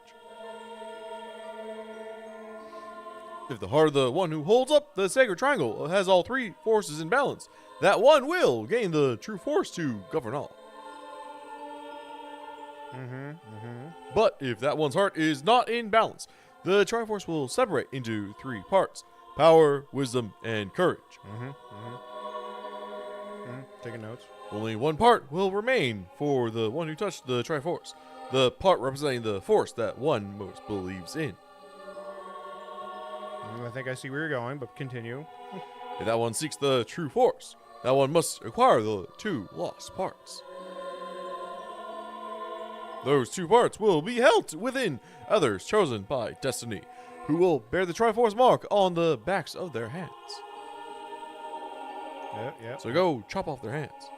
If the heart of the one who holds up the Sacred Triangle has all 3 forces in balance, that one will gain the true force to govern all. But if that one's heart is not in balance, the Triforce will separate into 3 parts: power, wisdom, and courage. Taking notes. Only one part will remain for the one who touched the Triforce, the part representing the force that one most believes in. I think I see where you're going, but continue. If that one seeks the true force, that one must acquire the 2 lost parts. Those 2 parts will be held within others chosen by destiny, who will bear the Triforce mark on the backs of their hands. Yep. So go chop off their hands.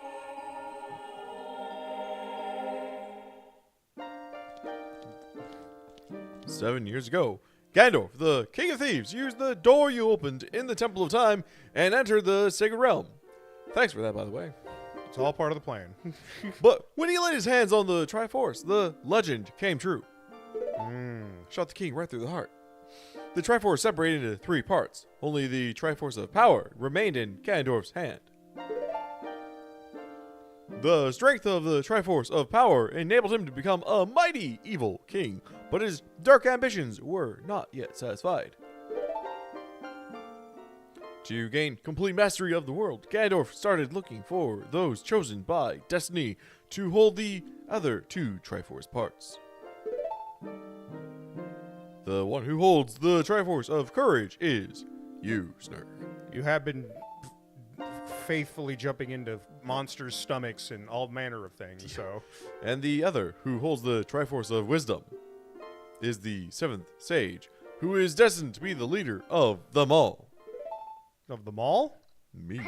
"7 years ago, Ganondorf, the King of Thieves, used the door you opened in the Temple of Time and entered the Sacred Realm." Thanks for that, by the way. It's all part of the plan. But when he laid his hands on the Triforce, the legend came true. Shot the king right through the heart. The Triforce separated into 3 parts. Only the Triforce of Power remained in Ganondorf's hand. The strength of the Triforce of Power enabled him to become a mighty evil king, but his dark ambitions were not yet satisfied. To gain complete mastery of the world, Ganondorf started looking for those chosen by destiny to hold the other 2 Triforce parts. The one who holds the Triforce of Courage is you, Snurg. You have been faithfully jumping into monsters' stomachs and all manner of things, so... And the other who holds the Triforce of Wisdom is the 7th Sage, who is destined to be the leader of them all. Of them all? Me.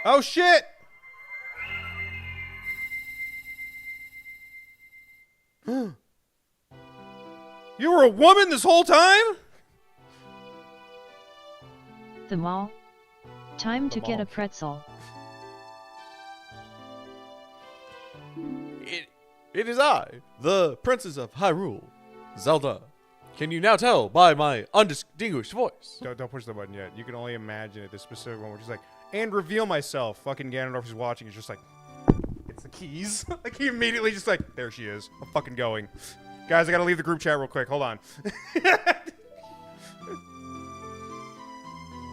Oh, shit! You were a woman this whole time? The mall? Time to get a pretzel. It is I, the Princess of Hyrule, Zelda. Can you now tell by my undistinguished voice? Don't push the button yet. You can only imagine at this specific one, which is like, and reveal myself. Fucking Ganondorf is watching. He's just like, it's the keys. Like he immediately just like, there she is. I'm fucking going. Guys, I gotta leave the group chat real quick. Hold on.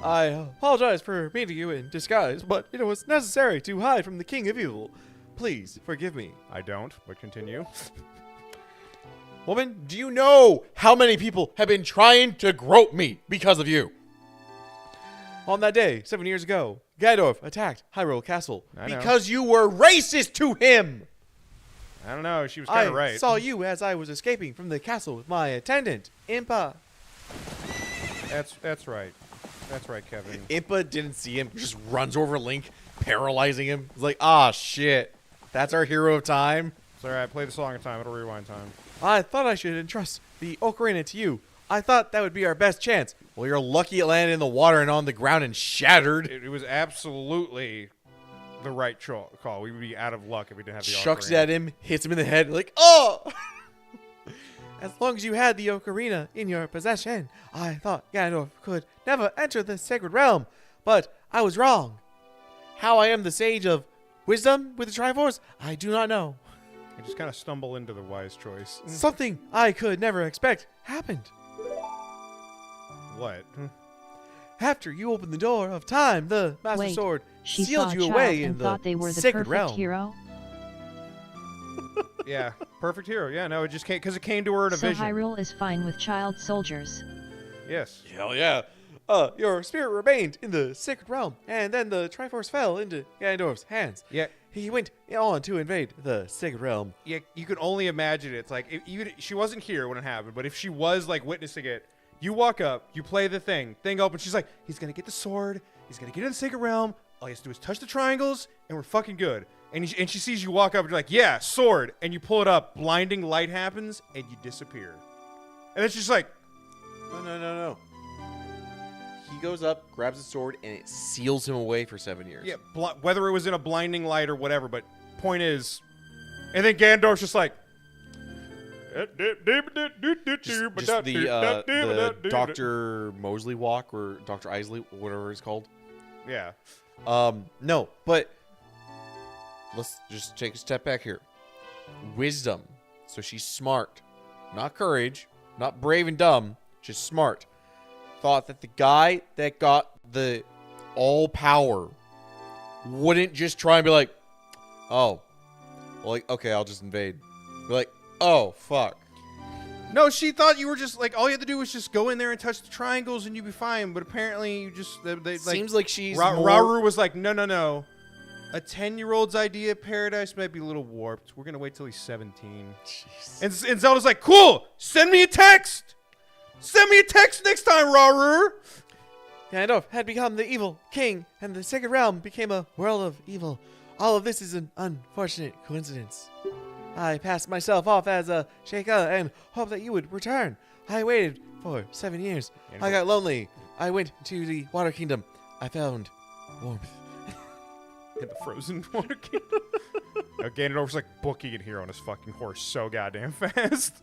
I apologize for meeting you in disguise, but it was necessary to hide from the King of Evil. Please forgive me. I don't, but continue. Woman, do you know how many people have been trying to grope me because of you? On that day, 7 years ago, Ganondorf attacked Hyrule Castle. Because you were racist to him! I don't know. She was kind of right. I saw you as I was escaping from the castle with my attendant, Impa. That's right. That's right, Kevin. Impa didn't see him, just runs over Link, paralyzing him. He's like, ah, shit. That's our hero of time. It's alright. Play the song in time. It'll rewind time. I thought I should entrust the Ocarina to you. I thought that would be our best chance. Well, you're lucky it landed in the water and on the ground and shattered. It was absolutely the right call. We would be out of luck if we didn't have the Chucks Ocarina. at him, hits him in the head, like, oh! As long as you had the Ocarina in your possession, I thought Ganondorf could never enter the sacred realm. But I was wrong. How I am the sage of wisdom with the Triforce, I do not know. You just kind of stumble into the wise choice. Something I could never expect happened. What? After you opened the door of time, the Master Wait, Sword she sealed saw you a away child in and the thought they were the sacred perfect realm. hero. Yeah, perfect hero. Yeah, no, it just came because it came to her in a So vision. Hyrule is fine with child soldiers. Yes. Hell yeah. Your spirit remained in the sacred realm, and then the Triforce fell into Ganondorf's hands. Yeah. He went on to invade the sacred realm. Yeah, you could only imagine it. It's like even she wasn't here when it happened, but if she was like witnessing it, you walk up, you play the thing opens. She's like, he's gonna get the sword, he's gonna get in the sacred realm. All he has to do is touch the triangles, and we're fucking good. And she sees you walk up, and you're like, yeah, sword, and you pull it up. Blinding light happens, and you disappear. And it's just like, No. He goes up, grabs the sword, and it seals him away for 7 years. yeah, whether it was in a blinding light or whatever. But point is, and then Ganondorf's just like. Just the Dr. Mosley walk or Dr. Isley, whatever it's called. Yeah. No, but let's just take a step back here. Wisdom. So she's smart. Not courage. Not brave and dumb. Just smart. Thought that the guy that got the all power wouldn't just try and be like, oh, well, like, okay, I'll just invade. Be like, oh, fuck. No, she thought you were just like all you had to do was just go in there and touch the triangles and you'd be fine. But apparently, you just they Seems like she's Rauru was like, no. A 10-year-old's idea of paradise might be a little warped. We're gonna wait till he's 17. Jeez. And Zelda's like, cool. Send me a text. Send me a text next time, Rauru. Ganondorf had become the evil king, and the sacred realm became a world of evil. All of this is an unfortunate coincidence. I passed myself off as a Sheikah and hoped that you would return. I waited for 7 years. I got lonely. I went to the Water Kingdom. I found warmth. In the frozen Water Kingdom. Ganondorf's like booking it here on his fucking horse so goddamn fast.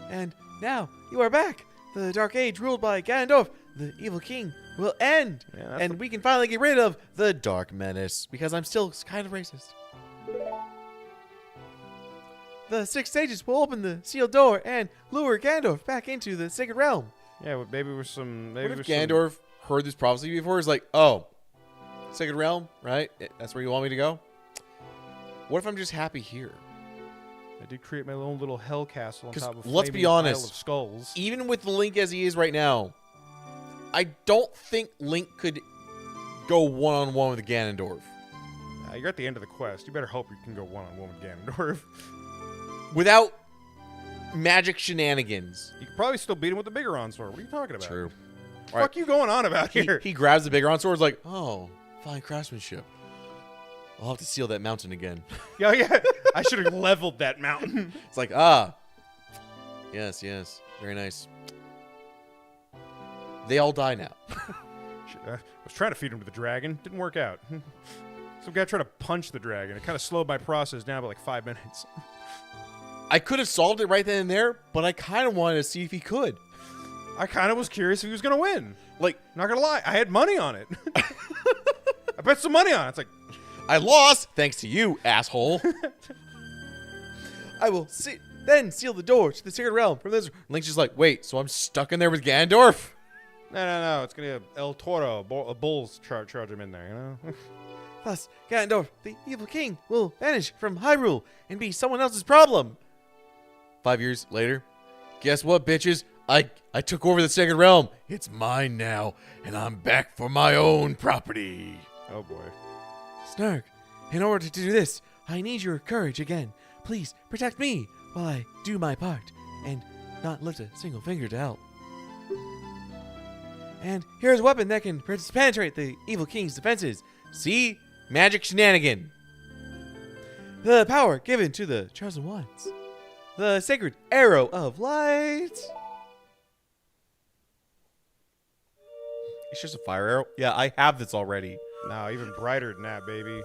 And now you are back. The Dark Age ruled by Ganondorf, the evil king, will end. Yeah, and we can finally get rid of the Dark Menace, because I'm still kind of racist. The 6 stages will open the sealed door and lure Ganondorf back into the sacred realm. Yeah, well, maybe with some. What if Ganondorf heard this prophecy before? He's like, oh, sacred realm, right? That's where you want me to go? What if I'm just happy here? I did create my own little hell castle on top of let's be flaming honest, pile of skulls. Even with Link as he is right now, I don't think Link could go one-on-one with Ganondorf. You're at the end of the quest. You better hope you can go one-on-one with Ganondorf. Without magic shenanigans. You could probably still beat him with the Bigoron sword. What are you talking about? True. Fuck you going on about here? He grabs the Bigoron sword, like, oh, fine craftsmanship. I'll have to seal that mountain again. Yeah. I should have leveled that mountain. It's like, yes, very nice. They all die now. I was trying to feed him to the dragon. Didn't work out. Some guy tried to punch the dragon. It kind of slowed my process down by like 5 minutes. I could have solved it right then and there, but I kind of wanted to see if he could. I kind of was curious if he was going to win. Like, not going to lie, I had money on it. I bet some money on it. It's like, I lost thanks to you, asshole. I will then seal the door to the Sacred Realm from this. Link's just like, wait, so I'm stuck in there with Ganondorf? No. It's going to be El Toro, a bull's charge him in there, you know? Thus, Ganondorf, the evil king, will vanish from Hyrule and be someone else's problem. 5 years later, guess what, bitches? I took over the Sacred Realm. It's mine now, and I'm back for my own property. Oh, boy. Snark, in order to do this, I need your courage again. Please protect me while I do my part and not lift a single finger to help. And here's a weapon that can penetrate the evil king's defenses. See? Magic shenanigan. The power given to the chosen ones. The sacred arrow of light. It's just a fire arrow. Yeah, I have this already. No, even brighter than that, baby.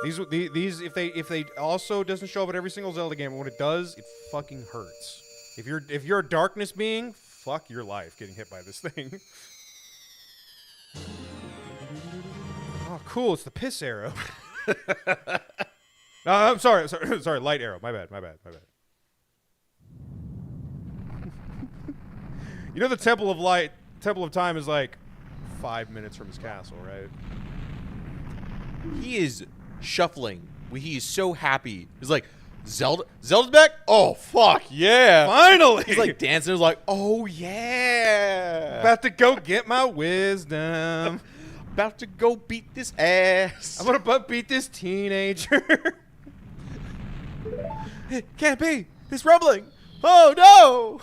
These if they also doesn't show up at every single Zelda game, when it does, it fucking hurts. If you're a darkness being, fuck your life getting hit by this thing. Oh, cool! It's the piss arrow. No, I'm sorry, light arrow. My bad. You know the Temple of Time is like 5 minutes from his castle, right? He is shuffling. He is so happy. He's like, Zelda's back? Oh, fuck, yeah. Finally! He's like dancing. He's like, oh, yeah. About to go get my wisdom. About to go beat this ass. I'm gonna beat this teenager. It can't be. It's rumbling. Oh, no.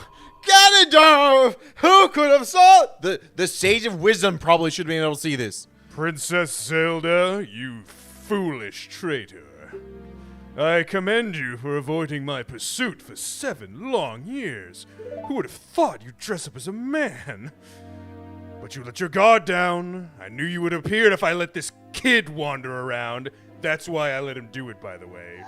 Ganondorf! Who could have saw it? The Sage of Wisdom probably should have been able to see this. Princess Zelda, you foolish traitor. I commend you for avoiding my pursuit for 7 long years. Who would have thought you'd dress up as a man? But you let your guard down. I knew you would have appeared if I let this kid wander around. That's why I let him do it, by the way.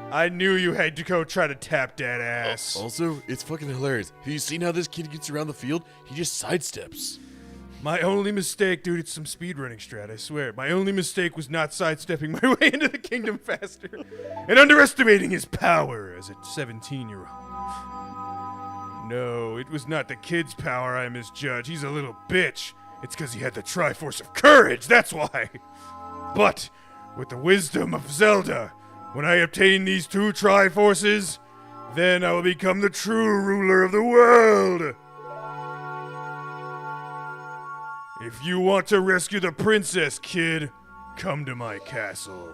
I knew you had to go try to tap that ass. Also, it's fucking hilarious. Have you seen how this kid gets around the field? He just sidesteps. My only mistake, dude, it's some speedrunning strat, I swear. My only mistake was not sidestepping my way into the kingdom faster and underestimating his power as a 17-year-old. No, it was not the kid's power I misjudged. He's a little bitch. It's because he had the Triforce of Courage, that's why. But with the wisdom of Zelda, when I obtain these 2 Triforces, then I will become the true ruler of the world. If you want to rescue the princess, kid, come to my castle.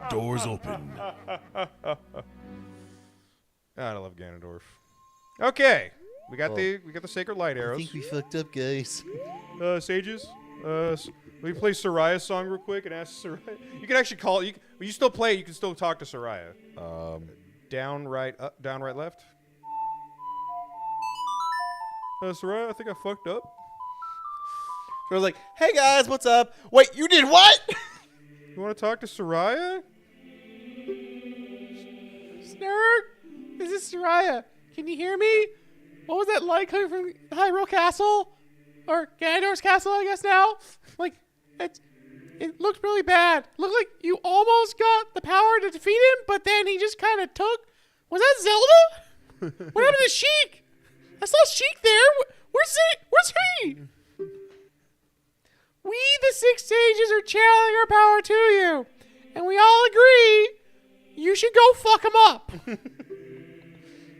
Doors open. I love Ganondorf. Okay, we got the sacred light arrows. I think we fucked up, guys. Sages, will you play Soraya's song real quick and ask Soraya? You can actually call it. When you still play it, you can still talk to Soraya. Down, right, up, down, right, left. Soraya, I think I fucked up. So I was like, hey guys, what's up? Wait, you did what? You want to talk to Soraya? Snurg, this is Soraya. Can you hear me? What was that light coming from Hyrule Castle? Or Ganondorf's castle, I guess now? Like, it looked really bad. Looked like you almost got the power to defeat him, but then he just kind of took... Was that Zelda? What happened to Sheik? I saw Sheik there. Where's he? We, the 6 sages, are channeling our power to you. And we all agree you should go fuck him up.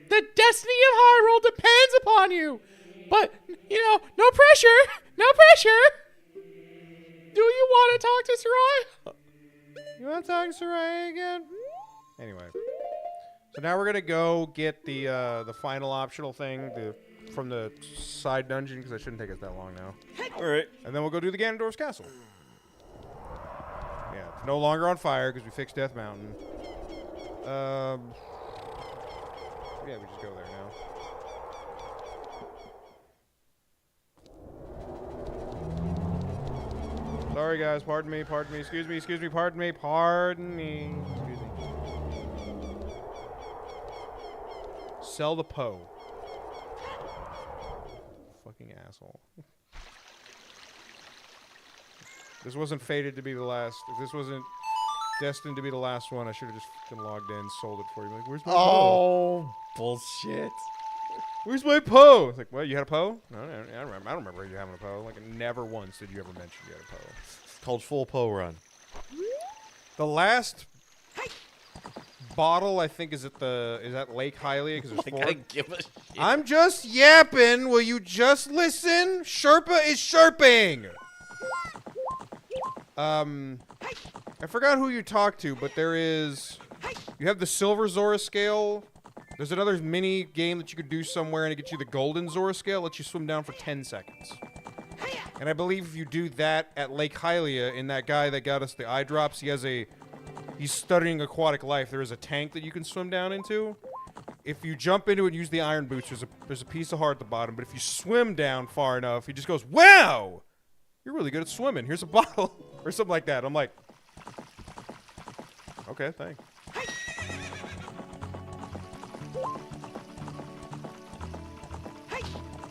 The destiny of Hyrule depends upon you. But, you know, no pressure. No pressure. Do you want to talk to Soraya? You want to talk to Soraya again? Anyway. So now we're going to go get the final optional thing from the side dungeon, because it shouldn't take us that long now. All right. And then we'll go do the Ganondorf's castle. Yeah, it's no longer on fire because we fixed Death Mountain. Yeah, we just go there now. Sorry, guys. Pardon me. Pardon me. Excuse me. Excuse me. Pardon me. Pardon me. Excuse me. Sell the Poe. Fucking asshole. This wasn't fated to be the last. If this wasn't destined to be the last one, I should have just fucking logged in, sold it for you. Like, where's my Poe? Oh, bullshit. Where's my Poe? It's like, what? You had a Poe? No, I don't remember you having a Poe. Like, never once did you ever mention you had a Poe. It's called Full Poe Run. The last bottle, I think, is at Lake Hylia because there's 4. Give a shit. I'm just yapping. Will you just listen? Sherpa is sherping. I forgot who you talked to, but you have the Silver Zora Scale. There's another mini game that you could do somewhere, and it gets you the Golden Zora Scale, lets you swim down for 10 seconds. And I believe if you do that at Lake Hylia, in that guy that got us the eye drops, he's studying aquatic life. There is a tank that you can swim down into. If you jump into it and use the iron boots, there's a piece of heart at the bottom, but if you swim down far enough, he just goes, wow! You're really good at swimming. Here's a bottle. Or something like that. I'm like, okay, thanks.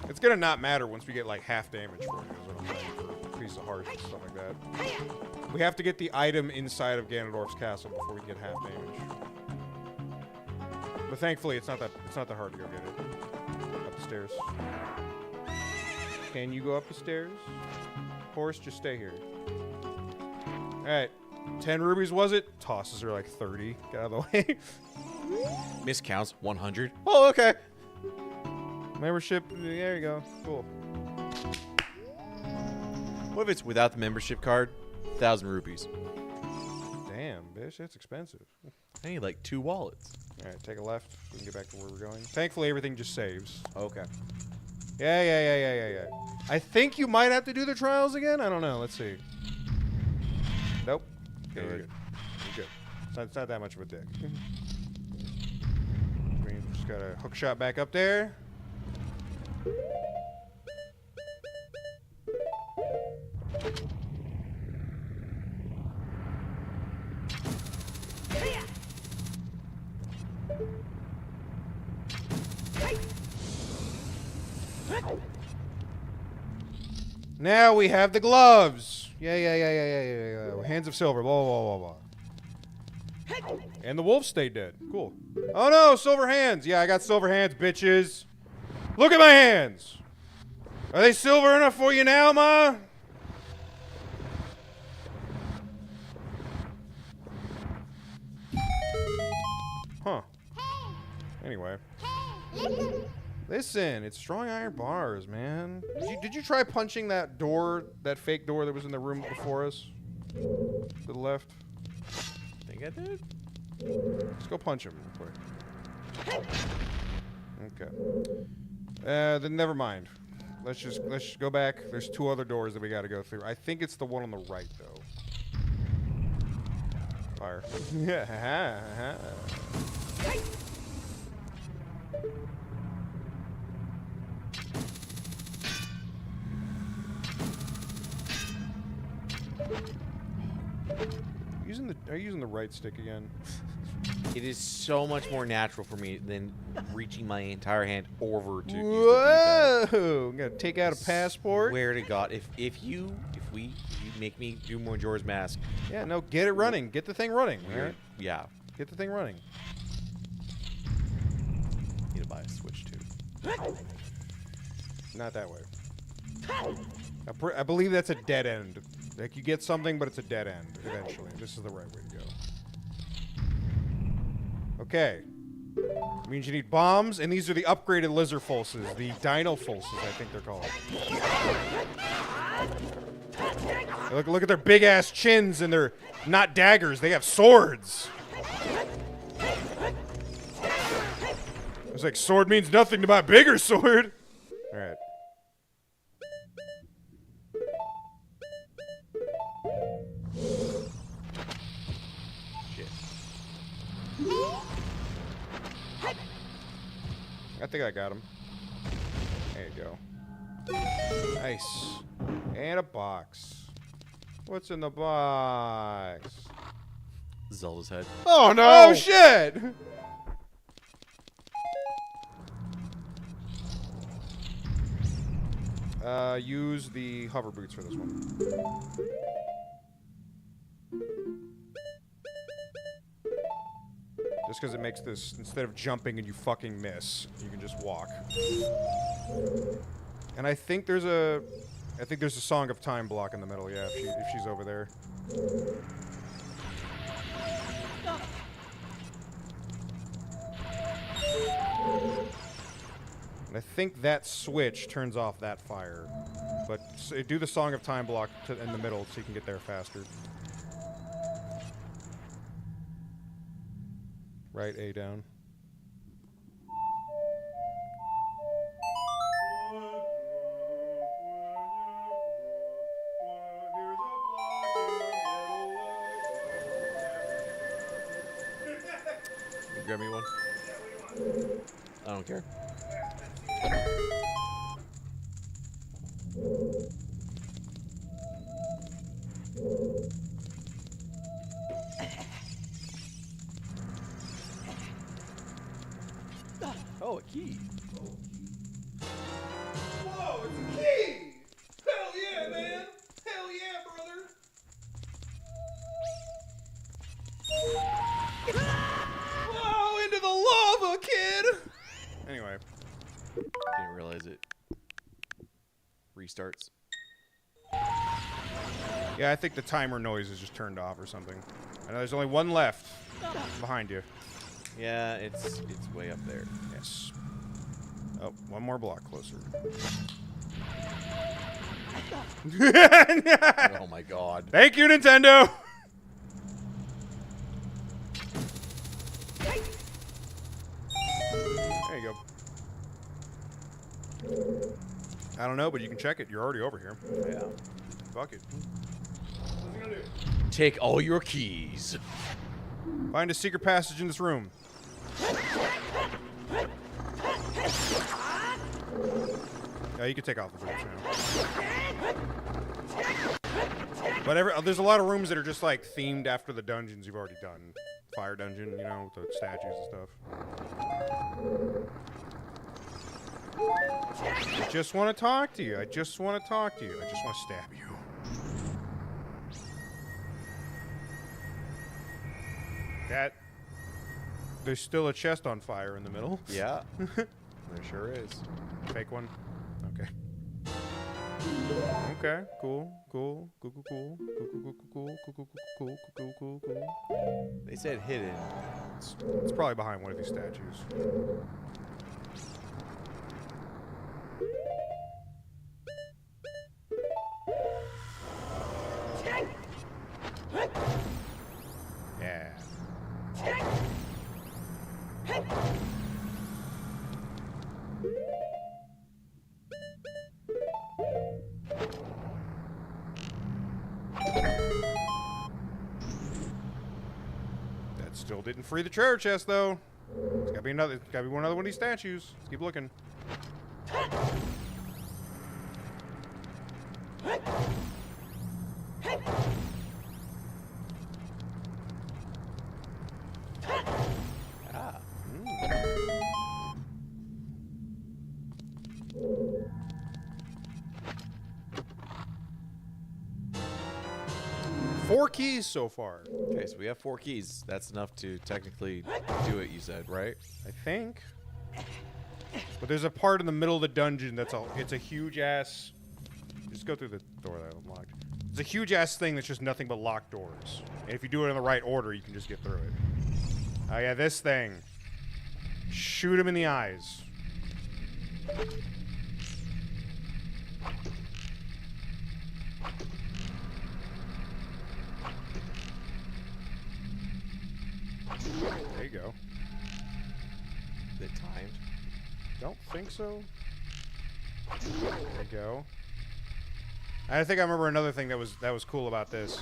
It's gonna not matter once we get like half damage for it, is what I'm saying, for a piece of heart and stuff like that. We have to get the item inside of Ganondorf's castle before we get half damage. But thankfully, it's not that hard to go get it. Up the stairs. Can you go up the stairs? Horse, just stay here. Alright. 10 rubies, was it? Tosses are like 30. Get out of the way. Miscounts 100. Oh, okay. Membership, there you go. Cool. What if it's without the membership card? 1,000 rupees. Damn, bitch, that's expensive. I need like 2 wallets. Alright, take a left. We can get back to where we're going. Thankfully, everything just saves. Okay. Yeah. I think you might have to do the trials again. I don't know. Let's see. Nope. Okay, you're good. You're good. It's not that much of a dick. We just got a hook shot back up there. Now we have the gloves. Yeah. Hands of silver. Blah. And the wolf stayed dead. Cool. Oh no, silver hands. Yeah, I got silver hands, bitches. Look at my hands. Are they silver enough for you now, Ma? Huh. Anyway. Listen, it's strong iron bars, man. Did you try punching that door, that fake door that was in the room before us? To the left? I think I did. Let's go punch him real quick. Okay. Then never mind. Let's just go back. There's 2 other doors that we gotta go through. I think it's the one on the right, though. Fire. Yeah. Are you using the right stick again? It is so much more natural for me than reaching my entire hand over to use the Whoa! I'm gonna take out a passport. Swear to God, if you make me do Majora's Mask. Yeah, no, get it running. Get the thing running. Right? Yeah. Get the thing running. Need to buy a Switch too. Not that way. I believe that's a dead end. Like, you get something, but it's a dead end, eventually. This is the right way to go. Okay. Means you need bombs, and these are the upgraded lizard fulses. The dino fulses, I think they're called. Look at their big-ass chins, and they're not daggers. They have swords. It's like, sword means nothing to my bigger sword. All right. I think I got him. There you go. Nice. And a box. What's in the box? Zelda's head. Oh no! Oh shit! Use the hover boots for this one. Just because it makes this, instead of jumping and you fucking miss, you can just walk. And I think there's a Song of Time block in the middle, yeah, if she's over there. And I think that switch turns off that fire. But do the Song of Time block in the middle so you can get there faster. Right, A down. You grab me one? I don't care. Oh, a key. Whoa, it's a key! Hell yeah, man! Hell yeah, brother! Whoa, into the lava, kid! Anyway. Didn't realize it restarts. Yeah, I think the timer noise is just turned off or something. I know there's only one left behind you. Yeah, it's way up there. Yes. Oh, one more block closer. Oh my god. Thank you, Nintendo! There you go. I don't know, but you can check it. You're already over here. Yeah. Fuck it. Take all your keys. Find a secret passage in this room. Yeah, you can take off the boots now. But there's a lot of rooms that are just like themed after the dungeons you've already done. Fire dungeon, you know, with the statues and stuff. I just want to talk to you. I just want to talk to you. I just want to stab you. There's still a chest on fire in the middle. Yeah. There sure is. Fake one? Okay. Okay, cool. They said hidden. It's probably behind one of these statues. Yeah. That still didn't free the treasure chest, though. It's gotta be another. It's gotta be one of these statues. Let's keep looking. Ah. 4 keys so far. Okay, so we have 4 keys. That's enough to technically do it, you said, right? I think. But there's a part in the middle of the dungeon it's a huge ass. Just go through the door that I unlocked. It's a huge ass thing that's just nothing but locked doors. And if you do it in the right order, you can just get through it. Oh yeah, this thing. Shoot him in the eyes. There you go. Is it timed? Don't think so. There you go. I think I remember another thing that was cool about this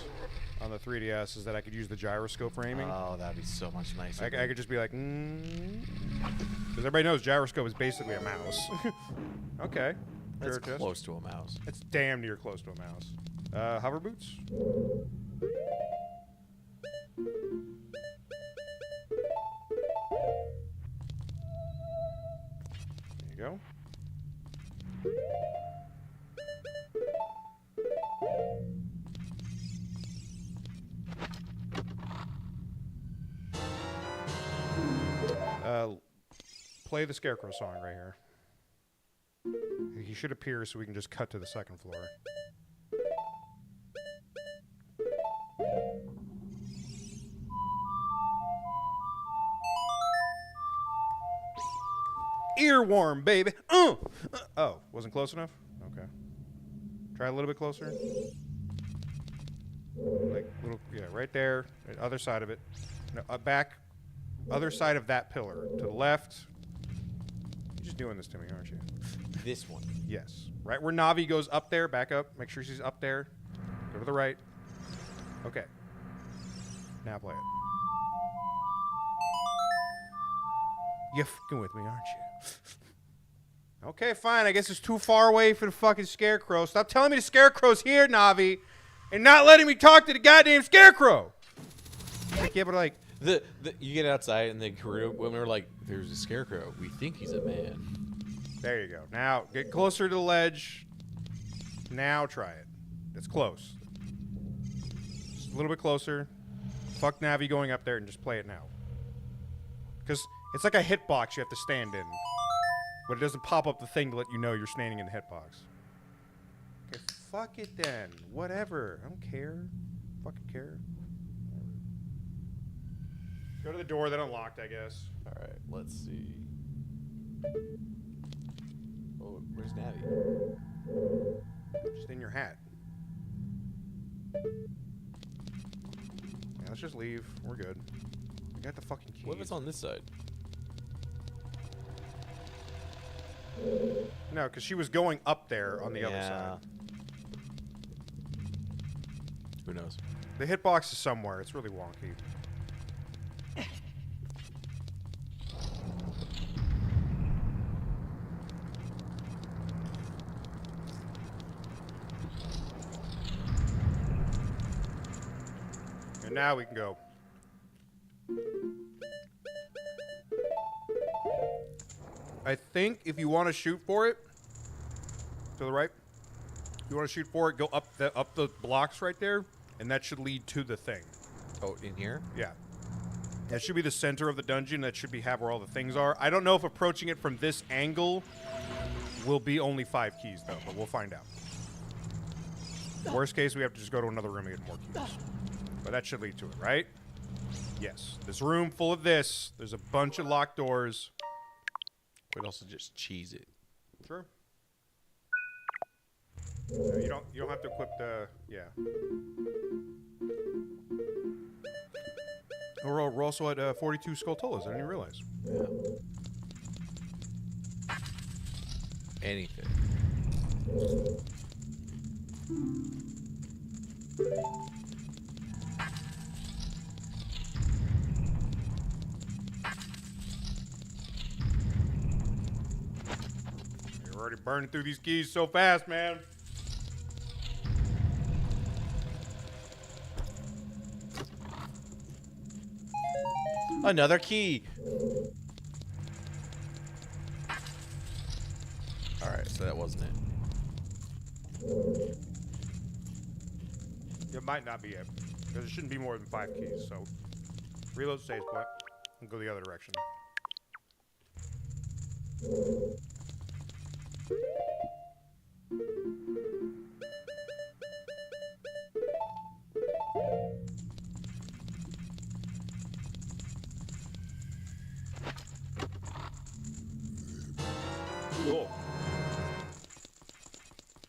on the 3DS is that I could use the gyroscope for aiming. Oh, that'd be so much nicer. I could just be like, because everybody knows gyroscope is basically a mouse. Okay. That's Treasure chest. close to a mouse. It's damn near close to a mouse. Hover boots. There you go. Play the Scarecrow song right here. He should appear so we can just cut to the second floor. Earworm, baby. Oh, wasn't close enough? Okay. Try a little bit closer. Like, little, yeah, right there. Other side of it. No, back. Other side of that pillar. To the left. You're just doing this to me, aren't you? This one. Yes. Right where Navi goes up there, back up. Make sure she's up there. Go to the right. Okay. Now play it. You're fucking with me, aren't you? Okay, fine. I guess it's too far away for the fucking Scarecrow. Stop telling me the Scarecrow's here, Navi, and not letting me talk to the goddamn Scarecrow. Like, yeah, but like... You get outside and the Gerudo women are like, there's a Scarecrow. We think he's a man. There you go. Now, get closer to the ledge. Now try it. It's close. Just a little bit closer. Fuck Navi going up there and just play it now. Because it's like a hitbox you have to stand in. But it doesn't pop up the thing to let you know you're standing in the hitbox. Okay, fuck it then. Whatever. I don't care. Fucking care. Go to the door that unlocked, I guess. Alright, let's see. Oh, where's Navi? Just in your hat. Yeah, let's just leave. We're good. We got the fucking key. What if it's on this side? No, because she was going up there on the other side. Who knows? The hitbox is somewhere. It's really wonky. And now we can go. I think if you want to shoot for it, to the right. If you want to shoot for it, go up the blocks right there, and that should lead to the thing. Oh, in here? Yeah. That should be the center of the dungeon. That should be where all the things are. I don't know if approaching it from this angle will be only 5 keys, though, but we'll find out. Worst case, we have to just go to another room and get more keys. But that should lead to it, right? Yes. This room full of this. There's a bunch of locked doors. We'd also just cheese it. Sure. No, you don't have to equip the We're also at 42 Skulltulas. I didn't even realize. Yeah. Anything. You're already burning through these keys so fast, man. Another key. Alright, so that wasn't it. It might not be it. Because it shouldn't be more than 5 keys, so reload save point and go the other direction. Cool.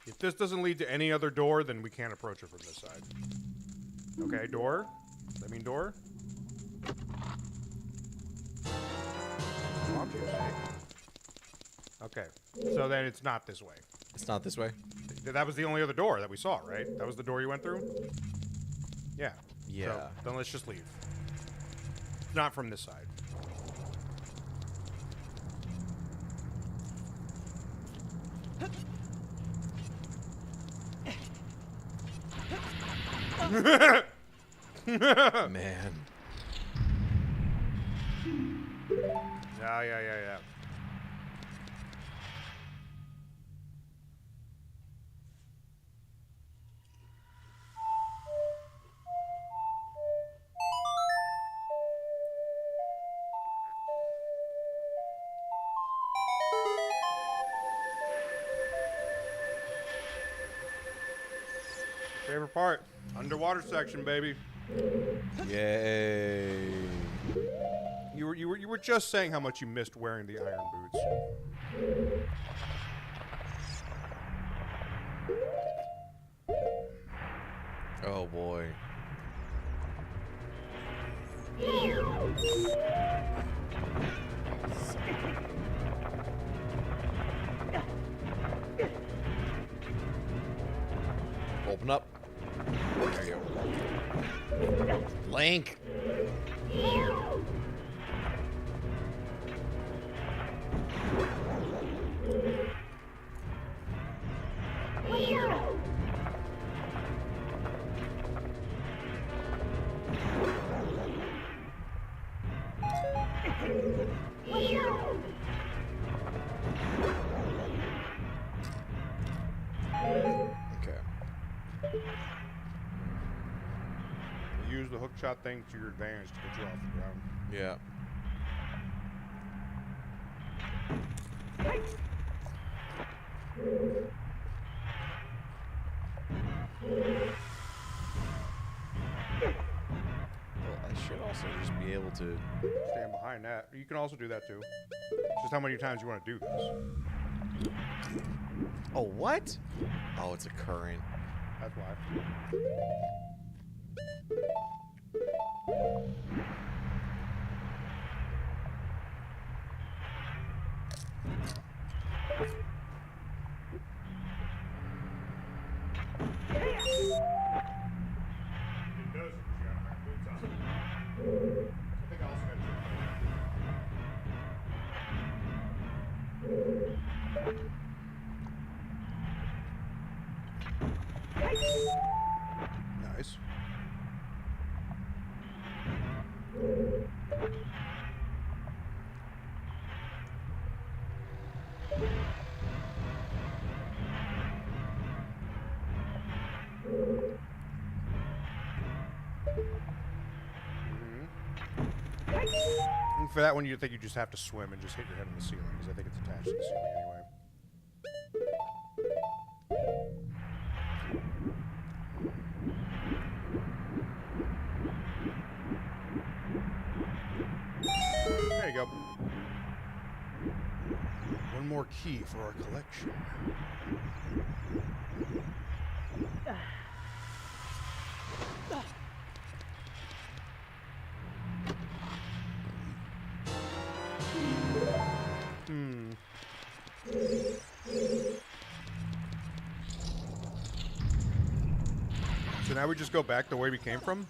If this doesn't lead to any other door, then we can't approach it from this side. Okay, door. Does that mean door? Okay, so then it's not this way. It's not this way? That was the only other door that we saw, right? That was the door you went through? Yeah. Yeah. So, then let's just leave. Not from this side. Man. Yeah. Favorite part, underwater section, baby. Yay. You were just saying how much you missed wearing the iron boots. Oh boy. Open up. There you go. Link. Okay. Use the hookshot thing to your advantage to get you off the ground. Yeah. Well, I should also just be able to stand behind that. You can also do that too. Just how many times you want to do this. Oh, what? Oh, it's a current. That's why. Nice. And for that one, you think you just have to swim and just hit your head on the ceiling, because I think it's attached to the ceiling anyway. There you go. One more key for our collection. So now we just go back the way we came from?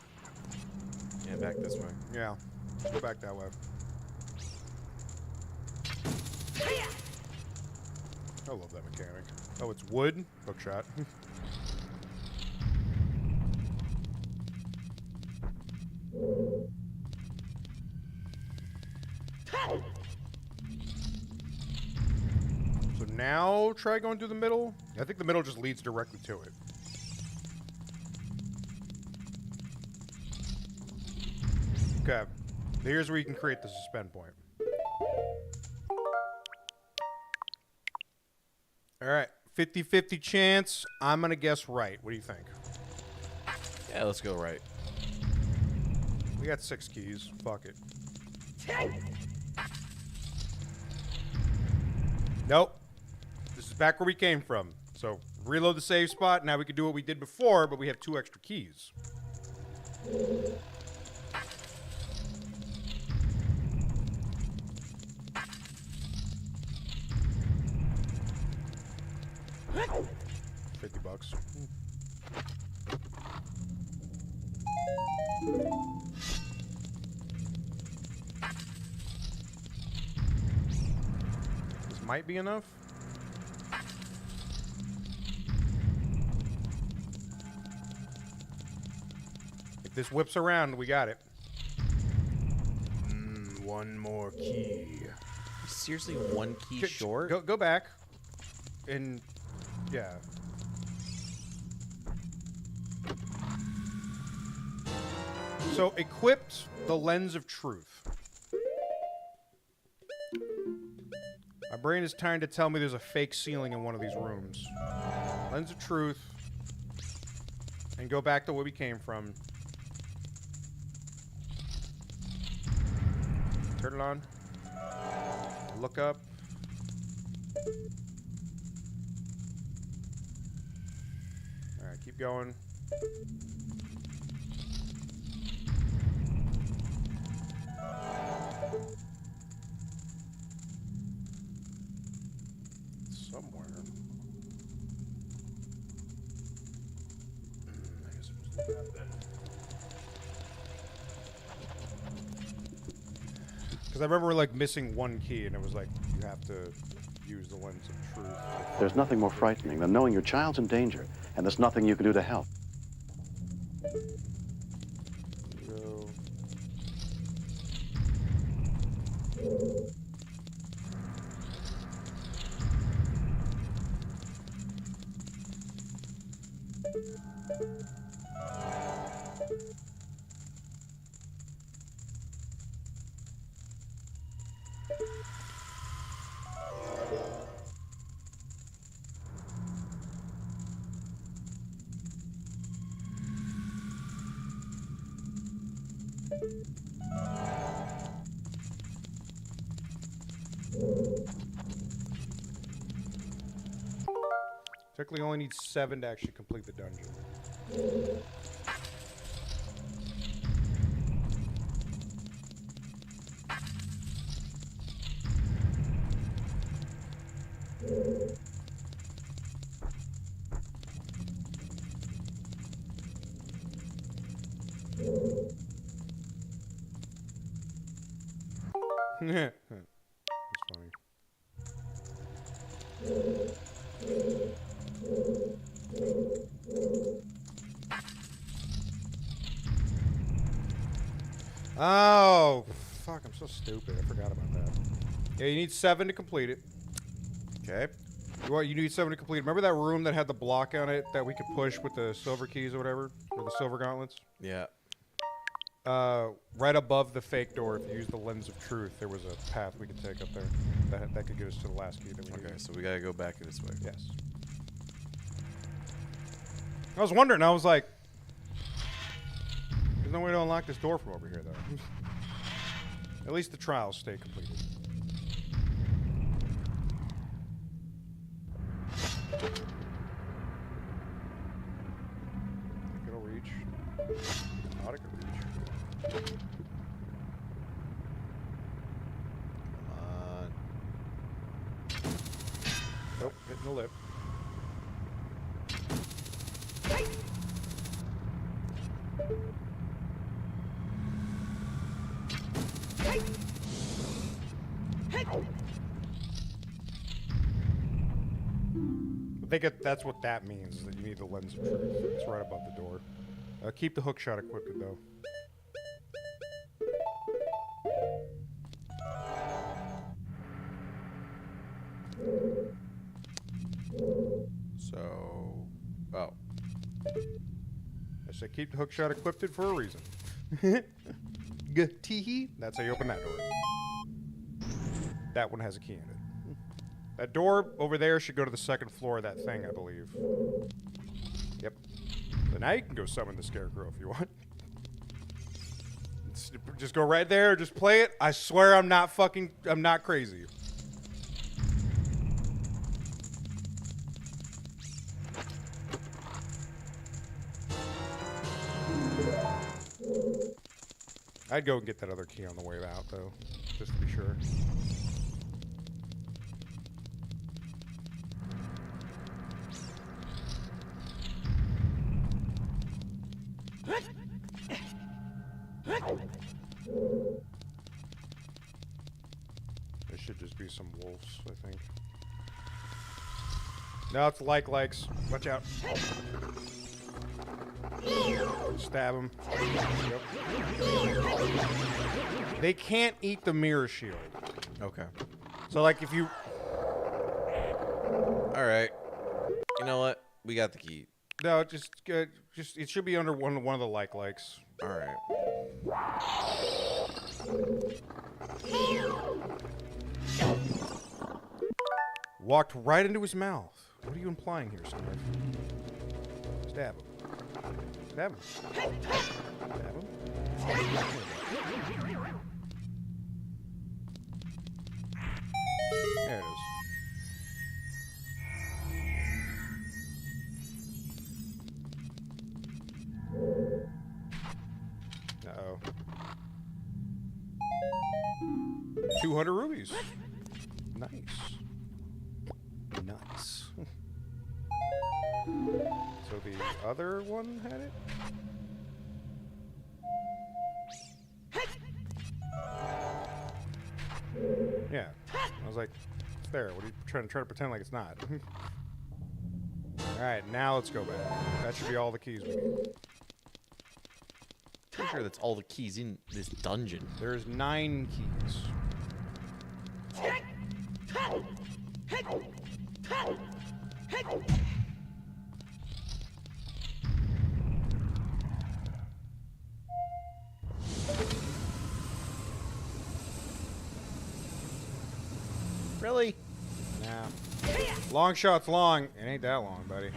Yeah, back this way. Yeah. Let's go back that way. I love that mechanic. Oh, it's wood? Hookshot. So now try going through the middle. I think the middle just leads directly to it. Okay. Here's where you can create the suspend point. All right. 50-50 chance. I'm going to guess right. What do you think? Yeah, let's go right. We got 6 keys. Fuck it. Nope. This is back where we came from. So reload the save spot. Now we can do what we did before, but we have 2 extra keys. $50. This might be enough. this whips around. We got it. One more key. Seriously, one key short? Go back. And, yeah. So, equipped the lens of truth. My brain is trying to tell me there's a fake ceiling in one of these rooms. Lens of truth. And go back to where we came from. Turn it on. Look up. Alright, keep going. Somewhere. I guess it was that then. Because I remember like missing one key, and it was like you have to use the lens of truth. There's nothing more frightening than knowing your child's in danger, and there's nothing you can do to help. Go. Technically only need 7 to actually complete the dungeon. That's funny. Oh, fuck, I'm so stupid. I forgot about that. Yeah, you need 7 to complete it. Okay. You need 7 to complete it. Remember that room that had the block on it that we could push with the silver keys or whatever? Or the silver gauntlets? Yeah. Right above the fake door, if you use the lens of truth, there was a path we could take up there. That could get us to the last key that we needed. Okay, so we gotta go back this way. Yes. I was wondering, I was like, there's no way to unlock this door from over here, though. At least the trials stay completed. Think it'll reach. Thought it could reach. Come on. Nope, hitting the lip. I think that's what that means, is that you need the lens of truth. It's right above the door. Keep the hook shot equipped, though. So, oh. I said keep the hook shot equipped for a reason. Tee-hee. That's how you open that door. That one has a key in it. That door over there should go to the 2nd floor of that thing, I believe. Yep. So now you can go summon the Scarecrow if you want. Just go right there, just play it. I swear I'm not crazy. I'd go and get that other key on the way out, though, just to be sure. There should just be some wolves, I think. No, it's likes. Watch out. Stab him. Yep. They can't eat the mirror shield. Okay. So, like, if you... All right. You know what? We got the key. No, just it should be under one of the likes. All right. Walked right into his mouth. What are you implying here, Snarf? Stab him. Stab him. Stab him. There it is. Uh-oh. 200 rubies. Nice. Nice. So the other one had it? Yeah. I was like, it's there. What are you trying to pretend like it's not? Alright, now let's go back. That should be all the keys we need. Pretty sure that's all the keys in this dungeon. There's 9 keys. Really? Nah. Long shot's long. It ain't that long, buddy.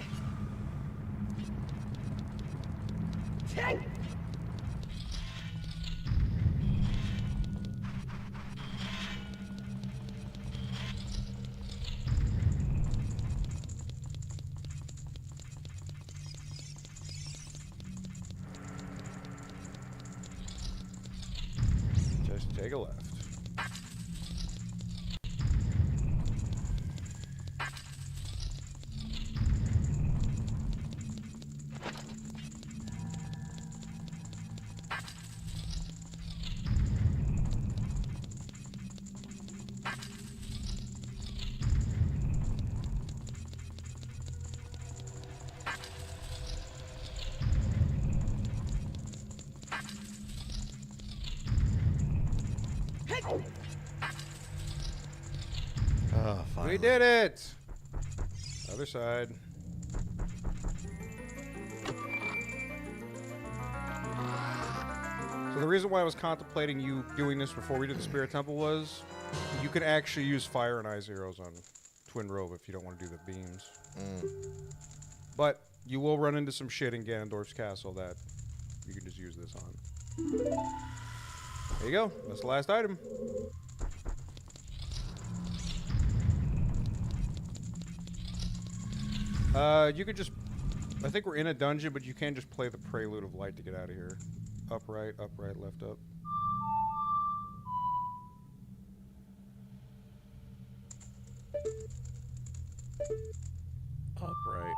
Just take a left. Oh, We did it! Other side. So the reason why I was contemplating you doing this before we did the Spirit Temple was you can actually use fire and ice arrows on Twin Robe if you don't want to do the beams. But you will run into some shit in Ganondorf's castle that you can just use this on. There you go. That's the last item. You could just... I think we're in a dungeon, but you can just play the Prelude of Light to get out of here. Up, right, left, up. Up, right,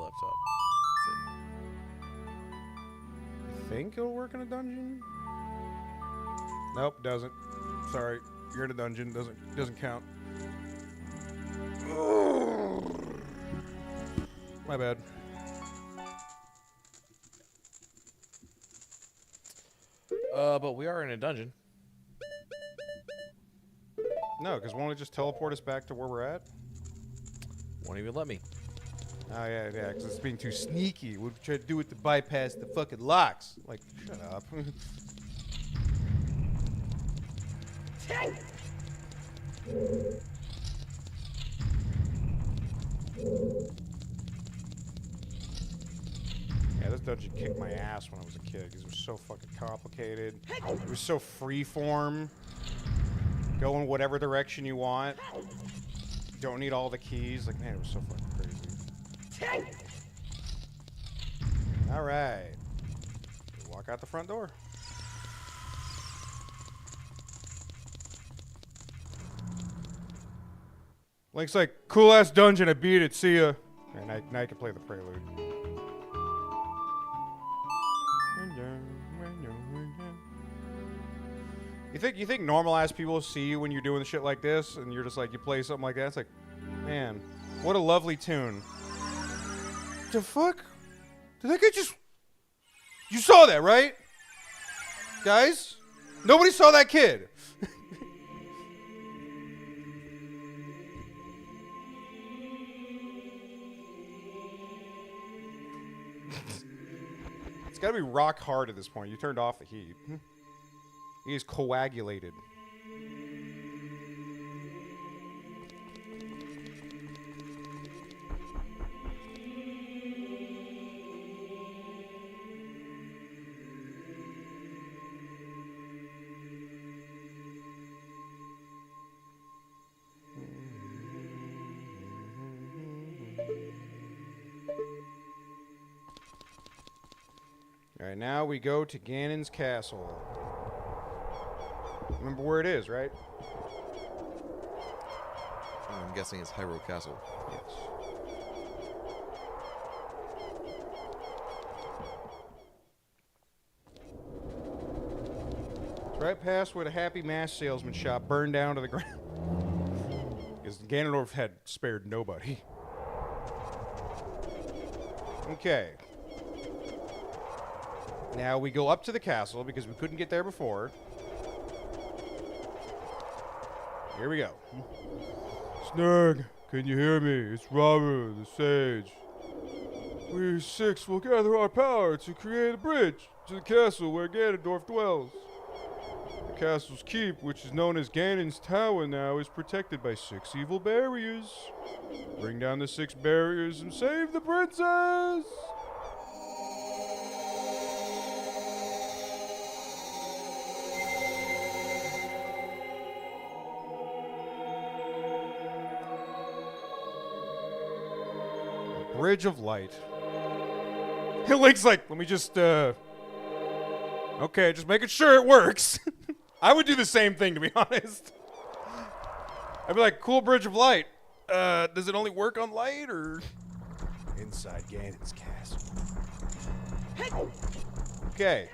left, up. I think it'll work in a dungeon? Nope, doesn't. Sorry, you're in a dungeon. Doesn't count. My bad. But we are in a dungeon. No, because won't it just teleport us back to where we're at? Won't even let me. Oh, yeah, because it's being too sneaky. We'll try to do it to bypass the fucking locks. Like, shut up. Yeah, this dungeon kicked my ass when I was a kid because it was so fucking complicated. It was so freeform. Go in whatever direction you want. Don't need all the keys. Like, man, it was so fucking crazy. All right. Walk out the front door. Link's like, cool ass dungeon, I beat it, see ya. And now you can play the Prelude. You think normal ass people see you when you're doing shit like this, and you're just like, you play something like that, it's like, man, what a lovely tune. The fuck? Did that guy just... You saw that, right? Guys? Nobody saw that kid. It's got to be rock hard at this point. You turned off the heat. He is coagulated. All right, now we go to Ganon's castle. Remember where it is, right? I'm guessing it's Hyrule Castle. Yes. It's right past where the Happy Mask salesman shop burned down to the ground. Because Ganondorf had spared nobody. Okay. Now we go up to the castle because we couldn't get there before. Here we go. Snurg, can you hear me? It's Robert, the sage. We six will gather our power to create a bridge to the castle where Ganondorf dwells. The castle's keep, which is known as Ganon's Tower now, is protected by 6 evil barriers. Bring down the 6 barriers and save the princess! Bridge of Light. Link's like, let me just, okay, just making sure it works. I would do the same thing, to be honest. I'd be like, cool Bridge of Light. Does it only work on light, or? Inside Ganon's castle. Okay.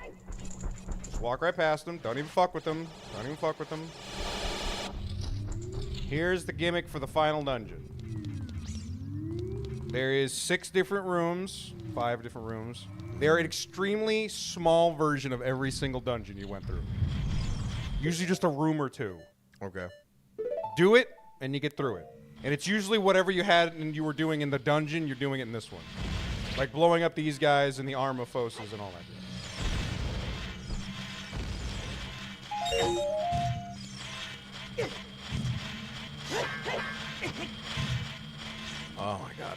Just walk right past them. Don't even fuck with them. Don't even fuck with them. Here's the gimmick for the final dungeon. There is 6 different rooms, 5 different rooms. They're an extremely small version of every single dungeon you went through. Usually just a room or 2. Okay. Do it, and you get through it. And it's usually whatever you had and you were doing in the dungeon, you're doing it in this one. Like blowing up these guys and the Armorphoses and all that. Oh my god.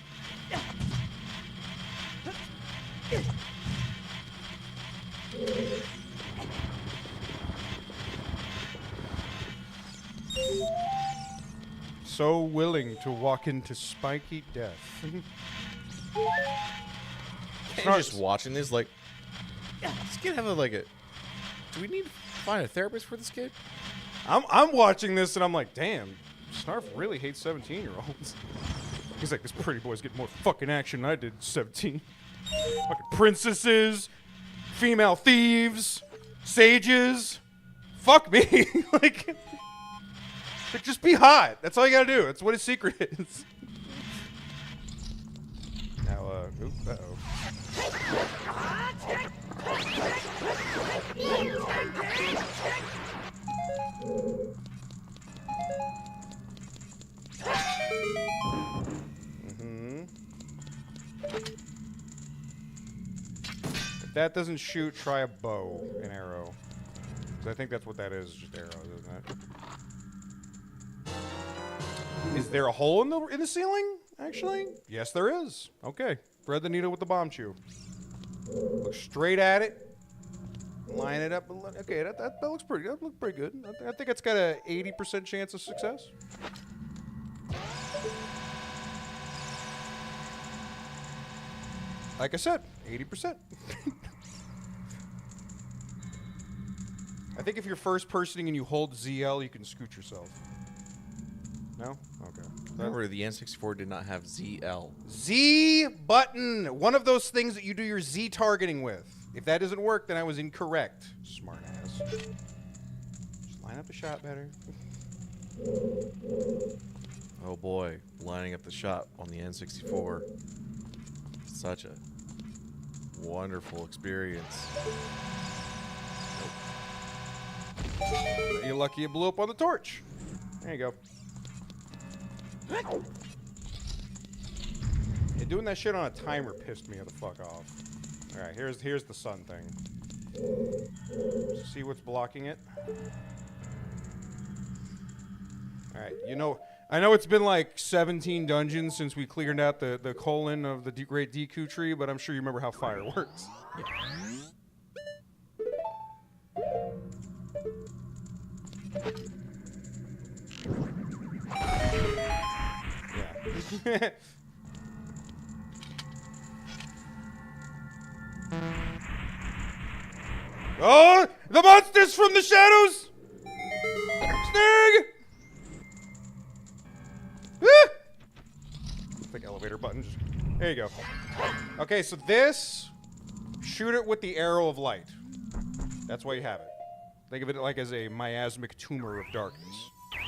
So willing to walk into spiky death. Just watching this, like, this kid have a do we need to find a therapist for this kid? I'm watching this and I'm like, damn, Snarf really hates 17-year-olds. He's like, this pretty boy's getting more fucking action than I did at 17. Fucking princesses, female thieves, sages. Fuck me. like, just be hot. That's all you gotta do. That's what his secret is. Now, uh-oh. If that doesn't shoot, try a bow and arrow. Because I think that's what that is, just arrows, isn't it? Is there a hole in the ceiling, actually? Yes, there is. Okay. Thread the needle with the bomb chew. Look straight at it. Line it up. Okay, that looks pretty good. That looks pretty good. I think it's got a 80% chance of success. Like I said, 80%. I think if you're first personing and you hold ZL, you can scoot yourself. No? Okay. Remember, the N64 did not have ZL. Z button! One of those things that you do your Z targeting with. If that doesn't work, then I was incorrect. Smart ass. Just line up the shot better. Oh boy, lining up the shot on the N64. Such a wonderful experience. You're lucky it blew up on the torch. There you go. Yeah, doing that shit on a timer pissed me the fuck off. All right, here's the sun thing. See what's blocking it? All right, you know, I know it's been like 17 dungeons since we cleared out the colon of the Great Deku Tree, but I'm sure you remember how fire works. Yeah. Oh, the monsters from the shadows! Snag! Ah! Click elevator button. There you go. Okay, so this, shoot it with the arrow of light. That's why you have it. Think of it like as a miasmic tumor of darkness.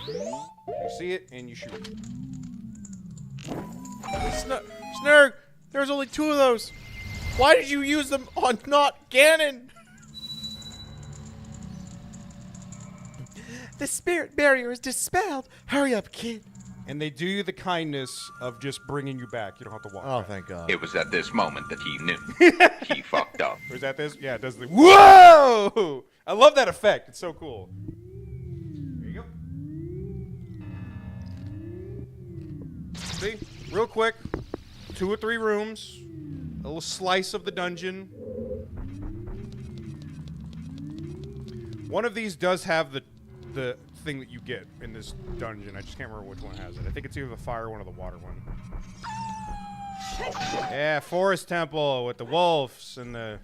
You see it and you shoot it. Snurg, there's only 2 of those. Why did you use them on not Ganon? The spirit barrier is dispelled. Hurry up, kid. And they do you the kindness of just bringing you back. You don't have to walk. Oh, back. thank God. It was at this moment that he knew. He fucked up. Or is that this? Yeah, it does the whoa! I love that effect. It's so cool. There you go. See? Real quick. 2 or 3 rooms. A little slice of the dungeon. One of these does have the thing that you get in this dungeon. I just can't remember which one has it. I think it's either the fire one or the water one. Yeah, Forest Temple with the wolves and the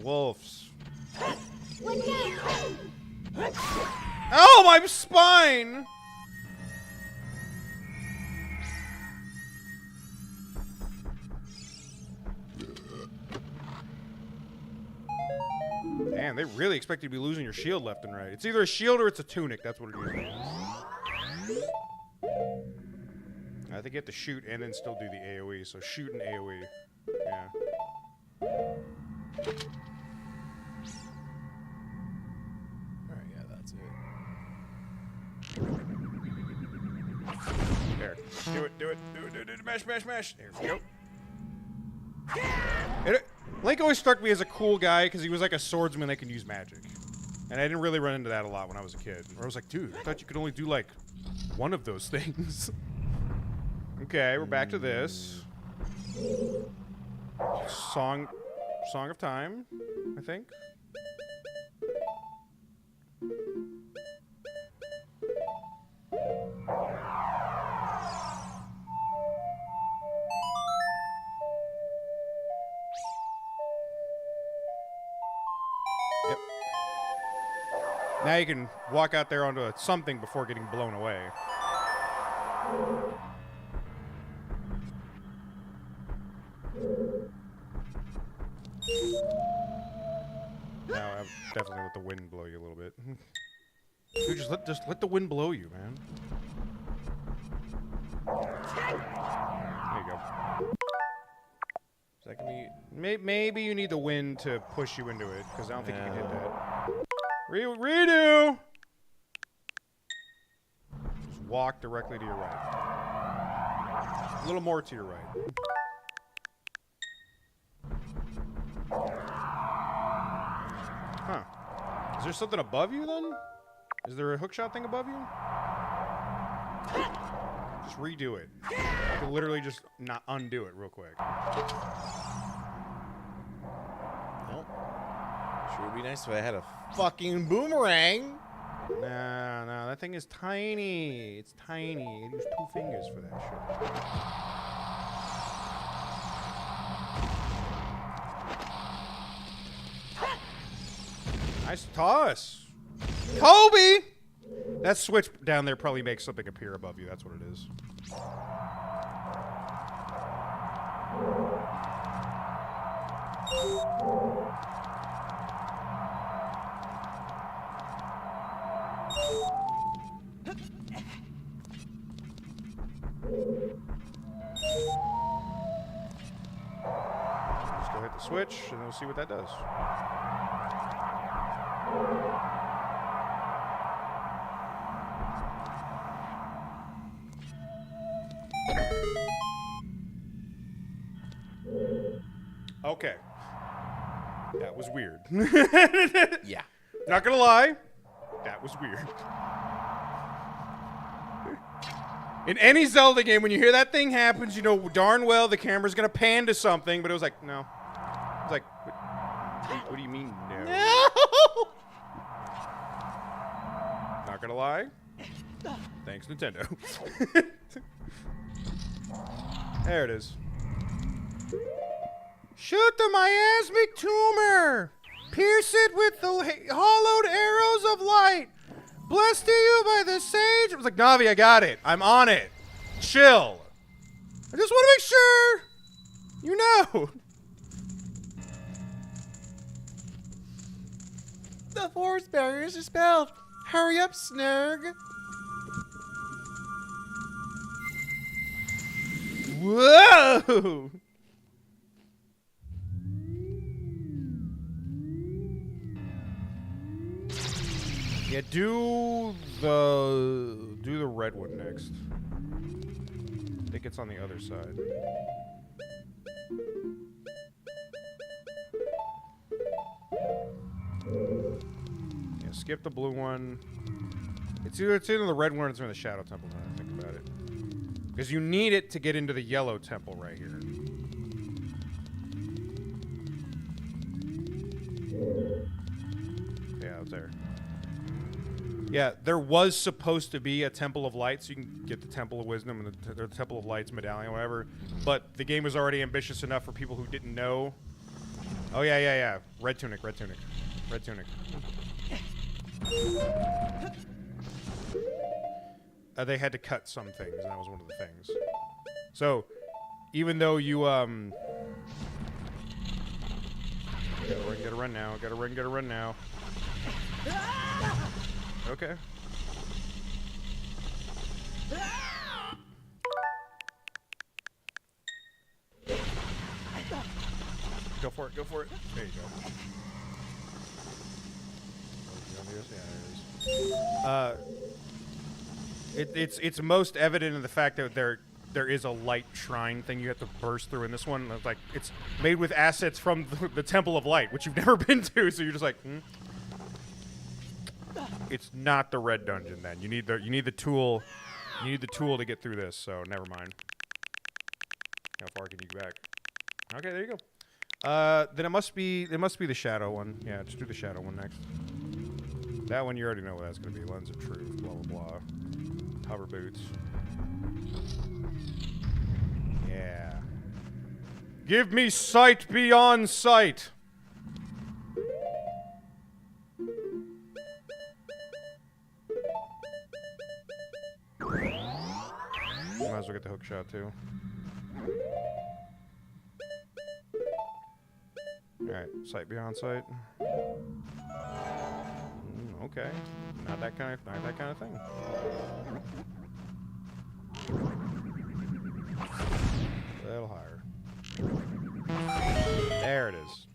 wolves. Oh, my spine! Damn, they really expect you to be losing your shield left and right. It's either a shield or it's a tunic. That's what it usually is. I think you have to shoot and then still do the AoE. So shoot and AoE. Yeah. Alright, yeah, that's it. There. Do it. Mash. There we go. Link always struck me as a cool guy because he was like a swordsman that can use magic. And I didn't really run into that a lot when I was a kid. Or I was like, dude, I thought you could only do like one of those things. Okay, we're back to this. Song of Time, I think. Yep. Now you can walk out there onto something before getting blown away. Now I'll definitely let the wind blow you a little bit. Dude, just let the wind blow you, man. There you go. Is that gonna be? Maybe you need the wind to push you into it, because I don't think you can hit that. Redo. Just walk directly to your right. A little more to your right. Huh. Is there something above you, then? Is there a hookshot thing above you? Just redo it. You can literally just not undo it real quick. Nope. Sure would be nice if I had a fucking boomerang. Nah, that thing is tiny. It's tiny. You use 2 fingers for that shit. Nice toss. Kobe! That switch down there probably makes something appear above you. That's what it is. switch, and we'll see what that does. Okay. That was weird. Yeah. Not gonna lie, that was weird. In any Zelda game, when you hear that thing happens, you know darn well the camera's gonna pan to something, but it was like, no. It was like, what do you mean, no? No! Not gonna lie. Thanks, Nintendo. There it is. Shoot the miasmic tumor! Pierce it with the hollowed arrows of light! Blessed are you by the sage! It was like, Navi, I got it. I'm on it. Chill. I just want to make sure you know. The forest barrier is dispelled. Hurry up, Snurg. Whoa! Yeah, do the red one next. I think it's on the other side. Yeah, skip the blue one. It's either the red one or it's in the shadow temple now I think about it. Because you need it to get into the yellow temple right here. Yeah, it's there. Yeah, there was supposed to be a Temple of Light, so you can get the Temple of Wisdom and the Temple of Light's medallion or whatever. But the game was already ambitious enough for people who didn't know. Oh, yeah. Red tunic. They had to cut some things, and that was one of the things. So, even though you, Gotta run now. Okay. Go for it. There you go. It's most evident in the fact that there is a light shrine thing you have to burst through in this one. It's like it's made with assets from the Temple of Light, which you've never been to, so you're just like, It's not the red dungeon then. You need the tool. You need the tool to get through this, so never mind. How far can you go back? Okay, there you go. Then it must be the shadow one. Yeah, just do the shadow one next. That one you already know what that's gonna be. Lens of Truth, blah blah blah. Hover boots. Yeah. Give me sight beyond sight. Might as well get the hook shot too. Alright, sight beyond sight. Okay. Not that kind of thing. A little higher. There it is.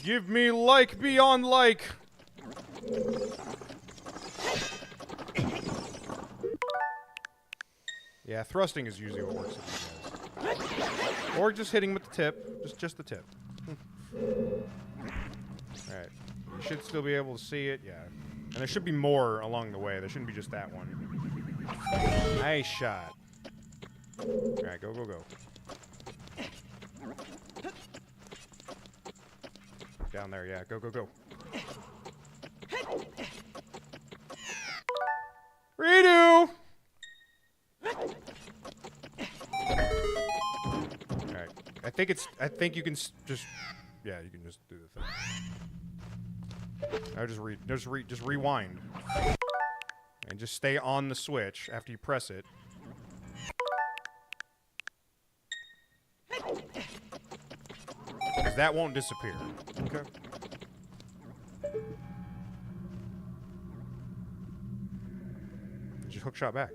Give me like beyond like. Yeah, thrusting is usually what works with you guys. Or just hitting with the tip. Just the tip. Alright. You should still be able to see it, yeah. And there should be more along the way. There shouldn't be just that one. Nice shot. Alright, go. Down there, yeah. Go. Redo! Alright. I think you can just... Yeah, you can just do the thing. Now just rewind. And just stay on the switch after you press it. Because that won't disappear. Okay. just hook shot back.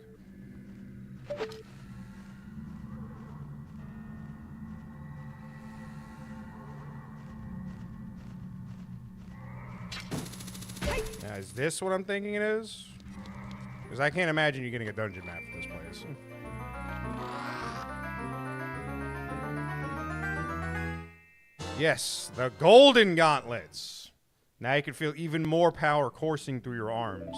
Now, is this what I'm thinking it is? Because I can't imagine you getting a dungeon map for this place. Yes, the golden gauntlets. Now you can feel even more power coursing through your arms.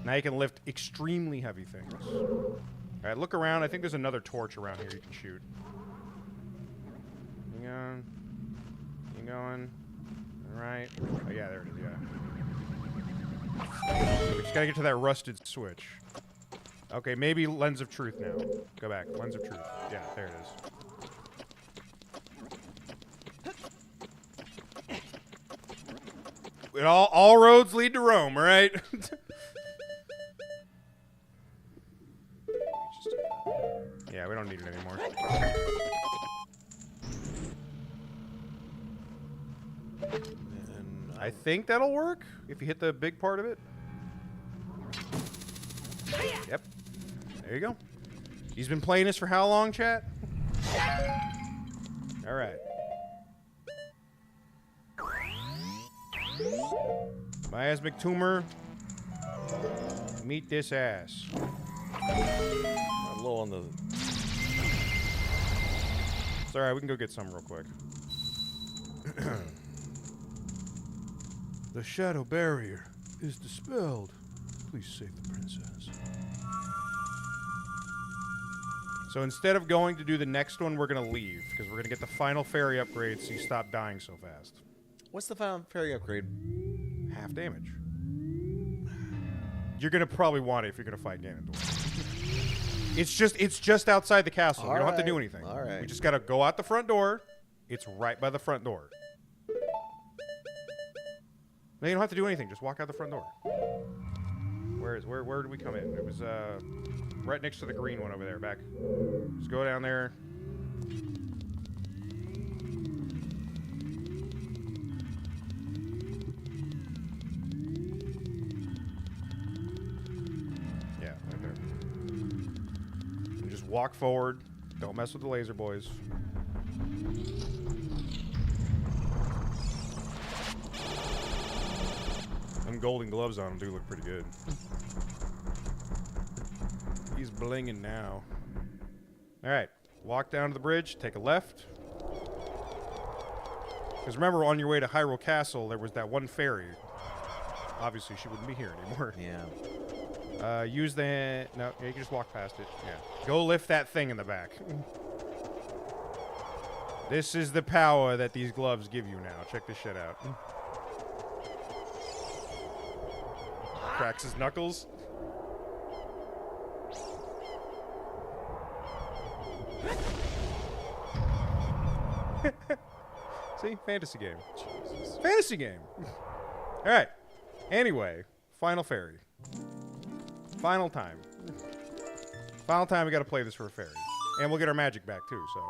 Now you can lift extremely heavy things. All right, look around. I think there's another torch around here you can shoot. Hang on. Keep going. All right. Oh, yeah, there it is, yeah. We just gotta get to that rusted switch. Okay, maybe Lens of Truth now. Go back. Lens of Truth. Yeah, there it is. All roads lead to Rome, all right? Yeah, we don't need it anymore. And I think that'll work if you hit the big part of it. Yep. There you go. He's been playing this for how long, chat? All right. Miasmic tumor. Meet this ass. A little on the. It's alright, we can go get some real quick. The shadow barrier is dispelled. Please save the princess. So instead of going to do the next one, we're going to leave. Because we're going to get the final fairy upgrade so you stop dying so fast. What's the final fairy upgrade? Half damage. You're going to probably want it if you're going to fight Ganondorf. It's just outside the castle. We don't have to do anything. All right. We just got to go out the front door. It's right by the front door. No, you don't have to do anything. Just walk out the front door. Where did we come in? It was right next to the green one over there. Back. Just go down there. Yeah, right there. And just walk forward. Don't mess with the laser boys. Them golden gloves on him do look pretty good. He's blinging now. Alright. Walk down to the bridge. Take a left. Because remember, on your way to Hyrule Castle, there was that one fairy. Obviously, she wouldn't be here anymore. Yeah. Use the... No, yeah, you can just walk past it. Yeah. Go lift that thing in the back. This is the power that these gloves give you now. Check this shit out. Cracks his knuckles. See? Fantasy game. Jesus. Fantasy game. Alright. Anyway, final fairy. Final time. Final time we gotta play this for a fairy. And we'll get our magic back too, so.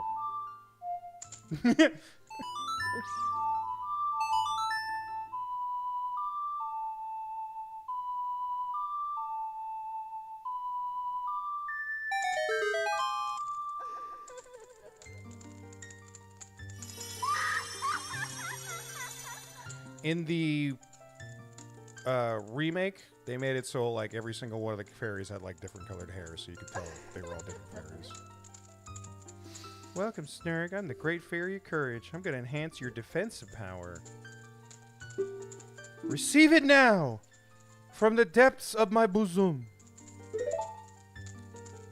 In the remake, they made it so like every single one of the fairies had like different colored hair, so you could tell they were all different fairies. Welcome, Snurg. I'm the Great Fairy of Courage. I'm going to enhance your defensive power. Receive it now! From the depths of my bosom.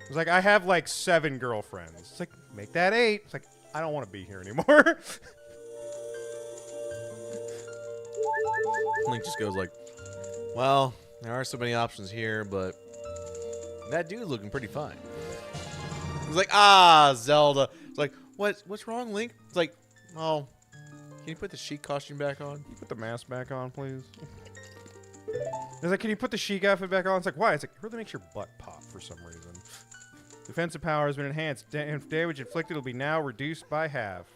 It's like, I have like 7 girlfriends. It's like, make that 8. It's like, I don't want to be here anymore. Link just goes like, well, there are so many options here, but that dude's looking pretty fine. He's like, ah, Zelda. It's like, what's wrong, Link? It's like, oh, can you put the Sheik costume back on? Can you put the mask back on, please? It's like, can you put the Sheik outfit back on? It's like, why? It's like, it really makes your butt pop for some reason. Defensive power has been enhanced. Damage inflicted will be now reduced by half.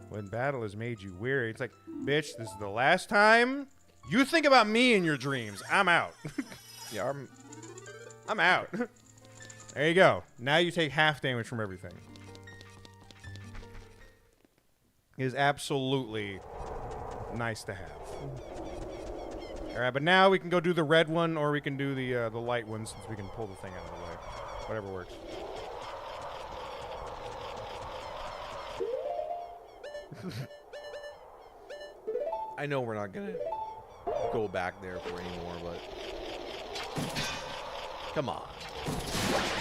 When battle has made you weary, it's like, bitch, this is the last time you think about me in your dreams. I'm out. Yeah, I'm out. There you go. Now you take half damage from everything. It is absolutely nice to have. All right, but now we can go do the red one, or we can do the light one since we can pull the thing out of the way. Whatever works. I know we're not gonna go back there for anymore, but come on.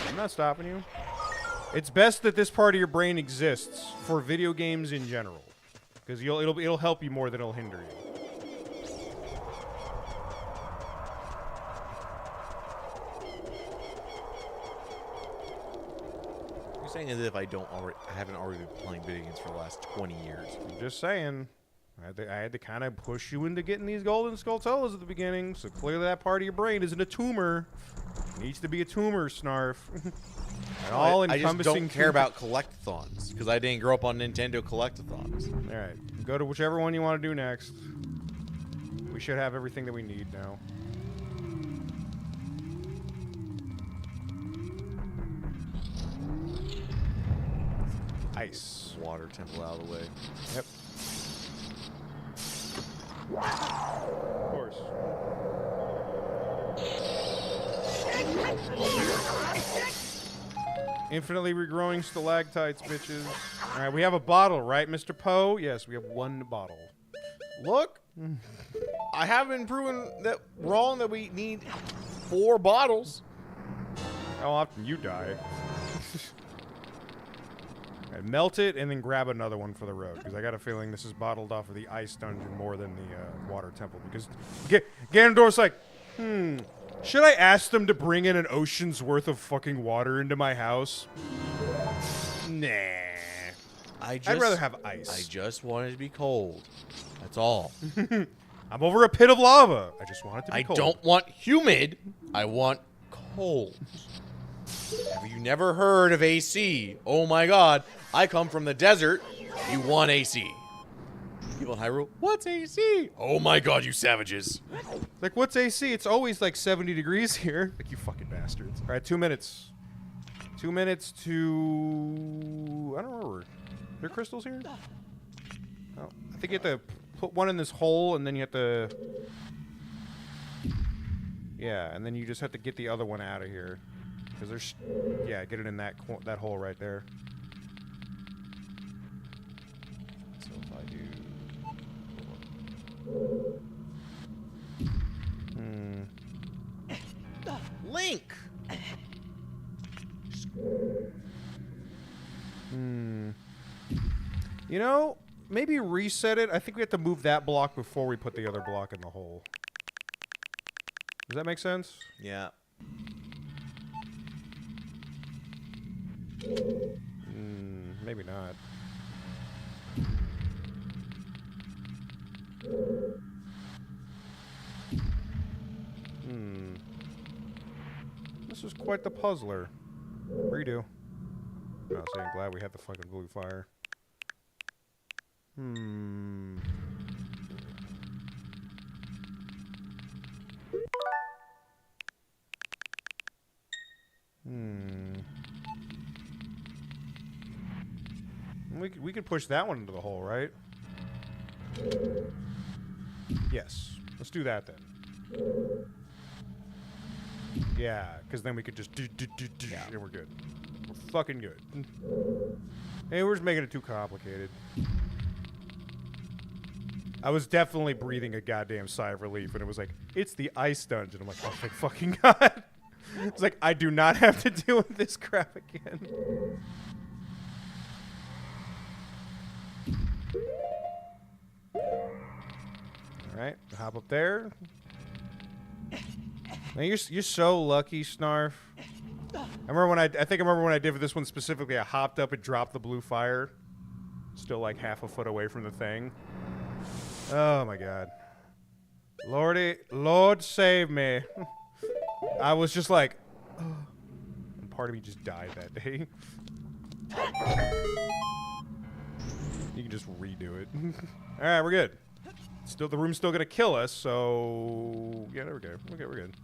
I'm not stopping you. It's best that this part of your brain exists for video games in general, because it'll help you more than it'll hinder you. You're saying as if I haven't already been playing video games for the last 20 years. I'm just saying. I had to kind of push you into getting these golden skulltulas at the beginning, so clearly that part of your brain isn't a tumor. It needs to be a tumor, Snarf. I just don't care about collectathons, because I didn't grow up on Nintendo collectathons. Alright, go to whichever one you want to do next. We should have everything that we need now. Ice. Water temple out of the way. Yep. Of course. Infinitely regrowing stalactites, bitches. Alright, we have a bottle, right, Mr. Poe? Yes, we have one bottle. Look! I have been proven that wrong that we need 4 bottles. How often you die? Right, melt it and then grab another one for the road, because I got a feeling this is bottled off of the ice dungeon more than the water temple. Because Ganondorf's like, should I ask them to bring in an ocean's worth of fucking water into my house? Nah. I'd rather have ice. I just want it to be cold. That's all. I'm over a pit of lava. I just want it to be cold. I don't want humid. I want cold. Have you never heard of AC? Oh my god. I come from the desert. You want AC. People in Hyrule, what's AC? Oh my god, you savages. Like, what's AC? It's always like 70 degrees here. Like, you fucking bastards. All right, 2 minutes. 2 minutes to... I don't remember. Are there crystals here? Oh, I think you have to put one in this hole, and then you have to... Yeah, and then you just have to get the other one out of here. Because there's... Yeah, get it in that hole right there. So if I do... Link! You know, maybe reset it. I think we have to move that block before we put the other block in the hole. Does that make sense? Yeah. Maybe not. This is quite the puzzler. Redo. No, saying glad we had the fucking blue fire. We could push that one into the hole, right? Yes. Let's do that then. Yeah, because then we could just and we're good. We're fucking good. Hey, we're just making it too complicated. I was definitely breathing a goddamn sigh of relief when it was like, it's the ice dungeon. I'm like, oh thank fucking god. It's like, I do not have to deal with this crap again. Alright, hop up there. Man, you're so lucky, Snarf. I remember when I remember when I did for this one specifically, I hopped up and dropped the blue fire. Still like half a foot away from the thing. Oh my god. Lord save me. I was just like, oh. And part of me just died that day. You can just redo it. Alright, we're good. Still, the room's still gonna kill us, so... Yeah, there we go. Okay, we're good.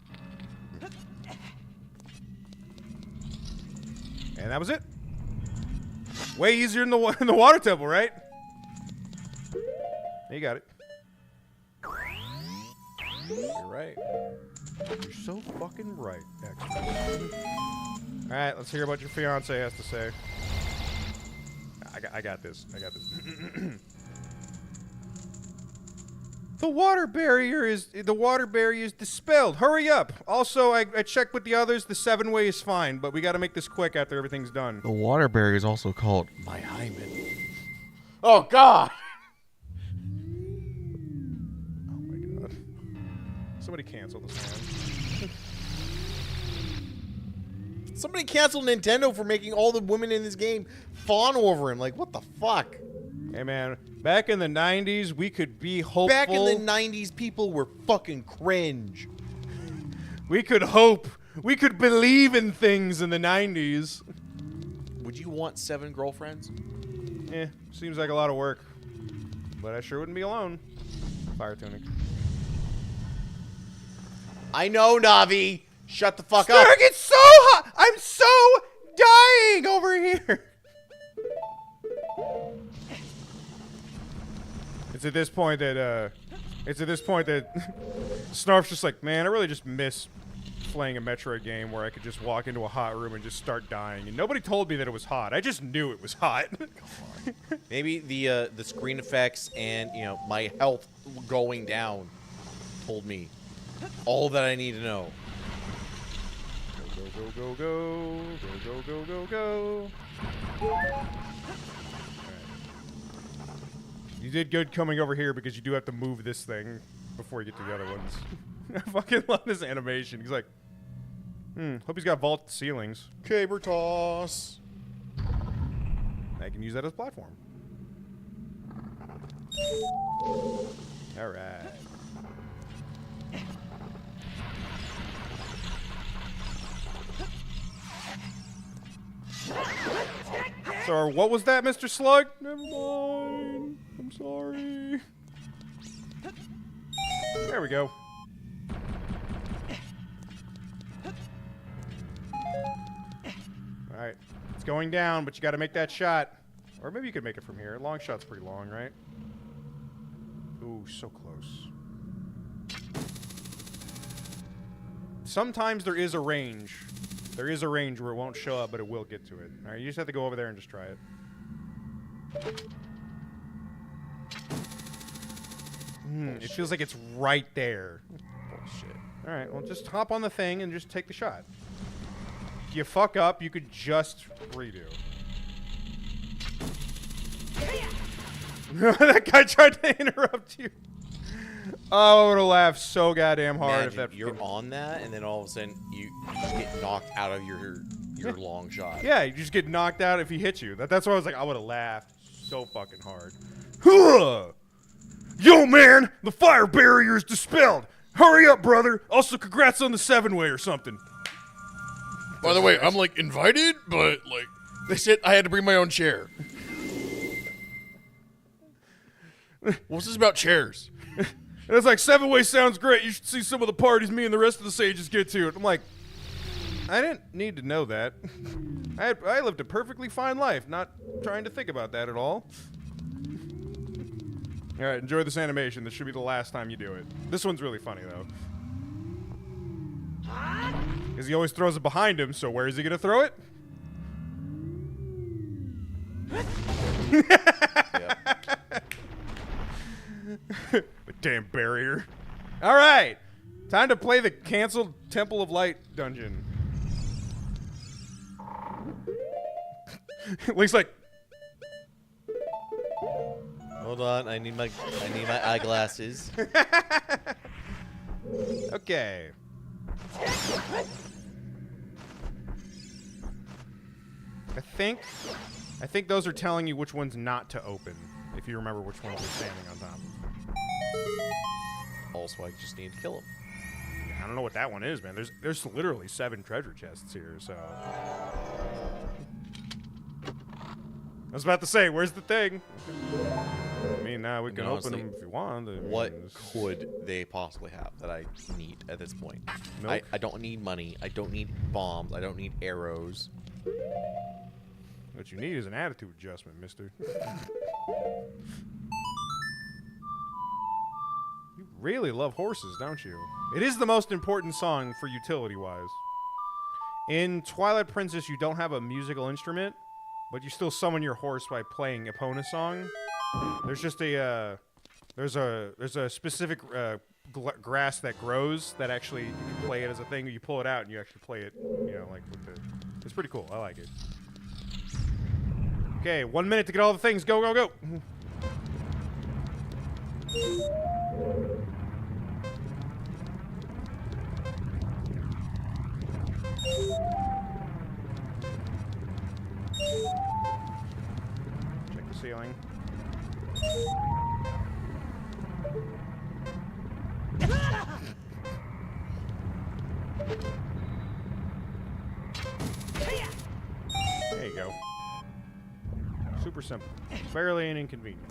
And that was it. Way easier in the water temple, right? You got it. You're right. You're so fucking right, actually. All right, let's hear what your fiance has to say. I got this. I got this. The water barrier is dispelled. Hurry up. Also, I checked with the others. The 7-way is fine, but we got to make this quick after everything's done. The water barrier is also called my hymen. Oh God! Oh my God! Somebody cancel this man. Somebody canceled Nintendo for making all the women in this game fawn over him. Like, what the fuck? Hey man, back in the 90s, we could be hopeful. Back in the 90s, people were fucking cringe. We could hope. We could believe in things in the 90s. Would you want 7 girlfriends? Eh, seems like a lot of work. But I sure wouldn't be alone. Fire tunic. I know, Navi. Shut the fuck Snurg, up. it's so hot. I'm so dying over here. It's at this point that Snarf's just like, man, I really just miss playing a Metroid game where I could just walk into a hot room and just start dying. And nobody told me that it was hot. I just knew it was hot. Maybe the screen effects and my health going down told me all that I need to know. Go, go, go, go, go, go, go, go. Right. You did good coming over here because you do have to move this thing before you get to the other ones. I fucking love this animation. He's like, hope he's got vault ceilings. Caber toss. I can use that as a platform. All right. So, what was that, Mr. Slug? Never mind. I'm sorry. There we go. Alright. It's going down, but you gotta make that shot. Or maybe you could make it from here. Long shot's pretty long, right? Ooh, so close. Sometimes there is a range. There is a range where it won't show up, but it will get to it. Alright, you just have to go over there and just try it. It feels like it's right there. Bullshit. Alright, well, just hop on the thing and just take the shot. If you fuck up, you could just redo. That guy tried to interrupt you. Oh, I would have laughed so goddamn hard if that. You're on that, and then all of a sudden you just get knocked out of your long shot. Yeah, you just get knocked out if he hits you. That's why I was like, I would have laughed so fucking hard. Huh! Yo, man, the fire barrier is dispelled. Hurry up, brother. Also, congrats on the 7-way or something. By the way, I'm like invited, but like they said I had to bring my own chair. What's this about chairs? And it's like, 7-way sounds great. You should see some of the parties me and the rest of the sages get to. And I'm like, I didn't need to know that. I lived a perfectly fine life, not trying to think about that at all. All right, enjoy this animation. This should be the last time you do it. This one's really funny, though. Because he always throws it behind him, so where is he going to throw it? The damn barrier. All right. Time to play the canceled Temple of Light dungeon. Link's like, Hold on, I need my eyeglasses. Okay. I think those are telling you which ones not to open, if you remember which ones you're standing on top of. Also, I just need to kill him. I don't know what that one is, man. There's literally 7 treasure chests here, so. I was about to say, where's the thing? I mean, now we can open them if you want. What could they possibly have that I need at this point? Milk? I don't need money. I don't need bombs. I don't need arrows. What you need is an attitude adjustment, mister. You really love horses, don't you? It is the most important song for utility-wise. In Twilight Princess, you don't have a musical instrument, but you still summon your horse by playing Epona song. There's just a there's a specific grass that grows that actually you can play it as a thing. You pull it out and you actually play it. You know, like with the. It's pretty cool. I like it. Okay, 1 minute to get all the things. Go, go, go. Check the ceiling. There you go. Super simple. Barely an inconvenience.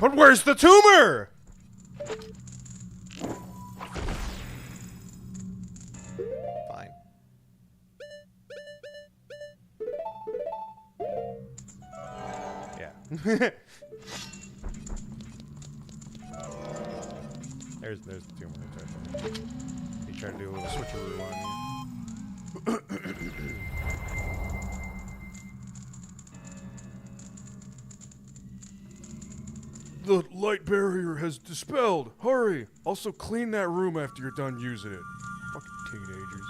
But where's the tumor? Fine. Yeah. there's the tumor. He tried to do a little switcheroo on you. The light barrier has dispelled. Hurry! Also clean that room after you're done using it. Fucking teenagers.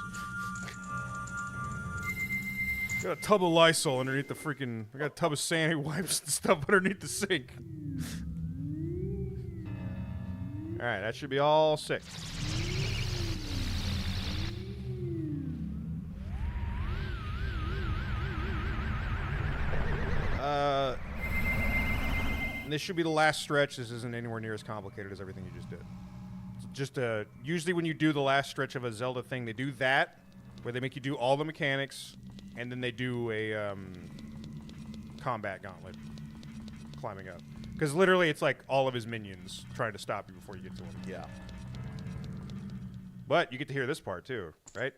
Got a tub of Lysol underneath the freaking... I got a tub of sandy wipes and stuff underneath the sink. Alright, that should be all 6. This should be the last stretch. This isn't anywhere near as complicated as everything you just did. Just usually when you do the last stretch of a Zelda thing, they do that, where they make you do all the mechanics, and then they do a combat gauntlet, climbing up. Because literally, it's like all of his minions trying to stop you before you get to him. Yeah. But you get to hear this part too, right?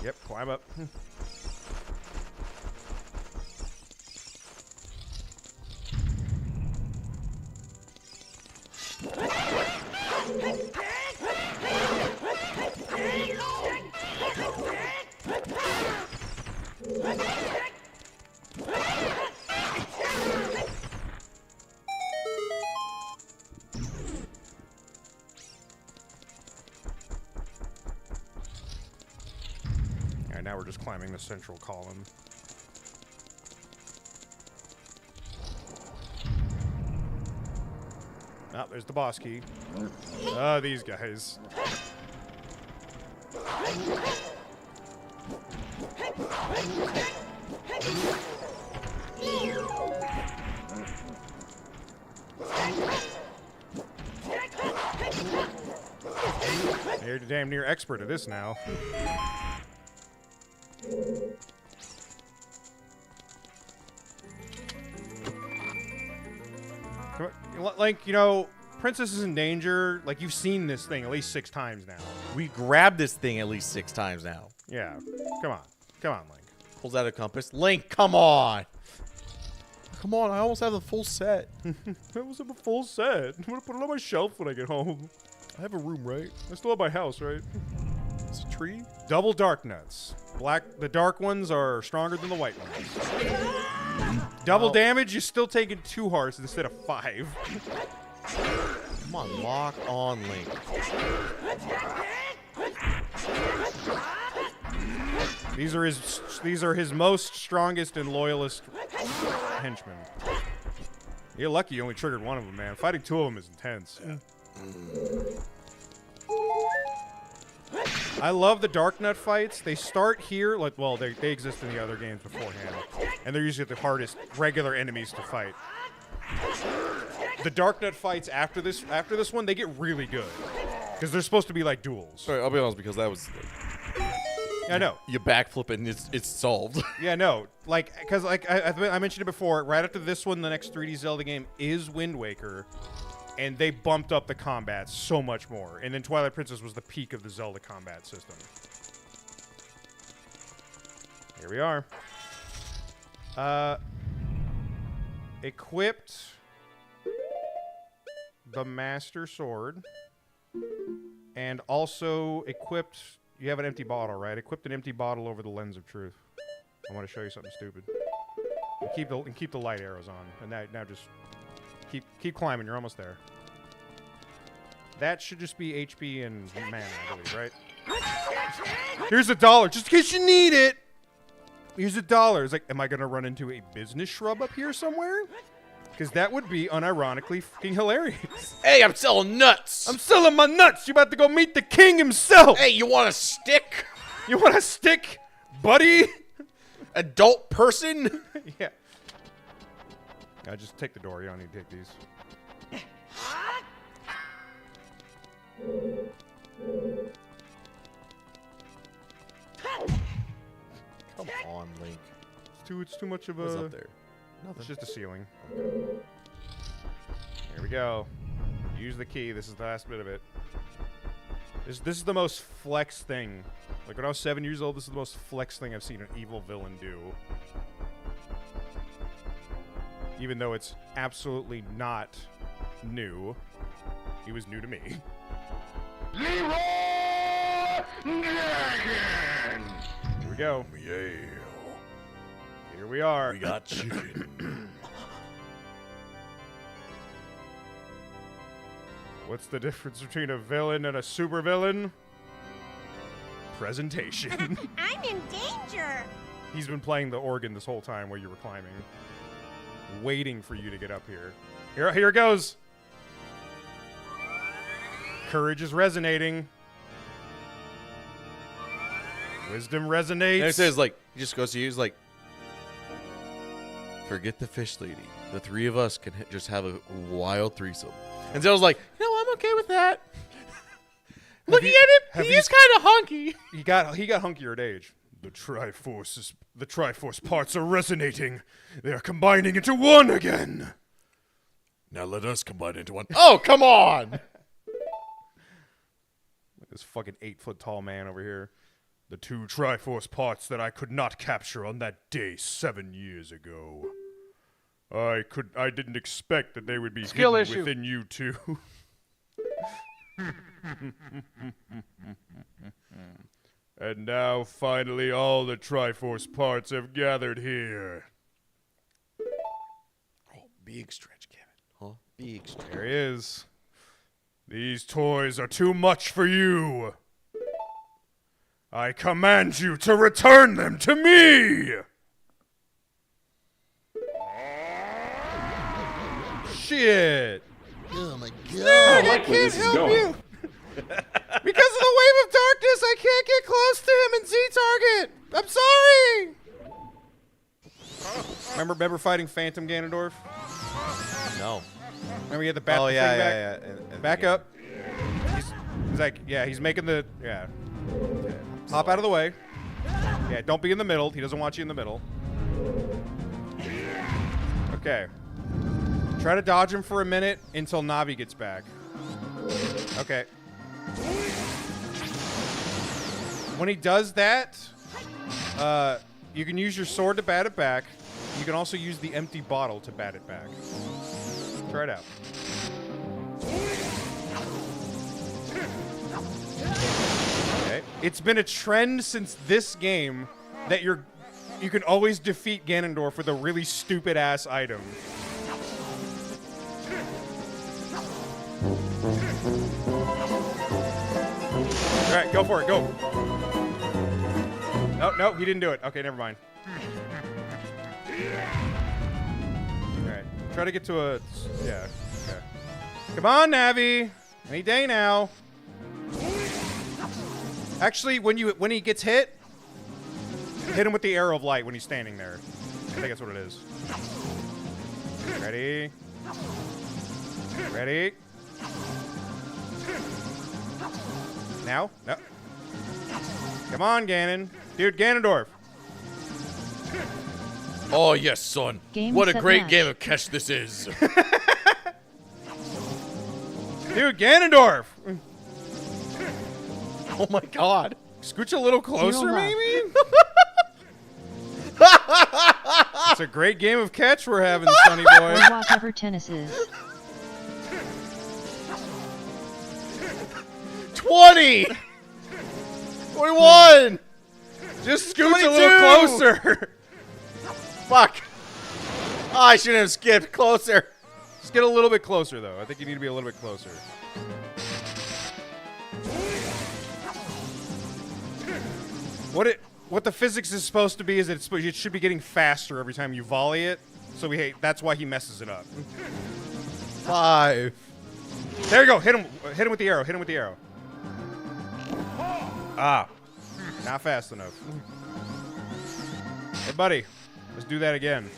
Yep, climb up. Alright, now we're just climbing the central column. Oh, there's the boss key. Oh, these guys. You're damn near expert at this now. Like, you know, Princess is in danger. Like, you've seen this thing at least 6 times now. We grabbed this thing at least 6 times now. Yeah. Come on. Come on, Link. Pulls out a compass. Link, come on. Come on, I almost have the full set. I almost have a full set. I'm going to put it on my shelf when I get home. I have a room, right? I still have my house, right? It's a tree? Double dark nuts. The dark ones are stronger than the white ones. Double damage, you're still taking 2 hearts instead of 5. Come on, lock on Link. These are his most strongest and loyalist henchmen. You're lucky you only triggered 1 of them, man. Fighting 2 of them is intense. Yeah. I love the Dark Nut fights. They start here, like, well, they exist in the other games beforehand, and they're usually the hardest regular enemies to fight. The Dark Nut fights after this one, they get really good because they're supposed to be like duels. Sorry, I'll be honest, because that was. I know. You backflip it and it's solved. Yeah, no, like, because like I mentioned it before. Right after this one, the next 3D Zelda game is Wind Waker. And they bumped up the combat so much more. And then Twilight Princess was the peak of the Zelda combat system. Here we are. Equipped the Master Sword. And also equipped... You have an empty bottle, right? Equipped an empty bottle over the Lens of Truth. I want to show you something stupid. And keep the light arrows on. And now just keep climbing. You're almost there. That should just be HP and mana, I believe, right? Here's $1, just in case you need it. Here's $1. It's like, am I gonna run into a business shrub up here somewhere? Because that would be unironically fucking hilarious. Hey, I'm selling nuts. I'm selling my nuts. You about to go meet the king himself? Hey, you want a stick? You want a stick, buddy? Adult person? Yeah. Just take the door. You don't need to take these. Come on, Link. It's too much of a... What's up there? Nothing. It's just a ceiling. Here we go. Use the key. This is the last bit of it. This is the most flex thing. Like, when I was 7 years old, this is the most flex thing I've seen an evil villain do. Even though it's absolutely not new. He was new to me. Here we go. Yeah. Here we are. We got chicken. What's the difference between a villain and a supervillain? Presentation. I'm in danger. He's been playing the organ this whole time while you were climbing. Waiting for you to get up here. Here it goes. Courage is resonating. Wisdom resonates. And it says, like, he just goes to you, he's like, forget the fish lady. The three of us can just have a wild threesome. And Zelda's like, no, I'm okay with that. Looking at him, he is kind of hunky. He got hunkier at age. The Triforce parts are resonating. They are combining into one again. Now let us combine into one. Oh, come on! This fucking 8-foot tall man over here. The 2 Triforce parts that I could not capture on that day 7 years ago. I didn't expect that they would be Skill hidden issue. within you two. And now, finally, all the Triforce parts have gathered here. Oh, big stretch, Kevin. Huh? Big stretch. There he is. These toys are too much for you. I command you to return them to me! Shit! Oh my Snag, I I like where can't this is help going. you! Because of the wave of darkness, I can't get close to him and Z-target! I'm sorry! Remember fighting Phantom Ganondorf? No. Remember he had the bat Oh, thing yeah, back? yeah. Back up. He's like, yeah, he's making the, yeah. Hop out of the way. Yeah, don't be in the middle. He doesn't want you in the middle. Okay. Try to dodge him for a minute until Navi gets back. Okay. When he does that, you can use your sword to bat it back. You can also use the empty bottle to bat it back. Try it out. Okay. It's been a trend since this game that you can always defeat Ganondorf with a really stupid ass item. All right, go for it. Go. No, he didn't do it. Okay, never mind. All right, try to get to a, yeah. Okay. Come on, Navi. Any day now. Actually, when he gets hit him with the arrow of light when he's standing there. I think that's what it is. Ready? Ready? Now? No. Come on, Ganon. Dude, Ganondorf. Oh, yes, son. Game What a set great match. game of catch this is. Dude, Ganondorf! Oh my god. Scooch a little closer, Zero love. maybe? It's a great game of catch we're having, Sonny boy. Or whatever tennis is. 20! 21! Just scooch a little closer. Fuck. Oh, I shouldn't have skipped closer. Just get a little bit closer, though. I think you need to be a little bit closer. What the physics is supposed to be is that it should be getting faster every time you volley it. So that's why he messes it up. 5. There you go. Hit him with the arrow. Hit him with the arrow. Ah. Not fast enough. Hey, buddy. Let's do that again.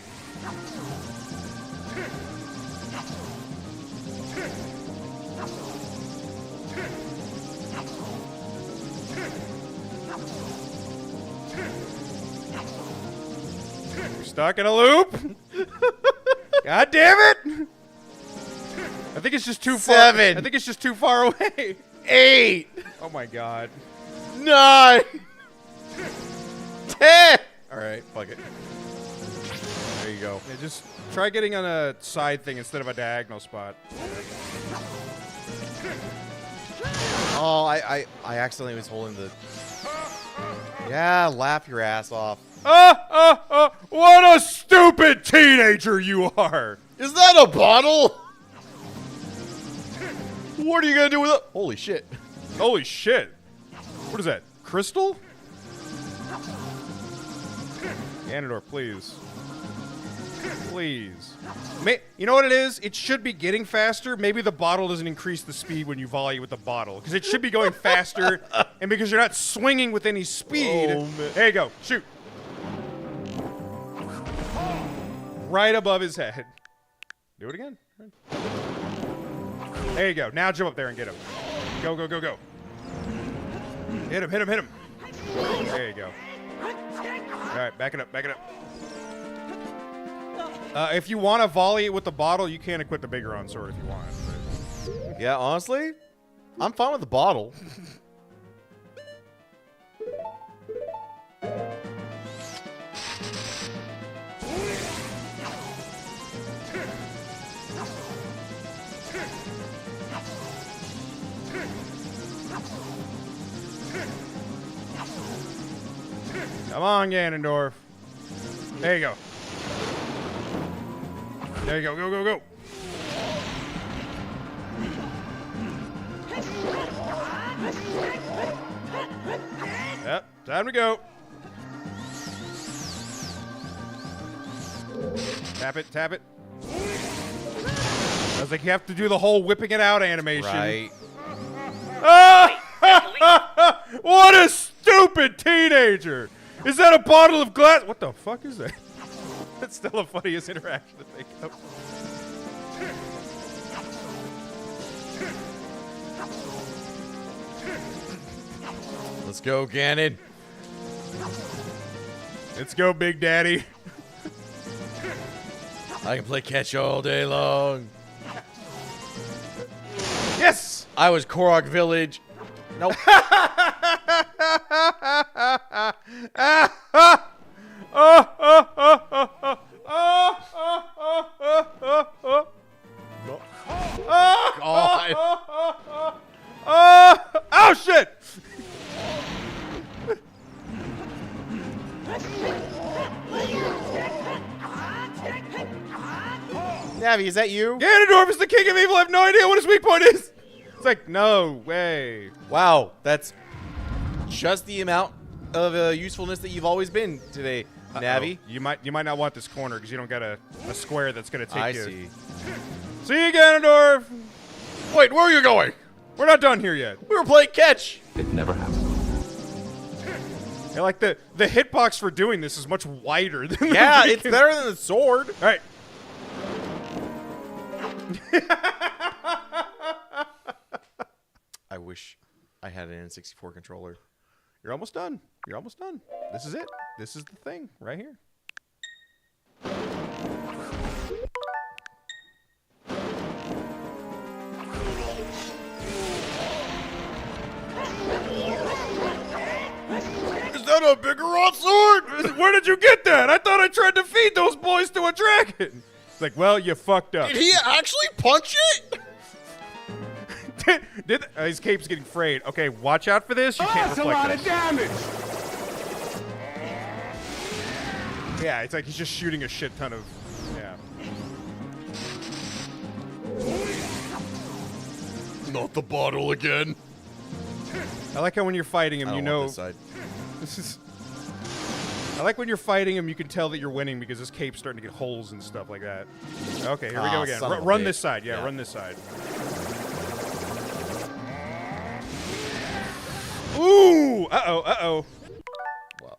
You're stuck in a loop. God damn it! I think it's just too far. 7. I think it's just too far away. 8. Oh my god. 9. 10. Alright, fuck it. There you go. Yeah, just try getting on a side thing instead of a diagonal spot. Oh, I accidentally was holding the... Yeah, laugh your ass off. What a stupid teenager you are! Is that a bottle? What are you gonna do with it? Holy shit. Holy shit. What is that? Crystal? Ganondorf, please. Please. You know what it is? It should be getting faster. Maybe the bottle doesn't increase the speed when you volley with the bottle. Because it should be going faster. And because you're not swinging with any speed. Oh, man. There you go. Shoot. Right above his head. Do it again. There you go. Now jump up there and get him. Go, go, go, go. Hit him, hit him, hit him. There you go. All right, back it up, back it up. If you want to volley it with the bottle, you can equip the bigger on sword if you want. But. Yeah, honestly, I'm fine with the bottle. Come on, Ganondorf. There you go. There you go. Go, go, go. Yep. Time to go. Tap it. Tap it. I was like, you have to do the whole whipping it out animation. Right. What a stupid teenager. Is that a bottle of glass? What the fuck is that? That's still the funniest interaction to think of. Let's go, Ganon. Let's go, Big Daddy. I can play catch all day long. Yes! I was Korok Village. Nope. God. Oh, shit! Navi, is that you? Ganondorf is the king of evil. I have no idea what his weak point is. It's like, no way. Wow, that's just the amount of usefulness that you've always been today, Navi. You might not want this corner because you don't got a square that's gonna take you. I see. See you, Ganondorf. Wait, where are you going? We're not done here yet. We were playing catch. It never happened. Yeah, like the hitbox for doing this is much wider than Yeah, it's better than the sword. All right. I wish I had an N64 controller. You're almost done. You're almost done. This is it. This is the thing right here. want a bigger sword? Where did you get that? I thought I tried to feed those boys to a dragon. It's like, well, you fucked up. Did he actually punch it? His cape's getting frayed. Okay, watch out for this. You can't That's a reflect lot this. of damage. Yeah, it's like he's just shooting a shit ton of. Yeah. Not the bottle again. I like how when you're fighting him, I you don't know. want this side. This is. I like when you're fighting him, you can tell that you're winning because his cape's starting to get holes and stuff like that. Okay, here we go again. Son of a Run bitch. this side. Yeah, run this side. Ooh! Uh-oh, uh-oh. Well,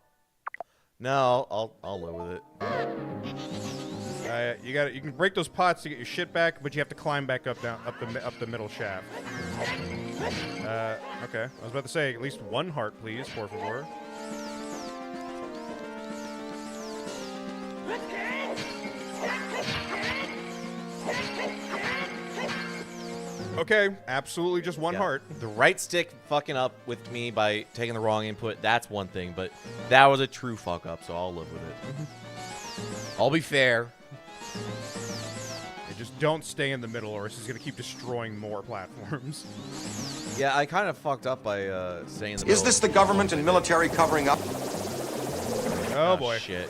no, I'll live with it. You can break those pots to get your shit back, but you have to climb back up the middle shaft. Okay. I was about to say, at least one heart, please, por favor. Okay, absolutely just one heart. The right stick fucking up with me by taking the wrong input, that's one thing, but that was a true fuck up, so I'll live with it. I'll be fair. Just don't stay in the middle or else he's going to keep destroying more platforms. Yeah, I kind of fucked up by staying in the middle. Is this the government and military covering up? Oh boy. Shit.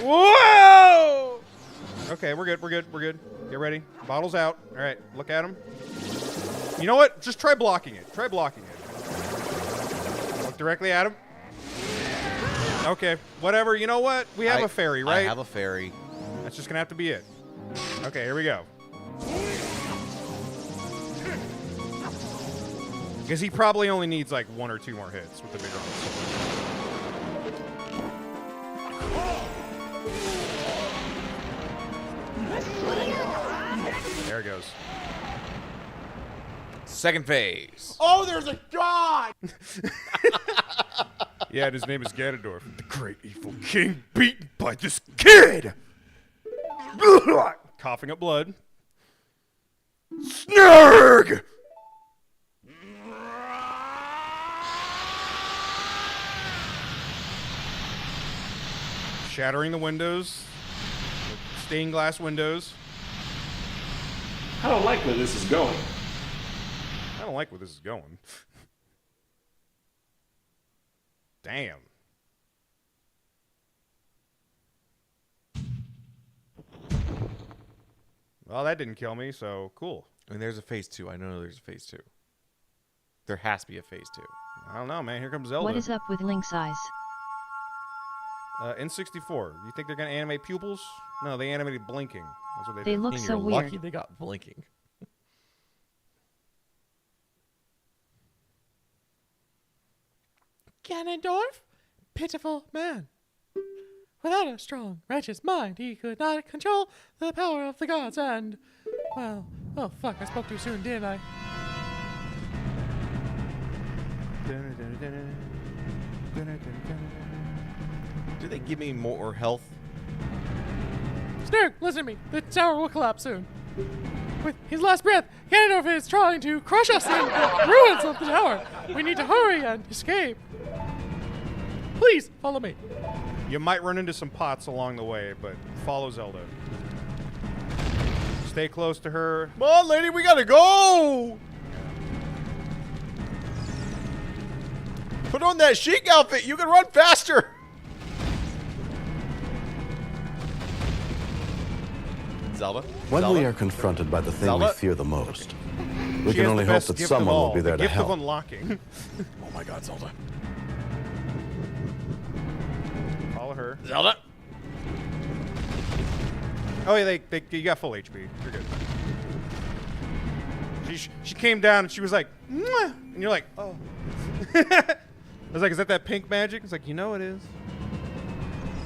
Whoa! Okay, we're good. Get ready. Bottle's out. All right, look at him. You know what? Just try blocking it. Look directly at him. Okay, whatever. You know what? We have a fairy, right? I have a fairy. That's just gonna have to be it. Okay, here we go. Because he probably only needs like 1 or 2 more hits with the big arms. There it goes. Second phase. Oh, there's a god! Yeah, and his name is Ganondorf. The great evil king beaten by this kid! Coughing up blood. Snurg! Shattering the windows. Stained glass windows. I don't like where this is going. I don't like where this is going. Damn. Well, that didn't kill me, so cool. I mean, there's a phase 2. I know there's a phase 2. There has to be a phase 2. I don't know, man. Here comes Zelda. What is up with Link's eyes? N64. You think they're going to animate pupils? No, they animated blinking. That's what they They did. look so You're weird. lucky they got blinking. Ganondorf, pitiful man. Without a strong, righteous mind, he could not control the power of the gods and, well, oh fuck, I spoke too soon, didn't I? Do they give me more health? Snurg, listen to me. The tower will collapse soon. With his last breath, Ganondorf is trying to crush us in the ruins of the tower. We need to hurry and escape. Please, follow me. You might run into some pots along the way, but follow Zelda. Stay close to her. Come on, lady, we gotta go! Put on that chic outfit, you can run faster! Zelda? When Zelda? we are confronted by the thing Zelda? we fear the most, we She can has only the hope best that gift of someone all, will be there the to gift help. of unlocking. Oh my god, Zelda. Follow her. Zelda? Oh, yeah, you got full HP. You're good. She came down and she was like, mwah! And you're like, oh. I was like, is that pink magic? It's like, you know it is.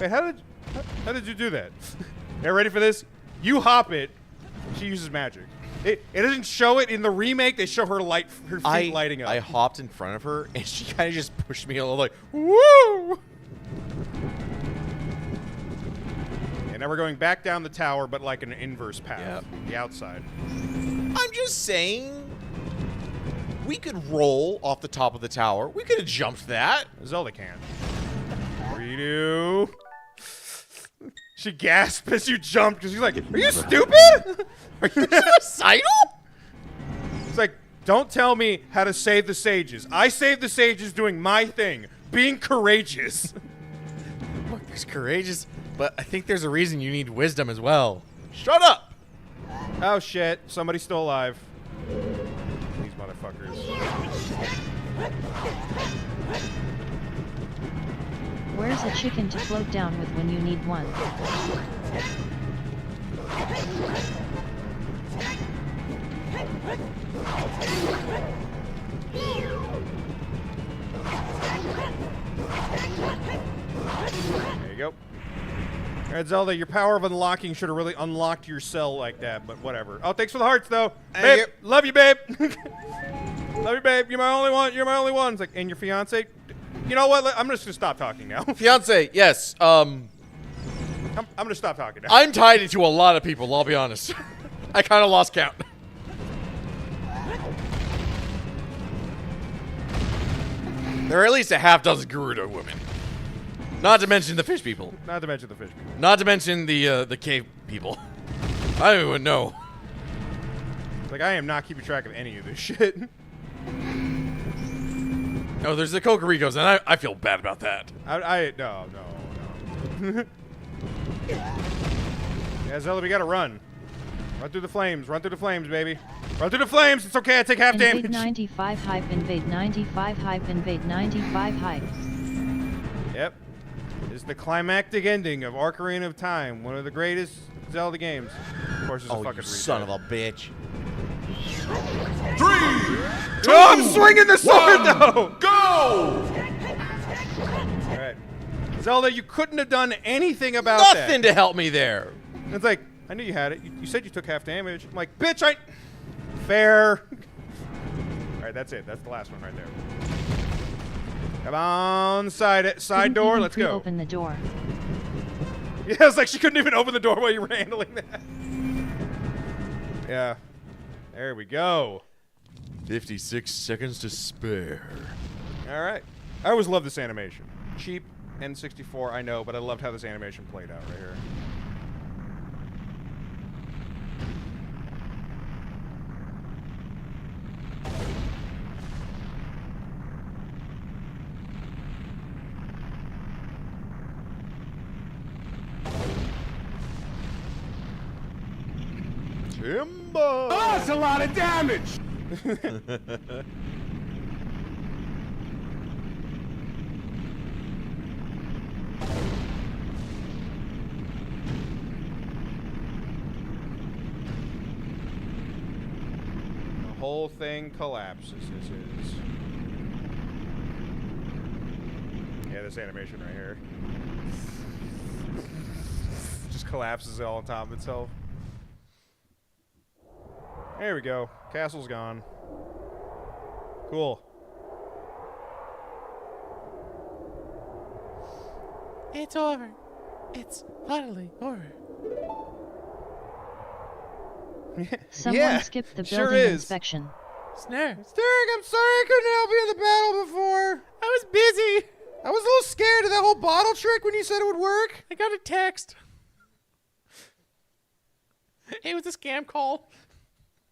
Wait, how did you do that? Yeah, ready for this? You hop it. She uses magic. It doesn't show it in the remake. They show her feet lighting up. I hopped in front of her, and she kind of just pushed me a little like, woo! And now we're going back down the tower, but like an inverse path. The outside. I'm just saying, we could roll off the top of the tower. We could have jumped that. Zelda can. Redo. She gasped as you jumped because she's like, "Are you stupid? Are you suicidal?" It's like, don't tell me how to save the sages. I save the sages doing my thing, being courageous. Look, there's courageous, but I think there's a reason you need wisdom as well. Shut up! Oh shit, somebody's still alive. These motherfuckers. Where's a chicken to float down with when you need one? There you go. Alright, Zelda, your power of unlocking should have really unlocked your cell like that, but whatever. Oh, thanks for the hearts, though. Babe, love you, babe. Love you, babe. You're my only one. You're my only one. It's like, and your fiance? You know what? I'm just gonna stop talking now. Fiance, yes. I'm gonna stop talking now. I'm tied into a lot of people, I'll be honest. I kind of lost count. There are at least a half dozen Gerudo women. Not to mention the fish people. Not to mention the fish people. Not to mention the cave people. I don't even know. Like, I am not keeping track of any of this shit. No, there's the Kokorikos, and I feel bad about that. No. Yeah, Zelda, we gotta run. Run through the flames. Run through the flames, baby. Run through the flames. It's okay. I take half damage. Invade 95 hype. Invade 95 hype. Invade 95 hype. Yep. It's the climactic ending of Ocarina of Time, one of the greatest Zelda games. Of course, it's a fucking son of a bitch. 3, 2, I'm swinging the sword, though! Go! Alright. Zelda, you couldn't have done anything about that. Nothing to help me there. It's like, I knew you had it. You said you took half damage. I'm like, bitch, Fair. Alright, that's it. That's the last one right there. Come on, side door. Let's go. Open the door. Yeah, it's like she couldn't even open the door while you were handling that. Yeah. There we go. 56 seconds to spare. All right. I always loved this animation. Cheap N64, I know, but I loved how this animation played out right here. Timber! Oh, that's a lot of damage! The whole thing collapses. This is. Yeah, this animation right here. Just collapses all on top of itself. There we go. Castle's gone. Cool. It's over. It's finally over. Someone skipped the building inspection. Snare. Sterg, I'm sorry I couldn't help you in the battle before. I was busy. I was a little scared of that whole bottle trick when you said it would work. I got a text. It was a scam call.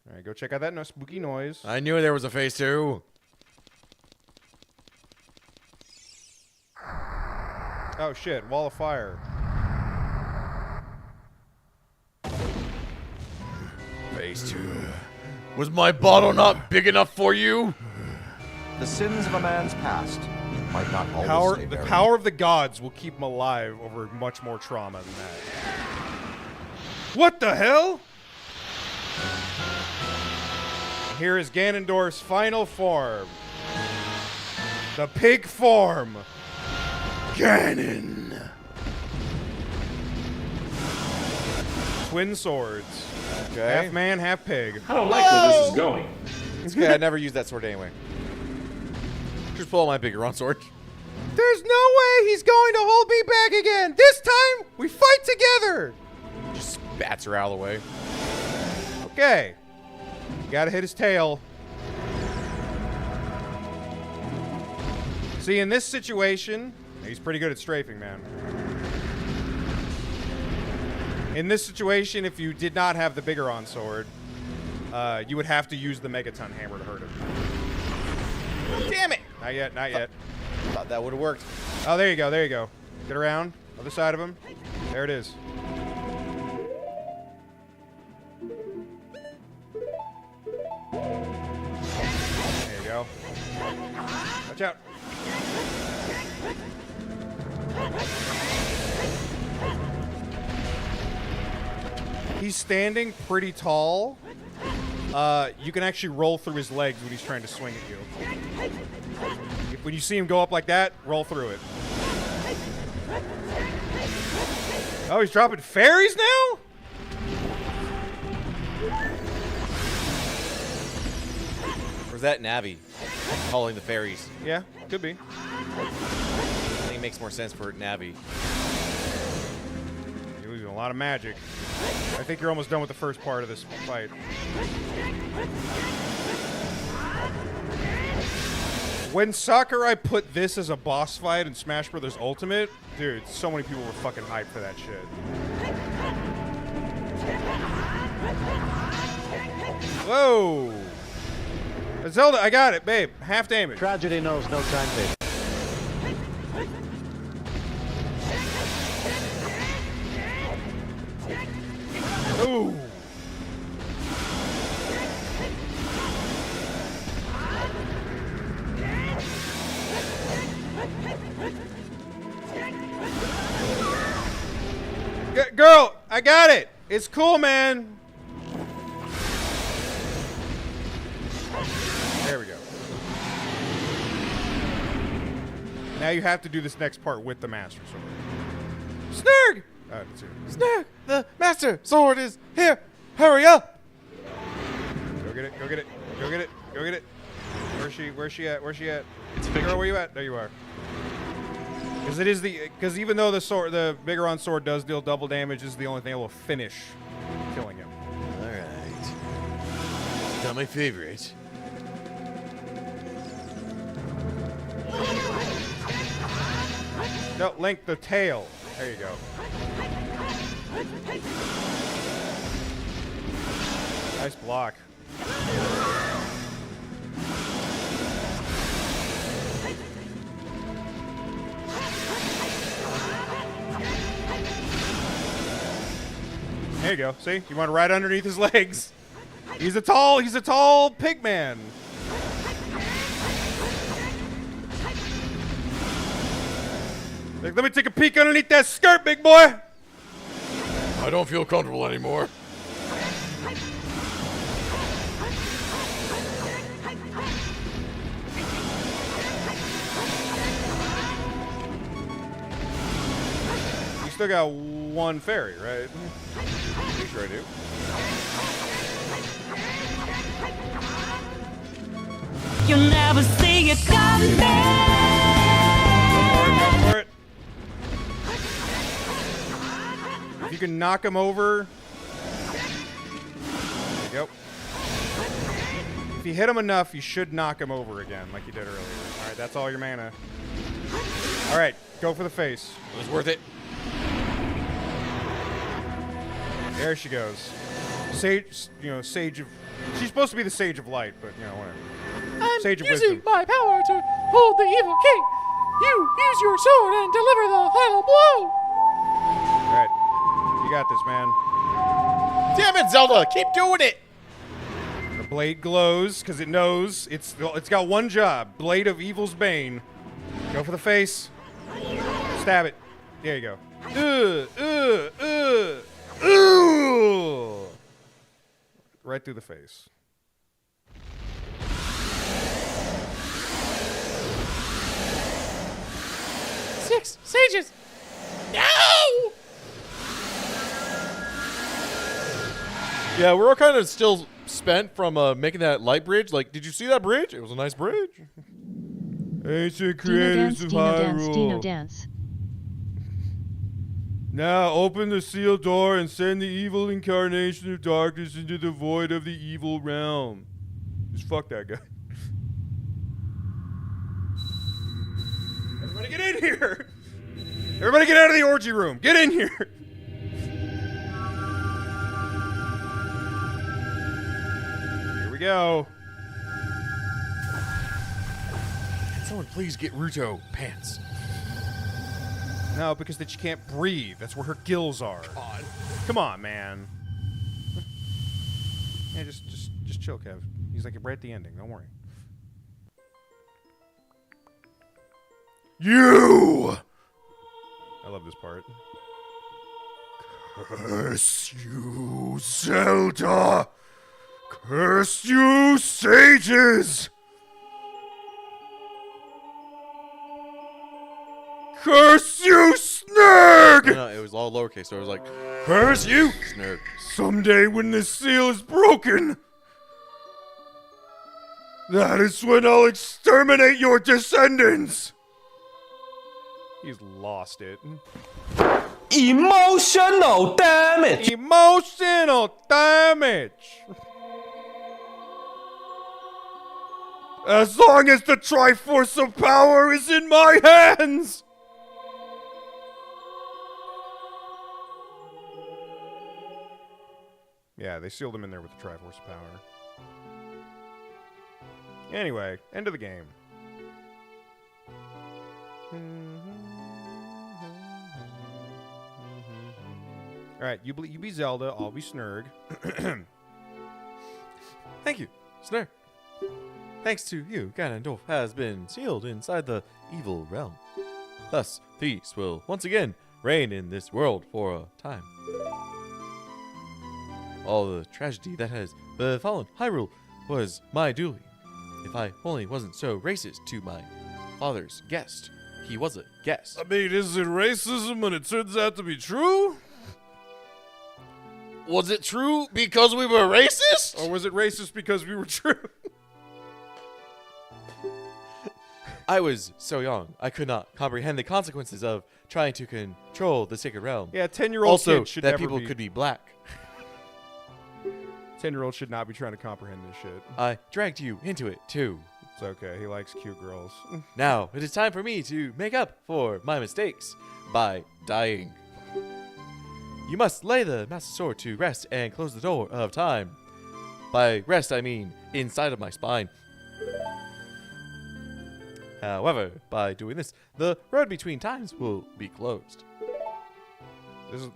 All right, go check out that spooky noise. I knew there was a phase 2. Oh shit, wall of fire. Phase 2. Was my bottle not big enough for you? The sins of a man's past might not always stay The buried. power of the gods will keep him alive over much more trauma than that. What the hell? Here is Ganondorf's final form. The pig form. Ganon. Twin swords. Okay. Half man, half pig. I don't like where this is going. It's okay, I never used that sword anyway. Just pull out my bigger on sword. There's no way he's going to hold me back again. This time, we fight together. Just spats her out of the way. Okay. You gotta hit his tail. See, in this situation, he's pretty good at strafing, man. In this situation, if you did not have the Bigoron sword, you would have to use the Megaton hammer to hurt him. Damn it! Not yet, not yet. Thought that would have worked. Oh, there you go, there you go. Get around. Other side of him. There it is. There you go. Watch out. He's standing pretty tall. You can actually roll through his legs when he's trying to swing at you. When you see him go up like that, roll through it. Oh, he's dropping fairies now? Or is that Navi calling the fairies? Yeah, could be. I think it makes more sense for Navi. You're losing a lot of magic. I think you're almost done with the first part of this fight. When Sakurai put this as a boss fight in Smash Bros. Ultimate, dude, so many people were fucking hyped for that shit. Whoa! Zelda, I got it, babe. Half damage. Tragedy knows no timetable. Ooh. Girl, I got it. It's cool, man. There we go. Now you have to do this next part with the Master Sword. Snurg! Snurg! The Master Sword is here! Hurry up! Go get it, go get it, go get it, go get it. Where's she at? Where's she at? It's Girl, where you at? There you are. Because even though the Bigoron sword does deal double damage, this is the only thing that will finish killing him. Alright. Not my favorite. No, Link, the tail. There you go. Nice block. There you go. See? You want right underneath his legs. He's a tall pig man. Like, let me take a peek underneath that skirt, big boy. I don't feel comfortable anymore. You still got one fairy, right? Pretty sure I do. You'll never see it coming. Go for it. If you can knock him over. There you go. If you hit him enough, you should knock him over again, like you did earlier. All right, that's all your mana. All right, go for the face. It was worth it. There she goes. Sage, Sage of... She's supposed to be the Sage of Light, but, whatever. I'm Sage of using Wisdom. my power to hold the evil king. You use your sword and deliver the final blow. All right. You got this, man. Damn it, Zelda! Keep doing it! The blade glows because it knows it's got one job. Blade of Evil's Bane. Go for the face. Stab it. There you go. Right through the face. Six sages. No! Yeah, we're all kind of still spent from making that light bridge. Like, did you see that bridge? It was a nice bridge. Ancient Dino creators dance, of Dino dance, Dino Hyrule. dance. Now open the sealed door and send the evil incarnation of darkness into the void of the evil realm. Just fuck that guy. Get in here! Everybody get out of the orgy room! Get in here! Here we go. Can someone please get Ruto pants? No, because that she can't breathe. That's where her gills are. Come on, man. Yeah, just chill, Kev. He's like right at the ending. Don't worry. You! I love this part. Curse you, Zelda! Curse you, sages! Curse you, Snurg! No, it was all lowercase, so it was like, curse you, Snurg. Someday when this seal is broken, that is when I'll exterminate your descendants! He's lost it. Emotional damage! Emotional damage! As long as the Triforce of Power is in my hands! Yeah, they sealed him in there with the Triforce power. Anyway, end of the game. Alright, you be Zelda, I'll be Snurg. Thank you, Snurg. Thanks to you, Ganondorf has been sealed inside the evil realm. Thus, peace will once again reign in this world for a time. All the tragedy that has befallen Hyrule was my doing. If I only wasn't so racist to my father's guest. He was a guest. I mean, is it racism when it turns out to be true? Was it true because we were racist? Or was it racist because we were true? I was so young, I could not comprehend the consequences of trying to control the sacred realm. Yeah, 10-year-old also, kid should that never people be... could be black. 10-year-olds should not be trying to comprehend this shit. I dragged you into it, too. It's okay, he likes cute girls. Now, it is time for me to make up for my mistakes by dying. You must lay the Master Sword to rest and close the door of time. By rest, I mean inside of my spine. However, by doing this, the road between times will be closed.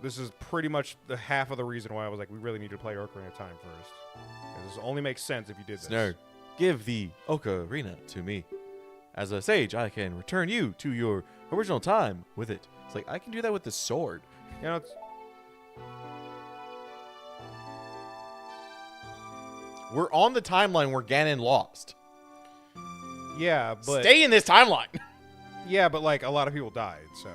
This is pretty much the half of the reason why I was like, we really need to play Ocarina of Time first. This only makes sense if you did this. Snurg, give the Ocarina to me. As a sage, I can return you to your original time with it. It's like, I can do that with the sword. You know, it's... We're on the timeline where Ganon lost. Yeah, but... Stay in this timeline! Yeah, but like, a lot of people died, so...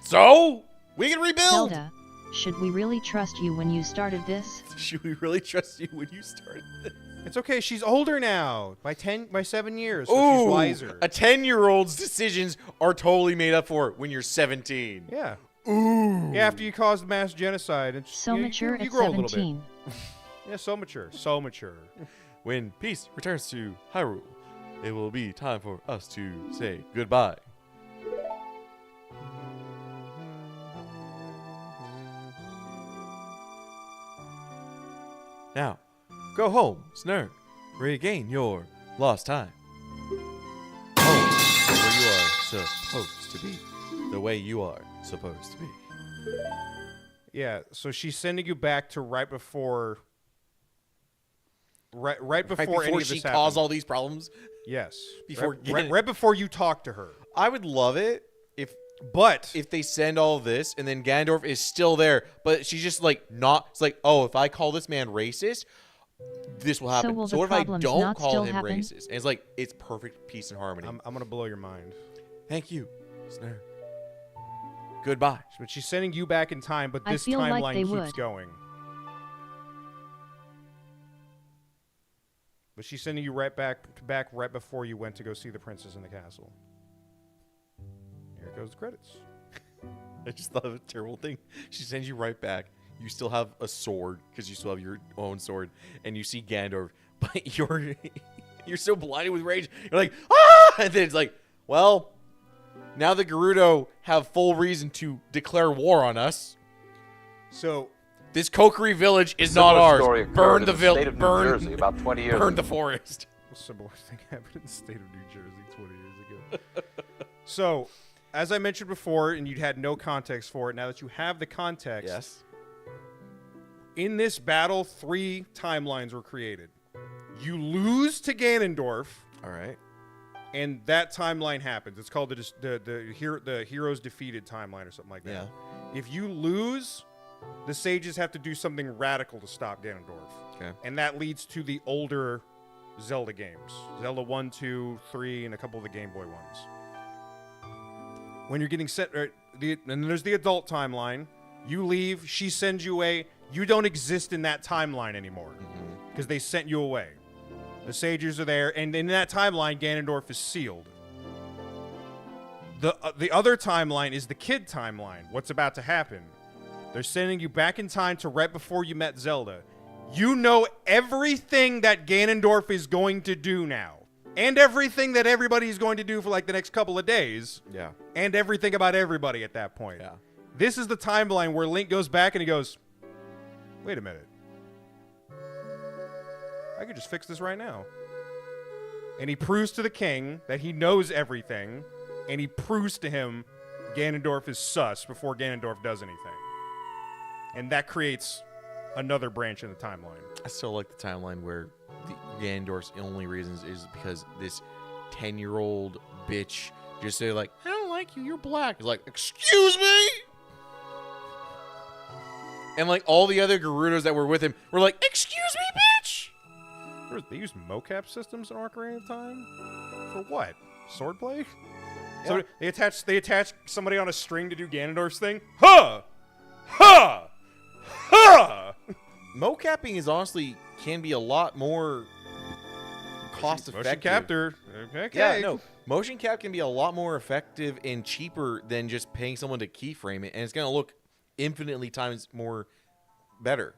So? We can rebuild! Zelda, should we really trust you when you started this? Should we really trust you when you started this? It's okay, she's older now. By 7 years, so Ooh, she's wiser. A 10-year-old's decisions are totally made up for when you're 17. Yeah. Ooh. Yeah, after you caused mass genocide. And So mature you at grow 17. a little bit. Yeah, so mature. So mature. When peace returns to Hyrule, it will be time for us to say goodbye. Now, go home, Snurg. Regain your lost time. Home, where you are supposed to be. The way you are supposed to be. Yeah, so she's sending you back to right before... Right before any of she this caused happened. all these problems? Yes. Before right before you talk to her. I would love it if they send all this and then Ganondorf is still there, but she's just like not. It's like, oh, if I call this man racist, this will happen. will So the what if I problems don't not call still him happen? racist? And it's like it's perfect peace and harmony. I'm gonna blow your mind. Thank you, Snurg. Goodbye. But she's sending you back in time, but I this feel like timeline they keeps would. going. But she's sending you right back right before you went to go see the princess in the castle. Here goes the credits. I just thought of a terrible thing. She sends you right back. You still have a sword because you still have your own sword, and you see Ganondorf, but you're so blinded with rage. You're like, ah! And then it's like, well, Now the Gerudo have full reason to declare war on us. So this Kokiri village is Similar not ours. story occurred Burn in the the village. state of New Burn Jersey about 20 years Burn ago. the forest. A similar thing happened in the state of New Jersey 20 years ago. So, as I mentioned before, and you had no context for it, now that you have the context, yes. In this battle, 3 timelines were created. You lose to Ganondorf. All right. And that timeline happens. It's called the Heroes Defeated timeline or something like that. Yeah. If you lose, the sages have to do something radical to stop Ganondorf. Okay. And that leads to the older Zelda games. Zelda 1, 2, 3, and a couple of the Game Boy ones. When you're getting set, and then there's the adult timeline. You leave, she sends you away. You don't exist in that timeline anymore because they sent you away. The sages are there, and in that timeline, Ganondorf is sealed. The other timeline is the kid timeline. What's about to happen? They're sending you back in time to right before you met Zelda. You know everything that Ganondorf is going to do now. And everything that everybody's going to do for like the next couple of days. Yeah. And everything about everybody at that point. Yeah. This is the timeline where Link goes back and he goes, wait a minute. I could just fix this right now. And he proves to the king that he knows everything. And he proves to him Ganondorf is sus before Ganondorf does anything. And that creates another branch in the timeline. I still like the timeline where the Ganondorf's only reasons is because this 10-year-old bitch just say like, I don't like you, you're black. He's like, excuse me? And like all the other Gerudos that were with him were like, excuse me, bitch? They used mocap systems in Ocarina of Time? For what? Swordplay? Yeah. So they attach somebody on a string to do Ganondorf's thing? Huh! Huh! Huh! Mocapping is honestly can be a lot more cost effective. Motion capture. Okay. Yeah, no. Motion cap can be a lot more effective and cheaper than just paying someone to keyframe it, and it's gonna look infinitely times more better.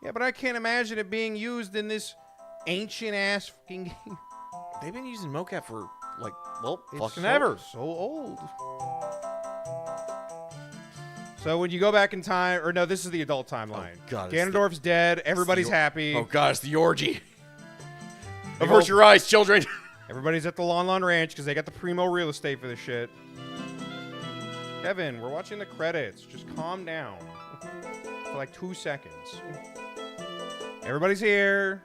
Yeah, but I can't imagine it being used in this ancient ass fucking game. They've been using mocap for like, well, It's fucking so, ever. So old. So when you go back in time, or no, this is the adult timeline. Oh, God, Ganondorf's dead. Everybody's happy. Oh god, it's the orgy. Avert your eyes, children. Everybody's at the Lon Lon Ranch because they got the primo real estate for this shit. Kevin, we're watching the credits. Just calm down for like 2 seconds. Everybody's here.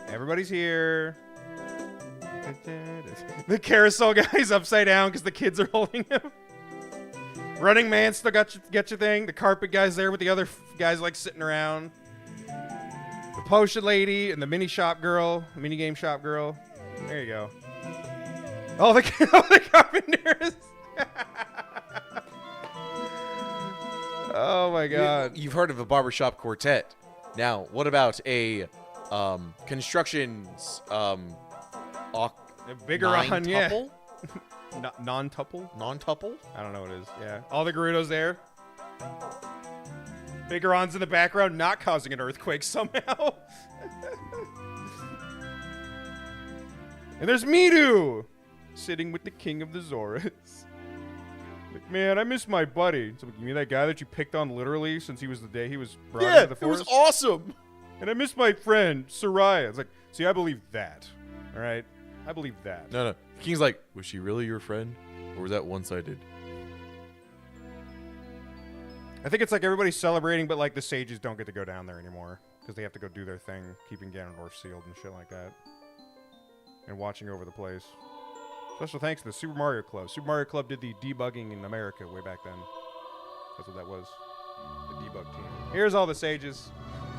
Everybody's here. The carousel guy's upside down because the kids are holding him. Running Man still got your thing. The carpet guy's there with the other guys like sitting around. The potion lady and the mini shop girl, the mini game shop girl. There you go. Oh, the carpenters. Oh my god. You've heard of a barbershop quartet. Now, what about a constructions bigger on, yeah. tuple? Non-tuple? Non-tuple? I don't know what it is. Yeah. All the Gerudos there. Bigaron's in the background, not causing an earthquake somehow. And there's Midu sitting with the king of the Zoras. Like, man, I miss my buddy. So, you mean that guy that you picked on literally since he was the day he was brought into the forest? It was awesome. And I miss my friend, Soraya. It's like, see, I believe that. All right? I believe that. No. The king's like, was she really your friend? Or was that one-sided? I think it's like everybody's celebrating, but like the sages don't get to go down there anymore because they have to go do their thing, keeping Ganondorf sealed and shit like that. And watching over the place. Special thanks to the Super Mario Club. Super Mario Club did the debugging in America way back then. That's what that was. The debug team. Here's all the sages.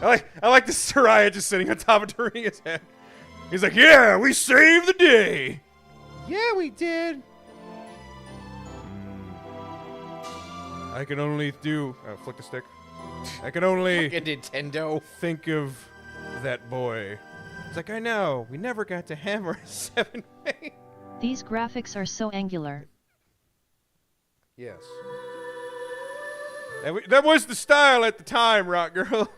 I like the Soraya just sitting on top of Darinia's head. He's like, yeah, we saved the day. Yeah, we did. I can only do... flick the stick. I can only... Like a Nintendo. Think of that boy. It's like, I know. We never got to hammer 7-way. These graphics are so angular. Yes. That was the style at the time, Rock Girl.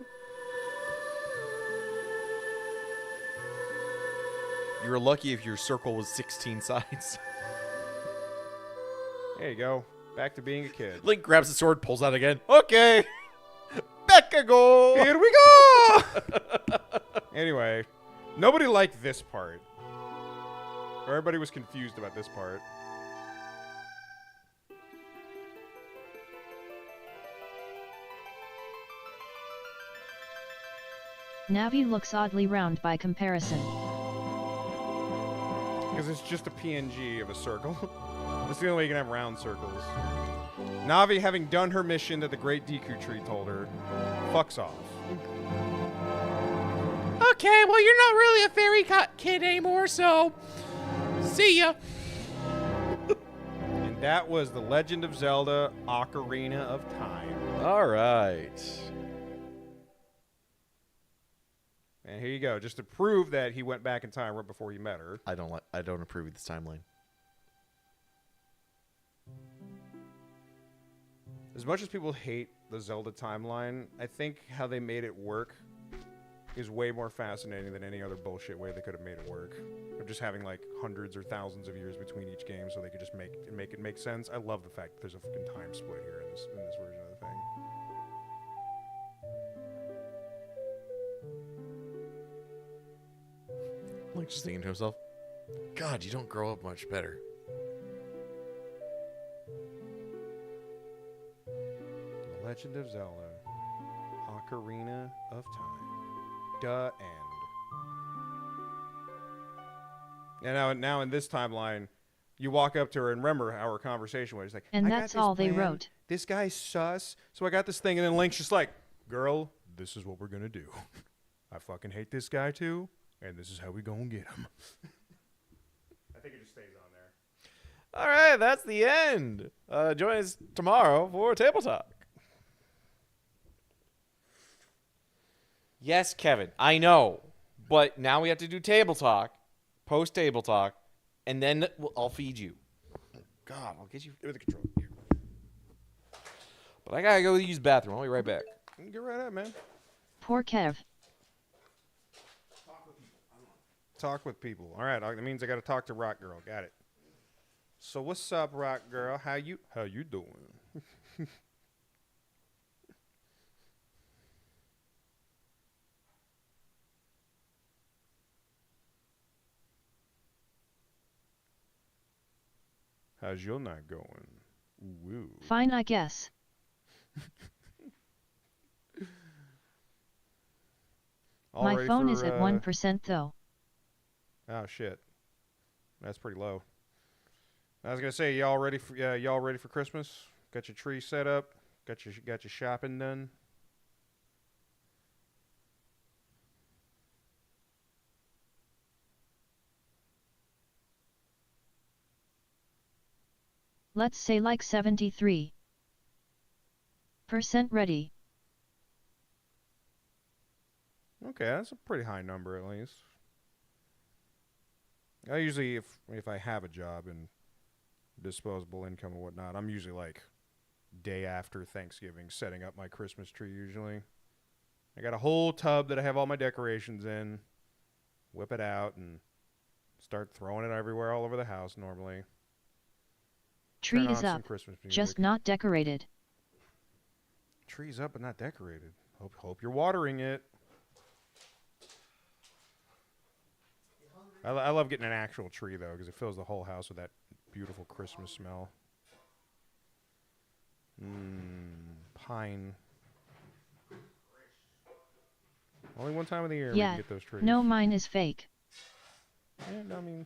You were lucky if your circle was 16 sides. There you go. Back to being a kid. Link grabs the sword, pulls out again. Okay. Back I go. Here we go. Anyway, nobody liked this part. Everybody was confused about this part. Navi looks oddly round by comparison. Because it's just a PNG of a circle. That's the only way you can have round circles. Navi, having done her mission that the Great Deku Tree told her, fucks off. Okay, well, you're not really a fairy kid anymore, so see ya. And that was The Legend of Zelda Ocarina of Time. All right. And here you go, just to prove that he went back in time right before he met her. I don't approve of this timeline. As much as people hate the Zelda timeline, I think how they made it work is way more fascinating than any other bullshit way they could have made it work. Of just having like hundreds or thousands of years between each game so they could just make it make sense. I love the fact that there's a fucking time split here in this version of the thing. Like just thinking to himself, God, you don't grow up much better. The Legend of Zelda Ocarina of Time. Duh end. And now in this timeline, you walk up to her and remember our conversation was like, and that's all they wrote. This guy's sus. So I got this thing, and then Link's just like, girl, this is what we're gonna do. I fucking hate this guy too, and this is how we gonna get him. I think it just stays on there. All right, that's the end. Join us tomorrow for Table Talk. Yes, Kevin, I know. But now we have to do Table Talk, post Table Talk, and then I'll feed you. God, I'll get you with the control here. But I gotta go use the bathroom. I'll be right back. Get right up, man. Poor Kev. Talk with people. All right, that means I got to talk to Rock Girl. Got it. So what's up, Rock Girl? How you doing? How's your night going? Woo. Fine, I guess. My phone is at 1% though. Oh shit, that's pretty low. I was gonna say, y'all ready for Christmas? Got your tree set up? Got your shopping done? Let's say like 73% ready. Okay, that's a pretty high number at least. I usually, if I have a job and disposable income and whatnot, I'm usually like day after Thanksgiving setting up my Christmas tree usually. I got a whole tub that I have all my decorations in. Whip it out and start throwing it everywhere all over the house normally. Tree is up, just not decorated. Tree's up but not decorated. Hope you're watering it. I love getting an actual tree, though, because it fills the whole house with that beautiful Christmas smell. Pine. Only one time of the year we can get those trees. No, mine is fake. Yeah, no, I mean,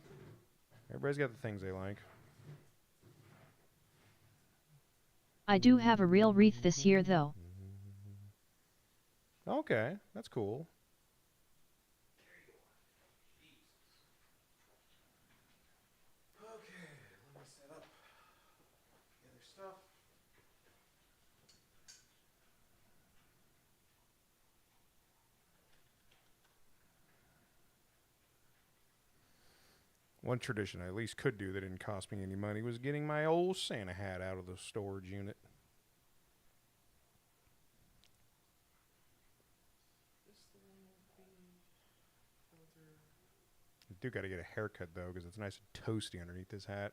everybody's got the things they like. I do have a real wreath this year, though. Okay, that's cool. One tradition I at least could do that didn't cost me any money was getting my old Santa hat out of the storage unit. I do got to get a haircut, though, because it's nice and toasty underneath this hat.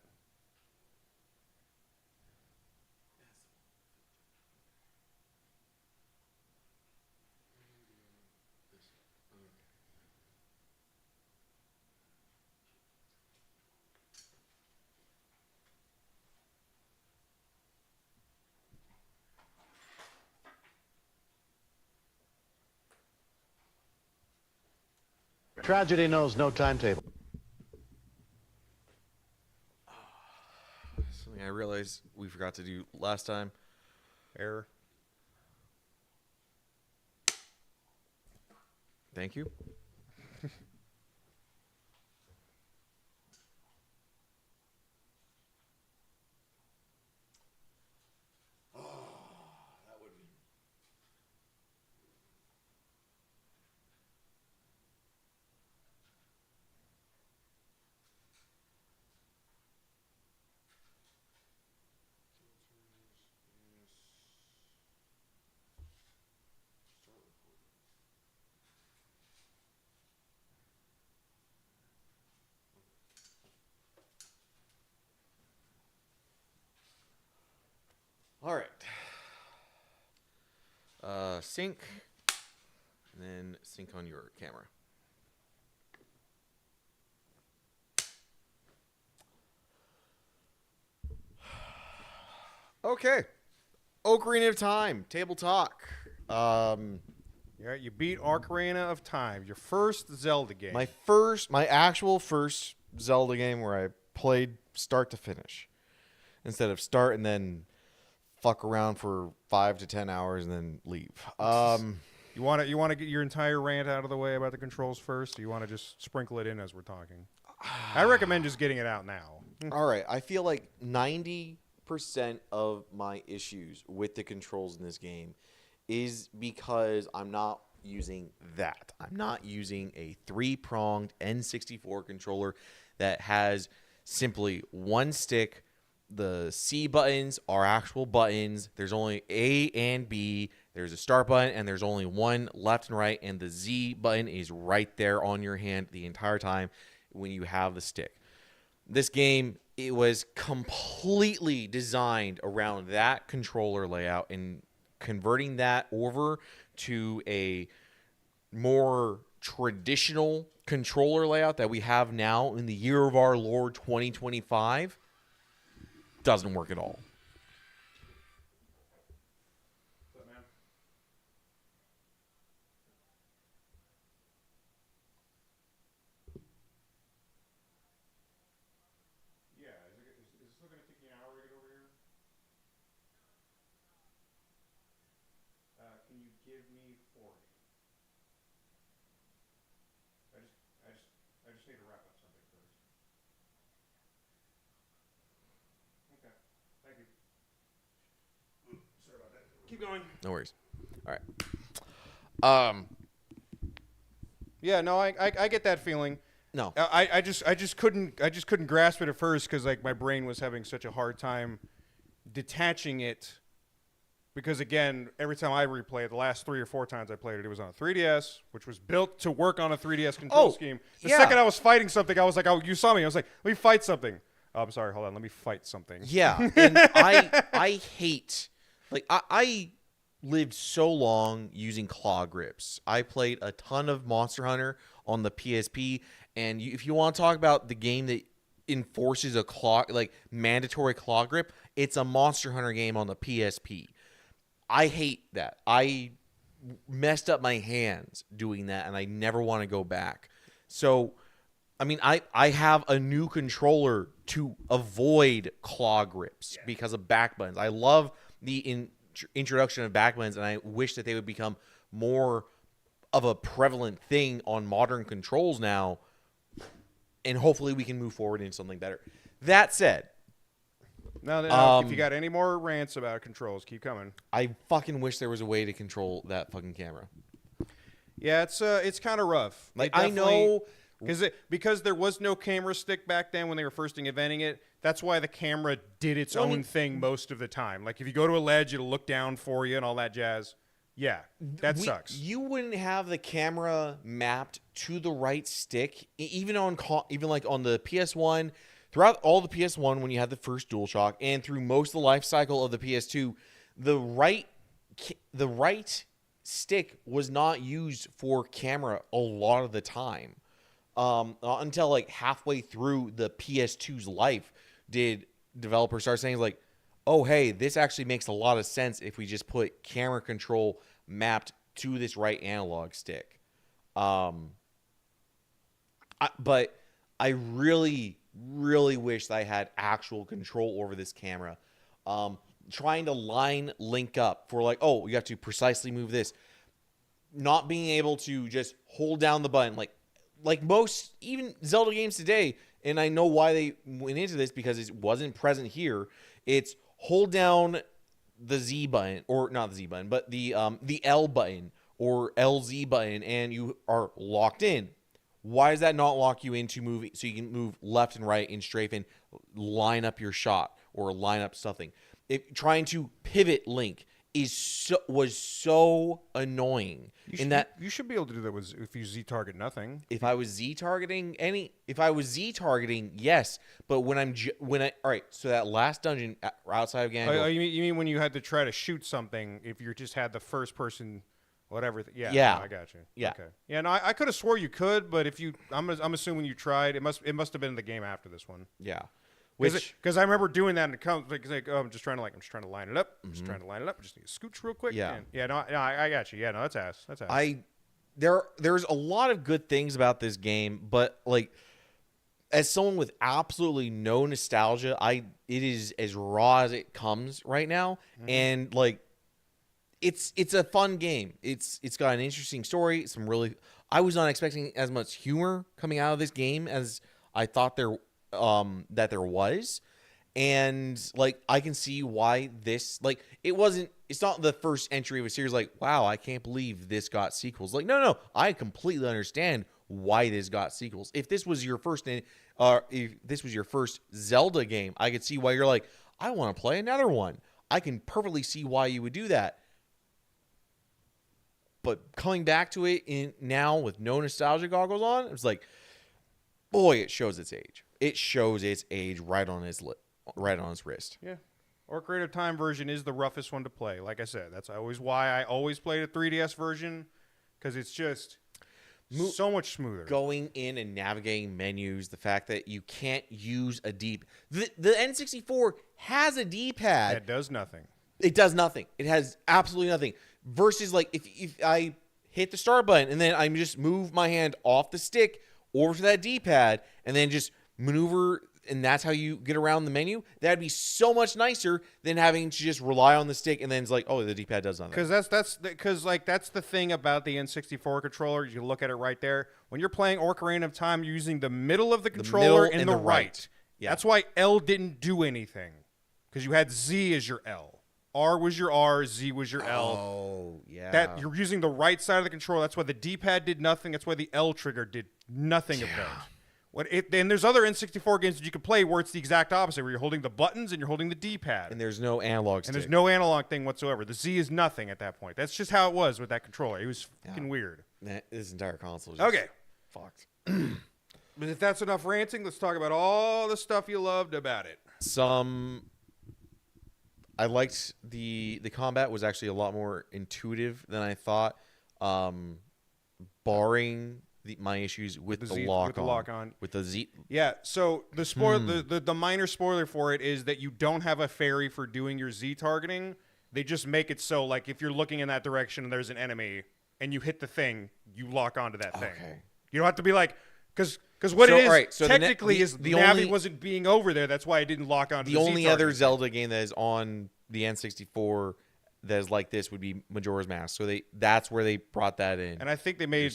Tragedy knows no timetable. Something I realized we forgot to do last time. Error. Thank you. All right. Sync, and then sync on your camera. Okay. Ocarina of Time, table talk. Yeah, you beat Ocarina of Time, your first Zelda game. My actual first Zelda game where I played start to finish, instead of start and then fuck around for 5 to 10 hours and then leave. You want to get your entire rant out of the way about the controls first, or you want to just sprinkle it in as we're talking? I recommend just getting it out now. All right, I feel like 90% of my issues with the controls in this game is because I'm not using that. I'm not using a 3-pronged N64 controller that has simply one stick. The C buttons are actual buttons. There's only A and B. There's a start button, and there's only one left and right, and the Z button is right there on your hand the entire time when you have the stick. This game, it was completely designed around that controller layout, and converting that over to a more traditional controller layout that we have now in the year of our Lord 2025 doesn't work at all. What's up, man? Yeah, is it still going to take me an hour to get over here? Can you give me 40? I just need to wrap up something first. Okay. Thank you. Sorry about that. Keep going. No worries. All right. Yeah, no, I get that feeling. No. I just couldn't grasp it at first because like my brain was having such a hard time detaching it. Because again, every time I replay it, the last 3 or 4 times I played it, it was on a 3DS, which was built to work on a 3DS control scheme. The second I was fighting something, I was like, "Oh, you saw me." I was like, "Let me fight something." Oh, I'm sorry. Hold on. Let me fight something. Yeah, and I hate, like, I lived so long using claw grips. I played a ton of Monster Hunter on the PSP, and if you want to talk about the game that enforces a claw, like mandatory claw grip, it's a Monster Hunter game on the PSP. I hate that. I messed up my hands doing that, and I never want to go back. So, I mean, I have a new controller to avoid claw grips because of back buttons. I love the introduction of back buttons, and I wish that they would become more of a prevalent thing on modern controls now, and hopefully we can move forward into something better. That said, now, if you got any more rants about controls, keep coming. I fucking wish there was a way to control that fucking camera. Yeah, it's kind of rough. Like, I know because there was no camera stick back then when they were first inventing it. That's why the camera did its own thing most of the time. Like if you go to a ledge, it'll look down for you and all that jazz. Yeah, that sucks. You wouldn't have the camera mapped to the right stick, even like on the PS1. Throughout all the PS1, when you had the first DualShock, and through most of the life cycle of the PS2, the right stick was not used for camera a lot of the time. Until like halfway through the PS2's life, did developers start saying like, "Oh, hey, this actually makes a lot of sense if we just put camera control mapped to this right analog stick." but I really, really wish that I had actual control over this camera. Trying to line Link up for like, oh, you have to precisely move this. Not being able to just hold down the button like most even Zelda games today, and I know why they went into this because it wasn't present here. It's hold down the Z button, or not the Z button, but the L button or LZ button, and you are locked in. Why does that not lock you into moving so you can move left and right in strafe and line up your shot or line up something? Trying to pivot Link was so annoying. You should be able to do that if you Z target nothing. If I was Z targeting, yes. But all right. So that last dungeon outside of Ganondorf. Oh, you mean when you had to try to shoot something? If you just had the first person, whatever. Yeah. Yeah. No, I got you. Yeah. Okay. Yeah. No, I could have swore you could, but I'm assuming you tried. It must have been in the game after this one. Yeah. Because I remember doing that and it comes like, oh, I'm just trying to line it up. I'm just trying to line it up. Just need to scooch real quick. Yeah. No, I got you. Yeah, no, that's ass. That's ass. There's a lot of good things about this game, but like as someone with absolutely no nostalgia, it is as raw as it comes right now. And like it's a fun game. It's got an interesting story. I was not expecting as much humor coming out of this game as I thought that there was. And like I can see why this, like, it's not the first entry of a series like, wow, I can't believe this got sequels. Like, no, I completely understand why this got sequels. If this was your first Zelda game, I could see why you're like, I want to play another one. I can perfectly see why you would do that. But coming back to it now with no nostalgia goggles on, it's like, boy, it shows its age. It shows its age right on its wrist. Yeah. Ocarina of Time version is the roughest one to play. Like I said, that's always why I always played a 3DS version, because it's just so much smoother. Going in and navigating menus, the fact that you can't use a the N64 has a D-pad. That does nothing. It does nothing. It has absolutely nothing. Versus like if I hit the start button and then I just move my hand off the stick over to that D-pad and then just maneuver, and that's how you get around the menu. That'd be so much nicer than having to just rely on the stick and then it's like, oh, the D-pad does nothing. Because that's the thing about the N64 controller. You look at it right there. When you're playing Ocarina of Time, you're using the middle of the controller and the right. Yeah. That's why L didn't do anything, because you had Z as your L. R was your R, Z was your L. Oh, yeah. That you're using the right side of the controller. That's why the D-pad did nothing. That's why the L trigger did nothing of that. And there's other N64 games that you can play where it's the exact opposite, where you're holding the buttons and you're holding the D-pad. And there's no analog stick. And there's no analog thing whatsoever. The Z is nothing at that point. That's just how it was with that controller. It was fucking weird. This entire console is just fucked. But if that's enough ranting, let's talk about all the stuff you loved about it. I liked the combat was actually a lot more intuitive than I thought. Barring my issues with the lock on. With the Z. Yeah, so the minor spoiler for it is that you don't have a fairy for doing your Z targeting. They just make it so, like, if you're looking in that direction and there's an enemy and you hit the thing, you lock onto that thing. You don't have to be like, because what it is technically is the Navi wasn't being over there. That's why it didn't lock onto the Z only other Zelda game that is on the N64 that is like this would be Majora's Mask. So that's where they brought that in. And I think they made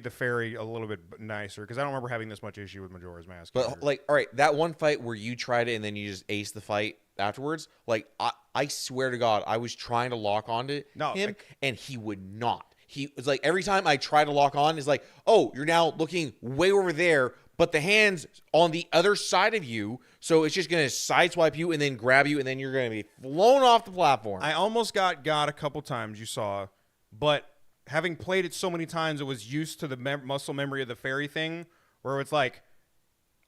the fairy a little bit nicer, because I don't remember having this much issue with Majora's Mask. But either. like, all right, that one fight where you tried it and then you just aced the fight afterwards. Like, I swear to God, I was trying to lock onto him and he would not. He was like, every time I try to lock on, it's like, oh, you're now looking way over there, but the hand's on the other side of you, so it's just going to sideswipe you and then grab you, and then you're going to be flown off the platform. I almost got a couple times, you saw, but having played it so many times, it was used to the muscle memory of the fairy thing, where it's like,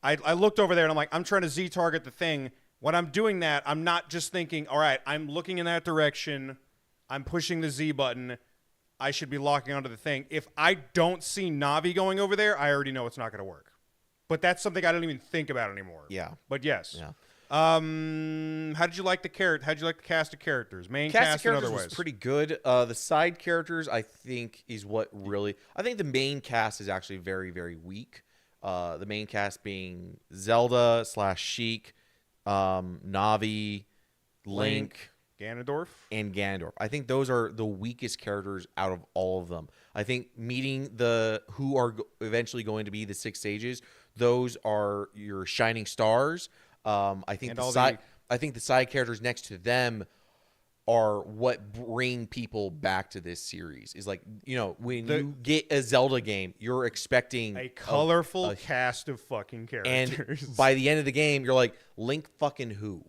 I looked over there and I'm like, I'm trying to Z-target the thing. When I'm doing that, I'm not just thinking, all right, I'm looking in that direction, I'm pushing the Z button, I should be locking onto the thing. If I don't see Navi going over there, I already know it's not going to work. But that's something I don't even think about anymore. Yeah. But yes. Yeah. How did you like the How'd you like the cast of characters? Main cast and otherwise? Was pretty good. The side characters, I think, is what really. I think the main cast is actually very, very weak. the main cast being Zelda / Sheik, Navi, Link, Ganondorf, and Ganondorf. I think those are the weakest characters out of all of them. I think meeting who are eventually going to be the 6 sages, those are your shining stars. I think the side characters next to them are what bring people back to this series. Is like, when you get a Zelda game, you're expecting a colorful cast of fucking characters. And by the end of the game, you're like, Link fucking who?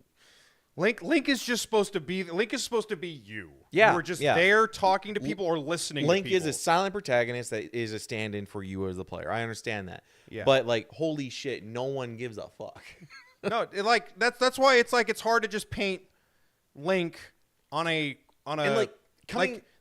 Link is just supposed to be you. Yeah, you are just there talking to people or listening Link to people. is a silent protagonist that is a stand-in for you as the player. I understand that. Yeah. But holy shit, no one gives a fuck. No, that's why it's hard to just paint Link on a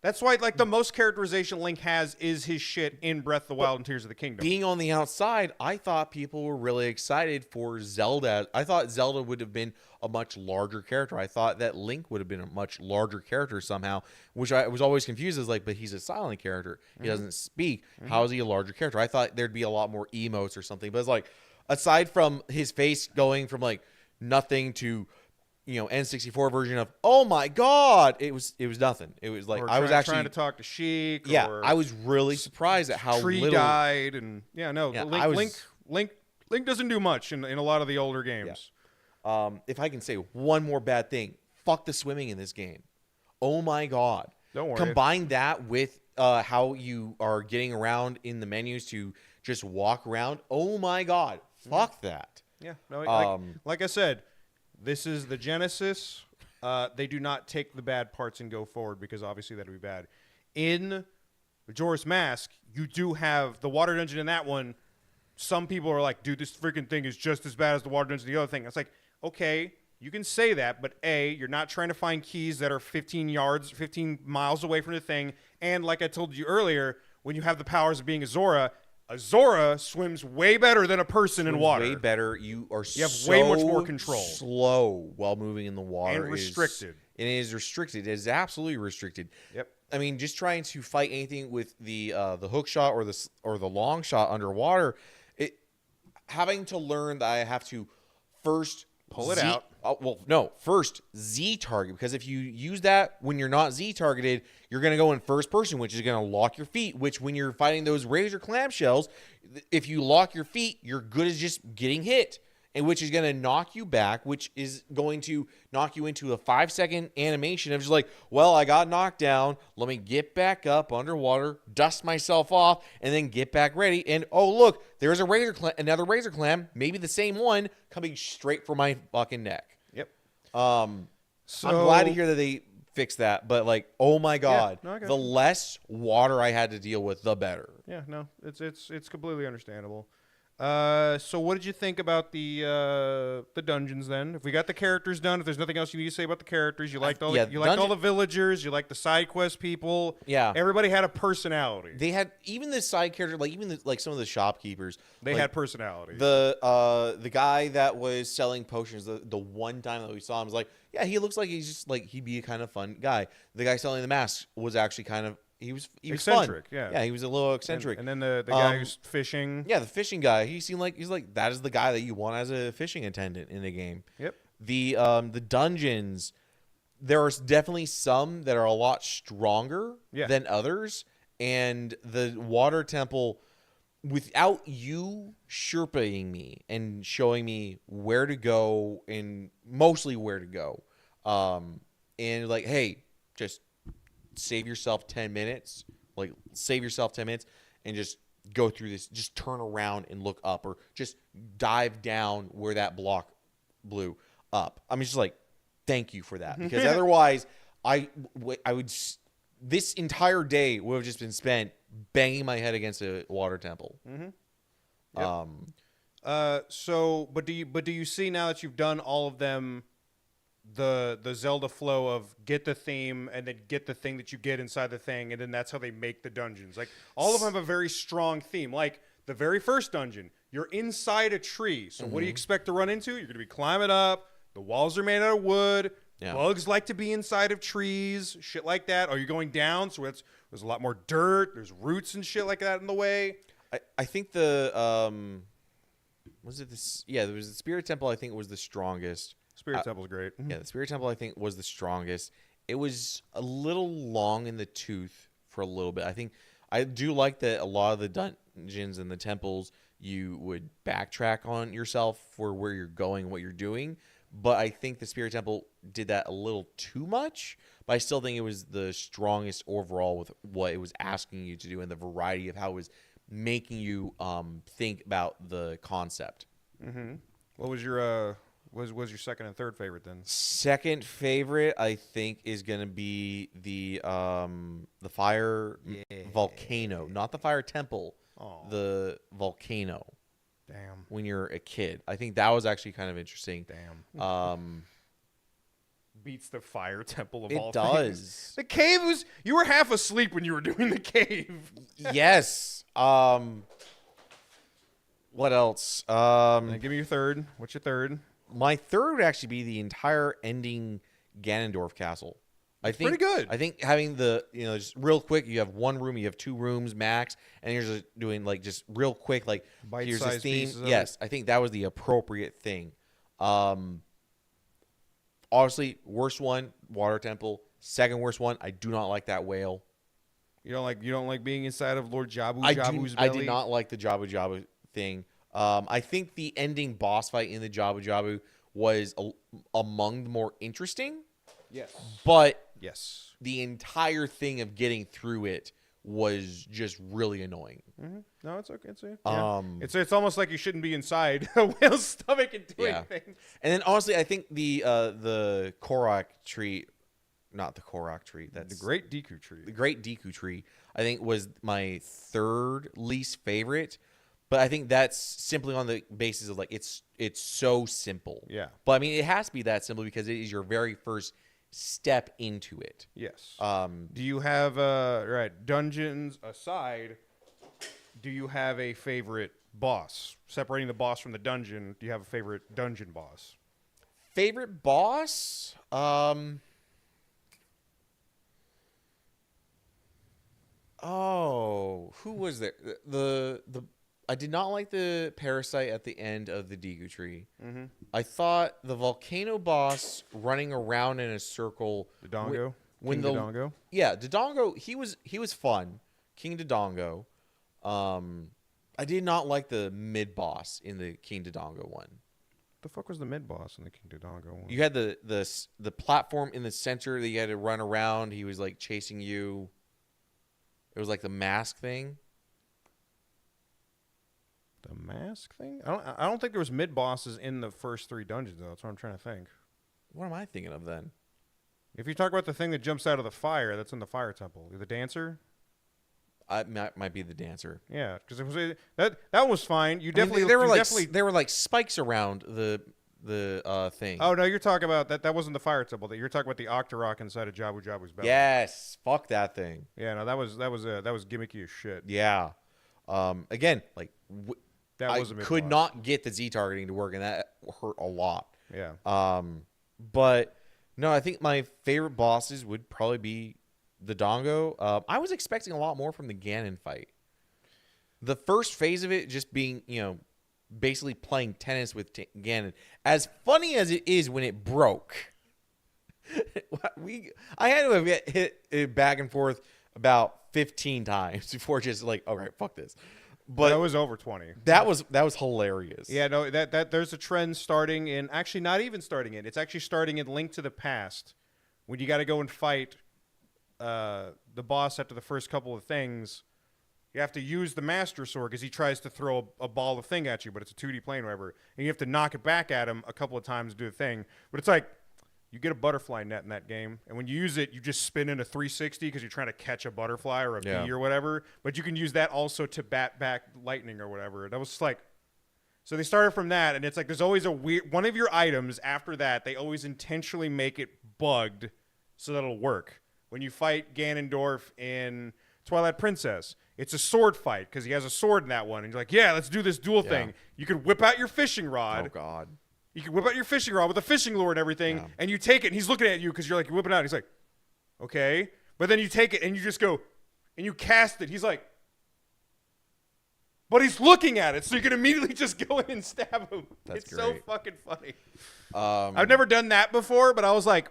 that's why the most characterization Link has is his shit in Breath of the Wild and Tears of the Kingdom. Being on the outside, I thought people were really excited for Zelda. I thought Zelda would have been a much larger character. I thought that Link would have been a much larger character somehow, which I was always confused as but he's a silent character. He doesn't speak. How is he a larger character? I thought there'd be a lot more emotes or something. But it's aside from his face going from nothing to N64 version of, oh my god, it was nothing. It was I was actually trying to talk to Sheik. Yeah, or I was really surprised at how Tree little died, and Link doesn't do much in a lot of the older games. Yeah. If I can say one more bad thing, fuck the swimming in this game. Oh my god. Don't worry. Combine that with how you are getting around in the menus to just walk around. Oh my god. Fuck that. Yeah. No, like I said, this is the Genesis. They do not take the bad parts and go forward because obviously that would be bad. In Majora's Mask, you do have the water dungeon in that one. Some people are like, dude, this freaking thing is just as bad as the water dungeon, the other thing. It's like, okay, you can say that, but A, you're not trying to find keys that are 15 miles away from the thing. And like I told you earlier, when you have the powers of being a Zora swims way better than a person in water. Way better. You have way much more control. Slow while moving in the water. And restricted. It is restricted. It is absolutely restricted. Yep. I mean, just trying to fight anything with the hook shot or the long shot underwater, having to learn that I have to first pull it out. First Z target, because if you use that when you're not Z targeted, you're going to go in first person, which is going to lock your feet, which when you're fighting those razor clamshells, if you lock your feet, you're good as just getting hit, and which is going to knock you back, which is going to knock you into a 5-second animation of just well, I got knocked down. Let me get back up underwater, dust myself off, and then get back ready. And oh, look, there's another razor clam, maybe the same one, coming straight for my fucking neck. Yep. I'm glad to hear that they fixed that, but oh my god, the less water I had to deal with, the better. Yeah, no, it's completely understandable. So what did you think about the dungeons then? If we got the characters done, if there's nothing else you need to say about the characters, you liked all the villagers, you liked the side quest people. Yeah, everybody had a personality. They had even the side character, some of the shopkeepers. They had personality. The guy that was selling potions, the one time that we saw him was yeah, he looks like he's just he'd be a kind of fun guy. The guy selling the masks was actually kind of. He was eccentric, fun. Yeah, he was a little eccentric. And then the guy who's fishing. Yeah, the fishing guy. He seemed like that is the guy that you want as a fishing attendant in the game. Yep. The dungeons, there are definitely some that are a lot stronger than others, and the water temple, without you Sherpaing me and showing me where to go and mostly where to go, and hey, just save yourself 10 minutes, and just go through this, just turn around and look up, or just dive down where that block blew up. I'm just thank you for that, because otherwise I would, this entire day would have just been spent banging my head against a water temple. Mm-hmm. Yep. But do you see, now that you've done all of them, the Zelda flow of get the theme and then get the thing that you get inside the thing, and then that's how they make the dungeons? All of them have a very strong theme. The very first dungeon, you're inside a tree, so what do you expect to run into? You're going to be climbing up. The walls are made out of wood. Yeah. Bugs like to be inside of trees, shit like that. Are you going down? So there's a lot more dirt. There's roots and shit like that in the way. I think the Was it this? Yeah, there was the Spirit Temple. I think was the strongest. Spirit Temple's great. Yeah, the Spirit Temple I think was the strongest. It was a little long in the tooth for a little bit. I think I do like that a lot of the dungeons and the temples you would backtrack on yourself for where you're going, what you're doing. But I think the Spirit Temple did that a little too much. But I still think it was the strongest overall with what it was asking you to do and the variety of how it was making you think about the concept. Mm-hmm. What was your was your second and third favorite then? Second favorite, I think, is gonna be the fire volcano, not the fire temple. The volcano. Damn. When you're a kid, I think that was actually kind of interesting. Damn. Beats the fire temple of all it does. Things. The cave was. You were half asleep when you were doing the cave. Yes. What else? Give me your third. What's your third? My third would actually be the entire ending Ganondorf Castle. I think pretty good. I think having the just real quick. You have one room, you have 2 rooms max, and you're just doing like just real quick like here's this theme. Yes, I think that was the appropriate thing. Obviously, worst one, Water Temple. Second worst one, I do not like that whale. You don't like being inside of Lord Jabu's belly? I did not like the Jabu Jabu thing. I think the ending boss fight in the Jabu Jabu was among the more interesting. Yes. But yes, the entire thing of getting through it was just really annoying. Mm-hmm. No, it's okay. It's almost like you shouldn't be inside a whale's stomach and doing things. And then honestly, I think the Korok tree, not the Korok tree, that's the Great Deku tree. The Great Deku tree, I think was my third least favorite. But I think that's simply on the basis of like it's so simple. Yeah. But I mean, it has to be that simple because it is your very first step into it. Yes. Do you have dungeons aside? Do you have a favorite boss? Separating the boss from the dungeon, do you have a favorite dungeon boss? Favorite boss? Who was there? The I did not like the parasite at the end of the Deku tree. Mm-hmm. I thought the volcano boss running around in a circle. Dodongo? When King Dodongo? Yeah, Dodongo, he was fun. King Dodongo. I did not like the mid-boss in the King Dodongo one. The fuck was the mid-boss in the King Dodongo one? You had the platform in the center that you had to run around. He was like chasing you. It was like the mask thing. The mask thing? I don't think there was mid bosses in the first 3 dungeons though. That's what I'm trying to think. What am I thinking of then? If you talk about the thing that jumps out of the fire, that's in the fire temple. The dancer. Might be the dancer. Yeah, because it was that was fine. You definitely there were like spikes around the thing. Oh no, you're talking about that. That wasn't the fire temple. That you're talking about the Octorok inside of Jabu Jabu's belly. Yes, fuck that thing. Yeah, no, that was gimmicky as shit. Yeah. Again, like. That was a could not get the Z targeting to work, and that hurt a lot. Yeah. But no, I think my favorite bosses would probably be the Dongo. I was expecting a lot more from the Ganon fight. The first phase of it just being, basically playing tennis with Ganon. As funny as it is when it broke, I had to have hit it back and forth about 15 times before just like, all right, fuck this. But that was over 20. That was hilarious. Yeah, no, that there's a trend starting in actually not even starting in. It's actually starting in Link to the Past, when you got to go and fight the boss after the first couple of things. You have to use the Master Sword because he tries to throw a ball of thing at you, but it's a 2D plane or whatever, and you have to knock it back at him a couple of times to do the thing. But it's like you get a butterfly net in that game, and when you use it, you just spin in a 360 because you're trying to catch a butterfly or a bee or whatever. But you can use that also to bat back lightning or whatever. That was just like, so they started from that, and it's like there's always a weird one of your items after that. They always intentionally make it bugged so that it'll work. When you fight Ganondorf in Twilight Princess, it's a sword fight because he has a sword in that one, and you're like, yeah, let's do this duel thing. You could whip out your fishing rod. Oh God. You can whip out your fishing rod with a fishing lure and everything, and you take it, and he's looking at you because you're like, you whip it out. He's like, okay. But then you take it, and you just go, and you cast it. He's like, but he's looking at it, so you can immediately just go in and stab him. That's it's so great. fucking funny. Um, I've never done that before, but I was like,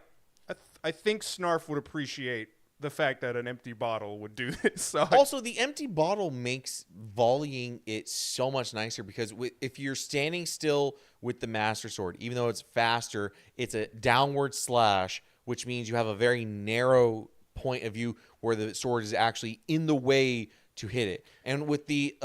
I think Snarf would appreciate the fact that an empty bottle would do this. So also, the empty bottle makes volleying it so much nicer because if you're standing still with the Master Sword, even though it's faster, it's a downward slash, which means you have a very narrow point of view where the sword is actually in the way to hit it. And with the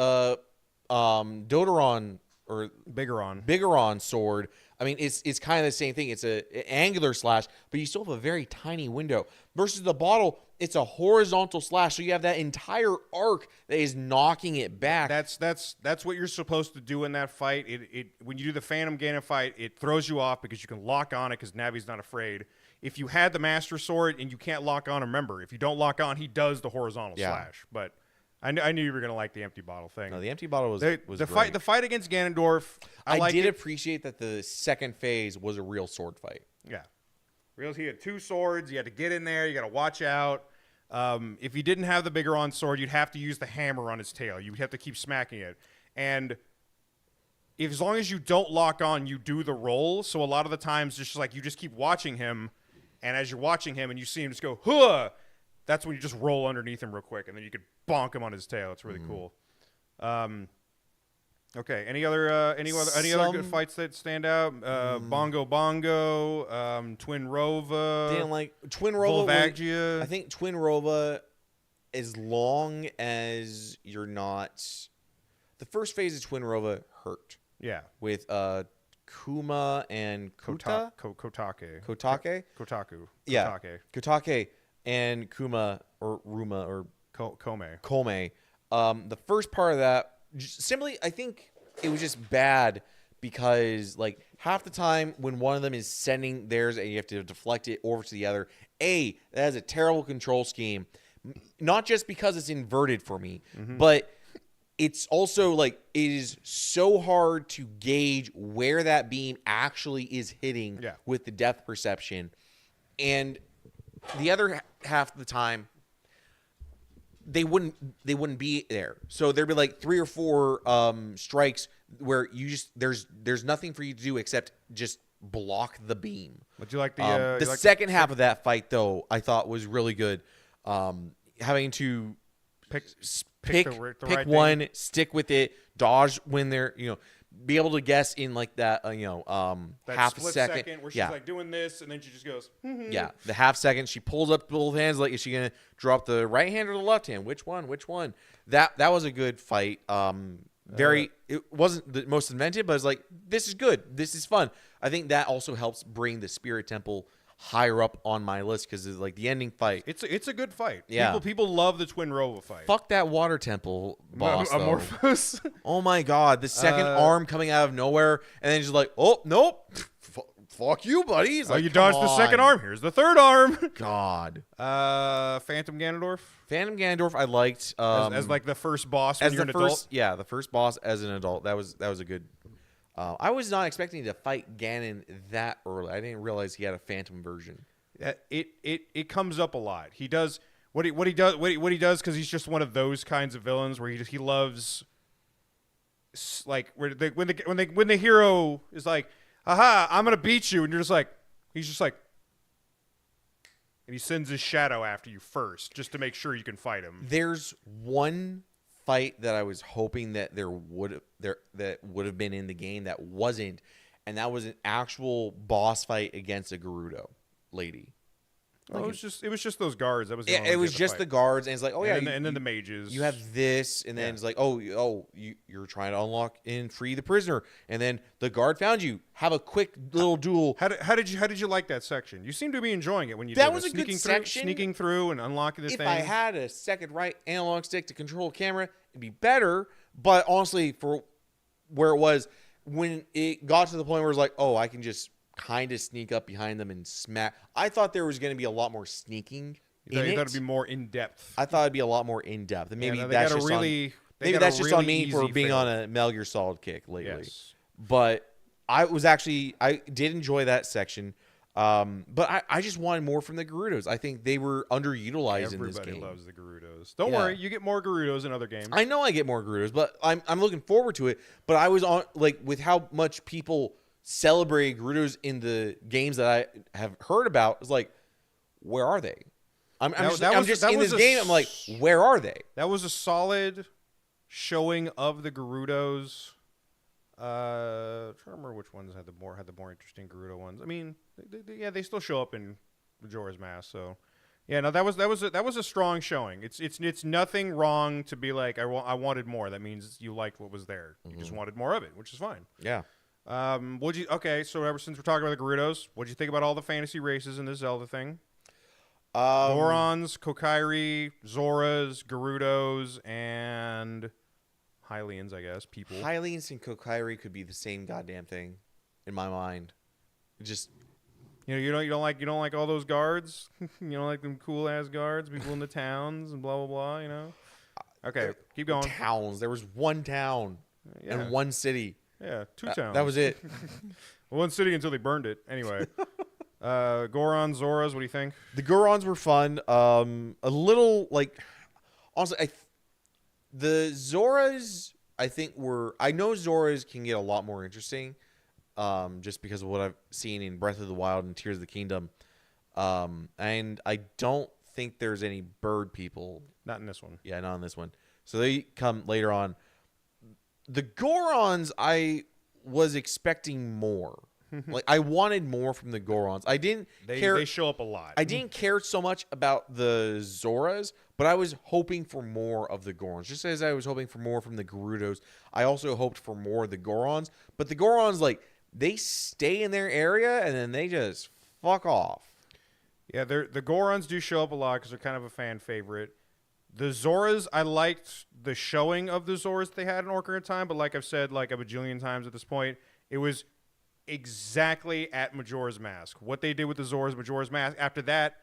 Dodoron or Bigoron sword, I mean, it's kind of the same thing. It's an angular slash, but you still have a very tiny window. Versus the bottle, it's a horizontal slash, so you have that entire arc that is knocking it back. That's what you're supposed to do in that fight. When you do the Phantom Ganon fight, it throws you off because you can lock on it because Navi's not afraid. If you had the Master Sword and you can't lock on, remember, if you don't lock on, he does the horizontal slash. But I knew you were gonna like the empty bottle thing. No, the empty bottle was the great. The fight against Ganondorf. I did appreciate that the second phase was a real sword fight. Yeah, he had 2 swords. You had to get in there. You got to watch out. If you didn't have the Bigoron sword, you'd have to use the hammer on his tail. You'd have to keep smacking it. And as long as you don't lock on, you do the roll. So a lot of the times, just like you just keep watching him, and as you're watching him and you see him just go, huh, that's when you just roll underneath him real quick, and then you could bonk him on his tail. It's really cool. Okay. Any other good fights that stand out? Bongo, Twin Rova. Damn, like Twin Rova. Volvagia. I think Twin Rova, as long as you're not, the first phase of Twin Rova hurt. Yeah. With Kuma and Kuta? Kotake. Kotake? Kotaku. Yeah. Kotake and Kuma or Ruma or Kome. The first part of that, simply, I think it was just bad because, like, half the time when one of them is sending theirs and you have to deflect it over to the other, that is a terrible control scheme. Not just because it's inverted for me, but it's also, like, it is so hard to gauge where that beam actually is hitting with the depth perception. And the other half of the time, they wouldn't be there. So there'd be like 3 or 4 strikes where you just there's nothing for you to do except just block the beam. Would you like the second half of that fight though? I thought was really good. Having to pick the right one, thing. stick with it, dodge when they're be able to guess in like that that half a split second where she's like doing this and then she just goes yeah, the half second she pulls up both hands, like, is she gonna drop the right hand or the left hand? Which one? That was a good fight. It wasn't the most inventive, but it's like, this is good, this is fun. I think that also helps bring the Spirit Temple higher up on my list because it's like the ending fight. It's a good fight. Yeah, people love the Twin Rova fight. Fuck that water temple boss. Amorphous. Oh my god, the second arm coming out of nowhere, and then just like, oh nope, fuck you, buddy. He's like, you dodged the second arm. Here's the third arm. God. Phantom Ganondorf. I liked as like the first boss when you're an adult. Yeah, the first boss as an adult. That was a good. I was not expecting to fight Ganon that early. I didn't realize he had a Phantom version. It comes up a lot. He does what he does because he's just one of those kinds of villains where he loves, like, when the hero is like, aha, I'm gonna beat you, and he's just like, and he sends his shadow after you first just to make sure you can fight him. There's one fight that I was hoping that would have been in the game that wasn't, and that was an actual boss fight against a Gerudo lady. Like, it was just those guards. That was the only it one was just the guards, and it's like, oh yeah, and then the mages. You have this, and then it's like, you're trying to unlock and free the prisoner, and then the guard found you. Have a quick little duel. How did you like that section? You seem to be enjoying it when you that did was it. a good section. Sneaking through and unlocking the thing. If I had a second right analog stick to control a camera, it'd be better. But honestly, for where it was, when it got to the point where it was like, oh, I can just kind of sneak up behind them and smack. I thought there was going to be a lot more sneaking. You thought it'd be more in depth. I thought it'd be a lot more in depth, and maybe that's just on me for being on a Metal Gear Solid kick lately. Yes. But I did enjoy that section. But I just wanted more from the Gerudos. I think they were underutilized in this game. Everybody loves the Gerudos. Don't worry, you get more Gerudos in other games. I know I get more Gerudos, but I'm looking forward to it. But I was on with how much people celebrate Gerudos in the games that I have heard about. It's like, where are they? I'm just in this game. I'm like, where are they? That was a solid showing of the Gerudos. Trying to remember which ones had the more interesting Gerudo ones. I mean, they still show up in Majora's Mask. So, yeah, no, that was a strong showing. It's nothing wrong to be like, I wanted more. That means you liked what was there. You just wanted more of it, which is fine. Yeah. So ever since we're talking about the Gerudos, what'd you think about all the fantasy races in this Zelda thing? Gorons, Kokairi, Zoras, Gerudos, and Hylians, I guess. People. Hylians and Kokairi could be the same goddamn thing, in my mind. Just you don't like all those guards. You don't like them cool ass guards, people in the towns and blah blah blah. You know. Okay, keep going. Towns. There was one town and one city. Yeah, two towns. That was it. One city until they burned it. Anyway. Goron, Zoras, what do you think? The Gorons were fun. A little honestly, the Zoras I think I know Zoras can get a lot more interesting, just because of what I've seen in Breath of the Wild and Tears of the Kingdom, and I don't think there's any bird people. Not in this one. Yeah, not in this one. So they come later on. The Gorons, I was expecting more. Like, I wanted more from the Gorons. I didn't care. They show up a lot. I didn't care so much about the Zoras, but I was hoping for more of the Gorons. Just as I was hoping for more from the Gerudos, I also hoped for more of the Gorons. But the Gorons, they stay in their area, and then they just fuck off. Yeah, the Gorons do show up a lot because they're kind of a fan favorite. The Zoras, I liked the showing of the Zoras they had in Ocarina of Time, but like I've said a bajillion times at this point, it was exactly at Majora's Mask. What they did with the Zoras, Majora's Mask, after that,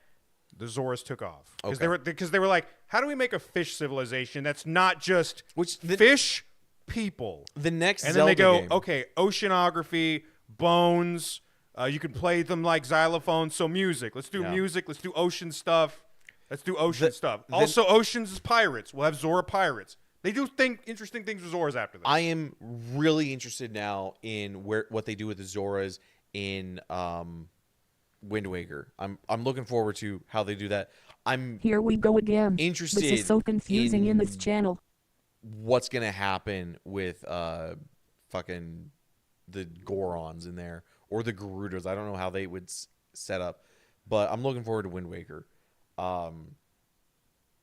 the Zoras took off. Because they were like, how do we make a fish civilization that's not just fish people? The next and Zelda then they go, game. okay, oceanography, bones, you can play them like xylophones, so music. Let's do music, let's do ocean stuff. Let's do ocean stuff. Also, oceans is pirates. We'll have Zora pirates. They do interesting things with Zoras after this. I am really interested now in what they do with the Zoras in Wind Waker. I'm looking forward to how they do that. Here we go again. Interested. This is so confusing in this channel. What's gonna happen with fucking the Gorons in there or the Gerudos? I don't know how they would set up, but I'm looking forward to Wind Waker.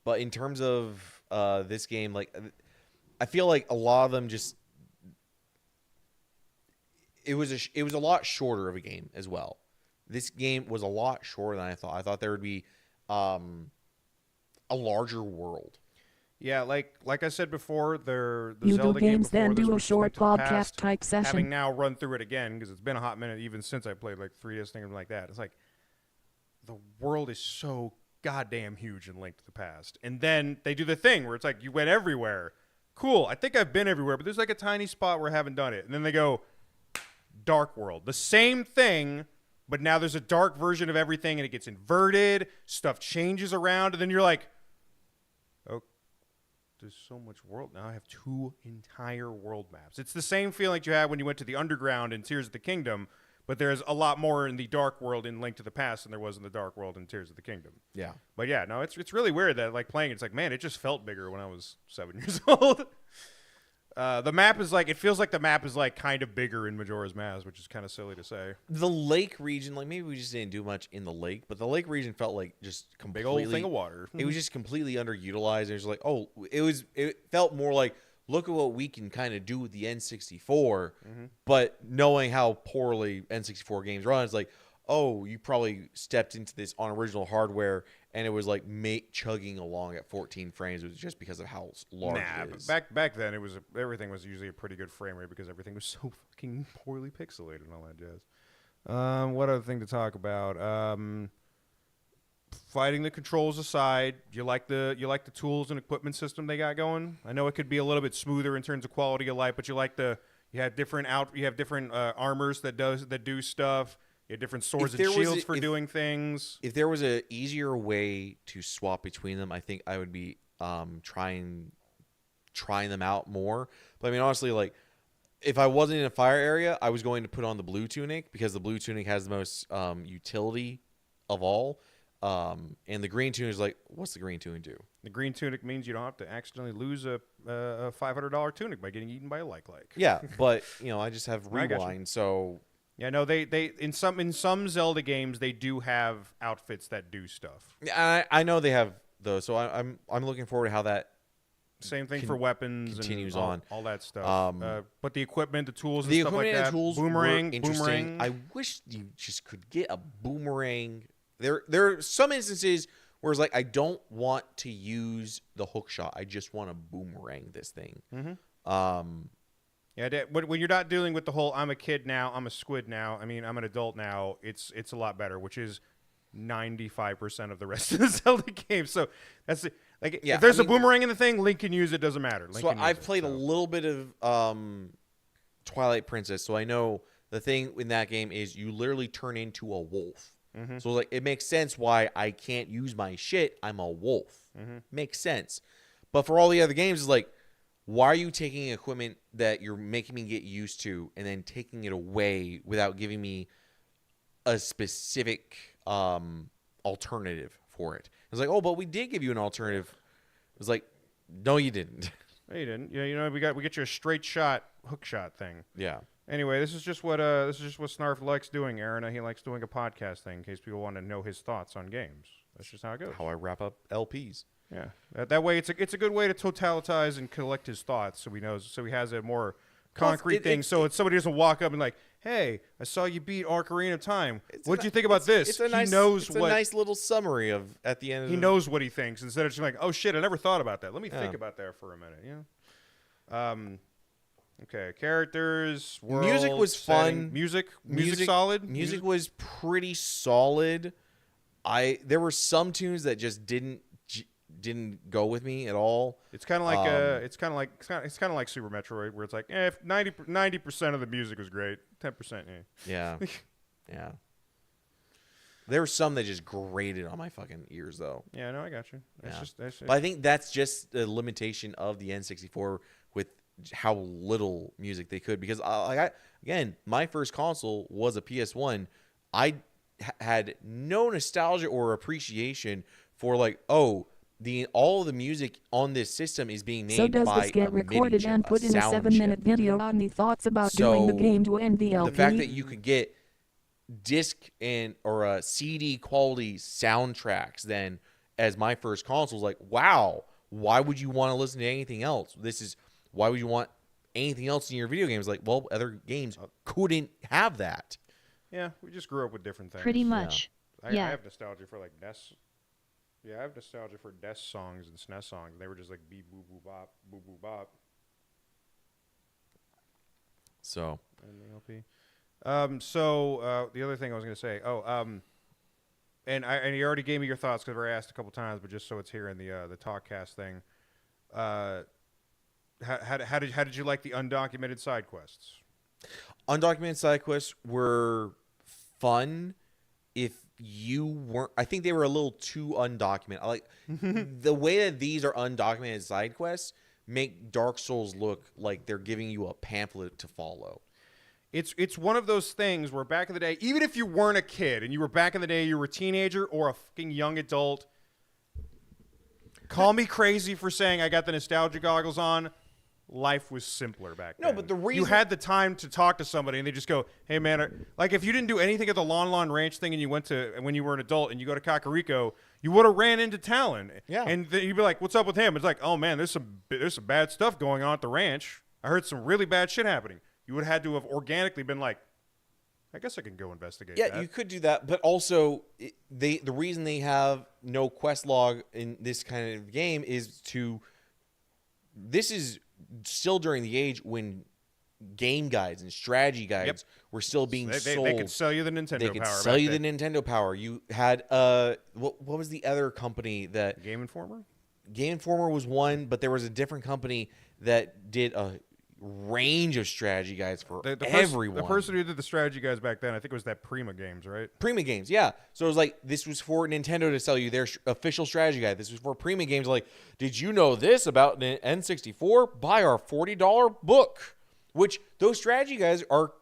But in terms of this game, I feel like a lot of them just it was a lot shorter of a game as well. This game was a lot shorter than I thought. I thought there would be a larger world. Yeah, like I said before, the you Zelda do games, game before then this do a was short spent to the podcast past, type session. Having now run through it again because it's been a hot minute even since I played 3DS thing like that. It's like the world is so goddamn huge in Link to the Past, and then they do the thing where it's like you went everywhere. Cool, I think I've been everywhere, but there's a tiny spot where I haven't done it, and then they go Dark World, the same thing, but now there's a dark version of everything, and it gets inverted. Stuff changes around, and then you're like, oh, there's so much world now. I have 2 entire world maps. It's the same feeling you had when you went to the Underground in Tears of the Kingdom. But there's a lot more in the Dark World in Link to the Past than there was in the Dark World in Tears of the Kingdom. Yeah. But yeah, no, it's really weird that playing it's man, it just felt bigger when I was 7 years old. The map is it feels like the map is kind of bigger in Majora's Mask, which is kind of silly to say. The lake region, maybe we just didn't do much in the lake, but the lake region felt just completely big old thing of water. It was just completely underutilized. It was it felt more like, look at what we can kind of do with the N64, but knowing how poorly N64 games run, it's like, oh, you probably stepped into this on original hardware, and it was chugging along at 14 frames. It was just because of how large it is. Back then, everything was usually a pretty good frame rate because everything was so fucking poorly pixelated and all that jazz. What other thing to talk about? Fighting the controls aside, you like the tools and equipment system they got going. I know it could be a little bit smoother in terms of quality of life, but you have different armors that do stuff. You had different swords and shields for doing things. If there was a easier way to swap between them, I think I would be trying them out more. But I mean, honestly, like if I wasn't in a fire area, I was going to put on the blue tunic because the blue tunic has the most utility of all. And the green tunic is like, what's the green tunic do? The green tunic means you don't have to accidentally lose a $500 tunic by getting eaten by a like. Yeah, but I just have rewind, so. Yeah, no, they in some Zelda games they do have outfits that do stuff. I know they have those, so I'm looking forward to how that. Same thing for weapons continues and all that stuff. But the equipment, the tools, and the stuff like equipment that. and tools boomerang, were interesting. boomerang. I wish you just could get a boomerang. There are some instances where it's like I don't want to use the hook shot. I just want to boomerang this thing. Mm-hmm. Yeah, when you're not dealing with the whole "I'm a kid now, I'm a squid now," I mean, I'm an adult now. It's a lot better, which is 95% of the rest of the Zelda games. So that's it. Like, if there's a boomerang in the thing, Link can use it. Doesn't matter. So I've played a little bit of Twilight Princess, so I know the thing in that game is you literally turn into a wolf. Mm-hmm. So like it makes sense why I can't use my shit. I'm a wolf. Mm-hmm. Makes sense. But for all the other games, it's like, why are you taking equipment that you're making me get used to and then taking it away without giving me a specific alternative for it? It's like, oh, but we did give you an alternative. It was like, no, you didn't. No, you didn't. Yeah, we get you a straight shot, hook shot thing. Yeah. Anyway, this is just what Snarf likes doing, Aaron. He likes doing a podcast thing in case people want to know his thoughts on games. That's just how it goes. How I wrap up LPs. Yeah, that way it's a good way to totalitize and collect his thoughts, so he has a more concrete thing. So somebody doesn't walk up and like, hey, I saw you beat Ocarina of Time. What did you think about this? It's a nice little summary of at the end. He knows what he thinks instead of just like, oh shit, I never thought about that. Let me think about that for a minute. Yeah. Okay, characters, world, music was setting. fun. Music solid. Music was pretty solid. There were some tunes that just didn't go with me at all. It's kind of like like Super Metroid, where it's like, if 90% of the music was great, 10%, yeah. Yeah. There were some that just grated on my fucking ears, though. Yeah, no, I got you. But I think that's just the limitation of the N64 with how little music they could. Because again, my first console was a PS1. I had no nostalgia or appreciation for like, all of the music on this system is being made by So does this get recorded and put in a 7-minute video on the thoughts about doing the game to end the LP? The fact that you could get disc or CD quality soundtracks then as my first console is like, wow, why would you want to listen to anything else? Why would you want anything else in your video games? Like, well, other games couldn't have that. Yeah, we just grew up with different things. Pretty much. Yeah. I have nostalgia for like NES. Yeah, I have nostalgia for NES songs and SNES songs. They were just like beep boop boop bop, boop boop bop. So. And the LP. The other thing I was going to say. And you already gave me your thoughts because I asked a couple times, but just so it's here in the TalkCast thing. How did you like the undocumented side quests? Undocumented side quests were fun if you weren't. I think they were a little too undocumented. I like the way that these are undocumented side quests make Dark Souls look like they're giving you a pamphlet to follow. It's one of those things where back in the day, even if you weren't a kid and you were back in the day, you were a teenager or a fucking young adult, call me crazy for saying I got the nostalgia goggles on. Life was simpler back then. No, but the reason you had the time to talk to somebody and they just go, hey man, like if you didn't do anything at the Lon Ranch thing and you went to, when you were an adult and you go to Kakariko, you would have ran into Talon. Yeah. And you'd be like, what's up with him? It's like, oh man, there's some bad stuff going on at the ranch. I heard some really bad shit happening. You would have had to have organically been like, I guess I can go investigate that. Yeah, you could do that, but also the reason they have no quest log in this kind of game is this is still during the age when game guides and strategy guides were still being sold. They could sell you the Nintendo power. They could sell you the Nintendo power. You had what was the other company that Game Informer? Game Informer was one, but there was a different company that did range of strategy guides for The everyone. The person who did the strategy guides back then, I think it was that Prima Games, right? Prima Games, yeah. So it was like, this was for Nintendo to sell you their official strategy guide. This was for Prima Games. Like, did you know this about N64? Buy our $40 book. Which, those strategy guides are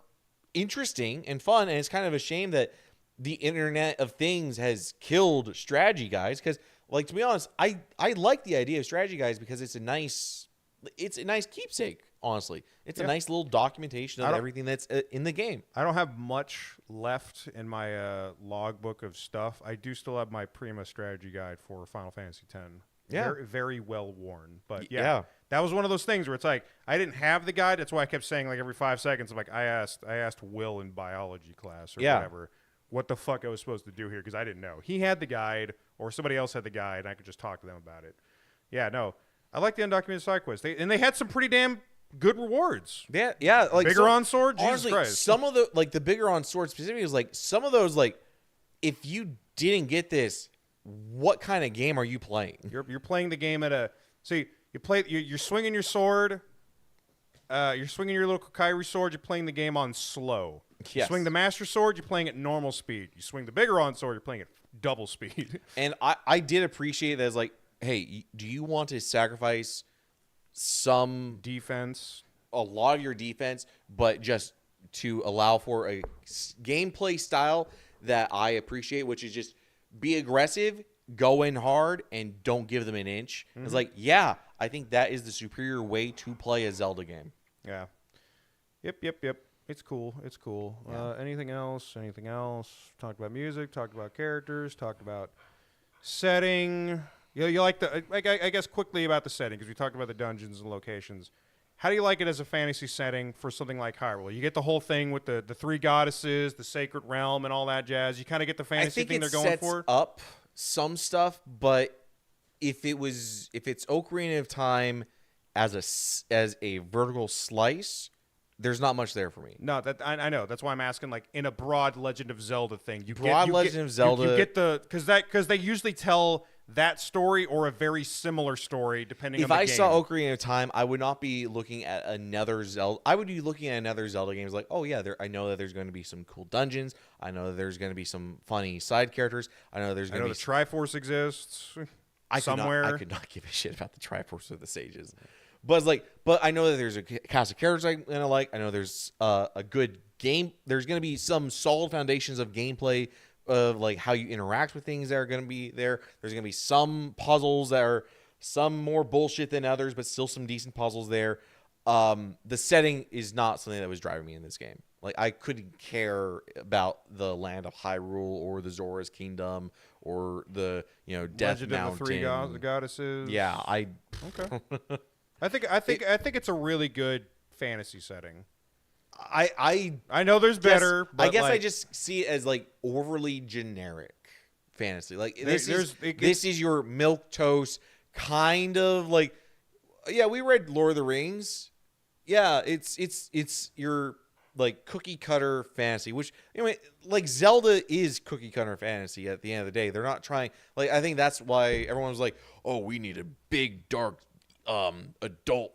interesting and fun, and it's kind of a shame that the Internet of Things has killed strategy guides. Because, like, to be honest, I like the idea of strategy guides because it's a nice keepsake. Honestly, it's a nice little documentation of everything that's in the game. I don't have much left in my logbook of stuff. I do still have my Prima strategy guide for Final Fantasy X. Yeah. Very, very well worn. But yeah, that was one of those things where it's like, I didn't have the guide. That's why I kept saying, like, every 5 seconds, I'm like, I asked Will in biology class or whatever what the fuck I was supposed to do here, because I didn't know. He had the guide, or somebody else had the guide, and I could just talk to them about it. Yeah, no. I like the undocumented side quests. They had some pretty damn good rewards. Yeah, like Bigger on sword, Jesus honestly, Christ. some of the bigger on sword specifically is like some of those, like, if you didn't get this, what kind of game are you playing? You're playing the game at a you're swinging your sword, you're swinging your little Kairi sword. You're playing the game on slow. Yes. You swing the master sword, you're playing at normal speed. You swing the bigger on sword, you're playing at double speed. And I did appreciate that. As like, hey, do you want to sacrifice some defense, a lot of your defense, but just to allow for a gameplay style that I appreciate, which is just be aggressive, go in hard, and don't give them an inch. Mm-hmm. It's like, yeah, I think that is the superior way to play a Zelda game. Yeah. Yep. It's cool. Yeah. Anything else? Talked about music, talked about characters, talked about setting. You like I guess quickly about the setting, because we talked about the dungeons and locations. How do you like it as a fantasy setting for something like Hyrule? You get the whole thing with the three goddesses, the sacred realm, and all that jazz. You kind of get the fantasy thing they're going for. Sets up some stuff, but if it's Ocarina of Time as a vertical slice, there's not much there for me. No, that I know. That's why I'm asking. Like in a broad Legend of Zelda thing, you get because they usually tell that story or a very similar story depending on the game. If I saw Ocarina of Time, I would not be looking at another Zelda. I would be looking at another Zelda game. It's like, oh yeah, I know that there's going to be some cool dungeons. I know that there's going to be some funny side characters. I know there's going to be the Triforce exists somewhere. I could not give a shit about the Triforce or the Sages. But it's like, I know that there's a cast of characters I'm gonna like. I know there's a good game. There's gonna be some solid foundations of gameplay of like how you interact with things that are gonna be there. There's gonna be some puzzles that are some more bullshit than others, but still some decent puzzles there. The setting is not something that was driving me in this game. Like I couldn't care about the land of Hyrule or the Zora's Kingdom or the Death Legend Mountain. Of the three goddesses. Yeah, okay. I think it's a really good fantasy setting. I know there's better. But I guess I just see it as like overly generic fantasy. Like this is your milquetoast kind of like. Yeah, we read Lord of the Rings. Yeah, it's your like cookie cutter fantasy, which anyway, like Zelda is cookie cutter fantasy at the end of the day. They're not trying. Like I think that's why everyone's like, oh, we need a big dark adult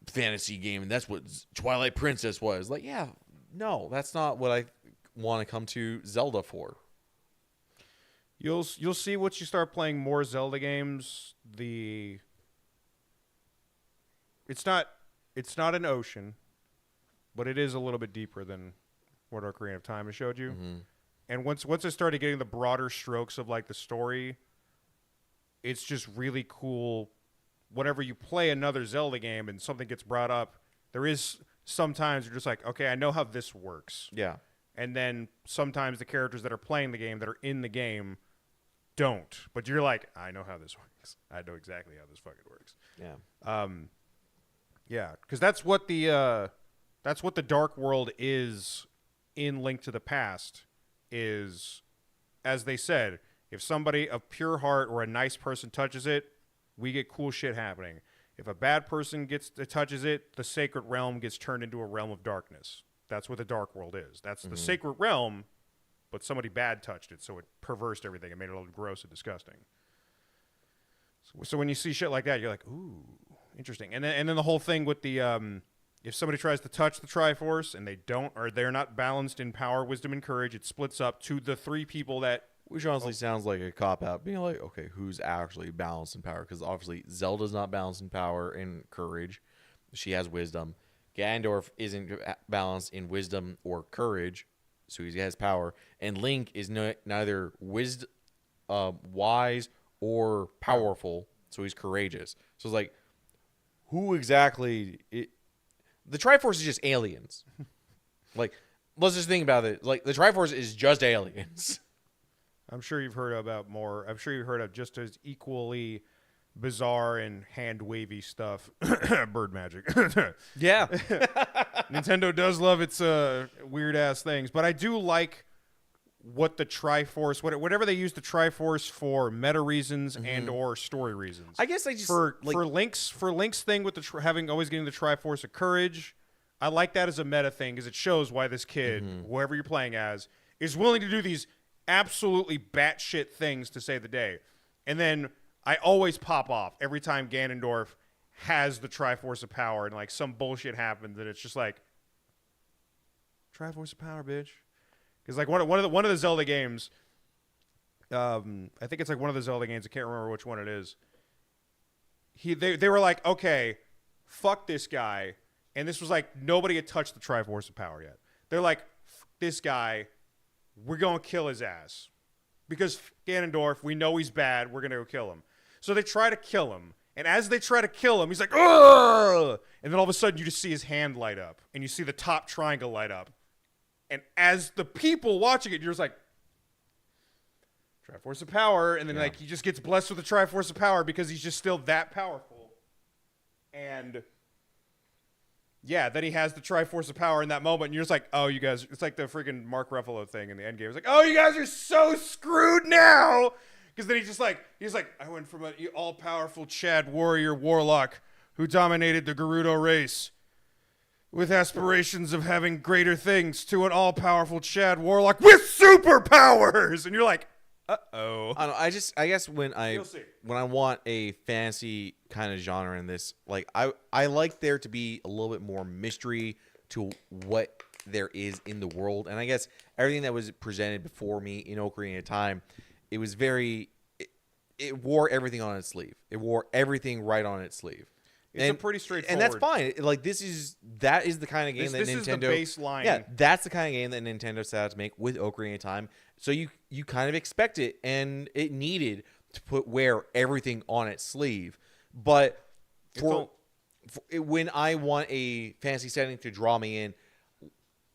fantasy game, and that's what Twilight Princess was. Like, yeah, no, that's not what I want to come to Zelda for. You'll see once you start playing more Zelda games. It's not an ocean, but it is a little bit deeper than what Ocarina of Time has showed you. Mm-hmm. And once it started getting the broader strokes of like the story, it's just really cool. Whenever you play another Zelda game and something gets brought up, there is sometimes you're just like, okay, I know how this works. Yeah. And then sometimes the characters that are playing the game, that are in the game, don't. But you're like, I know how this works. I know exactly how this fucking works. Yeah. Yeah, because that's what the Dark World is in Link to the Past. Is, as they said, if somebody of pure heart or a nice person touches it, we get cool shit happening. If a bad person touches it, the sacred realm gets turned into a realm of darkness. That's what the Dark World is. That's the sacred realm, but somebody bad touched it, so it perversed everything and made it all gross and disgusting. So when you see shit like that, you're like, ooh. Interesting. And then the whole thing with the if somebody tries to touch the Triforce and they don't, or they're not balanced in power, wisdom, and courage, it splits up to the 3 people that. Which honestly sounds like a cop out, being like, okay, who's actually balanced in power? Because obviously Zelda's not balanced in power and courage. She has wisdom. Ganondorf isn't balanced in wisdom or courage, so he has power. And Link is neither wise or powerful, so he's courageous. So it's like, who exactly? The Triforce is just aliens. Like, let's just think about it. Like, the Triforce is just aliens. I'm sure you've heard about more. I'm sure you've heard of just as equally bizarre and hand wavy stuff. Bird magic. Yeah. Nintendo does love its weird ass things, but I do like what the Triforce, whatever they use the Triforce for meta reasons and or story reasons. I guess I just for Link's thing with the always getting the Triforce of courage. I like that as a meta thing because it shows why this kid, whoever you're playing as, is willing to do these absolutely batshit things to save the day. And then I always pop off every time Ganondorf has the Triforce of power and like some bullshit happens and it's just like Triforce of power, bitch. Because like one of the Zelda games, I think it's like one of the Zelda games. I can't remember which one it is. They were like, okay, fuck this guy, and this was like nobody had touched the Triforce of power yet. They're like, this guy, we're gonna kill his ass because Ganondorf, we know he's bad. We're gonna go kill him. So they try to kill him, and as they try to kill him, he's like, ugh! And then all of a sudden, you just see his hand light up, and you see the top triangle light up. And as the people watching it, you're just like, Triforce of power. And then like he just gets blessed with the Triforce of power because he's just still that powerful. And yeah, then he has the Triforce of power in that moment. And you're just like, oh, you guys, it's like the freaking Mark Ruffalo thing in the end game. It's like, oh, you guys are so screwed now. Because then he's like, I went from an all-powerful Chad warrior warlock who dominated the Gerudo race with aspirations of having greater things to an all-powerful Chad warlock with superpowers, and you're like, uh-oh. I guess when I want a fantasy kind of genre in this, like I like there to be a little bit more mystery to what there is in the world, and I guess everything that was presented before me in Ocarina of Time, it was it wore everything on its sleeve. It wore everything right on its sleeve. It's a pretty straightforward. And that's fine. Like that is the kind of game that Nintendo. This is the baseline. Yeah, that's the kind of game that Nintendo set out to make with Ocarina of Time. So you kind of expect it, and it needed to wear everything on its sleeve. But when I want a fantasy setting to draw me in,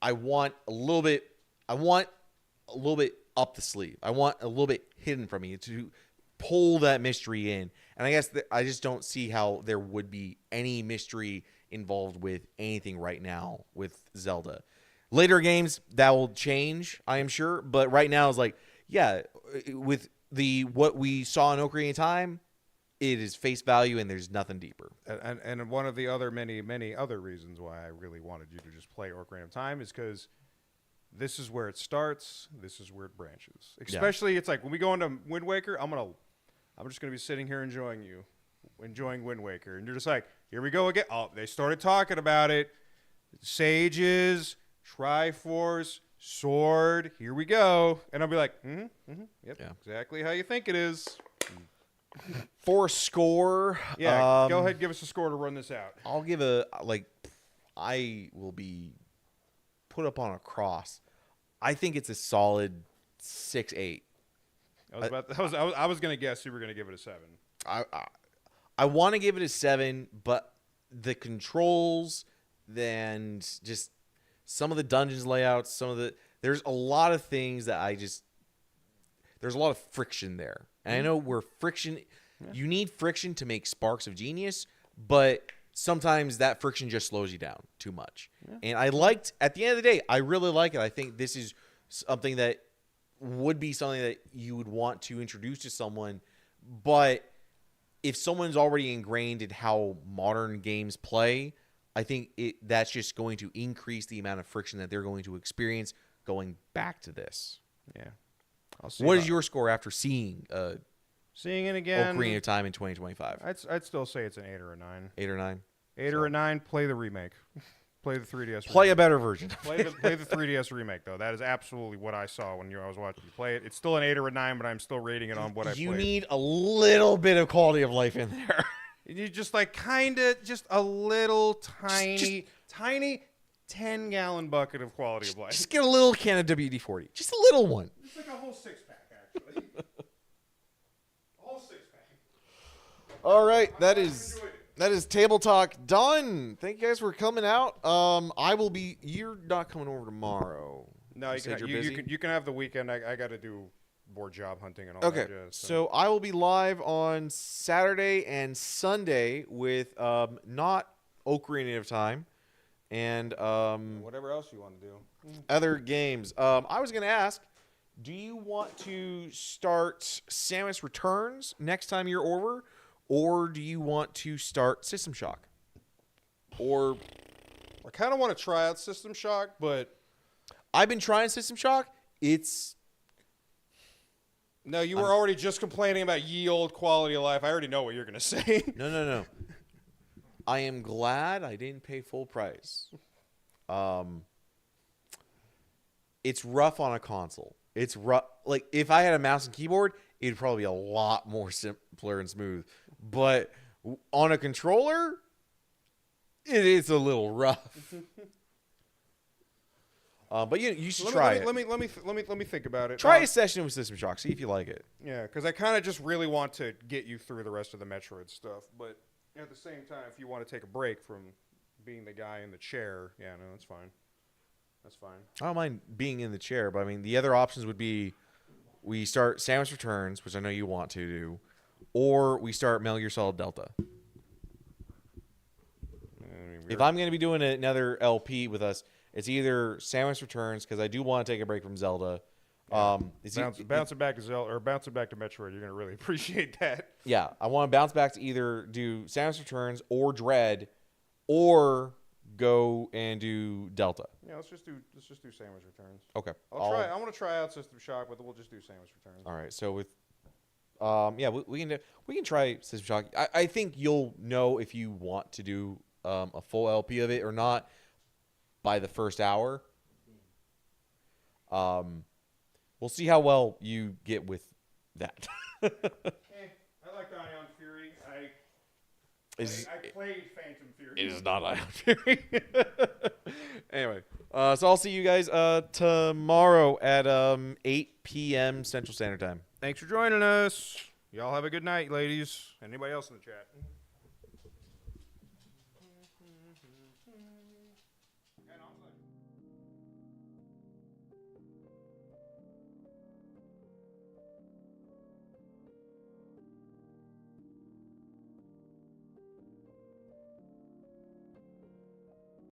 I want a little bit up the sleeve. I want a little bit hidden from me to pull that mystery in. And I guess I just don't see how there would be any mystery involved with anything right now with Zelda. Later games, that will change, I am sure. But right now, it's like, yeah, with what we saw in Ocarina of Time, it is face value and there's nothing deeper. And one of the other many other reasons why I really wanted you to just play Ocarina of Time is because this is where it starts. This is where it branches. Especially, it's like when we go into Wind Waker, I'm just gonna be sitting here enjoying Wind Waker, and you're just like, here we go again. Oh, they started talking about it. Sages, Triforce, sword. Here we go, and I'll be like, yep, exactly how you think it is. For a score, go ahead, and give us a score to run this out. I'll give I will be put up on a cross. I think it's a solid 6-8. I was gonna guess you were gonna give it a 7. I want to give it a 7, but the controls, then just some of the dungeons layouts, there's a lot of things that there's a lot of friction there, and I know you need friction to make sparks of genius, but sometimes that friction just slows you down too much. And at the end of the day, I really like it. I think this is something that would be something that you would want to introduce to someone, but if someone's already ingrained in how modern games play, I think that's just going to increase the amount of friction that they're going to experience going back to this. Yeah. What is your score after seeing Seeing it again. Ocarina of Time in 2025. I'd still say it's an 8 or a 9. 8 or 9. 8 or a 9. Play the remake. Play the 3DS. Play remake. a better version. play the 3DS remake though. That is absolutely what I saw when I was watching you play it. It's still an 8 or a 9, but I'm still rating it on what I played. You need a little bit of quality of life in there. You just like just a little tiny 10-gallon bucket of quality of life. Just get a little can of WD-40. Just a little one. It's like a whole 6-pack actually. All right, that is Table Talk done. Thank you guys for coming out. I will be. You're not coming over tomorrow. No, you can have the weekend. I got to do more job hunting and all that. Okay, so I will be live on Saturday and Sunday with not Ocarina of Time and whatever else you want to do. Other games. I was gonna ask, do you want to start Samus Returns next time you're over? Or do you want to start System Shock? Or I kind of want to try out System Shock, but I've been trying System Shock. No, you were already just complaining about ye old quality of life. I already know what you're going to say. No. I am glad I didn't pay full price. It's rough on a console. It's rough. Like, if I had a mouse and keyboard, it'd probably be a lot more simpler and smooth. But on a controller, it is a little rough. But you should try it. Let me think about it. Try a session with System Shock. See if you like it. Yeah, because I kind of just really want to get you through the rest of the Metroid stuff. But at the same time, if you want to take a break from being the guy in the chair, yeah, no, that's fine. That's fine. I don't mind being in the chair, but I mean, the other options would be we start Samus Returns, which I know you want to do, or we start Metal Gear Solid Delta. If I'm going to be doing another LP with us, it's either Samus Returns, because I do want to take a break from Zelda. Yeah. Bouncing back to Zelda or bouncing back to Metroid, you're going to really appreciate that. Yeah, I want to bounce back to either do Samus Returns or Dread, or go and do Delta. Yeah, let's just do Samus Returns. Okay. I want to try out System Shock, but we'll just do Samus Returns. All right. So with we can try System Shock. I think you'll know if you want to do a full LP of it or not by the first hour. We'll see how well you get with that. I like Ion Fury. I played Phantom Fury. It is not Ion Fury. Anyway, so I'll see you guys tomorrow at 8 p.m. Central Standard Time. Thanks for joining us. Y'all have a good night, ladies. Anybody else in the chat?